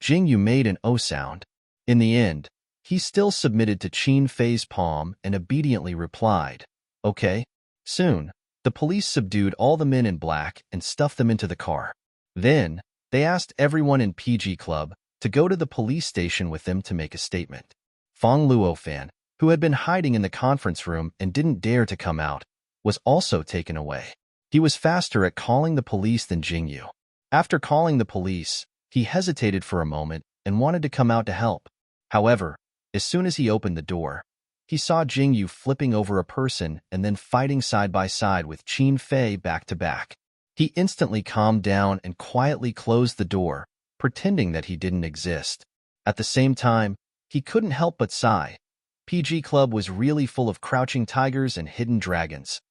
Jingyu made an O sound. In the end, he still submitted to Qin Fei's palm and obediently replied, okay. Soon, the police subdued all the men in black and stuffed them into the car. Then, they asked everyone in PG Club to go to the police station with them to make a statement. Fang Luofan, who had been hiding in the conference room and didn't dare to come out, was also taken away. He was faster at calling the police than Jingyu. After calling the police, he hesitated for a moment and wanted to come out to help. However, as soon as he opened the door, he saw Jingyu flipping over a person and then fighting side by side with Qin Fei back to back. He instantly calmed down and quietly closed the door, pretending that he didn't exist. At the same time, he couldn't help but sigh. PG Club was really full of crouching tigers and hidden dragons.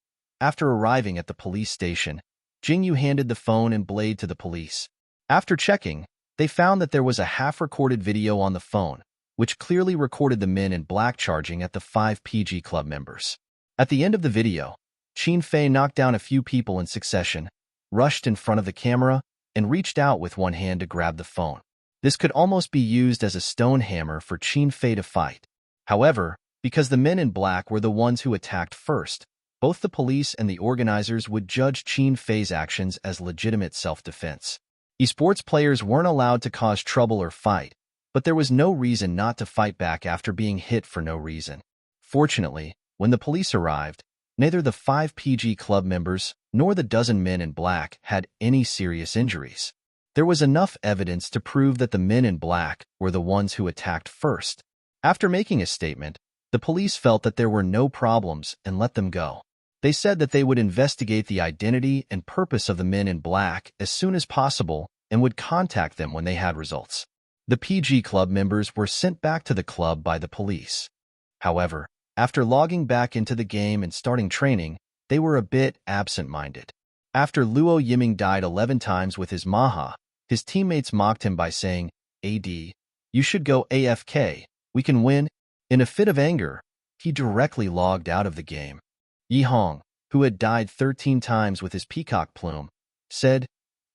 After arriving at the police station, Jingyu handed the phone and blade to the police. After checking, they found that there was a half-recorded video on the phone, which clearly recorded the men in black charging at the 5 PG Club members. At the end of the video, Qin Fei knocked down a few people in succession, rushed in front of the camera, and reached out with one hand to grab the phone. This could almost be used as a stone hammer for Qin Fei to fight. However, because the men in black were the ones who attacked first, both the police and the organizers would judge Qin Fei's actions as legitimate self-defense. Esports players weren't allowed to cause trouble or fight, but there was no reason not to fight back after being hit for no reason. Fortunately, when the police arrived, neither the 5 PG Club members nor the dozen men in black had any serious injuries. There was enough evidence to prove that the men in black were the ones who attacked first. After making a statement, the police felt that there were no problems and let them go. They said that they would investigate the identity and purpose of the men in black as soon as possible and would contact them when they had results. The PG Club members were sent back to the club by the police. However, after logging back into the game and starting training, they were a bit absent-minded. After Luo Yiming died 11 times with his Maha, his teammates mocked him by saying, "AD, you should go AFK, we can win." In a fit of anger, he directly logged out of the game. Yi Hong, who had died 13 times with his peacock plume, said,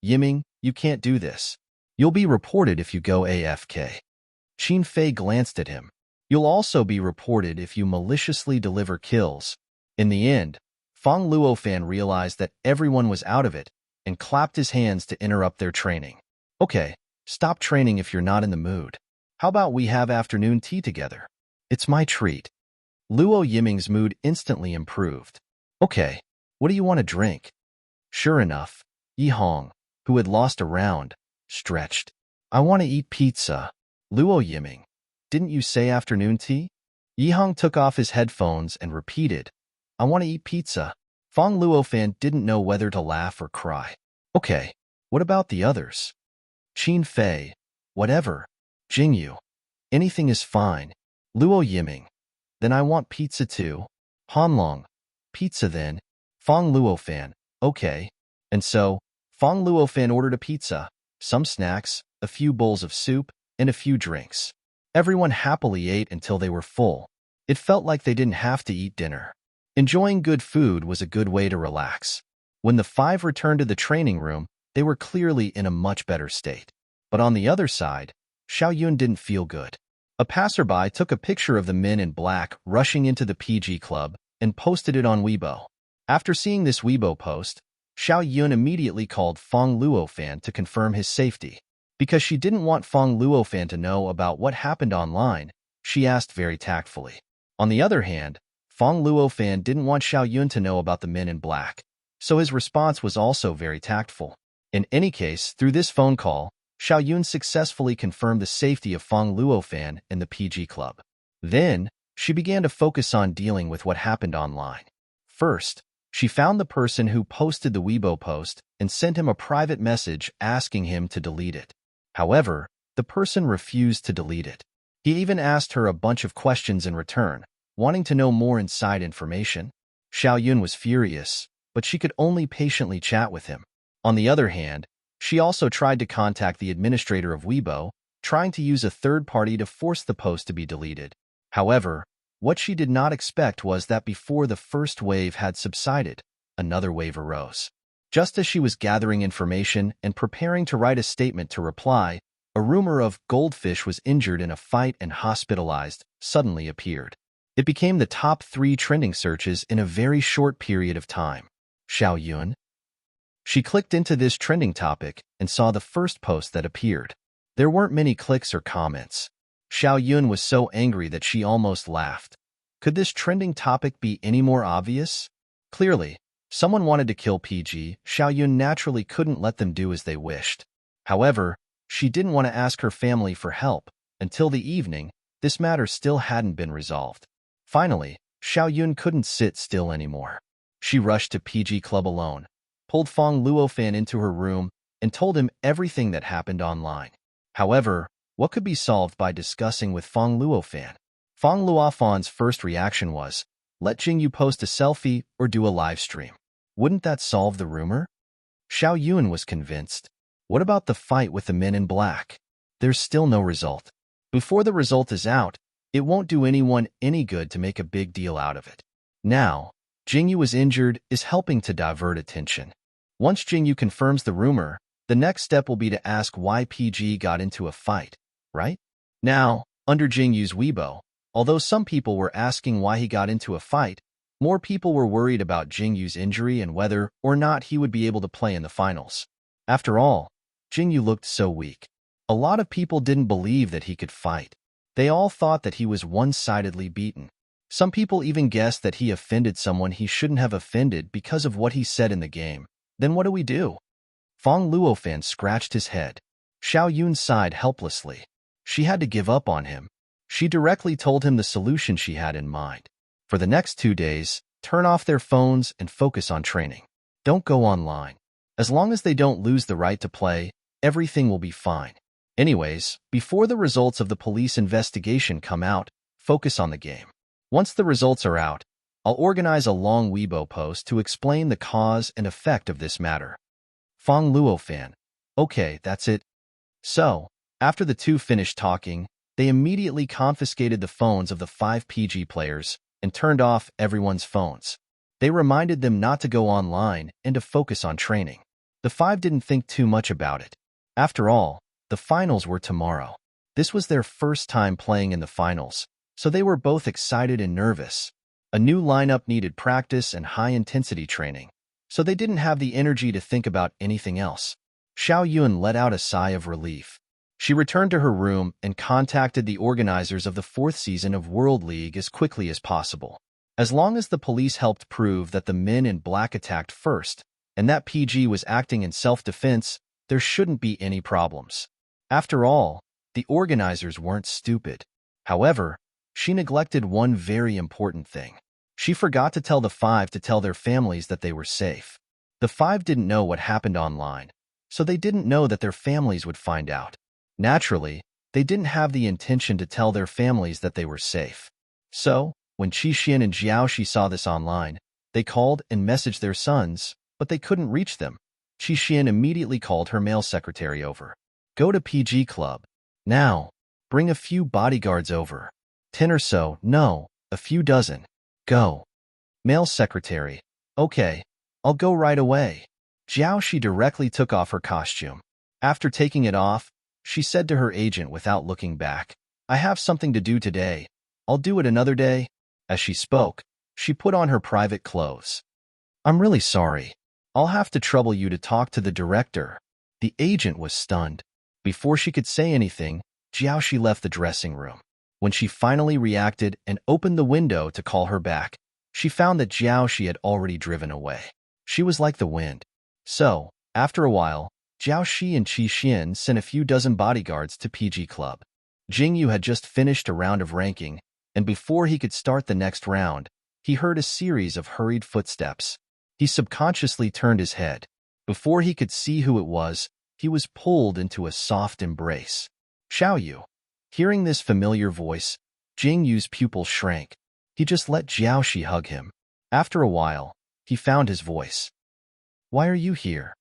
"Yiming, you can't do this. You'll be reported if you go AFK." Qin Fei glanced at him. "You'll also be reported if you maliciously deliver kills." In the end, Fang Luofan realized that everyone was out of it and clapped his hands to interrupt their training. "Okay, stop training if you're not in the mood. How about we have afternoon tea together? It's my treat." Luo Yiming's mood instantly improved. "Okay, what do you want to drink?" Sure enough, Yi Hong, who had lost a round, stretched. "I want to eat pizza." "Luo Yiming, didn't you say afternoon tea?" Yi Hong took off his headphones and repeated, "I want to eat pizza." Fang Luofan didn't know whether to laugh or cry. "Okay, what about the others?" Qin Fei, "Whatever." Jingyu, "Anything is fine." Luo Yiming, "Then I want pizza too." Hanlong, "Pizza then." Fang Luofan, "Okay." And so, Fang Luofan ordered a pizza, some snacks, a few bowls of soup, and a few drinks. Everyone happily ate until they were full. It felt like they didn't have to eat dinner. Enjoying good food was a good way to relax. When the five returned to the training room, they were clearly in a much better state. But on the other side, Xiao Yun didn't feel good. A passerby took a picture of the men in black rushing into the PG Club and posted it on Weibo. After seeing this Weibo post, Xiao Yun immediately called Fang Luofan to confirm his safety. Because she didn't want Fang Luofan to know about what happened online, she asked very tactfully. On the other hand, Fang Luofan didn't want Xiao Yun to know about the men in black, so his response was also very tactful. In any case, through this phone call, Xiao Yun successfully confirmed the safety of Fang Luofan and the PG Club. Then, she began to focus on dealing with what happened online. First, she found the person who posted the Weibo post and sent him a private message asking him to delete it. However, the person refused to delete it. He even asked her a bunch of questions in return, wanting to know more inside information. Xiao Yun was furious, but she could only patiently chat with him. On the other hand, she also tried to contact the administrator of Weibo, trying to use a third party to force the post to be deleted. However, what she did not expect was that before the first wave had subsided, another wave arose. Just as she was gathering information and preparing to write a statement to reply, a rumor of Goldfish was injured in a fight and hospitalized suddenly appeared. It became the top 3 trending searches in a very short period of time. Xiao Yun? She clicked into this trending topic and saw the first post that appeared. There weren't many clicks or comments. Xiao Yun was so angry that she almost laughed. Could this trending topic be any more obvious? Clearly, someone wanted to kill PG. Xiao Yun naturally couldn't let them do as they wished. However, she didn't want to ask her family for help. Until the evening, this matter still hadn't been resolved. Finally, Xiao Yun couldn't sit still anymore. She rushed to PG Club alone, pulled Fang Luofan into her room, and told him everything that happened online. However, what could be solved by discussing with Fang Luofan? Fang Luofan's first reaction was, let Jingyu post a selfie or do a live stream. Wouldn't that solve the rumor? Xiao Yun was convinced. What about the fight with the men in black? There's still no result. Before the result is out, it won't do anyone any good to make a big deal out of it. Now, Jingyu is injured is helping to divert attention. Once Jingyu confirms the rumor, the next step will be to ask why PG got into a fight, right? Now, under Jingyu's Weibo, although some people were asking why he got into a fight, more people were worried about Jingyu's injury and whether or not he would be able to play in the finals. After all, Jingyu looked so weak. A lot of people didn't believe that he could fight. They all thought that he was one-sidedly beaten. Some people even guessed that he offended someone he shouldn't have offended because of what he said in the game. Then what do we do? Fang Luofan scratched his head. Xiao Yun sighed helplessly. She had to give up on him. She directly told him the solution she had in mind. For the next 2 days, turn off their phones and focus on training. Don't go online. As long as they don't lose the right to play, Everything will be fine. Anyways, before the results of the police investigation come out, focus on the game. Once the results are out, I'll organize a long Weibo post to explain the cause and effect of this matter. Fong Luo fan. Okay, that's it. So, after the two finished talking, they immediately confiscated the phones of the 5 PG players and turned off everyone's phones. They reminded them not to go online and to focus on training. The 5 didn't think too much about it. After all, the finals were tomorrow. This was their first time playing in the finals, so they were both excited and nervous. A new lineup needed practice and high-intensity training, so they didn't have the energy to think about anything else. Xiao Yun let out a sigh of relief. She returned to her room and contacted the organizers of the 4th season of World League as quickly as possible. As long as the police helped prove that the men in black attacked first, and that PG was acting in self-defense, there shouldn't be any problems. After all, the organizers weren't stupid. However, she neglected one very important thing. She forgot to tell the 5 to tell their families that they were safe. The 5 didn't know what happened online, so they didn't know that their families would find out. Naturally, they didn't have the intention to tell their families that they were safe. So, when Qi Xin and Jiao Shi saw this online, they called and messaged their sons, but they couldn't reach them. Qi Xin immediately called her male secretary over. Go to PG Club. Now. Bring a few bodyguards over. 10 or so. No, a few dozen. Go. Male secretary. Okay, I'll go right away. Jiao Shi directly took off her costume. After taking it off, she said to her agent without looking back, I have something to do today. I'll do it another day. As she spoke, she put on her private clothes. I'm really sorry. I'll have to trouble you to talk to the director. The agent was stunned. Before she could say anything, Jiao Shi left the dressing room. When she finally reacted and opened the window to call her back, she found that Jiao Shi had already driven away. She was like the wind. So, after a while, Jiao Shi and Qi Xin sent a few dozen bodyguards to PG Club. Jingyu had just finished a round of ranking, and before he could start the next round, he heard a series of hurried footsteps. He subconsciously turned his head. Before he could see who it was, he was pulled into a soft embrace. Xiaoyu. Hearing this familiar voice, Jingyu's pupil shrank. He just let Jiao Shi hug him. After a while, he found his voice. Why are you here?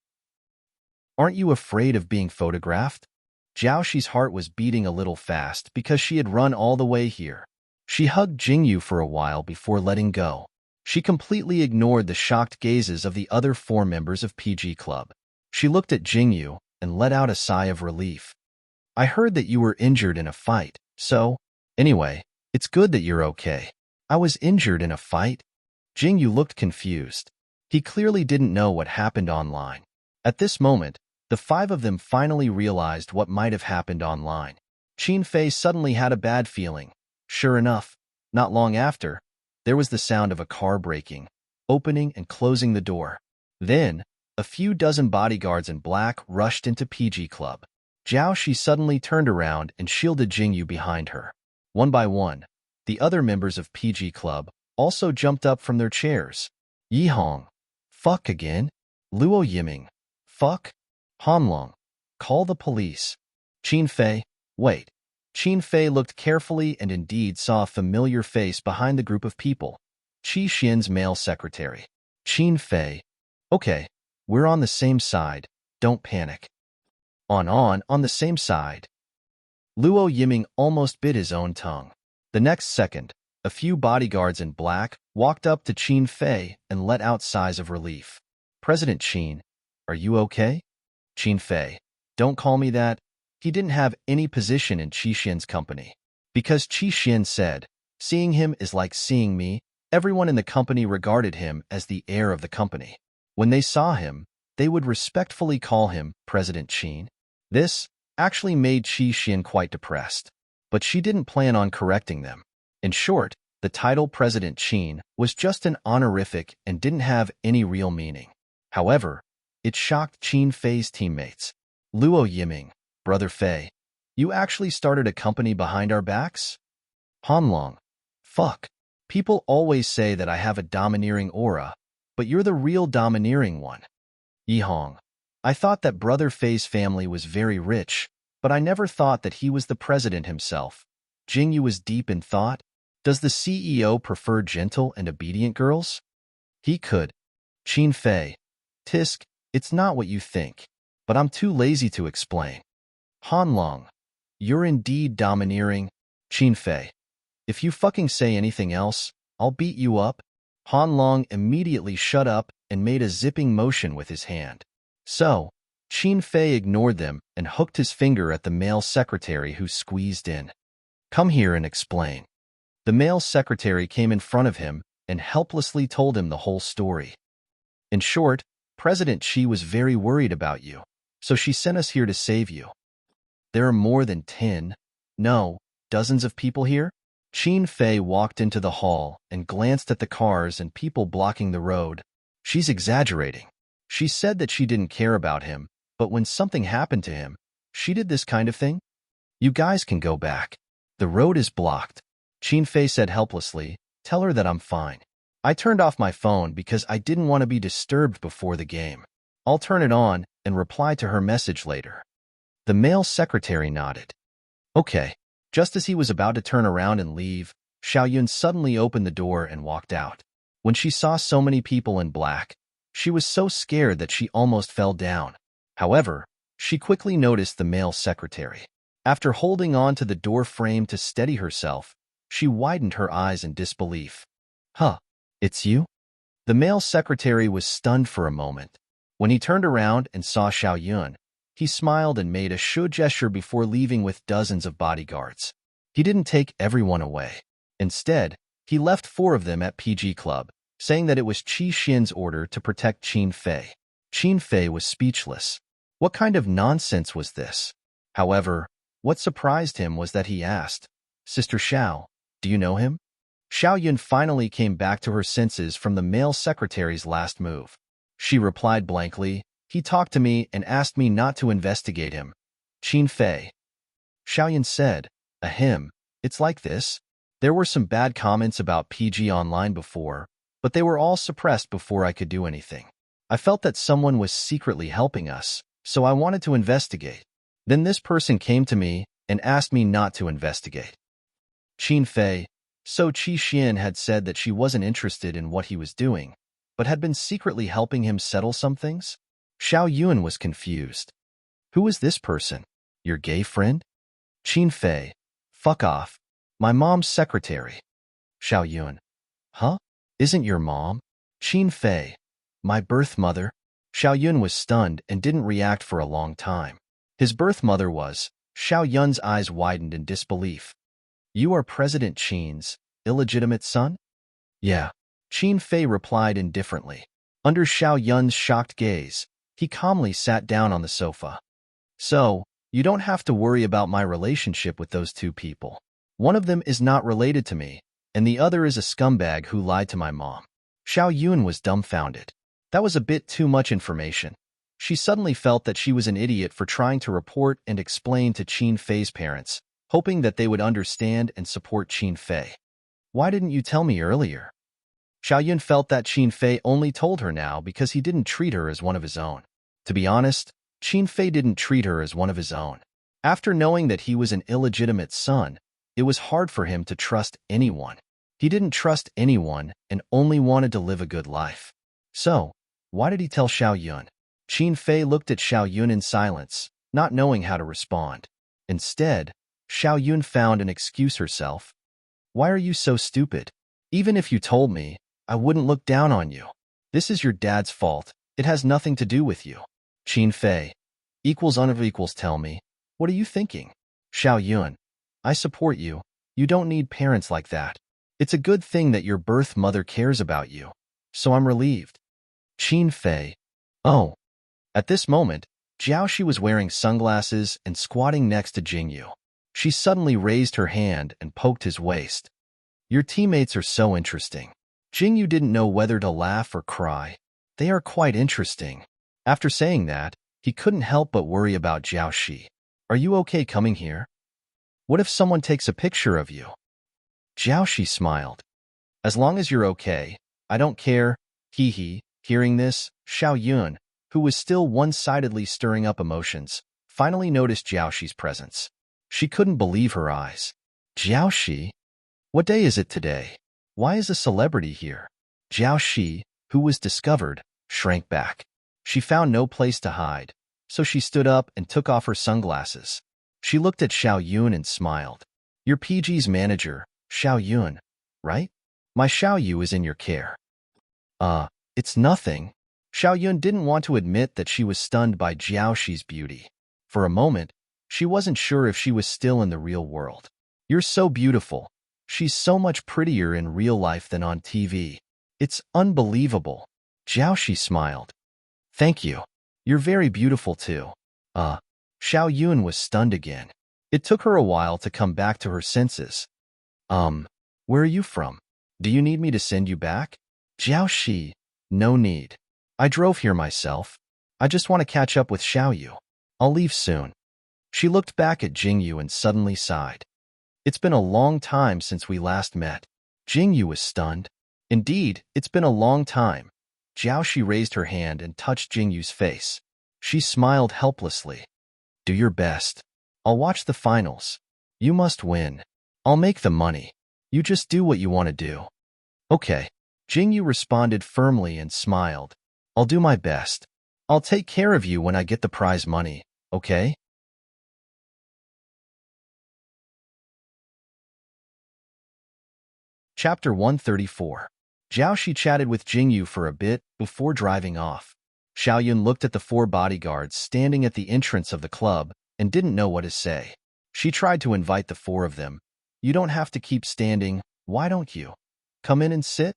Aren't you afraid of being photographed? Jiao Shi's heart was beating a little fast because she had run all the way here. She hugged Jingyu for a while before letting go. She completely ignored the shocked gazes of the other 4 members of PG Club. She looked at Jingyu and let out a sigh of relief. I heard that you were injured in a fight, so, anyway, it's good that you're okay. I was injured in a fight? Jingyu looked confused. He clearly didn't know what happened online. At this moment, the 5 of them finally realized what might have happened online. Qin Fei suddenly had a bad feeling. Sure enough, not long after, there was the sound of a car braking, opening and closing the door. Then, a few dozen bodyguards in black rushed into PG Club. Jiao Shi suddenly turned around and shielded Jingyu behind her. One by one, the other members of PG Club also jumped up from their chairs. Yi Hong. Fuck again? Luo Yiming. Fuck? Hanlong. Call the police. Qin Fei. Wait. Qin Fei looked carefully and indeed saw a familiar face behind the group of people. Qi Xin's male secretary. Qin Fei. Okay, we're on the same side. Don't panic. On the same side. Luo Yiming almost bit his own tongue. The next second, a few bodyguards in black walked up to Qin Fei and let out sighs of relief. President Qin, are you okay? Qin Fei, don't call me that. He didn't have any position in Qi Xin's company. Because Qi Xin said, seeing him is like seeing me, everyone in the company regarded him as the heir of the company. When they saw him, they would respectfully call him President Qin. This actually made Qi Xin quite depressed, but she didn't plan on correcting them. In short, the title President Qin was just an honorific and didn't have any real meaning. However, it shocked Qin Fei's teammates. Luo Yiming, Brother Fei, you actually started a company behind our backs? Hanlong, fuck. People always say that I have a domineering aura, but you're the real domineering one. Yi Hong, I thought that Brother Fei's family was very rich, but I never thought that he was the president himself. Jingyu was deep in thought. Does the CEO prefer gentle and obedient girls? He could. Qin Fei. Tisk, it's not what you think. But I'm too lazy to explain. Han Long. You're indeed domineering. Qin Fei. If you fucking say anything else, I'll beat you up. Han Long immediately shut up and made a zipping motion with his hand. So, Qin Fei ignored them and hooked his finger at the male secretary who squeezed in. Come here and explain. The male secretary came in front of him and helplessly told him the whole story. In short, President Xi was very worried about you, so she sent us here to save you. There are more than 10, no, dozens of people here? Qin Fei walked into the hall and glanced at the cars and people blocking the road. She's exaggerating. She said that she didn't care about him, but when something happened to him, she did this kind of thing? You guys can go back. The road is blocked. Qin Fei said helplessly, tell her that I'm fine. I turned off my phone because I didn't want to be disturbed before the game. I'll turn it on and reply to her message later. The male secretary nodded. Okay. Just as he was about to turn around and leave, Xiaoyun suddenly opened the door and walked out. When she saw so many people in black, she was so scared that she almost fell down. However, she quickly noticed the male secretary. After holding on to the door frame to steady herself, she widened her eyes in disbelief. Huh, it's you? The male secretary was stunned for a moment. When he turned around and saw Xiaoyun, he smiled and made a show gesture before leaving with dozens of bodyguards. He didn't take everyone away. Instead, he left 4 of them at PG Club, saying that it was Qi Xin's order to protect Qin Fei. Qin Fei was speechless. What kind of nonsense was this? However, what surprised him was that he asked, Sister Xiao, do you know him? Xiaoyun finally came back to her senses from the male secretary's last move. She replied blankly, he talked to me and asked me not to investigate him. Qin Fei. Xiaoyun said, ahem, it's like this. There were some bad comments about PG Online before, but they were all suppressed before I could do anything. I felt that someone was secretly helping us, so I wanted to investigate. Then this person came to me and asked me not to investigate. Qin Fei. So Qi Xin had said that she wasn't interested in what he was doing, but had been secretly helping him settle some things? Xiaoyun was confused. Who is this person? Your gay friend? Qin Fei. Fuck off. My mom's secretary. Xiaoyun. Huh? Isn't your mom? Qin Fei. My birth mother. Xiaoyun was stunned and didn't react for a long time. His birth mother was. Xiaoyun's eyes widened in disbelief. You are President Qin's illegitimate son? Yeah. Qin Fei replied indifferently. Under Xiaoyun's shocked gaze, he calmly sat down on the sofa. So, you don't have to worry about my relationship with those 2 people. One of them is not related to me, and the other is a scumbag who lied to my mom. Xiaoyun was dumbfounded. That was a bit too much information. She suddenly felt that she was an idiot for trying to report and explain to Qin Fei's parents, hoping that they would understand and support Qin Fei. Why didn't you tell me earlier? Xiaoyun felt that Qin Fei only told her now because he didn't treat her as one of his own. To be honest, Qin Fei didn't treat her as one of his own. After knowing that he was an illegitimate son, it was hard for him to trust anyone. He didn't trust anyone and only wanted to live a good life. So, why did he tell Xiaoyun? Qin Fei looked at Xiaoyun in silence, not knowing how to respond. Instead, Xiaoyun found an excuse herself. Why are you so stupid? Even if you told me, I wouldn't look down on you. This is your dad's fault. It has nothing to do with you. Qin Fei. Equals unequals tell me. What are you thinking? Xiaoyun. I support you. You don't need parents like that. It's a good thing that your birth mother cares about you. So I'm relieved. Qin Fei. Oh. At this moment, Jiaoxi was wearing sunglasses and squatting next to Jingyu. She suddenly raised her hand and poked his waist. Your teammates are so interesting. Jingyu didn't know whether to laugh or cry. They are quite interesting. After saying that, he couldn't help but worry about Jiaoxi. Are you okay coming here? What if someone takes a picture of you? Jiaoxi smiled. As long as you're okay, I don't care. Hee hee. Hearing this, Xiaoyun, who was still one-sidedly stirring up emotions, finally noticed Jiaoxi's presence. She couldn't believe her eyes. Jiaoxi? What day is it today? Why is a celebrity here? Jiaoxi, who was discovered, shrank back. She found no place to hide, so she stood up and took off her sunglasses. She looked at Xiao Yun and smiled. You're PG's manager, Xiao Yun, right? My Xiao Yu is in your care. It's nothing. Xiao Yun didn't want to admit that she was stunned by Jiaoxi's beauty. For a moment, she wasn't sure if she was still in the real world. You're so beautiful. She's so much prettier in real life than on TV. It's unbelievable. Jiaoxi smiled. Thank you. You're very beautiful too. Xiao Yun was stunned again. It took her a while to come back to her senses. Where are you from? Do you need me to send you back? Jiaoxi, no need. I drove here myself. I just want to catch up with Xiao Yu. I'll leave soon. She looked back at Jingyu and suddenly sighed. It's been a long time since we last met. Jingyu was stunned. Indeed, it's been a long time. Jiaoxi raised her hand and touched Jingyu's face. She smiled helplessly. Do your best. I'll watch the finals. You must win. I'll make the money. You just do what you want to do. Okay. Jingyu responded firmly and smiled. I'll do my best. I'll take care of you when I get the prize money, okay? Chapter 134. Jiaoxi chatted with Jingyu for a bit before driving off. Xiaoyun looked at the 4 bodyguards standing at the entrance of the club and didn't know what to say. She tried to invite the 4 of them. You don't have to keep standing. Why don't you? Come in and sit?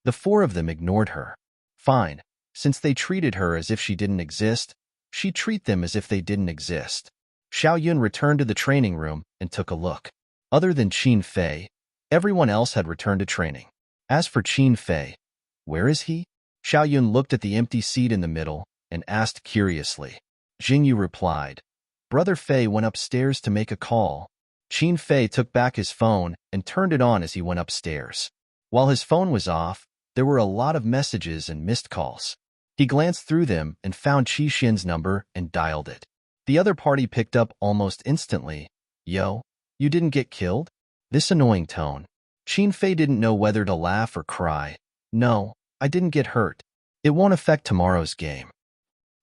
The 4 of them ignored her. Fine. Since they treated her as if she didn't exist, she'd treat them as if they didn't exist. Xiaoyun returned to the training room and took a look. Other than Qin Fei, everyone else had returned to training. As for Qin Fei, where is he? Xiaoyun looked at the empty seat in the middle and asked curiously. Jingyu replied, Brother Fei went upstairs to make a call. Qin Fei took back his phone and turned it on as he went upstairs. While his phone was off, there were a lot of messages and missed calls. He glanced through them and found Qi Xin's number and dialed it. The other party picked up almost instantly. Yo, you didn't get killed? This annoying tone. Qin Fei didn't know whether to laugh or cry. No, I didn't get hurt. It won't affect tomorrow's game.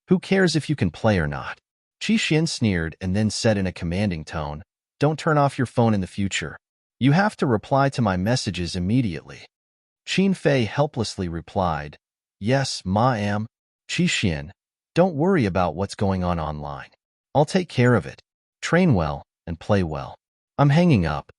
Who cares if you can play or not? Qi Xin sneered and then said in a commanding tone, Don't turn off your phone in the future. You have to reply to my messages immediately. Qin Fei helplessly replied, Yes, ma'am. Qi Xin, don't worry about what's going on online. I'll take care of it. Train well and play well. I'm hanging up.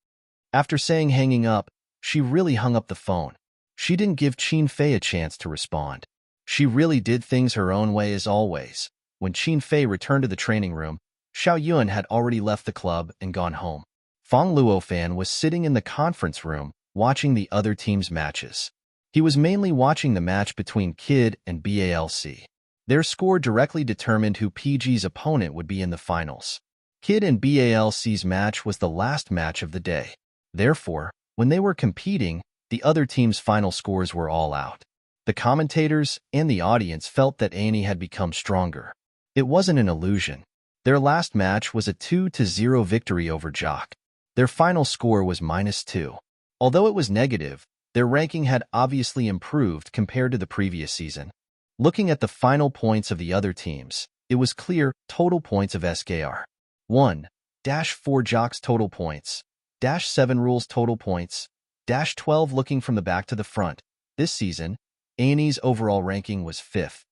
After saying hanging up, she really hung up the phone. She didn't give Qin Fei a chance to respond. She really did things her own way as always. When Qin Fei returned to the training room, Xiao Yun had already left the club and gone home. Fang Luofan was sitting in the conference room, watching the other team's matches. He was mainly watching the match between Kid and BALC. Their score directly determined who PG's opponent would be in the finals. Kid and BALC's match was the last match of the day. Therefore, when they were competing, the other team's final scores were all out. The commentators and the audience felt that Annie had become stronger. It wasn't an illusion. Their last match was a 2-0 victory over Jock. Their final score was -2. Although it was negative, their ranking had obviously improved compared to the previous season. Looking at the final points of the other teams, it was clear total points of SKR. 1-4 Jock's total points, -7 Rules total points, -12 looking from the back to the front. This season, Annie's overall ranking was 5th.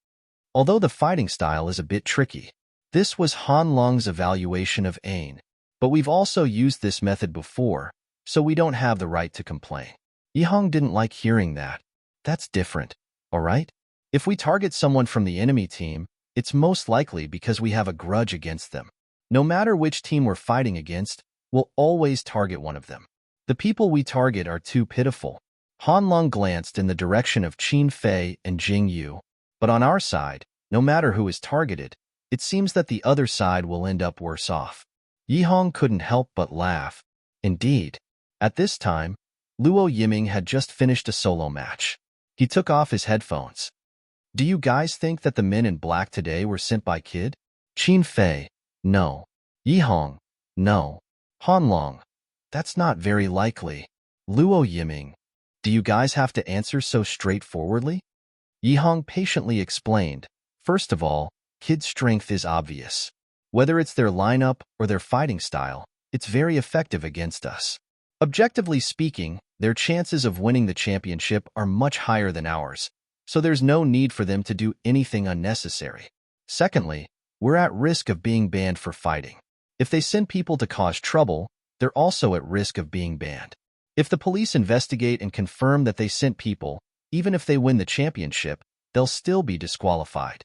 Although the fighting style is a bit tricky, this was Han Long's evaluation of Ain, but we've also used this method before, so we don't have the right to complain. Yihong didn't like hearing that. That's different, alright? If we target someone from the enemy team, it's most likely because we have a grudge against them. No matter which team we're fighting against, we'll always target one of them. The people we target are too pitiful. Han Long glanced in the direction of Qin Fei and Jing Yu. But on our side, no matter who is targeted, it seems that the other side will end up worse off. Yihong couldn't help but laugh. Indeed. At this time, Luo Yiming had just finished a solo match. He took off his headphones. Do you guys think that the men in black today were sent by Kid? Qin Fei, no. Yi Hong, no. Han Long, that's not very likely. Luo Yiming, do you guys have to answer so straightforwardly? Yi Hong patiently explained, first of all, Kid's strength is obvious. Whether it's their lineup or their fighting style, it's very effective against us. Objectively speaking, their chances of winning the championship are much higher than ours, so there's no need for them to do anything unnecessary. Secondly, we're at risk of being banned for fighting. If they send people to cause trouble, they're also at risk of being banned. If the police investigate and confirm that they sent people, even if they win the championship, they'll still be disqualified.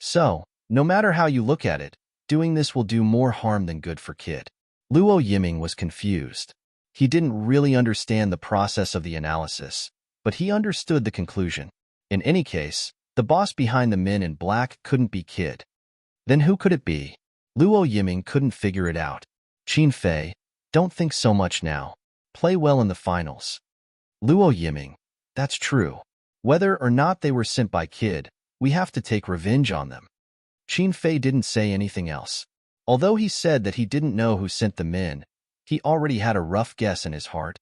So, no matter how you look at it, doing this will do more harm than good for Kid. Luo Yiming was confused. He didn't really understand the process of the analysis, but he understood the conclusion. In any case, the boss behind the men in black couldn't be Kid. Then who could it be? Luo Yiming couldn't figure it out. Qin Fei, don't think so much now. Play well in the finals. Luo Yiming, that's true. Whether or not they were sent by Kid, we have to take revenge on them. Qin Fei didn't say anything else. Although he said that he didn't know who sent the men, he already had a rough guess in his heart.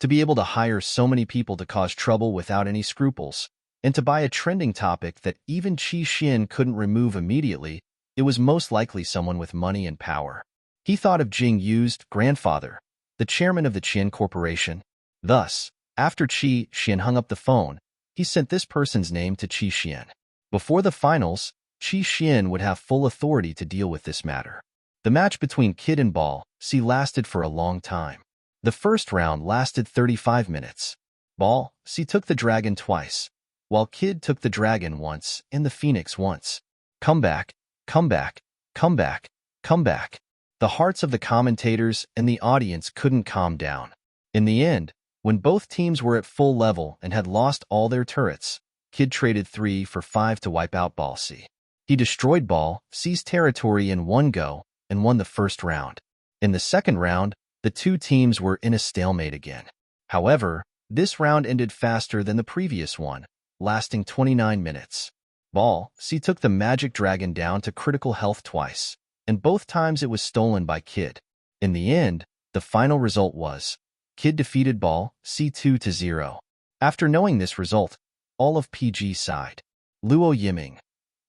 To be able to hire so many people to cause trouble without any scruples, and to buy a trending topic that even Qi Xin couldn't remove immediately, it was most likely someone with money and power. He thought of Jing Yu's grandfather, the chairman of the Qian Corporation. Thus, after Qi Xin hung up the phone, he sent this person's name to Qi Xian. Before the finals, Qi Xian would have full authority to deal with this matter. The match between Kid and Ball C lasted for a long time. The first round lasted 35 minutes. Ball C took the dragon twice, while Kid took the dragon once and the phoenix once. Comeback, comeback, comeback, comeback. The hearts of the commentators and the audience couldn't calm down. In the end, when both teams were at full level and had lost all their turrets, Kid traded 3 for 5 to wipe out Ball C. He destroyed Ball C's territory in one go and won the first round. In the second round, the two teams were in a stalemate again. However, this round ended faster than the previous one, lasting 29 minutes. Ball C took the magic dragon down to critical health twice, and both times it was stolen by Kid. In the end, the final result was Kid defeated Ball C 2-0. After knowing this result, all of PG sighed. Luo Yiming,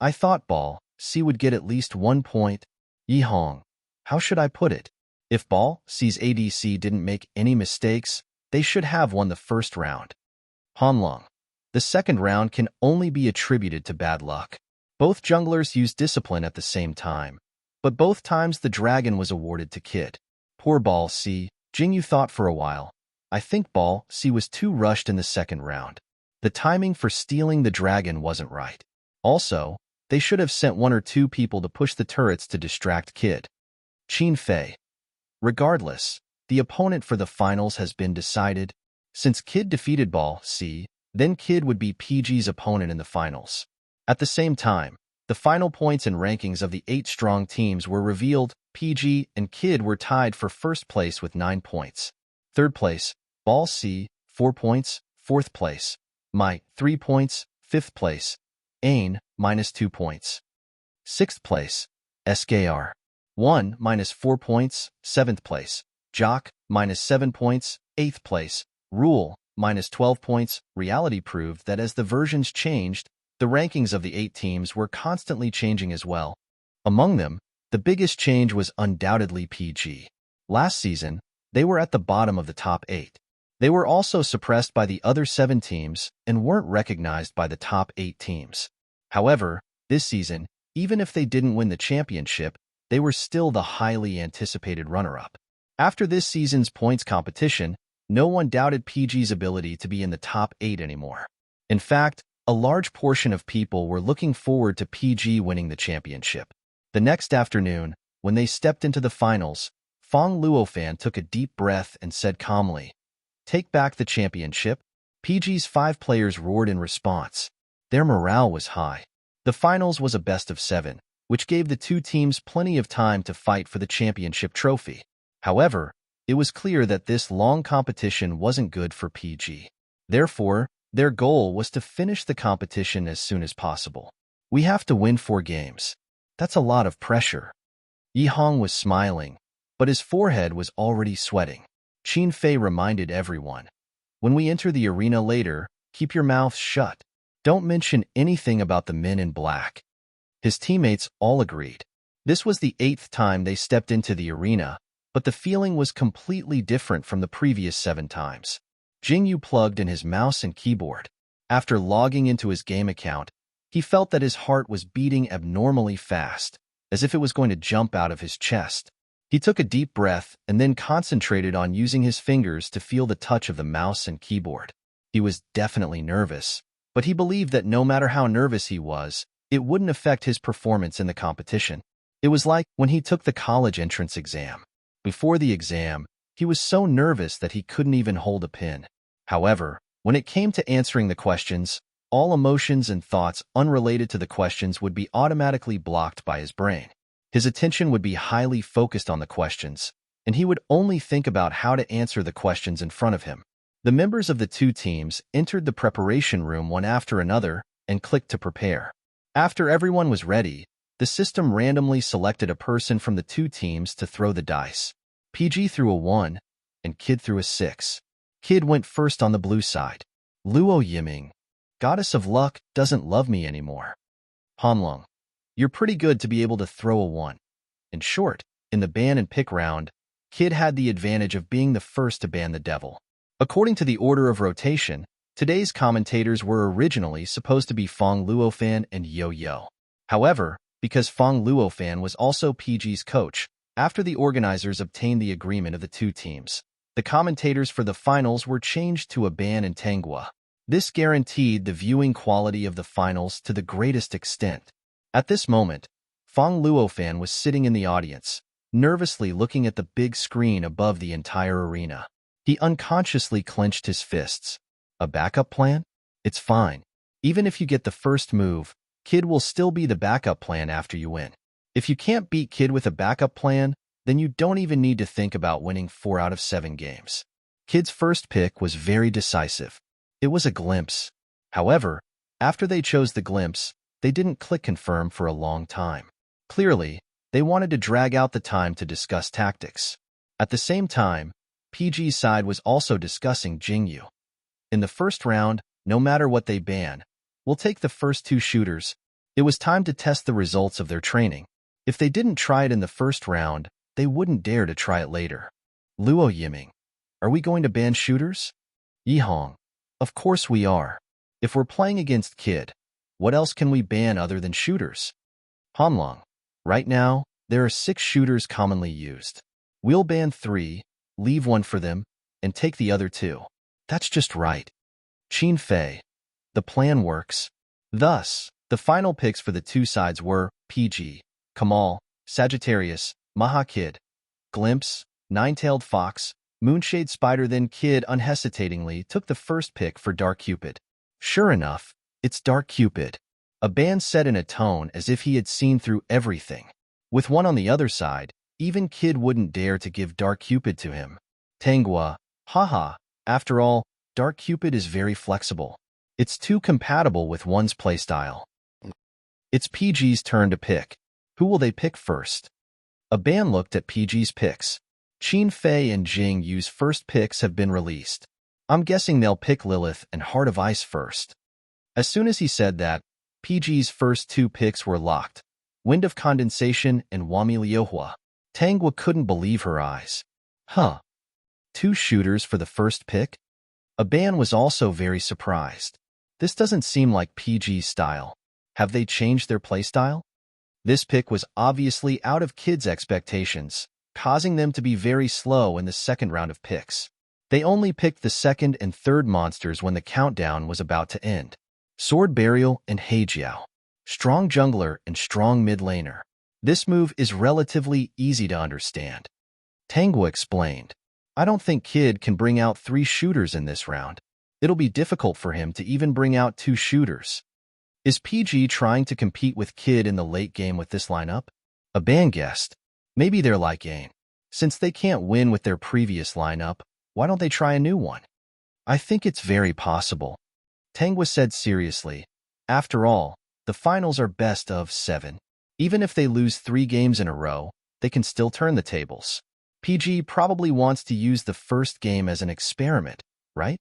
I thought Ball C would get at least 1 point. Yi Hong, how should I put it? If Ball C's ADC didn't make any mistakes, they should have won the first round. Han Long, the second round can only be attributed to bad luck. Both junglers used discipline at the same time, but both times the dragon was awarded to Kid. Poor Ball C, Jingyu thought for a while. I think Ball C was too rushed in the second round. The timing for stealing the dragon wasn't right. Also, they should have sent 1 or 2 people to push the turrets to distract Kid. Qin Fei. Regardless, the opponent for the finals has been decided. Since Kid defeated Ball C, then Kid would be PG's opponent in the finals. At the same time, the final points and rankings of the 8 strong teams were revealed. PG and Kid were tied for first place with 9 points. Third place, Ball C, 4 points. Fourth place, My, 3 points. Fifth place, Ain, -2 points. Sixth place, SKR, 1, -4 points. Seventh place, Jock, -7 points. Eighth place, Rule, -12 points. Reality proved that as the versions changed, the rankings of the 8 teams were constantly changing as well. Among them, the biggest change was undoubtedly PG. Last season, they were at the bottom of the top 8. They were also suppressed by the other 7 teams and weren't recognized by the top 8 teams. However, this season, even if they didn't win the championship, they were still the highly anticipated runner-up. After this season's points competition, no one doubted PG's ability to be in the top 8 anymore. In fact, a large portion of people were looking forward to PG winning the championship. The next afternoon, when they stepped into the finals, Fong Luofan took a deep breath and said calmly, "Take back the championship." PG's 5 players roared in response. Their morale was high. The finals was a best of 7, which gave the 2 teams plenty of time to fight for the championship trophy. However, it was clear that this long competition wasn't good for PG. Therefore, Their goal was to finish the competition as soon as possible. We have to win 4 games. That's a lot of pressure. Yi Hong was smiling, but his forehead was already sweating. Qin Fei reminded everyone, when we enter the arena later, keep your mouths shut. Don't mention anything about the men in black. His teammates all agreed. This was the 8th time they stepped into the arena, but the feeling was completely different from the previous 7 times. Jingyu plugged in his mouse and keyboard. After logging into his game account, he felt that his heart was beating abnormally fast, as if it was going to jump out of his chest. He took a deep breath and then concentrated on using his fingers to feel the touch of the mouse and keyboard. He was definitely nervous, but he believed that no matter how nervous he was, it wouldn't affect his performance in the competition. It was like when he took the college entrance exam. Before the exam, he was so nervous that he couldn't even hold a pen. However, when it came to answering the questions, all emotions and thoughts unrelated to the questions would be automatically blocked by his brain. His attention would be highly focused on the questions, and he would only think about how to answer the questions in front of him. The members of the 2 teams entered the preparation room one after another and clicked to prepare. After everyone was ready, the system randomly selected a person from the 2 teams to throw the dice. PG threw a 1, and Kid threw a 6. Kid went first on the blue side. Luo Yiming, Goddess of Luck, doesn't love me anymore. Hanlong, you're pretty good to be able to throw a 1. In short, in the ban and pick round, Kid had the advantage of being the first to ban the devil. According to the order of rotation, today's commentators were originally supposed to be Fong Luofan and Yo-Yo. However, because Fong Luofan was also PG's coach, after the organizers obtained the agreement of the 2 teams, the commentators for the finals were changed to Aban and Tangua. This guaranteed the viewing quality of the finals to the greatest extent. At this moment, Fong Luofan was sitting in the audience, nervously looking at the big screen above the entire arena. He unconsciously clenched his fists. A backup plan? It's fine. Even if you get the first move, Kid will still be the backup plan after you win. If you can't beat Kid with a backup plan, then you don't even need to think about winning 4 out of 7 games. Kid's first pick was very decisive. It was a glimpse. However, after they chose the glimpse, they didn't click confirm for a long time. Clearly, they wanted to drag out the time to discuss tactics. At the same time, PG's side was also discussing Jingyu. In the first round, no matter what they ban, we'll take the first 2 shooters. It was time to test the results of their training. If they didn't try it in the first round, they wouldn't dare to try it later. Luo Yiming, are we going to ban shooters? Yi Hong, of course we are. If we're playing against Kid, what else can we ban other than shooters? Hanlong, right now, there are 6 shooters commonly used. We'll ban 3, leave 1 for them, and take the other 2. That's just right. Qin Fei, the plan works. Thus, the final picks for the 2 sides were PG, Kamal, Sagittarius, Maha Kid, Glimpse, Nine-Tailed Fox, Moonshade Spider. Then Kid unhesitatingly took the first pick for Dark Cupid. Sure enough, it's Dark Cupid. A band said in a tone as if he had seen through everything. With 1 on the other side, even Kid wouldn't dare to give Dark Cupid to him. Tangua, haha, after all, Dark Cupid is very flexible. It's too compatible with one's playstyle. It's PG's turn to pick. Who will they pick first? Aban looked at PG's picks. Qin Fei and Jing Yu's first picks have been released. I'm guessing they'll pick Lilith and Heart of Ice first. As soon as he said that, PG's first 2 picks were locked. Wind of Condensation and Wami Liuhua. Tangua couldn't believe her eyes. Huh. 2 shooters for the first pick? Aban was also very surprised. This doesn't seem like PG's style. Have they changed their playstyle? This pick was obviously out of Kid's expectations, causing them to be very slow in the second round of picks. They only picked the second and third monsters when the countdown was about to end. Sword Burial and Heijiao. Strong jungler and strong mid laner. This move is relatively easy to understand. Tangua explained. I don't think Kid can bring out 3 shooters in this round. It'll be difficult for him to even bring out 2 shooters. Is PG trying to compete with Kid in the late game with this lineup? Aban guessed. Maybe they're like Ain. Since they can't win with their previous lineup, why don't they try a new one? I think it's very possible. Tangwa said seriously. After all, the finals are best of 7. Even if they lose 3 games in a row, they can still turn the tables. PG probably wants to use the first game as an experiment, right?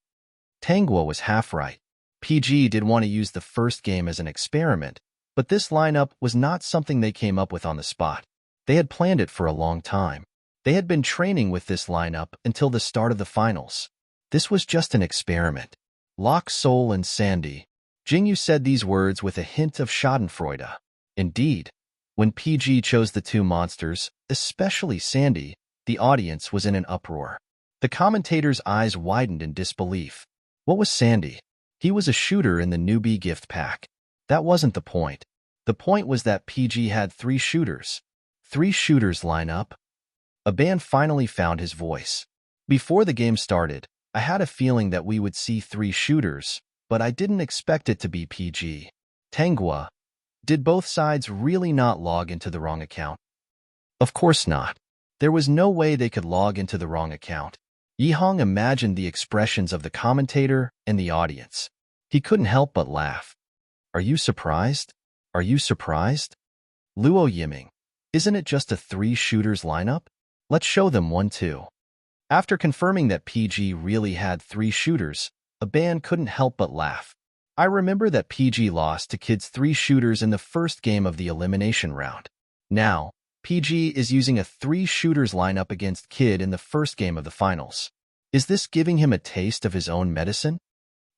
Tangwa was half right. PG did want to use the first game as an experiment, but this lineup was not something they came up with on the spot. They had planned it for a long time. They had been training with this lineup until the start of the finals. This was just an experiment. Locke, Sol, and Sandy. Jingyu said these words with a hint of schadenfreude. Indeed, when PG chose the 2 monsters, especially Sandy, the audience was in an uproar. The commentators' eyes widened in disbelief. What was Sandy? He was a shooter in the newbie gift pack. That wasn't the point. The point was that PG had 3 shooters. 3 shooters line up. Aban finally found his voice. Before the game started, I had a feeling that we would see 3 shooters, but I didn't expect it to be PG. Tangwa, did both sides really not log into the wrong account? Of course not. There was no way they could log into the wrong account. Yihong imagined the expressions of the commentator and the audience. He couldn't help but laugh. Are you surprised? Are you surprised? Luo Yiming, isn't it just a 3 shooters lineup? Let's show them one too. After confirming that PG really had 3 shooters, Aban couldn't help but laugh. I remember that PG lost to Kid's 3 shooters in the first game of the elimination round. Now, PG is using a 3 shooters lineup against Kid in the first game of the finals. Is this giving him a taste of his own medicine?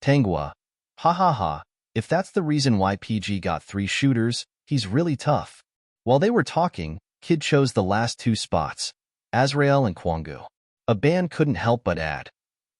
Tangwa, ha ha ha, if that's the reason why PG got 3 shooters, he's really tough. While they were talking, Kid chose the last 2 spots, Azrael and Kwanggu. Aban couldn't help but add,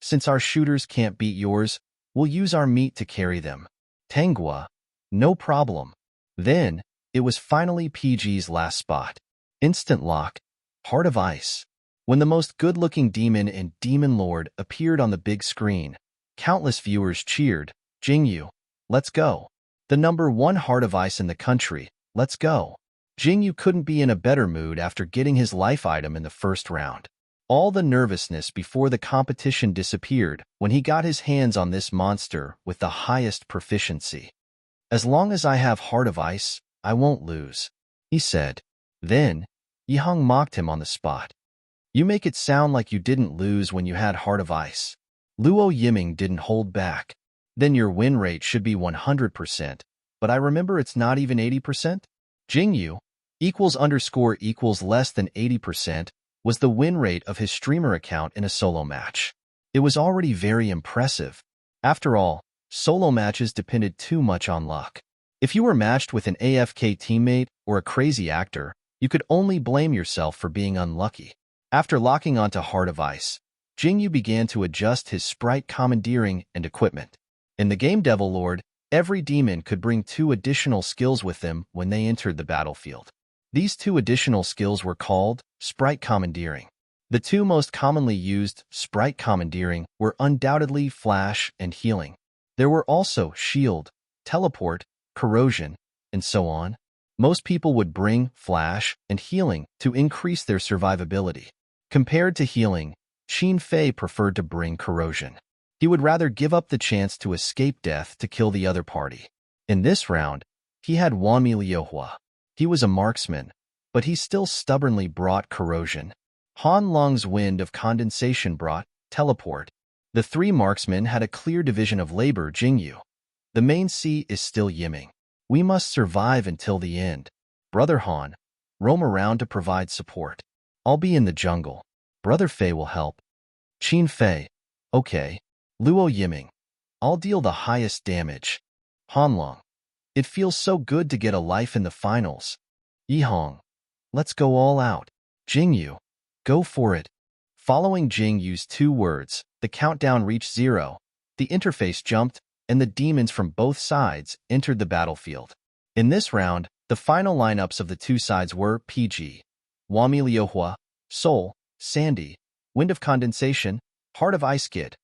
since our shooters can't beat yours, we'll use our meat to carry them. Tangwa, no problem. Then, it was finally PG's last spot. Instant lock, Heart of Ice. When the most good-looking demon and demon lord appeared on the big screen, countless viewers cheered, Jingyu, let's go. The number 1 Heart of Ice in the country, let's go. Jingyu couldn't be in a better mood after getting his life item in the first round. All the nervousness before the competition disappeared when he got his hands on this monster with the highest proficiency. As long as I have Heart of Ice, I won't lose, he said. Then, Yihong mocked him on the spot. You make it sound like you didn't lose when you had Heart of Ice. Luo Yiming didn't hold back. Then your win rate should be 100%, but I remember it's not even 80%. Jingyu, equals less than 80%, was the win rate of his streamer account in a solo match. It was already very impressive. After all, solo matches depended too much on luck. If you were matched with an AFK teammate or a crazy actor, you could only blame yourself for being unlucky. After locking onto Heart of Ice, Jingyu began to adjust his sprite commandeering and equipment. In the game Devil Lord, every demon could bring 2 additional skills with them when they entered the battlefield. These 2 additional skills were called sprite commandeering. The 2 most commonly used sprite commandeering were undoubtedly flash and healing. There were also shield, teleport, corrosion, and so on. Most people would bring flash and healing to increase their survivability. Compared to healing, Qin Fei preferred to bring corrosion. He would rather give up the chance to escape death to kill the other party. In this round, he had Wanmi Liuhua. He was a marksman, but he still stubbornly brought corrosion. Han Long's wind of condensation brought teleport. The 3 marksmen had a clear division of labor. Jingyu. The main C is still Yiming. We must survive until the end. Brother Han, roam around to provide support. I'll be in the jungle. Brother Fei will help. Qin Fei, okay. Luo Yiming, I'll deal the highest damage. Han Long, it feels so good to get a life in the finals. Yihong, let's go all out. Jingyu, go for it. Following Jingyu's 2 words, the countdown reached 0, the interface jumped, and the demons from both sides entered the battlefield. In this round, the final lineups of the 2 sides were PG, Wami Liuhua, Sol, Sandy, Wind of Condensation, Heart of Ice Kid,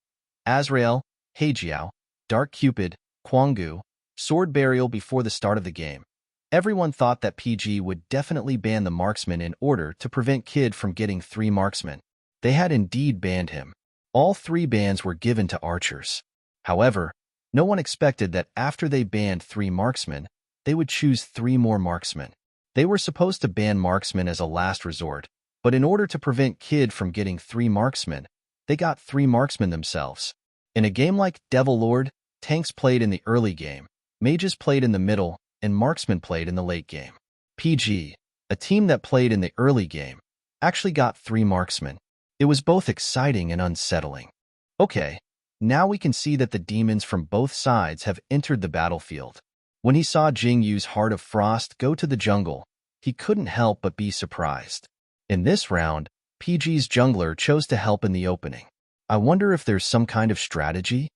Azrael, Heijiao, Dark Cupid, Kwanggu, Sword Burial. Before the start of the game, everyone thought that PG would definitely ban the marksman in order to prevent Kid from getting 3 marksmen. They had indeed banned him. All 3 bans were given to archers. However, No one expected that after they banned 3 marksmen, they would choose 3 more marksmen. They were supposed to ban marksmen as a last resort, but in order to prevent Kid from getting 3 marksmen, they got 3 marksmen themselves. In a game like Devil Lord, tanks played in the early game, mages played in the middle, and marksmen played in the late game. PG, a team that played in the early game, actually got 3 marksmen. It was both exciting and unsettling. Okay, now we can see that the demons from both sides have entered the battlefield. When he saw Jing Yu's Heart of Frost go to the jungle, he couldn't help but be surprised. In this round, PG's jungler chose to help in the opening. I wonder if there's some kind of strategy?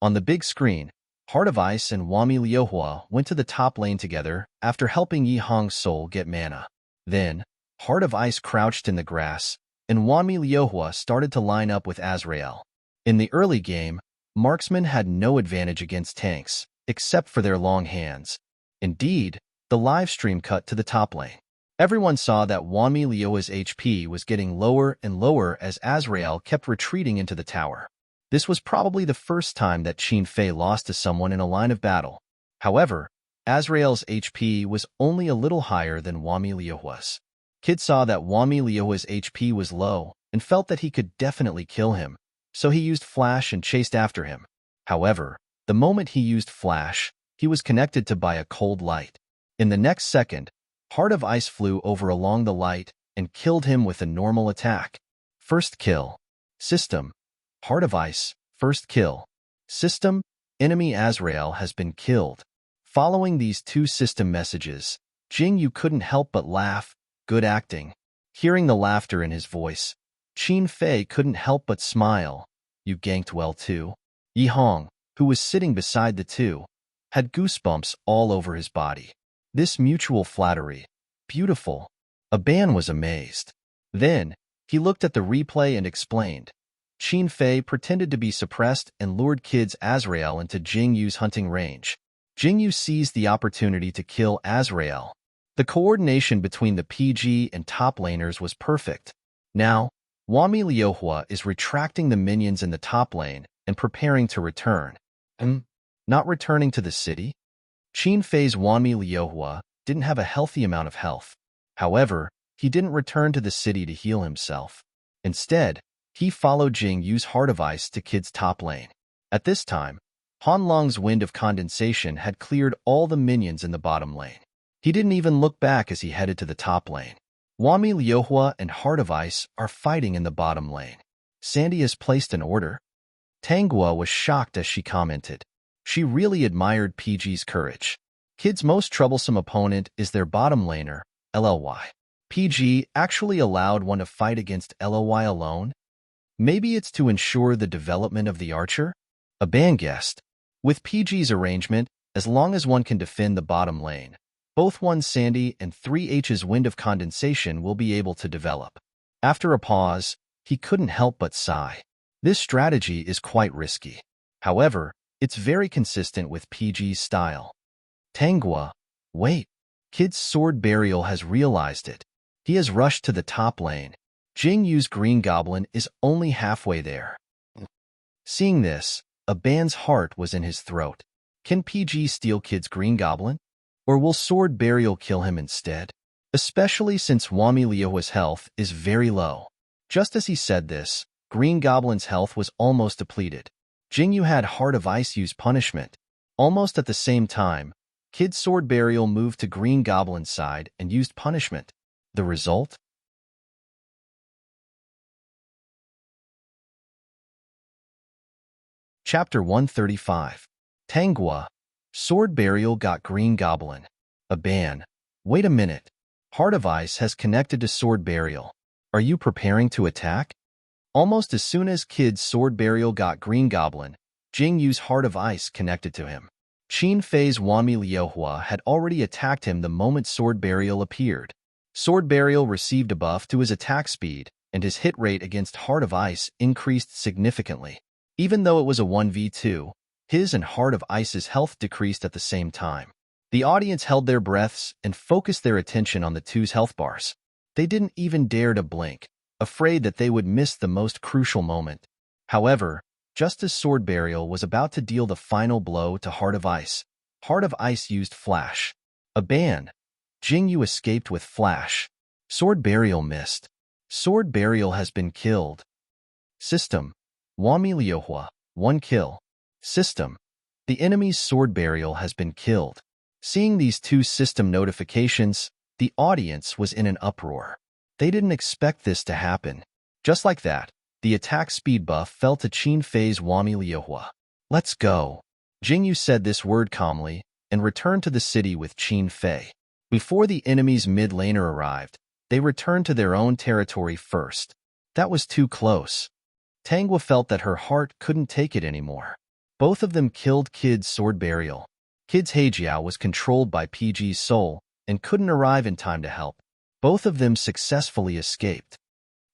On the big screen, Heart of Ice and Wami Liuhua went to the top lane together after helping Yi Hong's soul get mana. Then, Heart of Ice crouched in the grass, and Wami Liuhua started to line up with Azrael. In the early game, marksmen had no advantage against tanks, except for their long hands. Indeed, the live stream cut to the top lane. Everyone saw that Wami Liuhua's HP was getting lower and lower as Azrael kept retreating into the tower. This was probably the first time that Qin Fei lost to someone in a line of battle. However, Azrael's HP was only a little higher than Wami Liuhua's. Kid saw that Wami Liuhua's HP was low and felt that he could definitely kill him, so he used Flash and chased after him. However, the moment he used Flash, he was connected to by a cold light. In the next second, Heart of Ice flew over along the light and killed him with a normal attack. First kill. System. Heart of Ice. First kill. System. Enemy Azrael has been killed. Following these 2 system messages, Jing Yu couldn't help but laugh. Good acting. Hearing the laughter in his voice, Qin Fei couldn't help but smile. You ganked well too. Yi Hong, who was sitting beside the 2, had goosebumps all over his body. This mutual flattery. Beautiful. Aban was amazed. Then, he looked at the replay and explained. Qin Fei pretended to be suppressed and lured Kid's Azrael into Jing Yu's hunting range. Jing Yu seized the opportunity to kill Azrael. The coordination between the PG and top laners was perfect. Now, Wami Liuhua is retracting the minions in the top lane and preparing to return. Not returning to the city? Qin Fei's Wami Liuhua didn't have a healthy amount of health. However, he didn't return to the city to heal himself. Instead, he followed Jing Yu's Heart of Ice to Kid's top lane. At this time, Han Long's Wind of Condensation had cleared all the minions in the bottom lane. He didn't even look back as he headed to the top lane. Wami Liuhua and Heart of Ice are fighting in the bottom lane. Sandy has placed an order. Tanghua was shocked as she commented. She really admired PG's courage. Kid's most troublesome opponent is their bottom laner, LLY. PG actually allowed one to fight against LLY alone? Maybe it's to ensure the development of the archer? A band guest. With PG's arrangement, as long as one can defend the bottom lane, both 1 Sandy and 3H's Wind of Condensation will be able to develop. After a pause, he couldn't help but sigh. This strategy is quite risky. However, it's very consistent with PG's style. Tanghua, wait. Kid's Sword Burial has realized it. He has rushed to the top lane. Jing Yu's Green Goblin is only halfway there. Seeing this, Aban's heart was in his throat. Can PG steal Kid's Green Goblin? Or will Sword Burial kill him instead? Especially since Wami Liuhua's health is very low. Just as he said this, Green Goblin's health was almost depleted. Jing Yu had Heart of Ice use punishment. Almost at the same time, Kid's Sword Burial moved to Green Goblin's side and used punishment. The result? Chapter 135. Tanghua. Sword Burial got Green Goblin. Aban. Wait a minute. Heart of Ice has connected to Sword Burial. Are you preparing to attack? Almost as soon as Kid's Sword Burial got Green Goblin, Jing Yu's Heart of Ice connected to him. Qin Fei's Wami Liuhua had already attacked him the moment Sword Burial appeared. Sword Burial received a buff to his attack speed, and his hit rate against Heart of Ice increased significantly. Even though it was a 1v2, his and Heart of Ice's health decreased at the same time. The audience held their breaths and focused their attention on the two's health bars. They didn't even dare to blink, afraid that they would miss the most crucial moment. However, Just as Sword Burial was about to deal the final blow to Heart of Ice used Flash. A ban. Jingyu escaped with Flash. Sword Burial missed. Sword Burial has been killed. System. Wami Liuhua, 1 kill. System. The enemy's Sword Burial has been killed. Seeing these 2 system notifications, the audience was in an uproar. They didn't expect this to happen. Just like that, the attack speed buff fell to Qin Fei's Wami Liuhua. Let's go. Jingyu said this word calmly and returned to the city with Qin Fei. Before the enemy's mid laner arrived, they returned to their own territory first. That was too close. Tanghua felt that her heart couldn't take it anymore. Both of them killed Kid's Sword Burial. Kid's Heijiao was controlled by PG's soul and couldn't arrive in time to help. Both of them successfully escaped.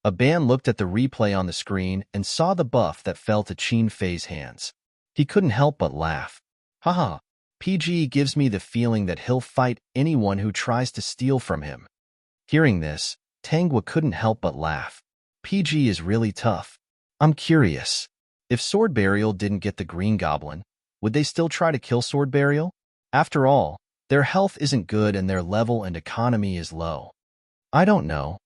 Aban looked at the replay on the screen and saw the buff that fell to Qin Fei's hands. He couldn't help but laugh. Haha, PG gives me the feeling that he'll fight anyone who tries to steal from him. Hearing this, Tanghua couldn't help but laugh. PG is really tough. I'm curious. If Sword Burial didn't get the Green Goblin, would they still try to kill Sword Burial? After all, their health isn't good and their level and economy is low. I don't know.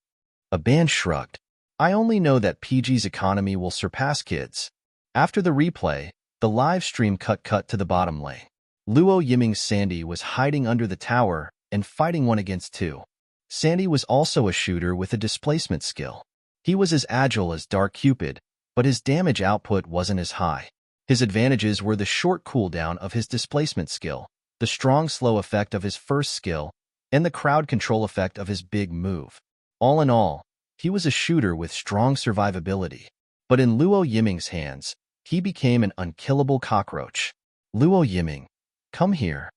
Aban shrugged. I only know that PG's economy will surpass Kid's. After the replay, the live stream cut to the bottom lane. Luo Yiming's Sandy was hiding under the tower and fighting 1 against 2. Sandy was also a shooter with a displacement skill. He was as agile as Dark Cupid, but his damage output wasn't as high. His advantages were the short cooldown of his displacement skill, the strong slow effect of his first skill, and the crowd control effect of his big move. All in all, he was a shooter with strong survivability. But in Luo Yiming's hands, he became an unkillable cockroach. Luo Yiming, come here.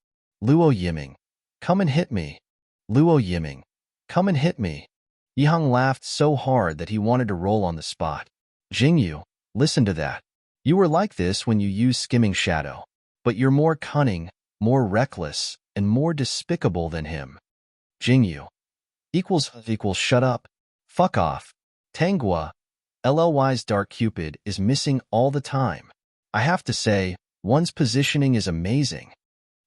Luo Yiming, come and hit me. Luo Yiming, come and hit me. Yihang laughed so hard that he wanted to roll on the spot. Jingyu, listen to that. You were like this when you used Skimming Shadow, but you're more cunning, more reckless, and more despicable than him. Jingyu. Equals shut up. Fuck off. Tanghua. LLY's Dark Cupid is missing all the time. I have to say, one's positioning is amazing.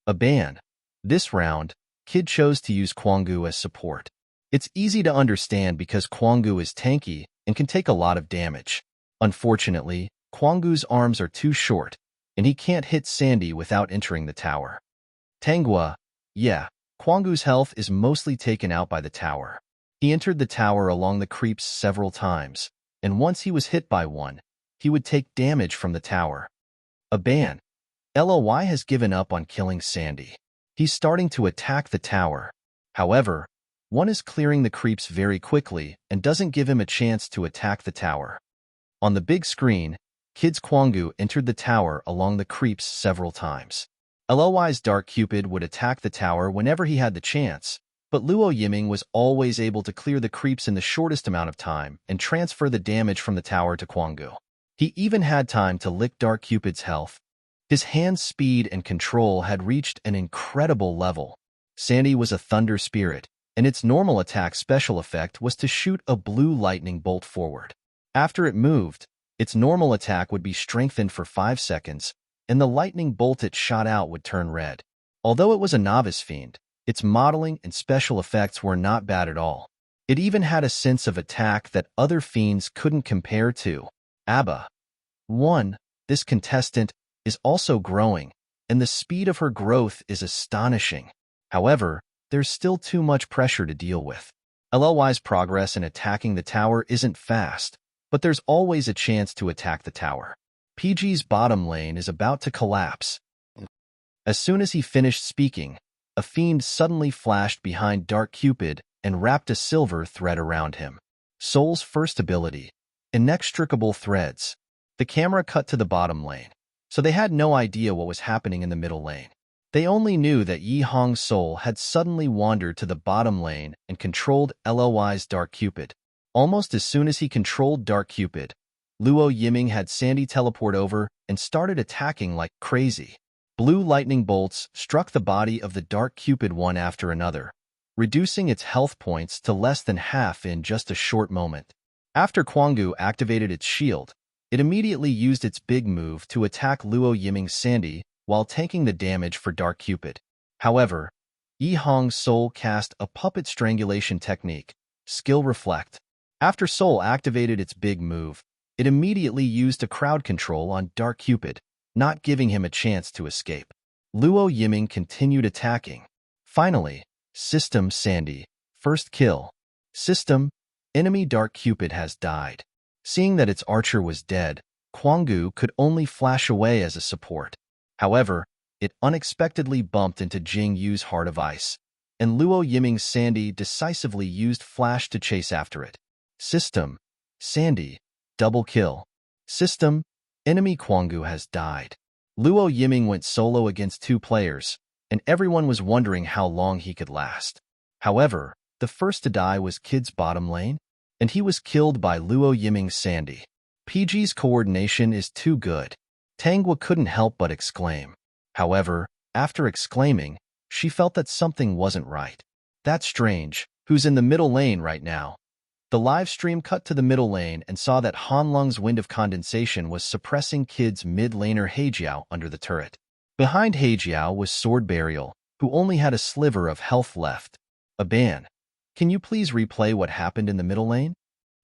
Aban. This round, Kid chose to use Kwanggu as support. It's easy to understand because Kwanggu is tanky and can take a lot of damage. Unfortunately, Kwanggu's arms are too short, and he can't hit Sandy without entering the tower. Tanghua. Yeah, Kwanggu's health is mostly taken out by the tower. He entered the tower along the creeps several times, and once he was hit by one, he would take damage from the tower. Aban. LOY has given up on killing Sandy. He's starting to attack the tower. However, one is clearing the creeps very quickly and doesn't give him a chance to attack the tower. On the big screen, Kid's Kwanggu entered the tower along the creeps several times. LOY's Dark Cupid would attack the tower whenever he had the chance, but Luo Yiming was always able to clear the creeps in the shortest amount of time and transfer the damage from the tower to Kwanggu. He even had time to lick Dark Cupid's health. His hand speed and control had reached an incredible level. Sandy was a thunder spirit, and its normal attack special effect was to shoot a blue lightning bolt forward. After it moved, its normal attack would be strengthened for 5 seconds, and the lightning bolt it shot out would turn red. Although it was a novice fiend, its modeling and special effects were not bad at all. It even had a sense of attack that other fiends couldn't compare to. Abba. 1. This contestant is also growing, and the speed of her growth is astonishing. However, there's still too much pressure to deal with. LLY's progress in attacking the tower isn't fast, but there's always a chance to attack the tower. PG's bottom lane is about to collapse. As soon as he finished speaking, a fiend suddenly flashed behind Dark Cupid and wrapped a silver thread around him. Soul's first ability, Inextricable Threads. The camera cut to the bottom lane, so they had no idea what was happening in the middle lane. They only knew that Yi Hong's soul had suddenly wandered to the bottom lane and controlled LOY's Dark Cupid. Almost as soon as he controlled Dark Cupid, Luo Yiming had Sandy teleport over and started attacking like crazy. Blue lightning bolts struck the body of the Dark Cupid one after another, reducing its health points to less than half in just a short moment. After Kwanggu activated its shield, It immediately used its big move to attack Luo Yiming's Sandy while tanking the damage for Dark Cupid. However, Yi Hong's soul cast a puppet strangulation technique, Skill Reflect. After Soul activated its big move, it immediately used a crowd control on Dark Cupid, not giving him a chance to escape. Luo Yiming continued attacking. Finally, System Sandy, first kill. System, enemy Dark Cupid has died. Seeing that its archer was dead, Kwanggu could only flash away as a support. However, it unexpectedly bumped into Jing Yu's Heart of Ice, and Luo Yiming's Sandy decisively used Flash to chase after it. System, Sandy, double kill. System, enemy Kwanggu has died. Luo Yiming went solo against 2 players, and everyone was wondering how long he could last. However, the first to die was Kid's bottom lane, and he was killed by Luo Yiming's Sandy. PG's coordination is too good. Tanghua couldn't help but exclaim. However, after exclaiming, she felt that something wasn't right. That's strange. Who's in the middle lane right now? The live stream cut to the middle lane and saw that Hanlong's Wind of Condensation was suppressing Kid's mid-laner Hejiao under the turret. Behind Hejiao was Sword Burial, who only had a sliver of health left. Aban, can you please replay what happened in the middle lane?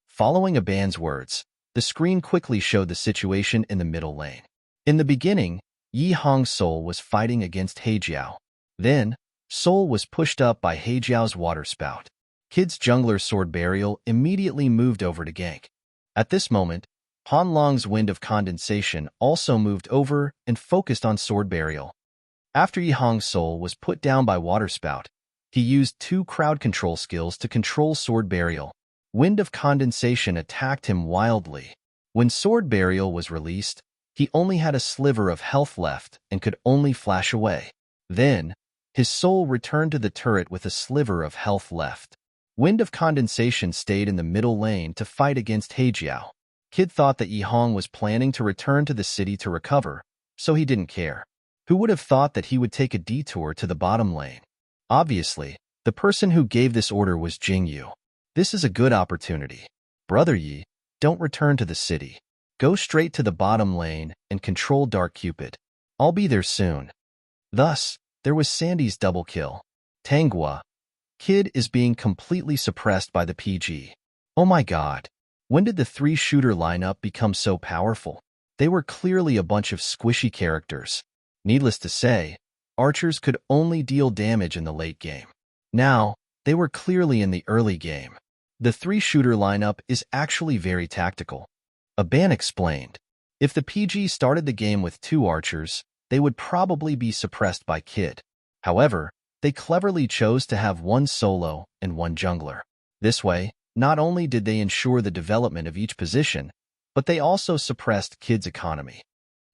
Following Aban's words, the screen quickly showed the situation in the middle lane. In the beginning, Yi Hong's soul was fighting against Hejiao. Then, Soul was pushed up by Hejiao's water spout. Kid's jungler Sword Burial immediately moved over to gank. At this moment, Hanlong's Wind of Condensation also moved over and focused on Sword Burial. After Yi Hong's soul was put down by water spout, he used 2 crowd control skills to control Sword Burial. Wind of Condensation attacked him wildly. When Sword Burial was released, he only had a sliver of health left and could only flash away. Then, his soul returned to the turret with a sliver of health left. Wind of Condensation stayed in the middle lane to fight against Hejiao. Kid thought that Yi Hong was planning to return to the city to recover, so he didn't care. Who would have thought that he would take a detour to the bottom lane? Obviously, the person who gave this order was Jing Yu. This is a good opportunity. Brother Yi, don't return to the city. Go straight to the bottom lane and control Dark Cupid. I'll be there soon. Thus, there was Sandy's double kill. Tanghua, Kid is being completely suppressed by the PG. Oh my god. When did the 3-shooter lineup become so powerful? They were clearly a bunch of squishy characters. Needless to say, archers could only deal damage in the late game. Now, they were clearly in the early game. The 3-shooter lineup is actually very tactical. Aban explained. If the PG started the game with 2 archers, they would probably be suppressed by Kid. However, they cleverly chose to have 1 solo and 1 jungler. This way, not only did they ensure the development of each position, but they also suppressed Kid's economy.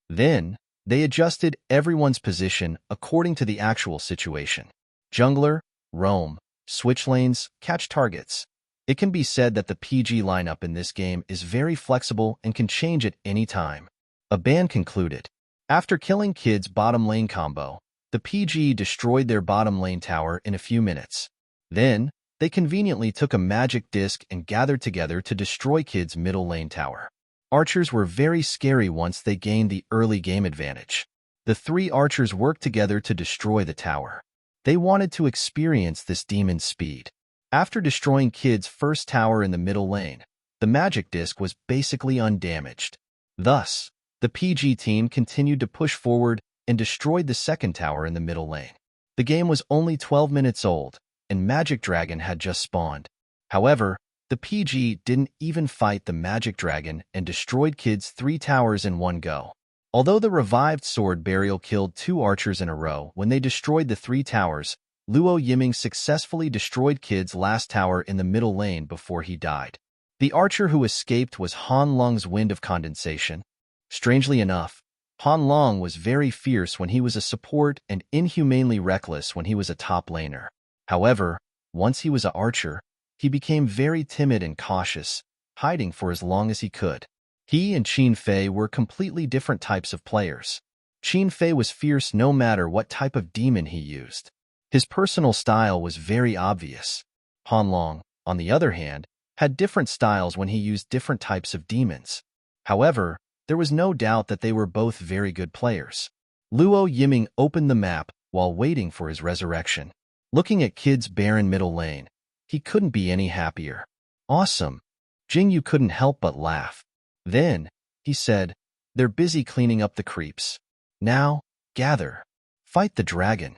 Then, they adjusted everyone's position according to the actual situation. Jungler, roam, switch lanes, catch targets. It can be said that the PG lineup in this game is very flexible and can change at any time. Aban concluded. After killing Kid's bottom lane combo, the PG destroyed their bottom lane tower in a few minutes. Then, they conveniently took a magic disc and gathered together to destroy Kid's middle lane tower. Archers were very scary once they gained the early game advantage. The 3 archers worked together to destroy the tower. They wanted to experience this demon's speed. After destroying Kid's first tower in the middle lane, the magic disc was basically undamaged. Thus, the PG team continued to push forward and destroyed the second tower in the middle lane. The game was only 12 minutes old, and Magic Dragon had just spawned. However, the PG didn't even fight the Magic Dragon and destroyed Kid's 3 towers in one go. Although the revived Sword Burial killed 2 archers in a row when they destroyed the 3 towers, Luo Yiming successfully destroyed Kid's last tower in the middle lane before he died. The archer who escaped was Han Long's Wind of Condensation. Strangely enough, Han Long was very fierce when he was a support and inhumanely reckless when he was a top laner. However, once he was an archer, he became very timid and cautious, hiding for as long as he could. He and Qin Fei were completely different types of players. Qin Fei was fierce no matter what type of demon he used. His personal style was very obvious. Han Long, on the other hand, had different styles when he used different types of demons. However, There was no doubt that they were both very good players. Luo Yiming opened the map while waiting for his resurrection. Looking at Kid's barren middle lane, he couldn't be any happier. Awesome. Jingyu couldn't help but laugh. Then, he said, they're busy cleaning up the creeps. Now, gather. Fight the dragon.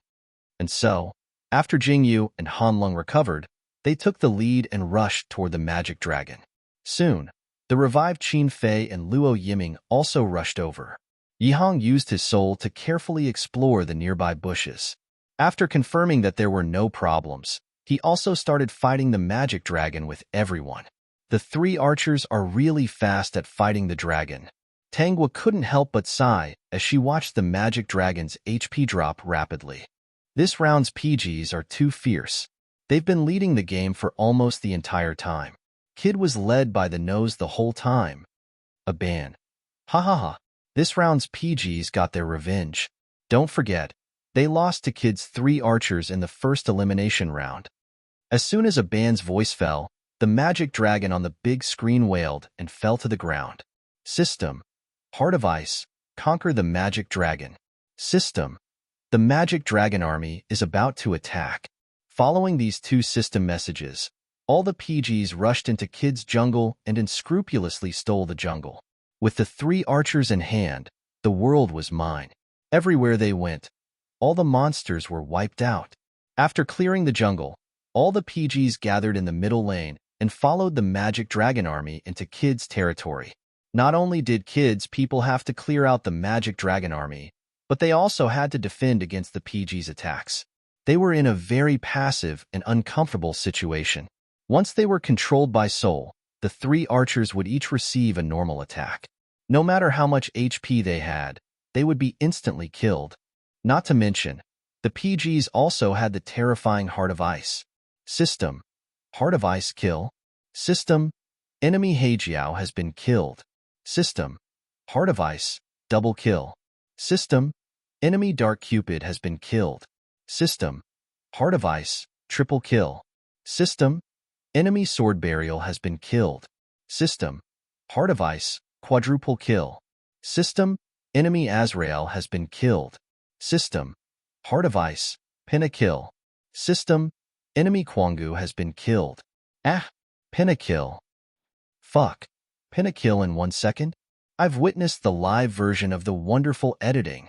And so, after Jingyu and Hanlong recovered, they took the lead and rushed toward the magic dragon. Soon, the revived Qin Fei and Luo Yiming also rushed over. Yihang used his soul to carefully explore the nearby bushes. After confirming that there were no problems, he also started fighting the magic dragon with everyone. The three archers are really fast at fighting the dragon. Tanghua couldn't help but sigh as she watched the magic dragon's HP drop rapidly. This round's PGs are too fierce. They've been leading the game for almost the entire time. Kid was led by the nose the whole time. A ban. Ha ha ha. This round's PGs got their revenge. Don't forget, they lost to Kid's three archers in the first elimination round. As soon as a band's voice fell, the magic dragon on the big screen wailed and fell to the ground. System. Heart of Ice. Conquer the magic dragon. System. The magic dragon army is about to attack. Following these two system messages, all the PGs rushed into Kid's jungle and unscrupulously stole the jungle. With the three archers in hand, the world was mine. Everywhere they went, all the monsters were wiped out. After clearing the jungle, all the PGs gathered in the middle lane and followed the magic dragon army into Kid's territory. Not only did Kid's people have to clear out the magic dragon army, but they also had to defend against the PG's attacks. They were in a very passive and uncomfortable situation. Once they were controlled by Soul, the three archers would each receive a normal attack. No matter how much HP they had, they would be instantly killed. Not to mention, the PGs also had the terrifying Heart of Ice. System. Heart of Ice kill. System. Enemy Heijiao has been killed. System. Heart of Ice, double kill. System. Enemy Dark Cupid has been killed. System. Heart of Ice, triple kill. System. Enemy Sword Burial has been killed. System. Heart of Ice, quadruple kill. System. Enemy Azrael has been killed. System. Heart of Ice, pentakill. System. Enemy Quangu has been killed. Pentakill. Fuck. Pentakill in 1 second? I've witnessed the live version of the wonderful editing.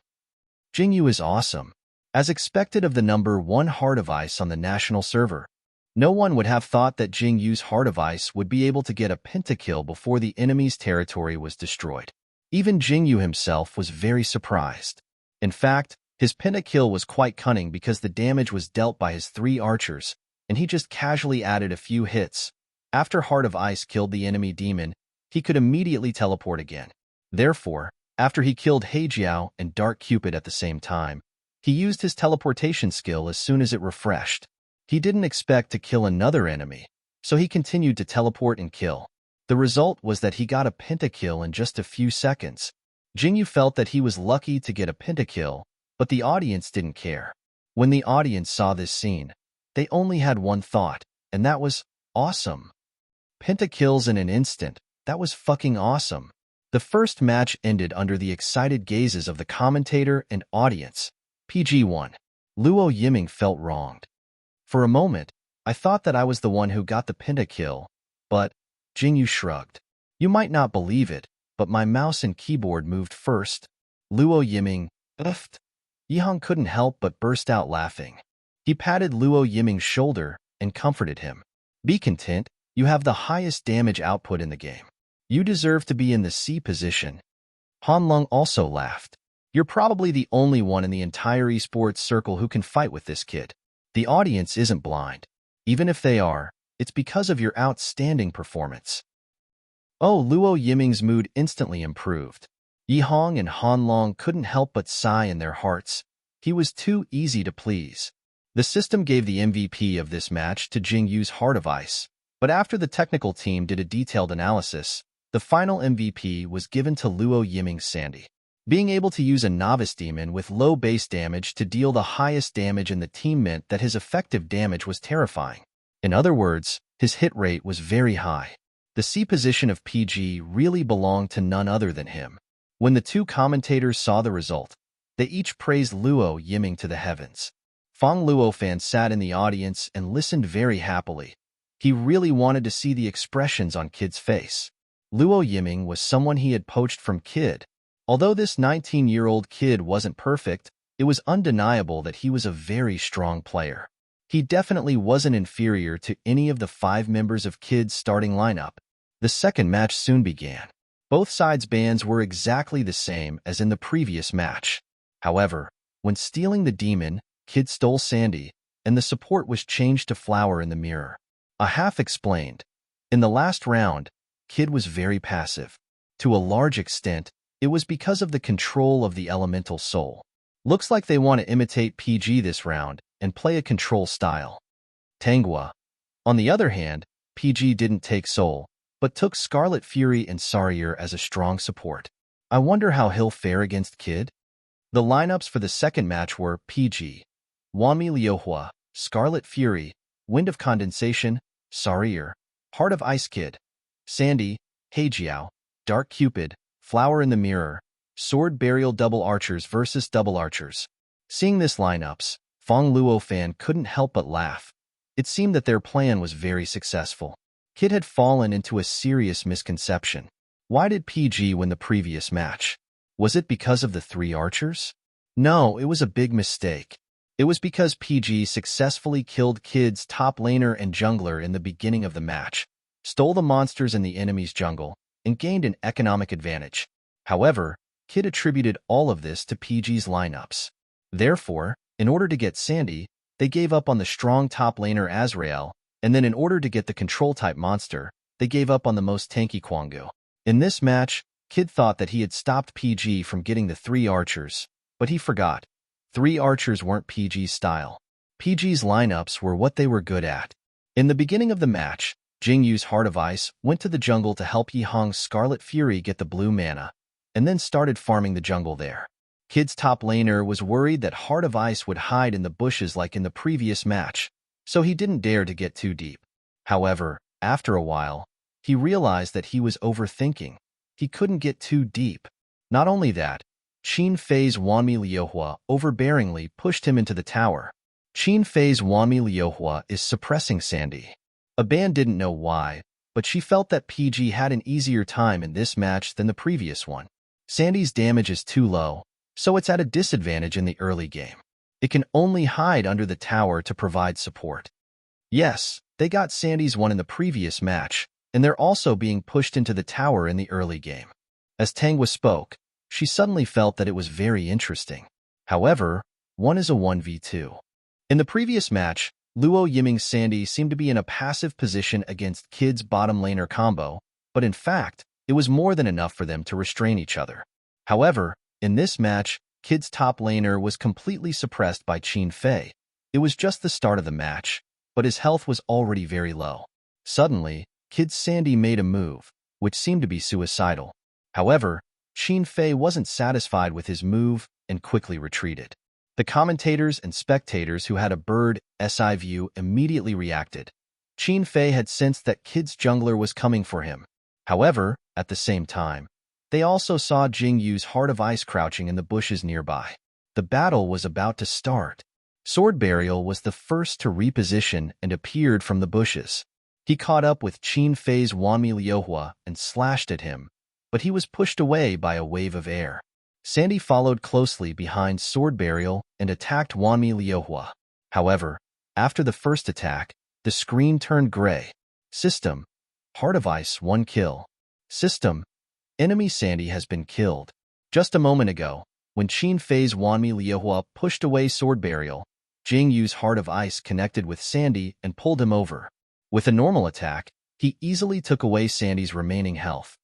Jingyu is awesome. As expected of the number 1 Heart of Ice on the national server, no one would have thought that Jingyu's Heart of Ice would be able to get a pentakill before the enemy's territory was destroyed. Even Jingyu himself was very surprised. In fact, his pentakill was quite cunning because the damage was dealt by his 3 archers, and he just casually added a few hits. After Heart of Ice killed the enemy demon, he could immediately teleport again. Therefore, after he killed Heijiao and Dark Cupid at the same time, he used his teleportation skill as soon as it refreshed. He didn't expect to kill another enemy, so he continued to teleport and kill. The result was that he got a pentakill in just a few seconds. Jingyu felt that he was lucky to get a pentakill, but the audience didn't care. When the audience saw this scene, they only had one thought, and that was, awesome. Pentakills in an instant, that was fucking awesome. The first match ended under the excited gazes of the commentator and audience. PG1. Luo Yiming felt wronged. For a moment, I thought that I was the one who got the pentakill, but Jingyu shrugged. You might not believe it, but my mouse and keyboard moved first. Luo Yiming, uffed. Yihang couldn't help but burst out laughing. He patted Luo Yiming's shoulder and comforted him. Be content, you have the highest damage output in the game. You deserve to be in the C position. Hanlong also laughed. You're probably the only one in the entire esports circle who can fight with this kid. The audience isn't blind. Even if they are, it's because of your outstanding performance. Oh, Luo Yiming's mood instantly improved. Yihang and Hanlong couldn't help but sigh in their hearts. He was too easy to please. The system gave the MVP of this match to Jingyu's Heart of Ice, but after the technical team did a detailed analysis, the final MVP was given to Luo Yiming's Sandy. Being able to use a novice demon with low base damage to deal the highest damage in the team meant that his effective damage was terrifying. In other words, his hit rate was very high. The C position of PG really belonged to none other than him. When the two commentators saw the result, they each praised Luo Yiming to the heavens. Fang Luofan sat in the audience and listened very happily. He really wanted to see the expressions on Kid's face. Luo Yiming was someone he had poached from Kid. Although this 19-year-old kid wasn't perfect, it was undeniable that he was a very strong player. He definitely wasn't inferior to any of the 5 members of Kid's starting lineup. The second match soon began. Both sides' bands were exactly the same as in the previous match. However, when stealing the demon, Kid stole Sandy, and the support was changed to Flower in the mirror. A half explained. In the last round, Kid was very passive. To a large extent, it was because of the control of the elemental soul. Looks like they want to imitate PG this round and play a control style. Tangua. On the other hand, PG didn't take Soul, but took Scarlet Fury and Sarier as a strong support. I wonder how he'll fare against Kid? The lineups for the second match were PG, Wanmi Liuhua, Scarlet Fury, Wind of Condensation, Sarier, Heart of Ice Kid, Sandy, Heijiao, Dark Cupid, Flower in the Mirror, Sword Burial Double Archers versus Double Archers. Seeing this lineups, Fang Luofan couldn't help but laugh. It seemed that their plan was very successful. Kid had fallen into a serious misconception. Why did PG win the previous match? Was it because of the 3 archers? No, it was a big mistake. It was because PG successfully killed Kid's top laner and jungler in the beginning of the match, stole the monsters in the enemy's jungle, and gained an economic advantage. However, Kid attributed all of this to PG's lineups. Therefore, in order to get Sandy, they gave up on the strong top laner Azrael, and then in order to get the control-type monster, they gave up on the most tanky Kwangu. In this match, Kid thought that he had stopped PG from getting the 3 archers, but he forgot. 3 archers weren't PG's style. PG's lineups were what they were good at. In the beginning of the match, Jingyu's Heart of Ice went to the jungle to help Yihang's Scarlet Fury get the blue mana, and then started farming the jungle there. Kid's top laner was worried that Heart of Ice would hide in the bushes like in the previous match, so he didn't dare to get too deep. However, after a while, he realized that he was overthinking. He couldn't get too deep. Not only that, Qin Fei's Wanmi Liuhua overbearingly pushed him into the tower. Qin Fei's Wanmi Liuhua is suppressing Sandy. Aban didn't know why, but she felt that PG had an easier time in this match than the previous one. Sandy's damage is too low, so it's at a disadvantage in the early game. It can only hide under the tower to provide support. Yes, they got Sandy's one in the previous match, and they're also being pushed into the tower in the early game. As Tangwa spoke, she suddenly felt that it was very interesting. However, one is a 1v2. In the previous match, Luo Yiming's Sandy seemed to be in a passive position against Kid's bottom laner combo, but in fact, it was more than enough for them to restrain each other. However, in this match, Kid's top laner was completely suppressed by Qin Fei. It was just the start of the match, but his health was already very low. Suddenly, Kid's Sandy made a move, which seemed to be suicidal. However, Qin Fei wasn't satisfied with his move and quickly retreated. The commentators and spectators who had a bird's eye view immediately reacted. Qin Fei had sensed that Kid's jungler was coming for him. However, at the same time, they also saw Jingyu's Heart of Ice crouching in the bushes nearby. The battle was about to start. Sword Burial was the first to reposition and appeared from the bushes. He caught up with Qin Fei's Wanmi Liuhua and slashed at him, but he was pushed away by a wave of air. Sandy followed closely behind Sword Burial and attacked Wanmi Liuhua. However, after the first attack, the screen turned gray. System: Heart of Ice 1 kill. System: Enemy Sandy has been killed. Just a moment ago, when Qin Fei's Wanmi Liuhua pushed away Sword Burial, Jingyu's Heart of Ice connected with Sandy and pulled him over. With a normal attack, he easily took away Sandy's remaining health.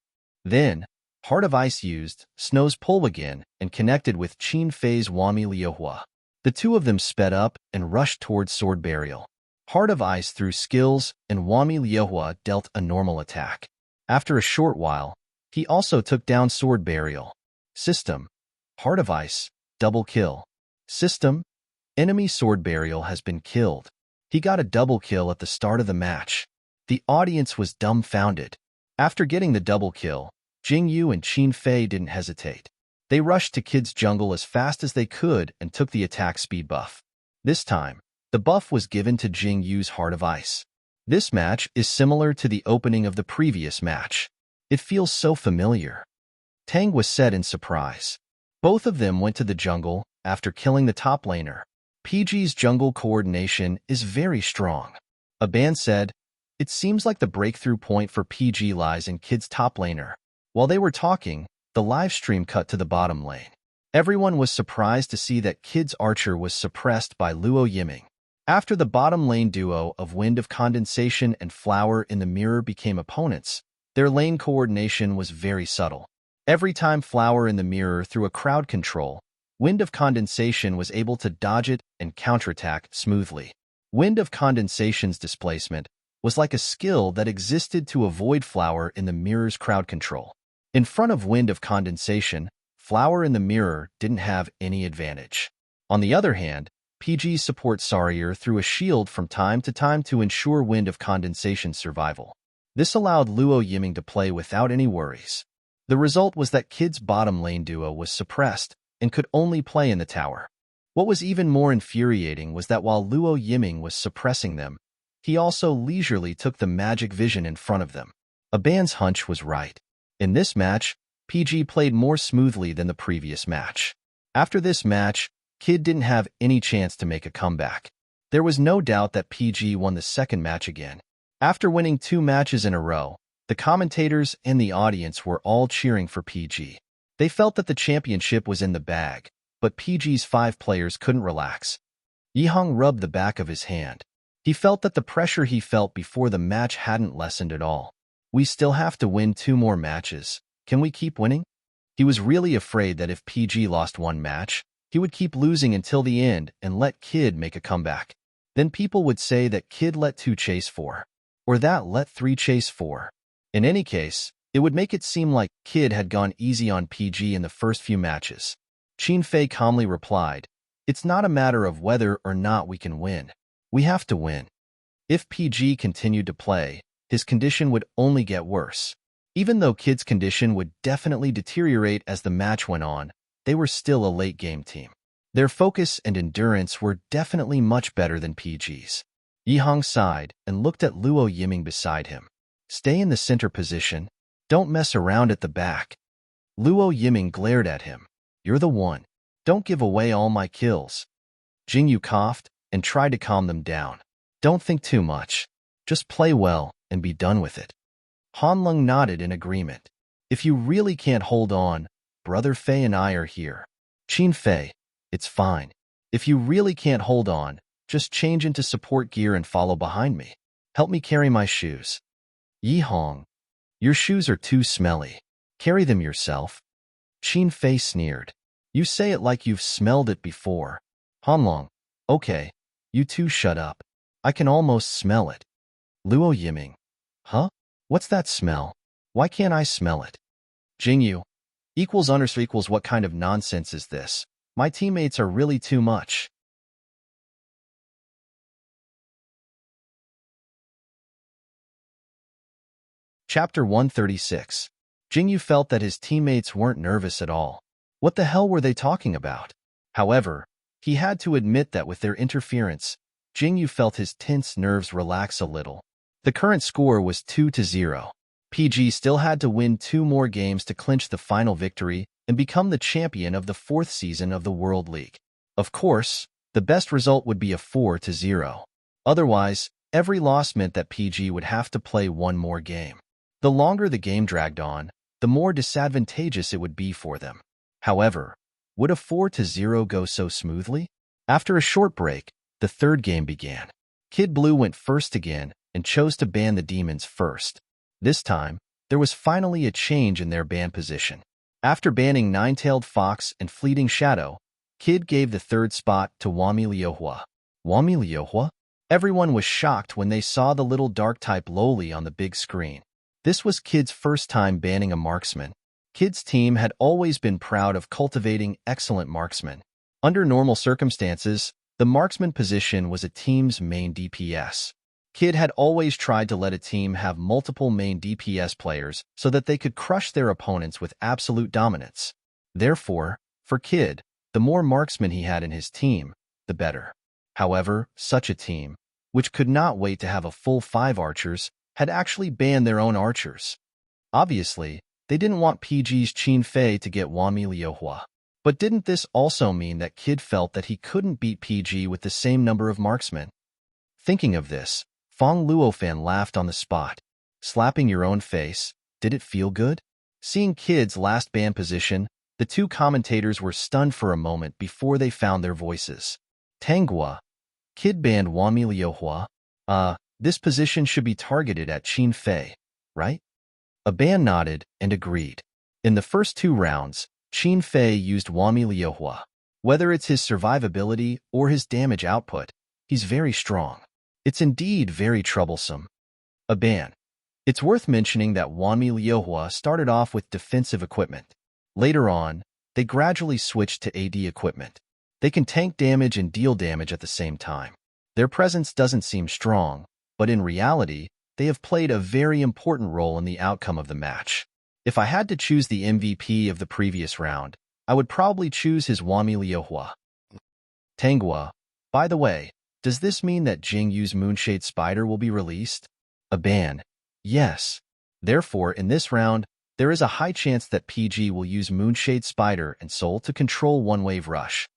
Then, Heart of Ice used Snow's pull again and connected with Qin Fei's Wanmi Liuhua. The two of them sped up and rushed towards Sword Burial. Heart of Ice threw skills and Wanmi Liuhua dealt a normal attack. After a short while, he also took down Sword Burial. System: Heart of Ice, double kill. System: Enemy Sword Burial has been killed. He got a double kill at the start of the match. The audience was dumbfounded. After getting the double kill, Jingyu and Qin Fei didn't hesitate. They rushed to Kid's jungle as fast as they could and took the attack speed buff. This time, the buff was given to Jingyu's Heart of Ice. This match is similar to the opening of the previous match. It feels so familiar. Tang was said in surprise. Both of them went to the jungle after killing the top laner. PG's jungle coordination is very strong. Aban said, "It seems like the breakthrough point for PG lies in Kid's top laner." While they were talking, the live stream cut to the bottom lane. Everyone was surprised to see that Kid's archer was suppressed by Luo Yiming. After the bottom lane duo of Wind of Condensation and Flower in the Mirror became opponents, their lane coordination was very subtle. Every time Flower in the Mirror threw a crowd control, Wind of Condensation was able to dodge it and counterattack smoothly. Wind of Condensation's displacement was like a skill that existed to avoid Flower in the Mirror's crowd control. In front of Wind of Condensation, Flower in the Mirror didn't have any advantage. On the other hand, PG's support Sarier threw a shield from time to time to ensure Wind of Condensation's survival. This allowed Luo Yiming to play without any worries. The result was that Kid's bottom lane duo was suppressed and could only play in the tower. What was even more infuriating was that while Luo Yiming was suppressing them, he also leisurely took the magic vision in front of them. Aban's hunch was right. In this match, PG played more smoothly than the previous match. After this match, Kid didn't have any chance to make a comeback. There was no doubt that PG won the second match again. After winning 2 matches in a row, the commentators and the audience were all cheering for PG. They felt that the championship was in the bag, but PG's 5 players couldn't relax. Yihong rubbed the back of his hand. He felt that the pressure he felt before the match hadn't lessened at all. "We still have to win 2 more matches. Can we keep winning?" He was really afraid that if PG lost 1 match, he would keep losing until the end and let Kid make a comeback. Then people would say that Kid let 2 chase 4, or that let 3 chase 4. In any case, it would make it seem like Kid had gone easy on PG in the first few matches. Qin Fei calmly replied, "It's not a matter of whether or not we can win. We have to win." If PG continued to play, his condition would only get worse. Even though Kid's condition would definitely deteriorate as the match went on, they were still a late-game team. Their focus and endurance were definitely much better than PG's. Yihong sighed and looked at Luo Yiming beside him. "Stay in the center position. Don't mess around at the back." Luo Yiming glared at him. "You're the one. Don't give away all my kills." Jingyu coughed and tried to calm them down. "Don't think too much. Just play well and be done with it." Hanlong nodded in agreement. "If you really can't hold on, Brother Fei and I are here." Qin Fei, "It's fine. If you really can't hold on, just change into support gear and follow behind me. Help me carry my shoes." Yihong, "Your shoes are too smelly. Carry them yourself." Qin Fei sneered. "You say it like you've smelled it before." Hanlong, "Okay, you two shut up. I can almost smell it." Luo Yiming, "Huh? What's that smell? Why can't I smell it?" Jingyu, equals underscore equals what kind of nonsense is this? My teammates are really too much. Chapter 136. Jingyu felt that his teammates weren't nervous at all. What the hell were they talking about? However, he had to admit that with their interference, Jingyu felt his tense nerves relax a little. The current score was 2-0. PG still had to win 2 more games to clinch the final victory and become the champion of the 4th season of the World League. Of course, the best result would be a 4-0. Otherwise, every loss meant that PG would have to play 1 more game. The longer the game dragged on, the more disadvantageous it would be for them. However, would a 4-0 go so smoothly? After a short break, the 3rd game began. Kid Blue went first again and chose to ban the demons first. This time, there was finally a change in their ban position. After banning Nine-Tailed Fox and Fleeting Shadow, Kid gave the 3rd spot to Wami Liuhua. Wami Liuhua? Everyone was shocked when they saw the little dark-type loli on the big screen. This was Kid's first time banning a marksman. Kid's team had always been proud of cultivating excellent marksmen. Under normal circumstances, the marksman position was a team's main DPS. Kid had always tried to let a team have multiple main DPS players so that they could crush their opponents with absolute dominance. Therefore, for Kid, the more marksmen he had in his team, the better. However, such a team, which could not wait to have a full 5 archers, had actually banned their own archers. Obviously, they didn't want PG's Qin Fei to get Wanmi Liuhua. But didn't this also mean that Kid felt that he couldn't beat PG with the same number of marksmen? Thinking of this, Fong Luofan laughed on the spot. Slapping your own face, did it feel good? Seeing Kid's last ban position, the two commentators were stunned for a moment before they found their voices. Tanghua. Kid banned Wanmi Liuhua. This position should be targeted at Qin Fei, right? Aban nodded and agreed. In the first 2 rounds, Qin Fei used Wanmi Liuhua. Whether it's his survivability or his damage output, he's very strong. It's indeed very troublesome. Aban. It's worth mentioning that Wanmi Liuhua started off with defensive equipment. Later on, they gradually switched to AD equipment. They can tank damage and deal damage at the same time. Their presence doesn't seem strong, but in reality, they have played a very important role in the outcome of the match. If I had to choose the MVP of the previous round, I would probably choose his Wanmi Liuhua. Tanghua. By the way, does this mean that Jing Yu's Moonshade Spider will be released? Aban. Yes. Therefore, in this round, there is a high chance that PG will use Moonshade Spider and Soul to control one-wave rush.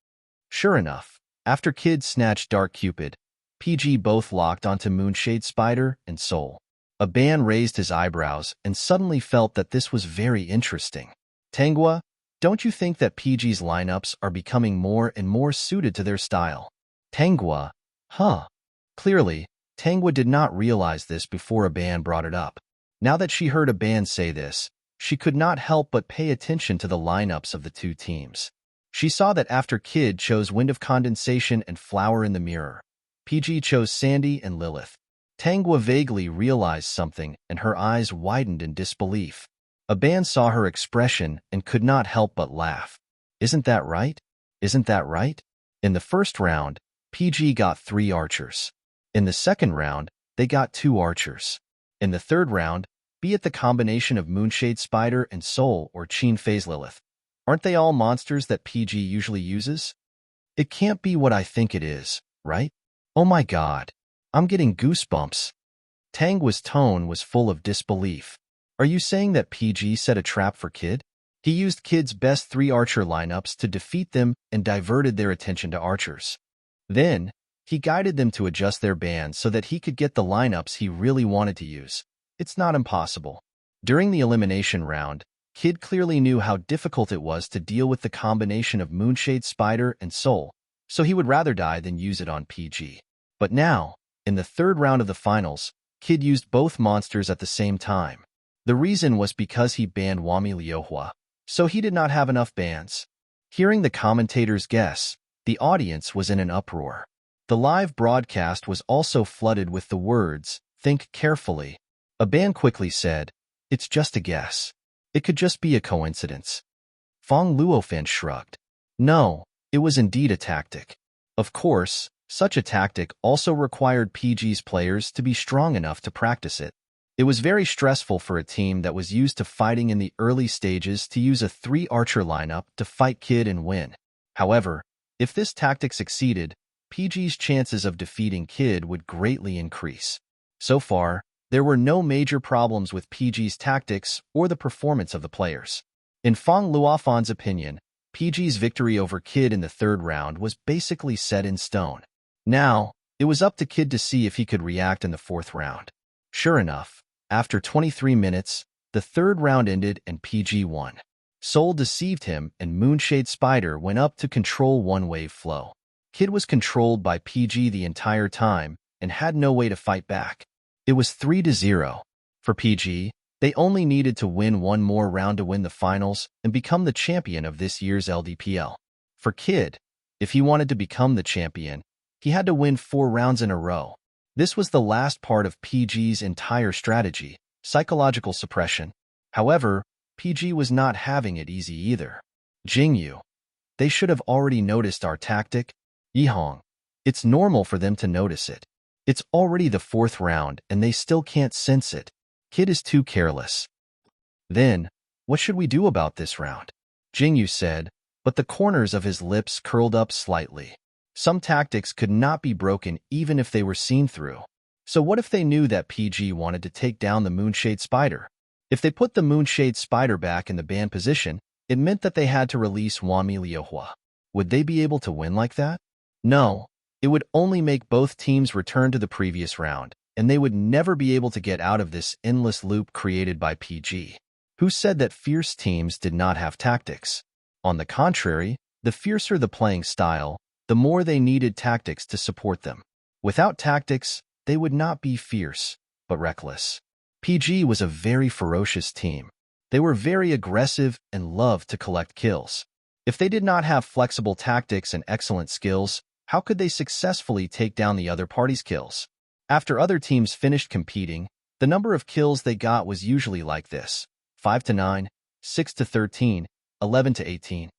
Sure enough, after Kid snatched Dark Cupid, PG both locked onto Moonshade Spider and Soul. Aban raised his eyebrows and suddenly felt that this was very interesting. Tanghua, don't you think that PG's lineups are becoming more and more suited to their style? Tanghua, Clearly, Tanghua did not realize this before Aban brought it up. Now that she heard Aban say this, she could not help but pay attention to the lineups of the two teams. She saw that after Kid chose Wind of Condensation and Flower in the Mirror, PG chose Sandy and Lilith. Tanghua vaguely realized something and her eyes widened in disbelief. Aban saw her expression and could not help but laugh. Isn't that right? Isn't that right? In the first round, PG got 3 archers. In the second round, they got 2 archers. In the third round, be it the combination of Moonshade Spider and Soul or Qin Fei's Lilith, aren't they all monsters that PG usually uses? It can't be what I think it is, right? Oh my god, I'm getting goosebumps. Tanghua's tone was full of disbelief. Are you saying that PG set a trap for Kid? He used Kid's best 3 archer lineups to defeat them and diverted their attention to archers. Then, he guided them to adjust their bans so that he could get the lineups he really wanted to use. It's not impossible. During the elimination round, Kid clearly knew how difficult it was to deal with the combination of Moonshade Spider and Soul, so he would rather die than use it on PG. But now, in the third round of the finals, Kid used both monsters at the same time. The reason was because he banned Wanmi Liuhua, so he did not have enough bans. Hearing the commentators guess, the audience was in an uproar. The live broadcast was also flooded with the words, "Think carefully." Aban quickly said, "It's just a guess. It could just be a coincidence." Fong Luofan shrugged. No, it was indeed a tactic. Of course, such a tactic also required PG's players to be strong enough to practice it. It was very stressful for a team that was used to fighting in the early stages to use a 3-archer lineup to fight Kid and win. However, if this tactic succeeded, PG's chances of defeating Kid would greatly increase. So far, there were no major problems with PG's tactics or the performance of the players. In Fong Luofan's opinion, PG's victory over Kid in the third round was basically set in stone. Now, it was up to Kid to see if he could react in the fourth round. Sure enough, after 23 minutes, the third round ended and PG won. Soul deceived him and Moonshade Spider went up to control one-wave flow. Kid was controlled by PG the entire time and had no way to fight back. It was 3-0. For PG, they only needed to win one more round to win the finals and become the champion of this year's LDPL. For Kid, if he wanted to become the champion, he had to win 4 rounds in a row. This was the last part of PG's entire strategy, psychological suppression. However, PG was not having it easy either. Jingyu. They should have already noticed our tactic. Yihong. It's normal for them to notice it. It's already the fourth round, and they still can't sense it. Kid is too careless. Then, what should we do about this round? Jingyu said, but the corners of his lips curled up slightly. Some tactics could not be broken even if they were seen through. So what if they knew that PG wanted to take down the Moonshade Spider? If they put the Moonshade Spider back in the ban position, it meant that they had to release Wami Liuhua. Would they be able to win like that? No, it would only make both teams return to the previous round, and they would never be able to get out of this endless loop created by PG. Who said that fierce teams did not have tactics? On the contrary, the fiercer the playing style, the more they needed tactics to support them. Without tactics, they would not be fierce, but reckless. PG was a very ferocious team. They were very aggressive and loved to collect kills. If they did not have flexible tactics and excellent skills, how could they successfully take down the other party's kills? After other teams finished competing, the number of kills they got was usually like this: 5 to 9, 6 to 13, 11 to 18.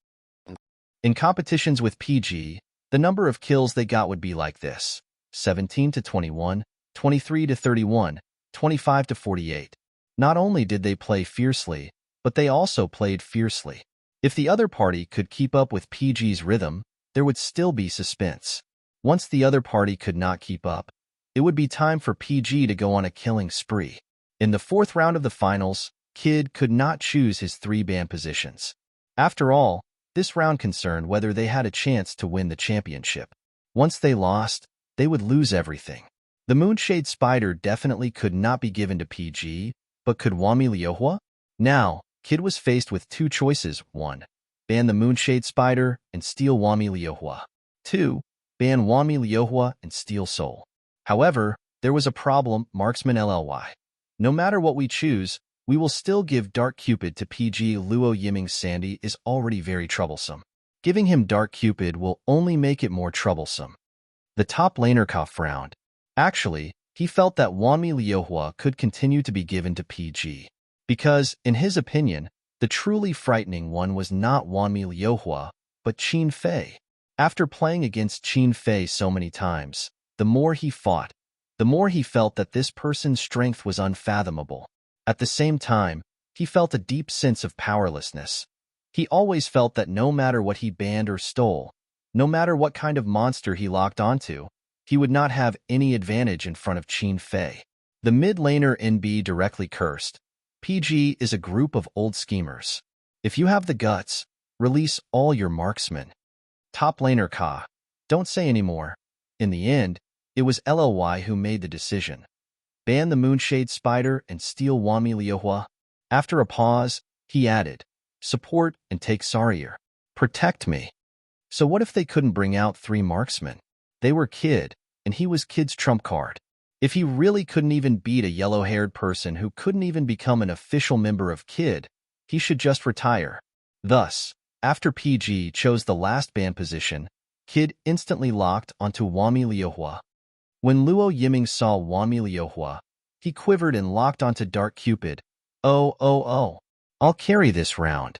In competitions with PG, the number of kills they got would be like this: 17 to 21, 23 to 31, 25 to 48. Not only did they play fiercely, but they also played fiercely. If the other party could keep up with PG's rhythm, there would still be suspense. Once the other party could not keep up, it would be time for PG to go on a killing spree. In the fourth round of the finals, Kid could not choose his 3 ban positions. After all, this round concerned whether they had a chance to win the championship. Once they lost, they would lose everything. The Moonshade Spider definitely could not be given to PG, but could Wami Liuhua? Now, Kid was faced with 2 choices: 1. Ban the Moonshade Spider and steal Wami Liuhua. 2. Ban Wami Liuhua and steal Soul. However, there was a problem: Marksman LLY. No matter what we choose, we will still give Dark Cupid to PG. Luo Yiming's Sandy is already very troublesome. Giving him Dark Cupid will only make it more troublesome. The top laner Ka frowned. Actually, he felt that Wami Liuhua could continue to be given to PG. Because, in his opinion, the truly frightening one was not Wami Liuhua, but Qin Fei. After playing against Qin Fei so many times, the more he fought, the more he felt that this person's strength was unfathomable. At the same time, he felt a deep sense of powerlessness. He always felt that no matter what he banned or stole, no matter what kind of monster he locked onto, he would not have any advantage in front of Qin Fei. The mid laner NB directly cursed. PG is a group of old schemers. If you have the guts, release all your marksmen. Top laner Ka, don't say any more. In the end, it was LLY who made the decision. Ban the Moonshade Spider and steal Wami Liuhua. After a pause, he added, support and take Sarier. Protect me. So what if they couldn't bring out 3 marksmen? They were Kid, and he was Kid's trump card. If he really couldn't even beat a yellow-haired person who couldn't even become an official member of Kid, he should just retire. Thus, after PG chose the last ban position, Kid instantly locked onto Wami Liuhua. When Luo Yiming saw Wami Liuhua, he quivered and locked onto Dark Cupid. Oh, I'll carry this round.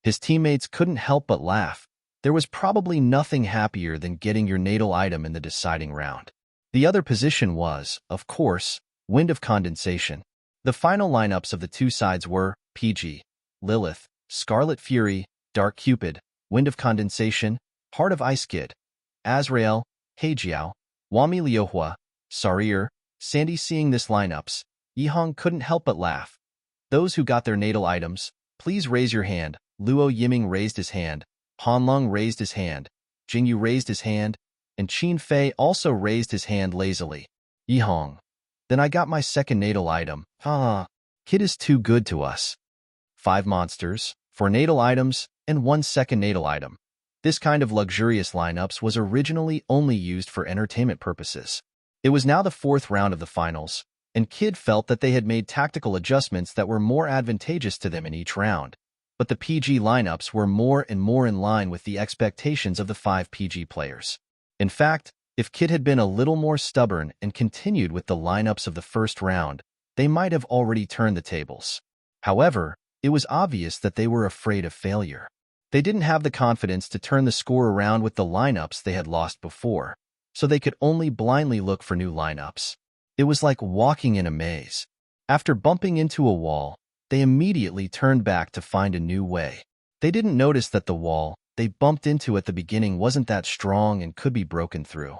His teammates couldn't help but laugh. There was probably nothing happier than getting your natal item in the deciding round. The other position was, of course, Wind of Condensation. The final lineups of the 2 sides were PG, Lilith, Scarlet Fury, Dark Cupid, Wind of Condensation, Heart of Ice Kid, Azrael, Heijiao, Wami Liuhua, Sarier, Sandy. Seeing this lineups, Yihong couldn't help but laugh. Those who got their natal items, please raise your hand. Luo Yiming raised his hand, Hanlong raised his hand, Jingyu raised his hand, and Qin Fei also raised his hand lazily. Yihong. Then I got my second natal item. Kid is too good to us. 5 monsters, 4 natal items, and 1 second natal item. This kind of luxurious lineups was originally only used for entertainment purposes. It was now the 4th round of the finals, and Kid felt that they had made tactical adjustments that were more advantageous to them in each round. But the PG lineups were more and more in line with the expectations of the 5 PG players. In fact, if Kid had been a little more stubborn and continued with the lineups of the first round, they might have already turned the tables. However, it was obvious that they were afraid of failure. They didn't have the confidence to turn the score around with the lineups they had lost before. so they could only blindly look for new lineups. It was like walking in a maze. After bumping into a wall, they immediately turned back to find a new way. They didn't notice that the wall they bumped into at the beginning wasn't that strong and could be broken through.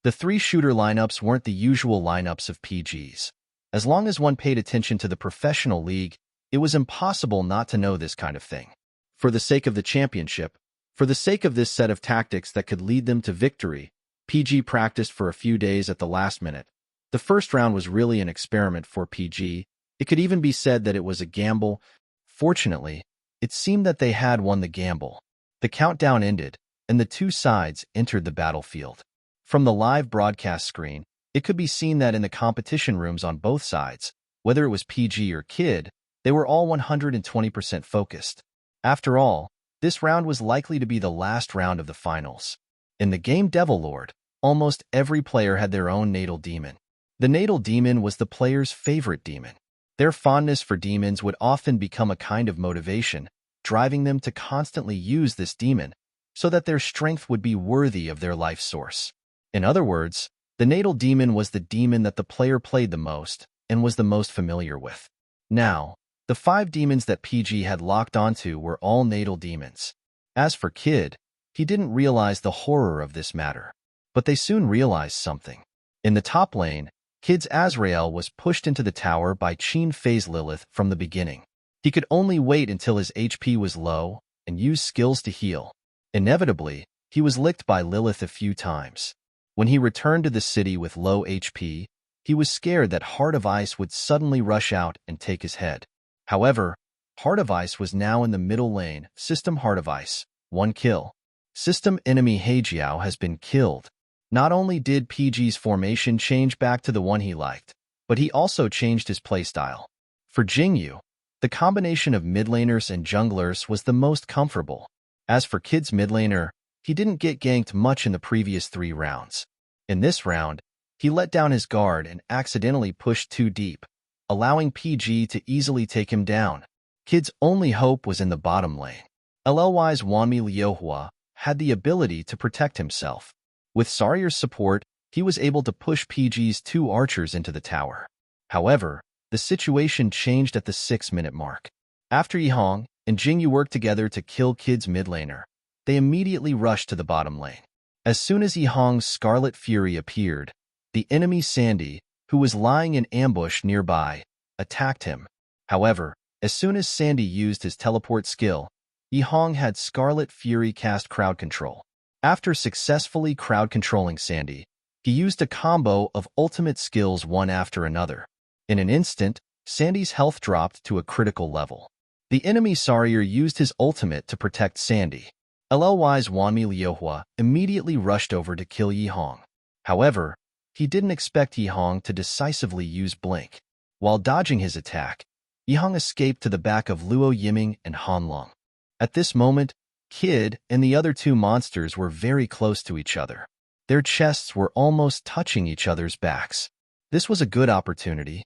The three-shooter lineups weren't the usual lineups of PGs. As long as one paid attention to the professional league, it was impossible not to know this kind of thing. For the sake of the championship, for the sake of this set of tactics that could lead them to victory, PG practiced for a few days at the last minute. The first round was really an experiment for PG. It could even be said that it was a gamble. Fortunately, it seemed that they had won the gamble. The countdown ended, and the two sides entered the battlefield. From the live broadcast screen, it could be seen that in the competition rooms on both sides, whether it was PG or Kid, they were all 120% focused. After all, this round was likely to be the last round of the finals. In the game Devil Lord, almost every player had their own natal demon. The natal demon was the player's favorite demon. Their fondness for demons would often become a kind of motivation, driving them to constantly use this demon so that their strength would be worthy of their life source. In other words, the natal demon was the demon that the player played the most and was the most familiar with. Now, the 5 demons that PG had locked onto were all natal demons. As for Kid, he didn't realize the horror of this matter. But they soon realized something. In the top lane, Kid's Azrael was pushed into the tower by Qin Fei's Lilith from the beginning. He could only wait until his HP was low and use skills to heal. Inevitably, he was licked by Lilith a few times. When he returned to the city with low HP, he was scared that Heart of Ice would suddenly rush out and take his head. However, Heart of Ice was now in the middle lane. System Heart of Ice, 1 kill. System enemy Heijiao has been killed. Not only did PG's formation change back to the one he liked, but he also changed his playstyle. For Jingyu, the combination of mid laners and junglers was the most comfortable. As for Kid's mid laner, he didn't get ganked much in the previous 3 rounds. In this round, he let down his guard and accidentally pushed too deep, allowing PG to easily take him down. Kid's only hope was in the bottom lane. LLY's Wanmi Liuhua had the ability to protect himself. With Saryer's support, he was able to push PG's 2 archers into the tower. However, the situation changed at the 6-minute mark. After Yihong and Jingyu worked together to kill Kid's mid laner, they immediately rushed to the bottom lane. As soon as Yihong's Scarlet Fury appeared, the enemy Sandy, who was lying in ambush nearby, attacked him. However, as soon as Sandy used his teleport skill, Yihong had Scarlet Fury cast crowd control. After successfully crowd controlling Sandy, he used a combo of ultimate skills one after another. In an instant, Sandy's health dropped to a critical level. The enemy Saryer used his ultimate to protect Sandy. LLY's Wanmi Liuhua immediately rushed over to kill Yihong. However, he didn't expect Yihong to decisively use Blink. While dodging his attack, Yihong escaped to the back of Luo Yiming and Han Long. At this moment, Kid and the other 2 monsters were very close to each other. Their chests were almost touching each other's backs. This was a good opportunity.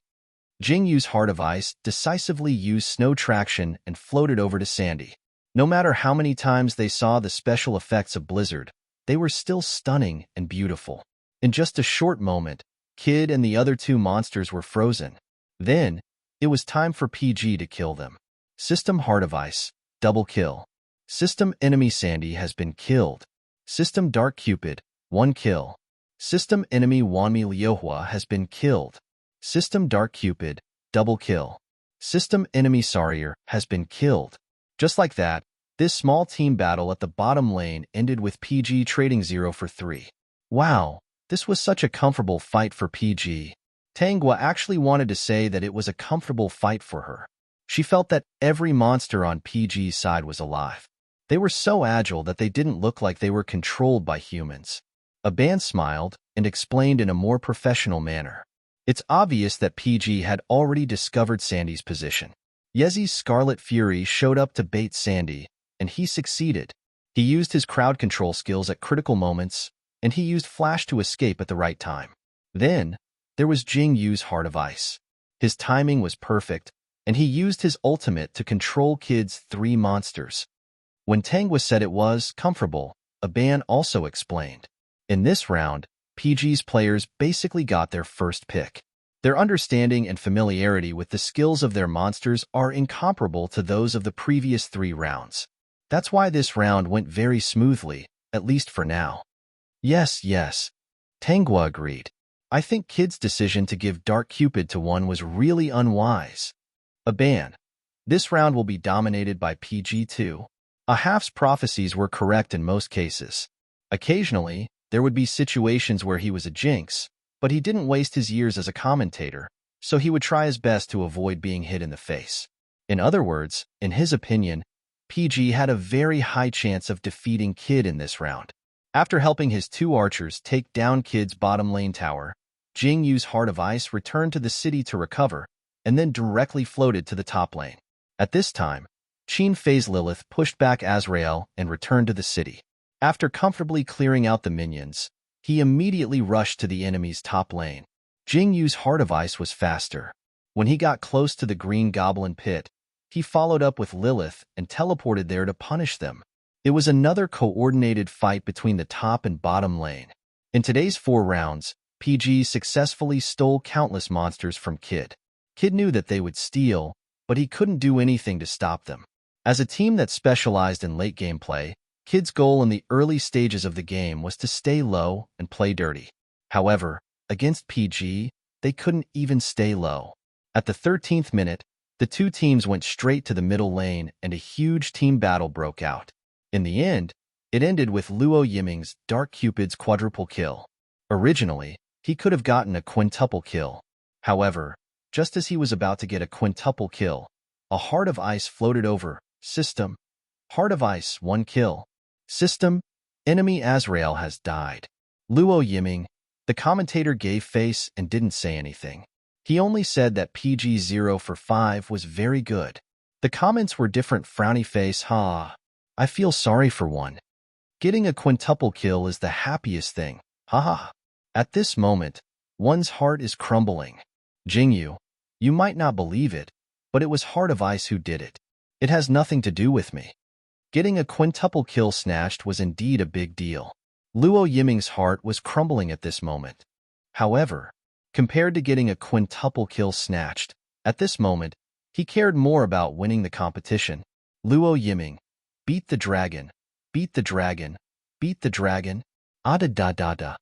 Jingyu's Heart of Ice decisively used snow traction and floated over to Sandy. No matter how many times they saw the special effects of Blizzard, they were still stunning and beautiful. In just a short moment, Kid and the other 2 monsters were frozen. Then, it was time for PG to kill them. System Heart of Ice, double kill. System enemy Sandy has been killed. System Dark Cupid, 1 kill. System enemy Wanmi Liuhua has been killed. System Dark Cupid, double kill. System enemy Saryer has been killed. Just like that, this small team battle at the bottom lane ended with PG trading 0 for 3. Wow, this was such a comfortable fight for PG. Tanghua actually wanted to say that it was a comfortable fight for her. She felt that every monster on PG's side was alive. They were so agile that they didn't look like they were controlled by humans. Aban smiled and explained in a more professional manner. It's obvious that PG had already discovered Sandy's position. Yezi's Scarlet Fury showed up to bait Sandy, and he succeeded. He used his crowd control skills at critical moments, and he used Flash to escape at the right time. Then, there was Jingyu's Heart of Ice. His timing was perfect, and he used his ultimate to control Kid's 3 monsters. When Tanghua said it was comfortable, Aban also explained. In this round, PG's players basically got their first pick. Their understanding and familiarity with the skills of their monsters are incomparable to those of the previous 3 rounds. That's why this round went very smoothly, at least for now. Yes. Tangua agreed. I think Kid's decision to give Dark Cupid to one was really unwise. A ban. This round will be dominated by PG2. Ahav's prophecies were correct in most cases. Occasionally, there would be situations where he was a jinx, but he didn't waste his years as a commentator, so he would try his best to avoid being hit in the face. In other words, in his opinion, PG had a very high chance of defeating Kid in this round. After helping his 2 archers take down Kid's bottom lane tower, Jing Yu's Heart of Ice returned to the city to recover, and then directly floated to the top lane. At this time, Qin Fei's Lilith pushed back Azrael and returned to the city. After comfortably clearing out the minions, he immediately rushed to the enemy's top lane. Jing Yu's Heart of Ice was faster. When he got close to the Green Goblin pit, he followed up with Lilith and teleported there to punish them. It was another coordinated fight between the top and bottom lane. In today's 4 rounds, PG successfully stole countless monsters from Kid. Kid knew that they would steal, but he couldn't do anything to stop them. As a team that specialized in late game play, Kid's goal in the early stages of the game was to stay low and play dirty. However, against PG, they couldn't even stay low. At the 13th minute, the 2 teams went straight to the middle lane and a huge team battle broke out. In the end, it ended with Luo Yiming's Dark Cupid's quadruple kill. Originally, he could have gotten a quintuple kill. However, just as he was about to get a quintuple kill, a Heart of Ice floated over. System. Heart of Ice, 1 kill. System. Enemy Azrael has died. Luo Yiming, the commentator, gave face and didn't say anything. He only said that PG 0 for 5 was very good. The comments were different. Frowny face. I feel sorry for one. Getting a quintuple kill is the happiest thing. Haha. At this moment, one's heart is crumbling. Jingyu, you might not believe it, but it was Heart of Ice who did it. It has nothing to do with me. Getting a quintuple kill snatched was indeed a big deal. Luo Yiming's heart was crumbling at this moment. However, compared to getting a quintuple kill snatched, at this moment, he cared more about winning the competition. Luo Yiming, beat the dragon, beat the dragon, beat the dragon, da.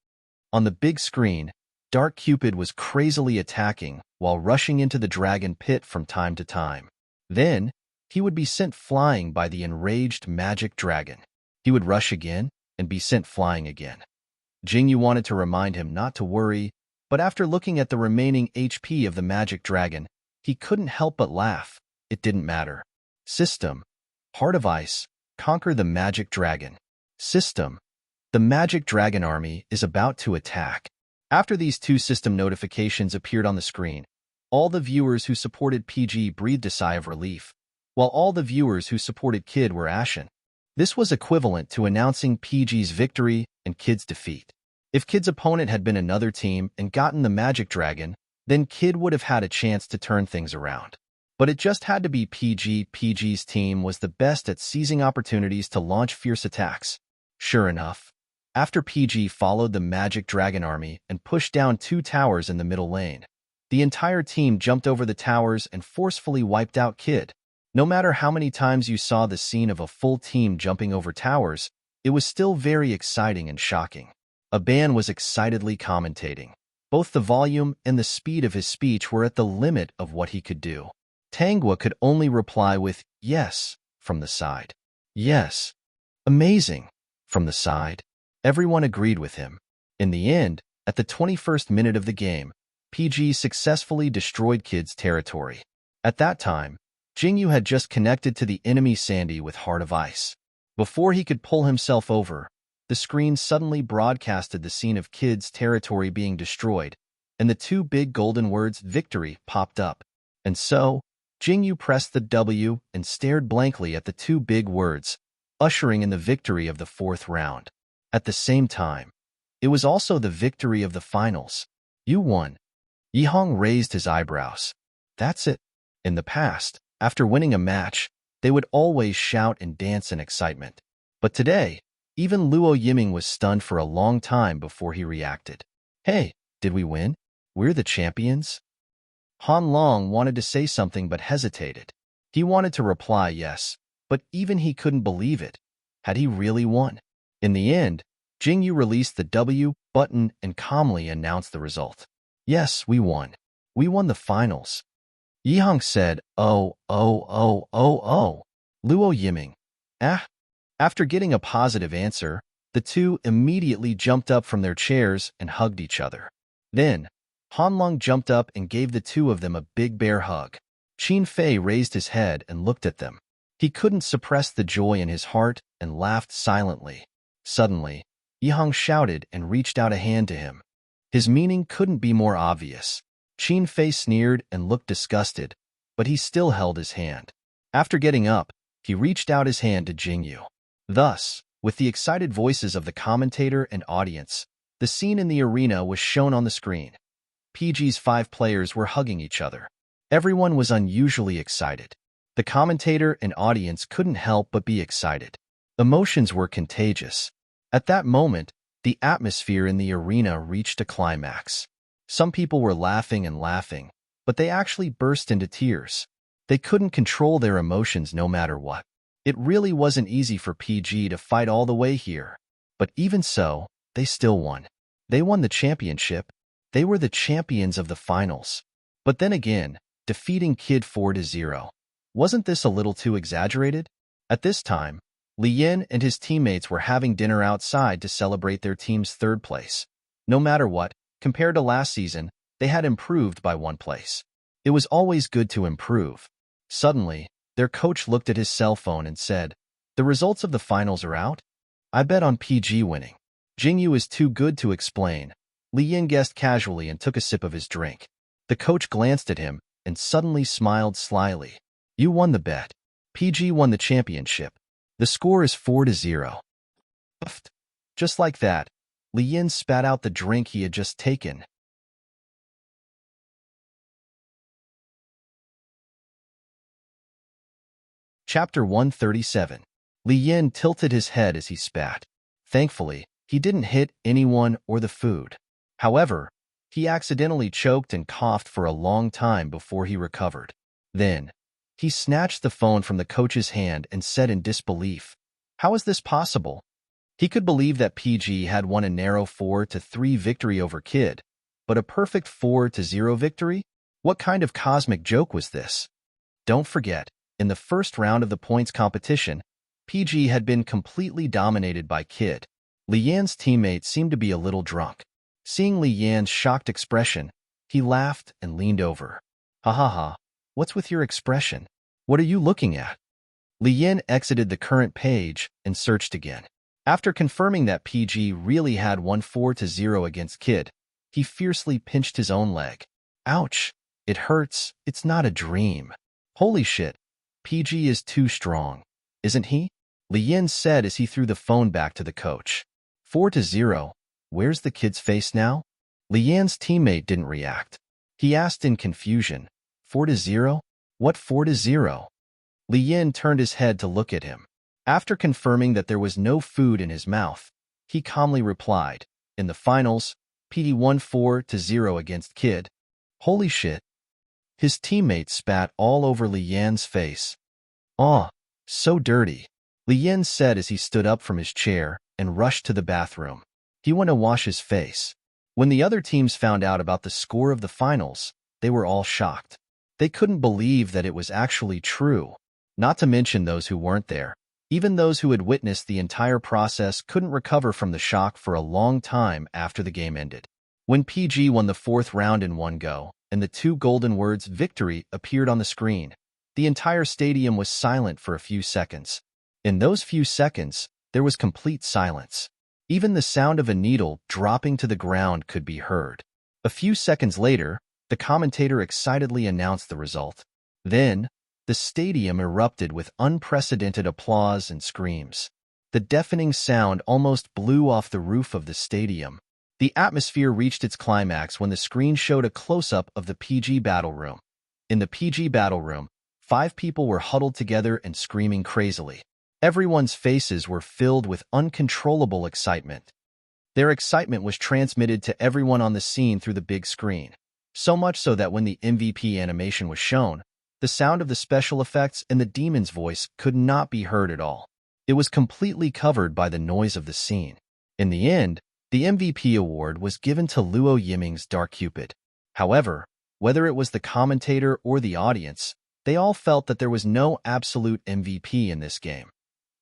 On the big screen, Dark Cupid was crazily attacking while rushing into the dragon pit from time to time. Then, he would be sent flying by the enraged magic dragon. He would rush again and be sent flying again. Jingyu wanted to remind him not to worry, but after looking at the remaining HP of the magic dragon, he couldn't help but laugh. It didn't matter. System. Heart of Ice. Conquer the magic dragon. System. The magic dragon army is about to attack. After these 2 system notifications appeared on the screen, all the viewers who supported PG breathed a sigh of relief, while all the viewers who supported Kid were ashen. This was equivalent to announcing PG's victory and Kid's defeat. If Kid's opponent had been another team and gotten the magic dragon, then Kid would have had a chance to turn things around. But it just had to be PG. PG's team was the best at seizing opportunities to launch fierce attacks. Sure enough, after PG followed the magic dragon army and pushed down 2 towers in the middle lane, the entire team jumped over the towers and forcefully wiped out Kid. No matter how many times you saw the scene of a full team jumping over towers, it was still very exciting and shocking. Aban was excitedly commentating. Both the volume and the speed of his speech were at the limit of what he could do. Tangua could only reply with, yes, from the side. Yes. Amazing, from the side. Everyone agreed with him. In the end, at the 21st minute of the game, PG successfully destroyed Kid's territory. At that time, Jingyu had just connected to the enemy Sandy with Heart of Ice. Before he could pull himself over, the screen suddenly broadcasted the scene of Kid's territory being destroyed, and the 2 big golden words "victory" popped up. And so, Jingyu pressed the W and stared blankly at the 2 big words, ushering in the victory of the 4th round. At the same time, it was also the victory of the finals. You won. Yihong raised his eyebrows. That's it. In the past, after winning a match, they would always shout and dance in excitement. But today, Even Luo Yiming was stunned for a long time before he reacted. Hey, did we win? We're the champions? Han Long wanted to say something but hesitated. He wanted to reply yes, but even he couldn't believe it. Had he really won? In the end, Jingyu released the W button and calmly announced the result. Yes, we won. We won the finals. Yihang said, oh. Luo Yiming. Ah. After getting a positive answer, the two immediately jumped up from their chairs and hugged each other. Then, Han Long jumped up and gave the two of them a big bear hug. Qin Fei raised his head and looked at them. He couldn't suppress the joy in his heart and laughed silently. Suddenly, Yihang shouted and reached out a hand to him. His meaning couldn't be more obvious. Qin Fei sneered and looked disgusted, but he still held his hand. After getting up, he reached out his hand to Jingyu. Thus, with the excited voices of the commentator and audience, the scene in the arena was shown on the screen. PG's 5 players were hugging each other. Everyone was unusually excited. The commentator and audience couldn't help but be excited. Emotions were contagious. At that moment, the atmosphere in the arena reached a climax. Some people were laughing and laughing, but they actually burst into tears. They couldn't control their emotions no matter what. It really wasn't easy for PG to fight all the way here. But even so, they still won. They won the championship. They were the champions of the finals. But then again, defeating Kid 4-0. Wasn't this a little too exaggerated? At this time, Li Yin and his teammates were having dinner outside to celebrate their team's 3rd place. No matter what, compared to last season, they had improved by 1 place. It was always good to improve. Suddenly, their coach looked at his cell phone and said, "The results of the finals are out? I bet on PG winning." Jingyu is too good to explain. Li Yin guessed casually and took a sip of his drink. The coach glanced at him and suddenly smiled slyly. "You won the bet. PG won the championship. The score is 4-0. Just like that, Li Yin spat out the drink he had just taken. Chapter 137. Li Yin tilted his head as he spat. Thankfully, he didn't hit anyone or the food. However, he accidentally choked and coughed for a long time before he recovered. Then, he snatched the phone from the coach's hand and said in disbelief, "How is this possible?" He could believe that PG had won a narrow 4-3 victory over Kid, but a perfect 4-0 victory? What kind of cosmic joke was this? Don't forget, in the first round of the points competition, PG had been completely dominated by Kid. Li Yan's teammate seemed to be a little drunk. Seeing Li Yan's shocked expression, he laughed and leaned over. "Ha ha ha, what's with your expression? What are you looking at?" Li Yan exited the current page and searched again. After confirming that PG really had won 4-0 against Kid, he fiercely pinched his own leg. "Ouch, it hurts, it's not a dream. Holy shit, PG is too strong, isn't he?" Li Yin said as he threw the phone back to the coach. 4-0, where's the kid's face now? Li Yan's teammate didn't react. He asked in confusion, 4-0? What 4-0? Li Yin turned his head to look at him. After confirming that there was no food in his mouth, he calmly replied, "In the finals, PD won 4-0 against Kid." Holy shit. His teammate spat all over Li Yan's face. "Aw, so dirty," Li Yin said as he stood up from his chair and rushed to the bathroom. He went to wash his face. When the other teams found out about the score of the finals, they were all shocked. They couldn't believe that it was actually true. Not to mention those who weren't there. Even those who had witnessed the entire process couldn't recover from the shock for a long time after the game ended. When PG won the 4th round in one go, and the 2 golden words "victory" appeared on the screen, the entire stadium was silent for a few seconds. In those few seconds, there was complete silence. Even the sound of a needle dropping to the ground could be heard. A few seconds later, the commentator excitedly announced the result. Then, the stadium erupted with unprecedented applause and screams. The deafening sound almost blew off the roof of the stadium. The atmosphere reached its climax when the screen showed a close-up of the PG battle room. In the PG battle room, 5 people were huddled together and screaming crazily. Everyone's faces were filled with uncontrollable excitement. Their excitement was transmitted to everyone on the scene through the big screen, so much so that when the MVP animation was shown, the sound of the special effects and the demon's voice could not be heard at all. It was completely covered by the noise of the scene. In the end, the MVP award was given to Luo Yiming's Dark Cupid. However, whether it was the commentator or the audience, they all felt that there was no absolute MVP in this game.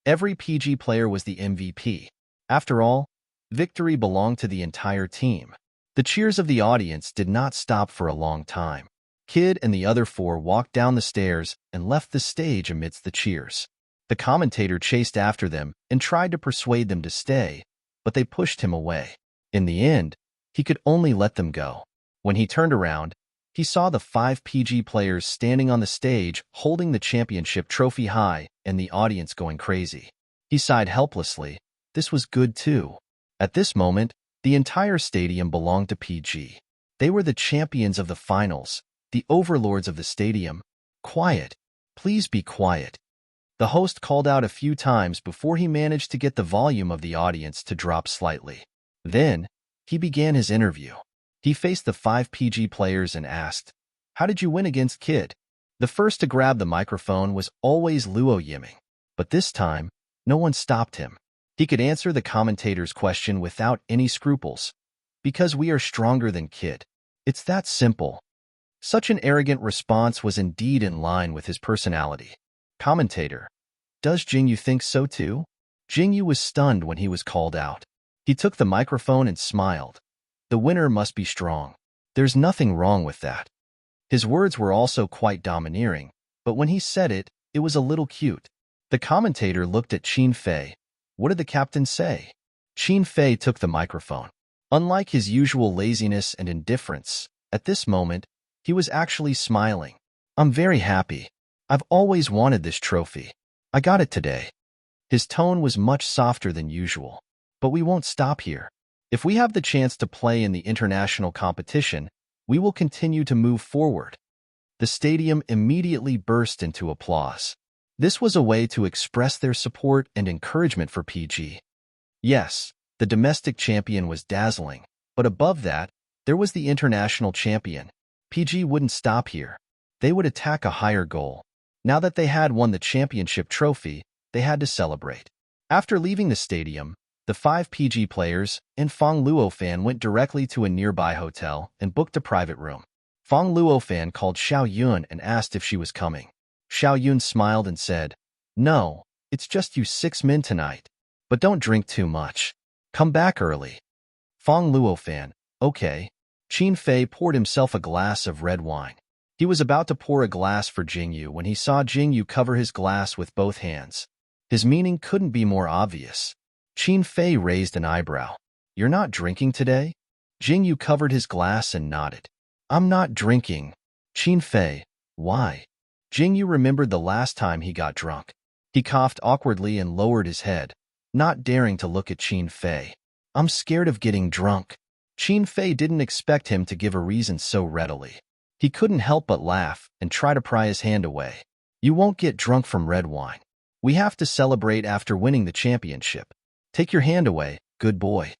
Every PG player was the MVP. After all, victory belonged to the entire team. The cheers of the audience did not stop for a long time. Kid and the other four walked down the stairs and left the stage amidst the cheers. The commentator chased after them and tried to persuade them to stay, but they pushed him away. In the end, he could only let them go. When he turned around, he saw the 5 PG players standing on the stage holding the championship trophy high and the audience going crazy. He sighed helplessly. This was good too. At this moment, the entire stadium belonged to PG. They were the champions of the finals, the overlords of the stadium. Quiet. Please be quiet. The host called out a few times before he managed to get the volume of the audience to drop slightly. Then, he began his interview. He faced the 5 PG players and asked, "How did you win against Kid?" The first to grab the microphone was always Luo Yiming, but this time, no one stopped him. He could answer the commentator's question without any scruples. Because we are stronger than Kid. It's that simple. Such an arrogant response was indeed in line with his personality. Commentator: Does Jingyu think so too? Jingyu was stunned when he was called out. He took the microphone and smiled. The winner must be strong. There's nothing wrong with that. His words were also quite domineering, but when he said it, it was a little cute. The commentator looked at Qin Fei. What did the captain say? Qin Fei took the microphone. Unlike his usual laziness and indifference, at this moment, he was actually smiling. I'm very happy. I've always wanted this trophy. I got it today. His tone was much softer than usual. But we won't stop here. If we have the chance to play in the international competition, we will continue to move forward. The stadium immediately burst into applause. This was a way to express their support and encouragement for PG. Yes, the domestic champion was dazzling, but above that, there was the international champion. PG wouldn't stop here. They would attack a higher goal. Now that they had won the championship trophy, they had to celebrate. After leaving the stadium, the 5 PG players and Fang Luofan went directly to a nearby hotel and booked a private room. Fang Luofan called Xiao Yun and asked if she was coming. Xiao Yun smiled and said, "No, it's just you 6 men tonight. But don't drink too much. Come back early." Fang Luofan: "Okay." Qin Fei poured himself a glass of red wine. He was about to pour a glass for Jingyu when he saw Jingyu cover his glass with both hands. His meaning couldn't be more obvious. Qin Fei raised an eyebrow. "You're not drinking today?" Jingyu covered his glass and nodded. "I'm not drinking." Qin Fei: "Why?" Jingyu remembered the last time he got drunk. He coughed awkwardly and lowered his head, not daring to look at Qin Fei. "I'm scared of getting drunk." Qin Fei didn't expect him to give a reason so readily. He couldn't help but laugh and try to pry his hand away. "You won't get drunk from red wine. We have to celebrate after winning the championship. Take your hand away, good boy."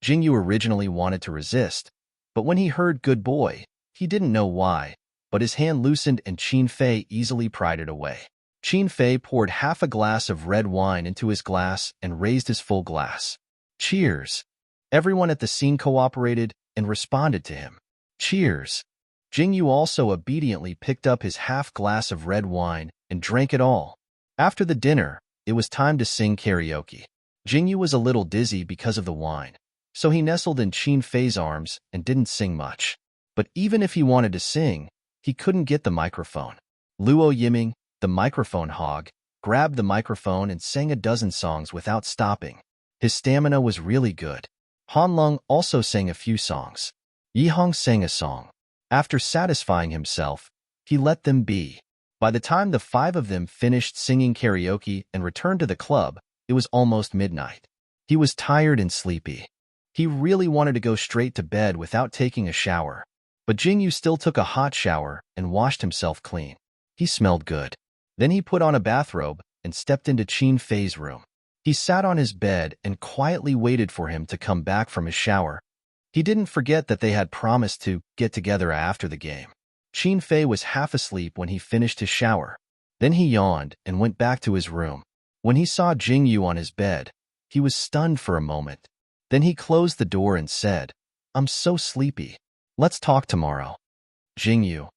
Jingyu originally wanted to resist, but when he heard good boy, he didn't know why, but his hand loosened and Qin Fei easily pried it away. Qin Fei poured half a glass of red wine into his glass and raised his full glass. "Cheers." Everyone at the scene cooperated and responded to him. "Cheers." Jingyu also obediently picked up his half glass of red wine and drank it all. After the dinner, it was time to sing karaoke. Jingyu was a little dizzy because of the wine, so he nestled in Qin Fei's arms and didn't sing much. But even if he wanted to sing, he couldn't get the microphone. Luo Yiming, the microphone hog, grabbed the microphone and sang a dozen songs without stopping. His stamina was really good. Han Lung also sang a few songs. Yi Hong sang a song. After satisfying himself, he let them be. By the time the 5 of them finished singing karaoke and returned to the club, it was almost midnight. He was tired and sleepy. He really wanted to go straight to bed without taking a shower. But Jingyu still took a hot shower and washed himself clean. He smelled good. Then he put on a bathrobe and stepped into Qin Fei's room. He sat on his bed and quietly waited for him to come back from his shower. He didn't forget that they had promised to get together after the game. Qin Fei was half asleep when he finished his shower. Then he yawned and went back to his room. When he saw Jingyu on his bed, he was stunned for a moment. Then he closed the door and said, "I'm so sleepy. Let's talk tomorrow." Jingyu.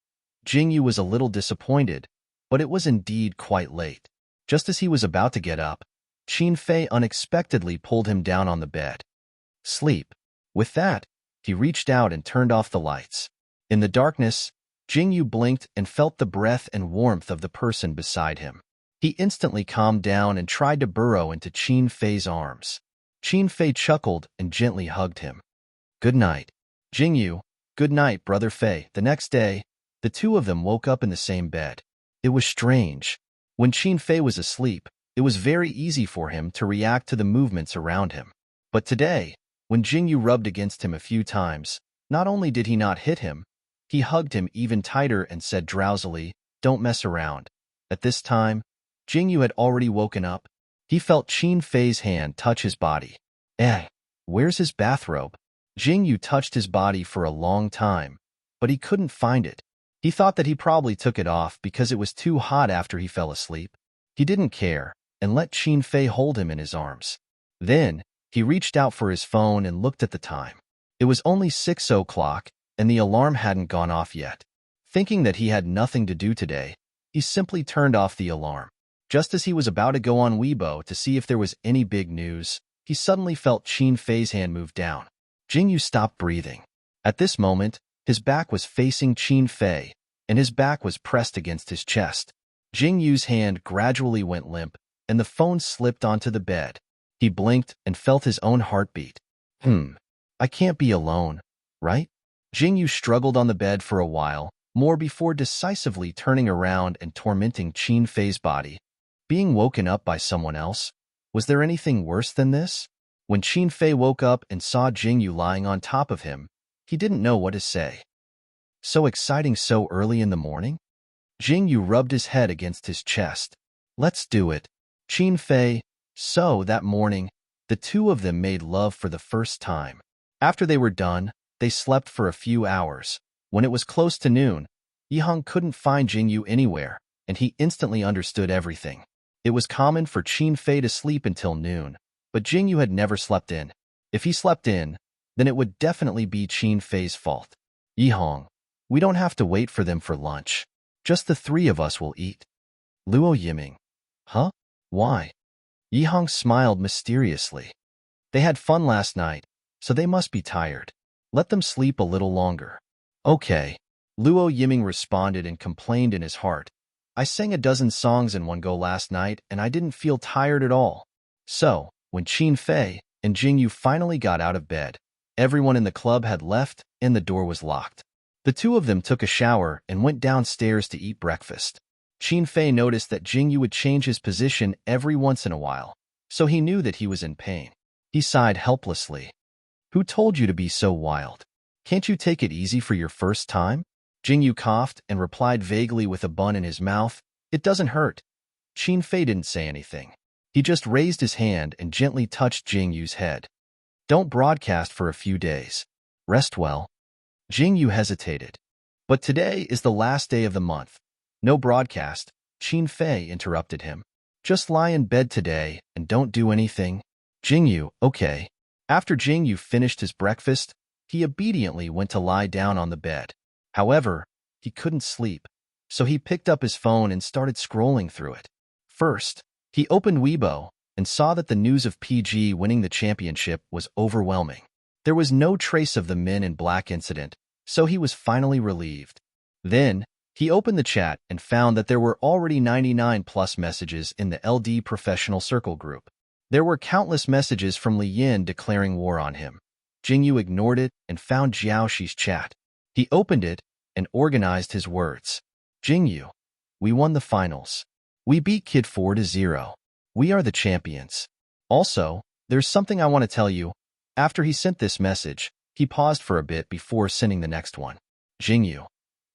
Jingyu was a little disappointed, but it was indeed quite late. Just as he was about to get up, Qin Fei unexpectedly pulled him down on the bed. Sleep. With that, he reached out and turned off the lights. In the darkness, Jingyu blinked and felt the breath and warmth of the person beside him. He instantly calmed down and tried to burrow into Qin Fei's arms. Qin Fei chuckled and gently hugged him. "Good night, Jingyu." "Good night, Brother Fei." The next day, the two of them woke up in the same bed. It was strange. When Qin Fei was asleep, it was very easy for him to react to the movements around him. But today, when Jingyu rubbed against him a few times, not only did he not hit him, he hugged him even tighter and said drowsily, "Don't mess around." At this time, Jingyu had already woken up. He felt Qin Fei's hand touch his body. Where's his bathrobe? Jingyu touched his body for a long time, but he couldn't find it. He thought that he probably took it off because it was too hot after he fell asleep. He didn't care and let Qin Fei hold him in his arms. Then, he reached out for his phone and looked at the time. It was only 6 o'clock, and the alarm hadn't gone off yet. Thinking that he had nothing to do today, he simply turned off the alarm. Just as he was about to go on Weibo to see if there was any big news, he suddenly felt Qin Fei's hand move down. Jingyu stopped breathing. At this moment, his back was facing Qin Fei, and his back was pressed against his chest. Jingyu's hand gradually went limp, and the phone slipped onto the bed. He blinked and felt his own heartbeat. I can't be alone, right? Jingyu struggled on the bed for a while, more before decisively turning around and tormenting Qin Fei's body. Being woken up by someone else? Was there anything worse than this? When Qin Fei woke up and saw Jingyu lying on top of him, he didn't know what to say. So exciting so early in the morning? Jingyu rubbed his head against his chest. Let's do it. Qin Fei. So, that morning, the two of them made love for the first time. After they were done, they slept for a few hours. When it was close to noon, Yihang couldn't find Jingyu anywhere, and he instantly understood everything. It was common for Qin Fei to sleep until noon, but Jingyu had never slept in. If he slept in, then it would definitely be Qin Fei's fault. Yihang, we don't have to wait for them for lunch. Just the three of us will eat. Luo Yiming. Huh? Why? Yihang smiled mysteriously. They had fun last night, so they must be tired. Let them sleep a little longer. Okay. Luo Yiming responded and complained in his heart. I sang a dozen songs in one go last night, and I didn't feel tired at all. So, when Qin Fei and Jingyu finally got out of bed, everyone in the club had left and the door was locked. The two of them took a shower and went downstairs to eat breakfast. Qin Fei noticed that Jingyu would change his position every once in a while, so he knew that he was in pain. He sighed helplessly. Who told you to be so wild? Can't you take it easy for your first time? Jingyu coughed and replied vaguely with a bun in his mouth, It doesn't hurt. Qin Fei didn't say anything. He just raised his hand and gently touched Jingyu's head. Don't broadcast for a few days. Rest well. Jingyu hesitated. But today is the last day of the month. No broadcast, Qin Fei interrupted him. Just lie in bed today and don't do anything. Jingyu, okay. After Jingyu finished his breakfast, he obediently went to lie down on the bed. However, he couldn't sleep, so he picked up his phone and started scrolling through it. First, he opened Weibo and saw that the news of PG winning the championship was overwhelming. There was no trace of the Men in Black incident, so he was finally relieved. Then, he opened the chat and found that there were already 99+ messages in the LD Professional Circle group. There were countless messages from Li Yin declaring war on him. Jingyu ignored it and found Jiaoxi's chat. He opened it and organized his words. Jingyu, we won the finals. We beat Kid 4-0. We are the champions. Also, there's something I want to tell you. After he sent this message, he paused for a bit before sending the next one. Jingyu,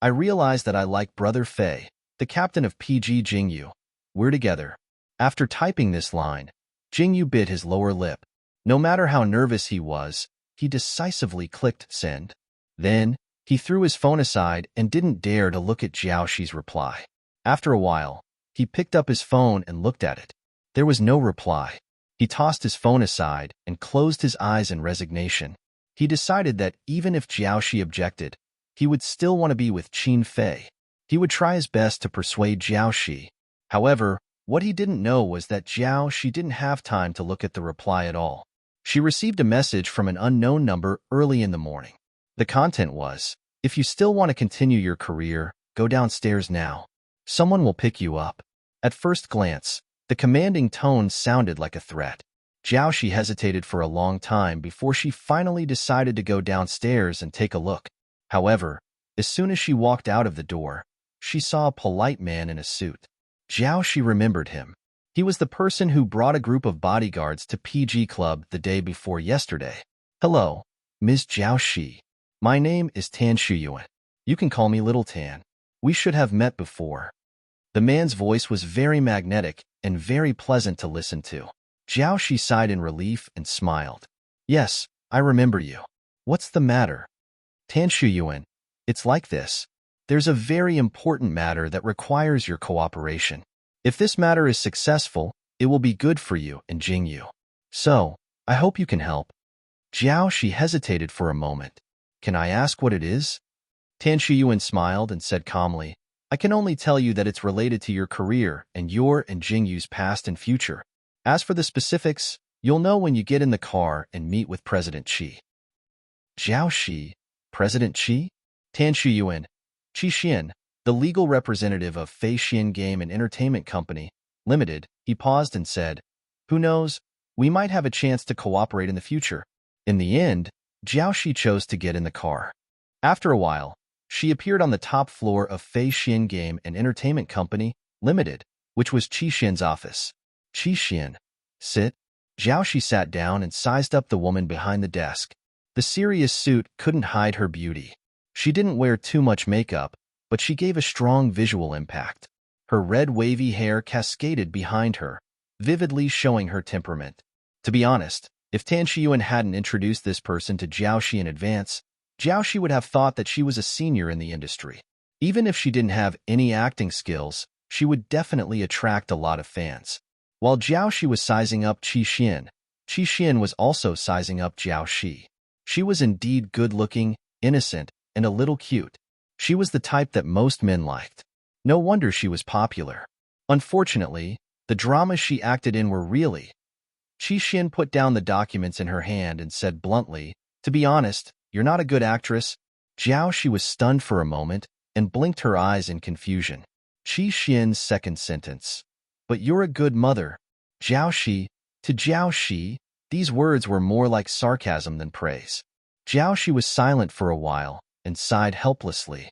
I realized that I like Brother Fei, the captain of PG Jingyu. We're together. After typing this line, Jingyu bit his lower lip. No matter how nervous he was, he decisively clicked send. Then, he threw his phone aside and didn't dare to look at Jiaoxi's reply. After a while, he picked up his phone and looked at it. There was no reply. He tossed his phone aside and closed his eyes in resignation. He decided that even if Jiaoxi objected, he would still want to be with Qin Fei. He would try his best to persuade Jiaoxi. However, what he didn't know was that Jiaoxi didn't have time to look at the reply at all. She received a message from an unknown number early in the morning. The content was, "If you still want to continue your career, go downstairs now. Someone will pick you up." At first glance, the commanding tone sounded like a threat. Jiaoxi hesitated for a long time before she finally decided to go downstairs and take a look. However, as soon as she walked out of the door, she saw a polite man in a suit. Jiaoxi remembered him. He was the person who brought a group of bodyguards to PG Club the day before yesterday. "Hello, Ms. Jiaoxi. My name is Tan Shuyuan. You can call me Little Tan. We should have met before." The man's voice was very magnetic and very pleasant to listen to. Jiaoxi sighed in relief and smiled. "Yes, I remember you. What's the matter?" "Tan Shuyuan, it's like this. There's a very important matter that requires your cooperation. If this matter is successful, it will be good for you and Jingyu. So, I hope you can help." Jiaoxi hesitated for a moment. "Can I ask what it is?" Tan Shuyuan smiled and said calmly, "I can only tell you that it's related to your career and your and Jingyu's past and future. As for the specifics, you'll know when you get in the car and meet with President Qi." Jiaoxi, President Qi? Tan Shuyuan, Qi Xian, the legal representative of Fei Xian Game and Entertainment Company, Limited. He paused and said, "Who knows, we might have a chance to cooperate in the future." In the end, Jiaoxi chose to get in the car. After a while, she appeared on the top floor of Fei Xian Game and Entertainment Company, Limited, which was Qi Xian's office. "Qi Xian, sit." Jiaoxi sat down and sized up the woman behind the desk. The serious suit couldn't hide her beauty. She didn't wear too much makeup, but she gave a strong visual impact. Her red wavy hair cascaded behind her, vividly showing her temperament. To be honest, if Tan Shuyuan hadn't introduced this person to Jiaoxi in advance, Jiaoxi would have thought that she was a senior in the industry. Even if she didn't have any acting skills, she would definitely attract a lot of fans. While Jiaoxi was sizing up Qi Xian was also sizing up Jiaoxi. She was indeed good-looking, innocent, and a little cute. She was the type that most men liked. No wonder she was popular. Unfortunately, the dramas she acted in were really. Qi Xian put down the documents in her hand and said bluntly, "To be honest, you're not a good actress." Jiaoxi was stunned for a moment and blinked her eyes in confusion. Qi Xian's second sentence. "But you're a good mother." Jiaoxi, to Jiaoxi, these words were more like sarcasm than praise. Jiaoxi was silent for a while and sighed helplessly.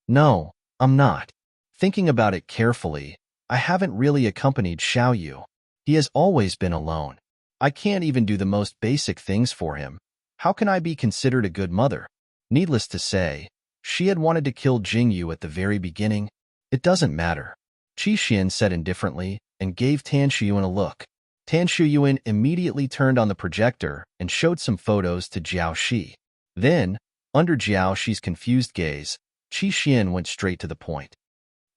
"No, I'm not. Thinking about it carefully, I haven't really accompanied Xiaoyu. He has always been alone. I can't even do the most basic things for him. How can I be considered a good mother?" Needless to say, she had wanted to kill Jingyu at the very beginning. "It doesn't matter," Qi Xian said indifferently and gave Tan Shuyuan a look. Tan Shuyuan immediately turned on the projector and showed some photos to Jiaoxi. Then, under Jiaoxi's confused gaze, Qi Xian went straight to the point.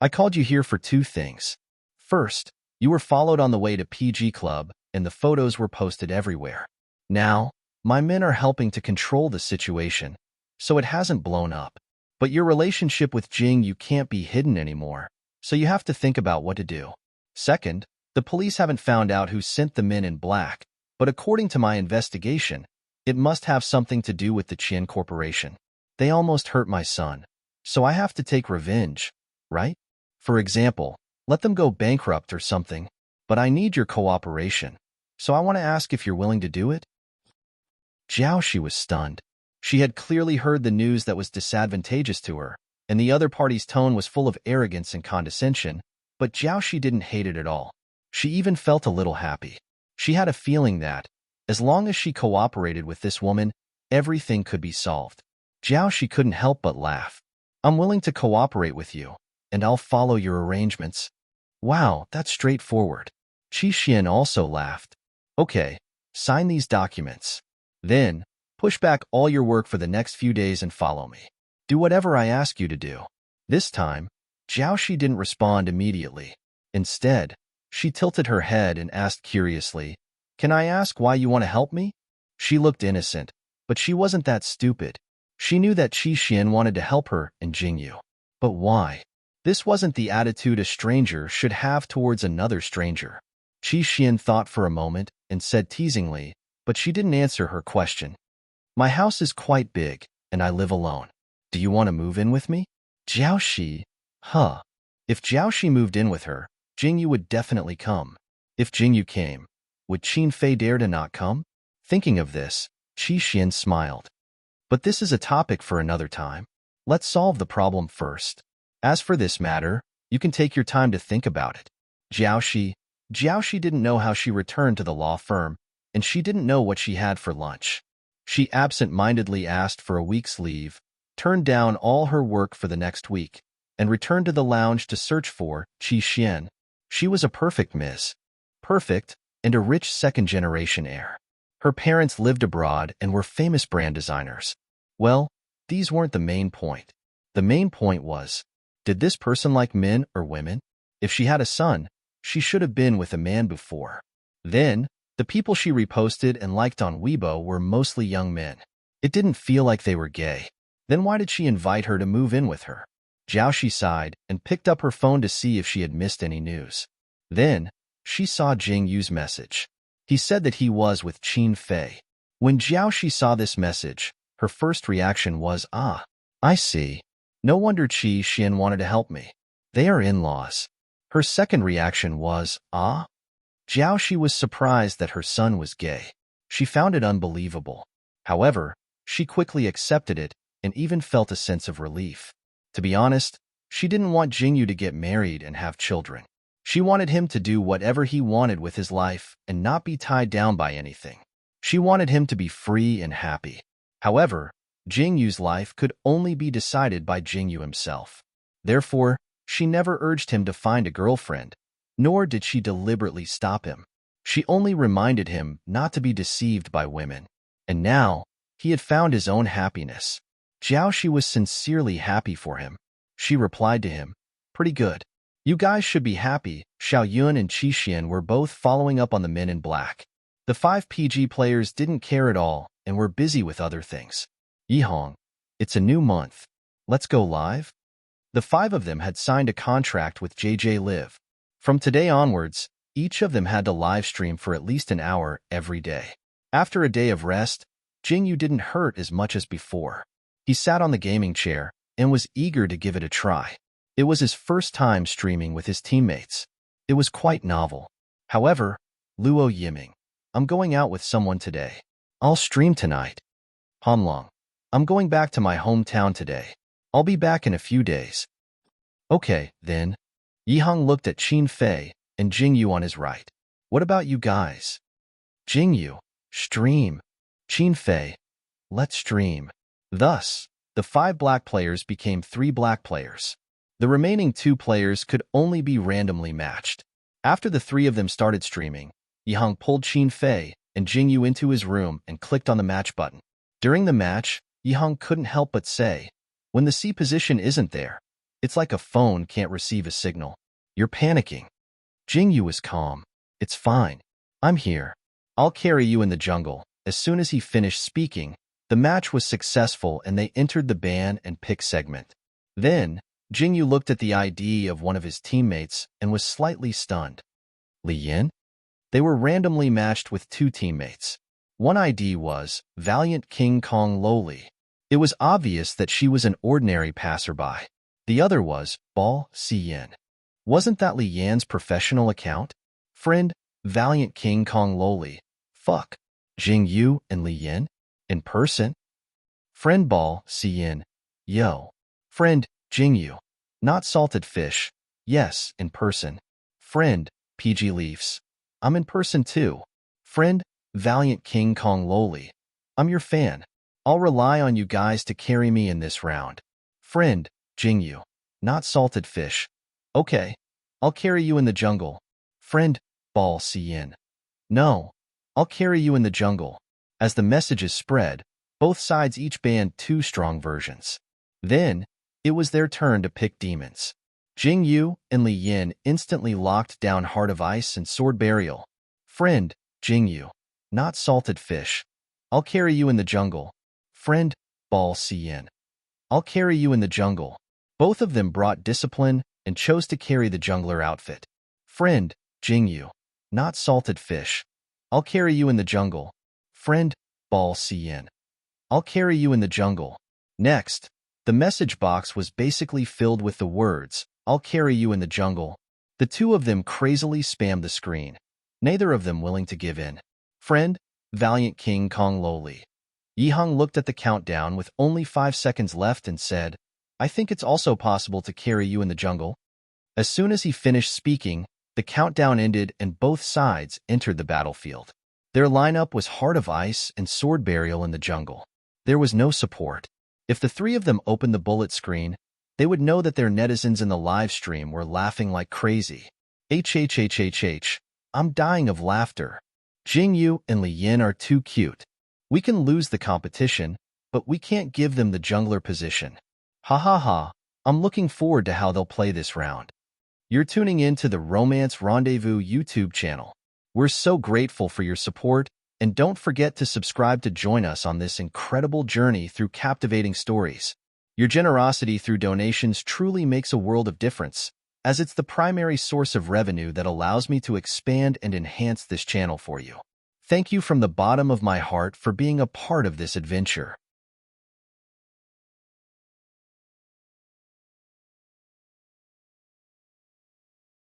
"I called you here for two things. First, you were followed on the way to PG Club, and the photos were posted everywhere. Now, my men are helping to control the situation, so it hasn't blown up. But your relationship with Jing can't be hidden anymore, so you have to think about what to do. Second, the police haven't found out who sent the men in black, but according to my investigation, it must have something to do with the Qian Corporation. They almost hurt my son, so I have to take revenge, right? For example, let them go bankrupt or something, but I need your cooperation, so I want to ask if you're willing to do it." Jiaoxi was stunned. She had clearly heard the news that was disadvantageous to her, and the other party's tone was full of arrogance and condescension, but Jiaoxi didn't hate it at all. She even felt a little happy. She had a feeling that, as long as she cooperated with this woman, everything could be solved. Jiaoxi couldn't help but laugh. "I'm willing to cooperate with you, and I'll follow your arrangements." "Wow, that's straightforward." Qi Xian also laughed. Okay, sign these documents. Then, push back all your work for the next few days and follow me. Do whatever I ask you to do. This time, Jiaoshi didn't respond immediately. Instead, she tilted her head and asked curiously, Can I ask why you want to help me? She looked innocent, but she wasn't that stupid. She knew that Qi Xian wanted to help her and Jingyu. But why? This wasn't the attitude a stranger should have towards another stranger. Qi Xian thought for a moment and said teasingly, but she didn't answer her question. My house is quite big, and I live alone. Do you want to move in with me? Jiaoshi, huh. If Jiaoshi moved in with her, Jingyu would definitely come. If Jingyu came, would Qin Fei dare to not come? Thinking of this, Qi Xian smiled. But this is a topic for another time. Let's solve the problem first. As for this matter, you can take your time to think about it. Jiaoshi didn't know how she returned to the law firm, and she didn't know what she had for lunch. She absent-mindedly asked for a week's leave, turned down all her work for the next week, and returned to the lounge to search for Qi Xian. She was a perfect miss. Perfect, and a rich second-generation heir. Her parents lived abroad and were famous brand designers. Well, these weren't the main point. The main point was, did this person like men or women? If she had a son, she should have been with a man before. Then, the people she reposted and liked on Weibo were mostly young men. It didn't feel like they were gay. Then why did she invite her to move in with her? Jiaoshi sighed and picked up her phone to see if she had missed any news. Then, she saw Jingyu's message. He said that he was with Qin Fei. When Jiaoshi saw this message, her first reaction was, Ah, I see. No wonder Qi Xian wanted to help me. They are in-laws. Her second reaction was, Ah? Jiaoshi was surprised that her son was gay. She found it unbelievable. However, she quickly accepted it and even felt a sense of relief. To be honest, she didn't want Jingyu to get married and have children. She wanted him to do whatever he wanted with his life and not be tied down by anything. She wanted him to be free and happy. However, Jingyu's life could only be decided by Jingyu himself. Therefore, she never urged him to find a girlfriend, nor did she deliberately stop him. She only reminded him not to be deceived by women. And now, he had found his own happiness. Jiaoshi was sincerely happy for him. She replied to him, Pretty good. You guys should be happy. Xiao Yun and Qi Xian were both following up on the men in black. The 5 PG players didn't care at all and were busy with other things. Yihong, it's a new month. Let's go live? The 5 of them had signed a contract with JJ Live. From today onwards, each of them had to live stream for at least an hour every day. After a day of rest, Jingyu didn't hurt as much as before. He sat on the gaming chair and was eager to give it a try. It was his first time streaming with his teammates. It was quite novel. However, Luo Yiming, I'm going out with someone today. I'll stream tonight. Hanlong, I'm going back to my hometown today. I'll be back in a few days. Okay, then. Yihang looked at Qin Fei and Jingyu on his right. What about you guys? Jingyu, stream. Qin Fei, let's stream. Thus, the 5 black players became 3 black players. The remaining 2 players could only be randomly matched. After the 3 of them started streaming, Yihang pulled Qin Fei and Jingyu into his room and clicked on the match button. During the match, Yihang couldn't help but say, When the C position isn't there, it's like a phone can't receive a signal. You're panicking. Jingyu was calm. It's fine. I'm here. I'll carry you in the jungle. As soon as he finished speaking, the match was successful and they entered the ban and pick segment. Then, Jingyu looked at the ID of one of his teammates and was slightly stunned. Li Yin? They were randomly matched with 2 teammates. One ID was Valiant King Kong Loli. It was obvious that she was an ordinary passerby. The other was Bal Si Yin. Wasn't that Li Yan's professional account? Friend, Valiant King Kong Loli. Fuck. Jingyu and Li Yin? In person? Friend Bal Si Yin. Yo. Friend, Jingyu. Not salted fish. Yes, in person. Friend, PG Leafs. I'm in person too. Friend, Valiant King Kong Loli. I'm your fan. I'll rely on you guys to carry me in this round. Friend, Jingyu. Not salted fish. Okay. I'll carry you in the jungle. Friend, Ball Cien. No, I'll carry you in the jungle. As the messages spread, both sides each banned 2 strong versions. Then, it was their turn to pick demons. Jing Yu and Li Yin instantly locked down Heart of Ice and Sword Burial. Friend, Jing Yu. Not salted fish. I'll carry you in the jungle. Friend, Ball Cien. I'll carry you in the jungle. Both of them brought discipline and chose to carry the jungler outfit. Friend, Jing Yu. Not salted fish. I'll carry you in the jungle. Friend, Ball Cien. I'll carry you in the jungle. Next, the message box was basically filled with the words, I'll carry you in the jungle. The 2 of them crazily spammed the screen, neither of them willing to give in. Friend, Valiant King Kong Lowly. Yihang looked at the countdown with only 5 seconds left and said, I think it's also possible to carry you in the jungle. As soon as he finished speaking, the countdown ended and both sides entered the battlefield. Their lineup was Heart of Ice and Sword Burial in the jungle. There was no support. If the 3 of them opened the bullet screen, they would know that their netizens in the live stream were laughing like crazy. HHHHH. I'm dying of laughter. Jing Yu and Li Yin are too cute. We can lose the competition, but we can't give them the jungler position. Ha ha ha. I'm looking forward to how they'll play this round. You're tuning in to the Romance Rendezvous YouTube channel. We're so grateful for your support, and don't forget to subscribe to join us on this incredible journey through captivating stories. Your generosity through donations truly makes a world of difference, as it's the primary source of revenue that allows me to expand and enhance this channel for you. Thank you from the bottom of my heart for being a part of this adventure.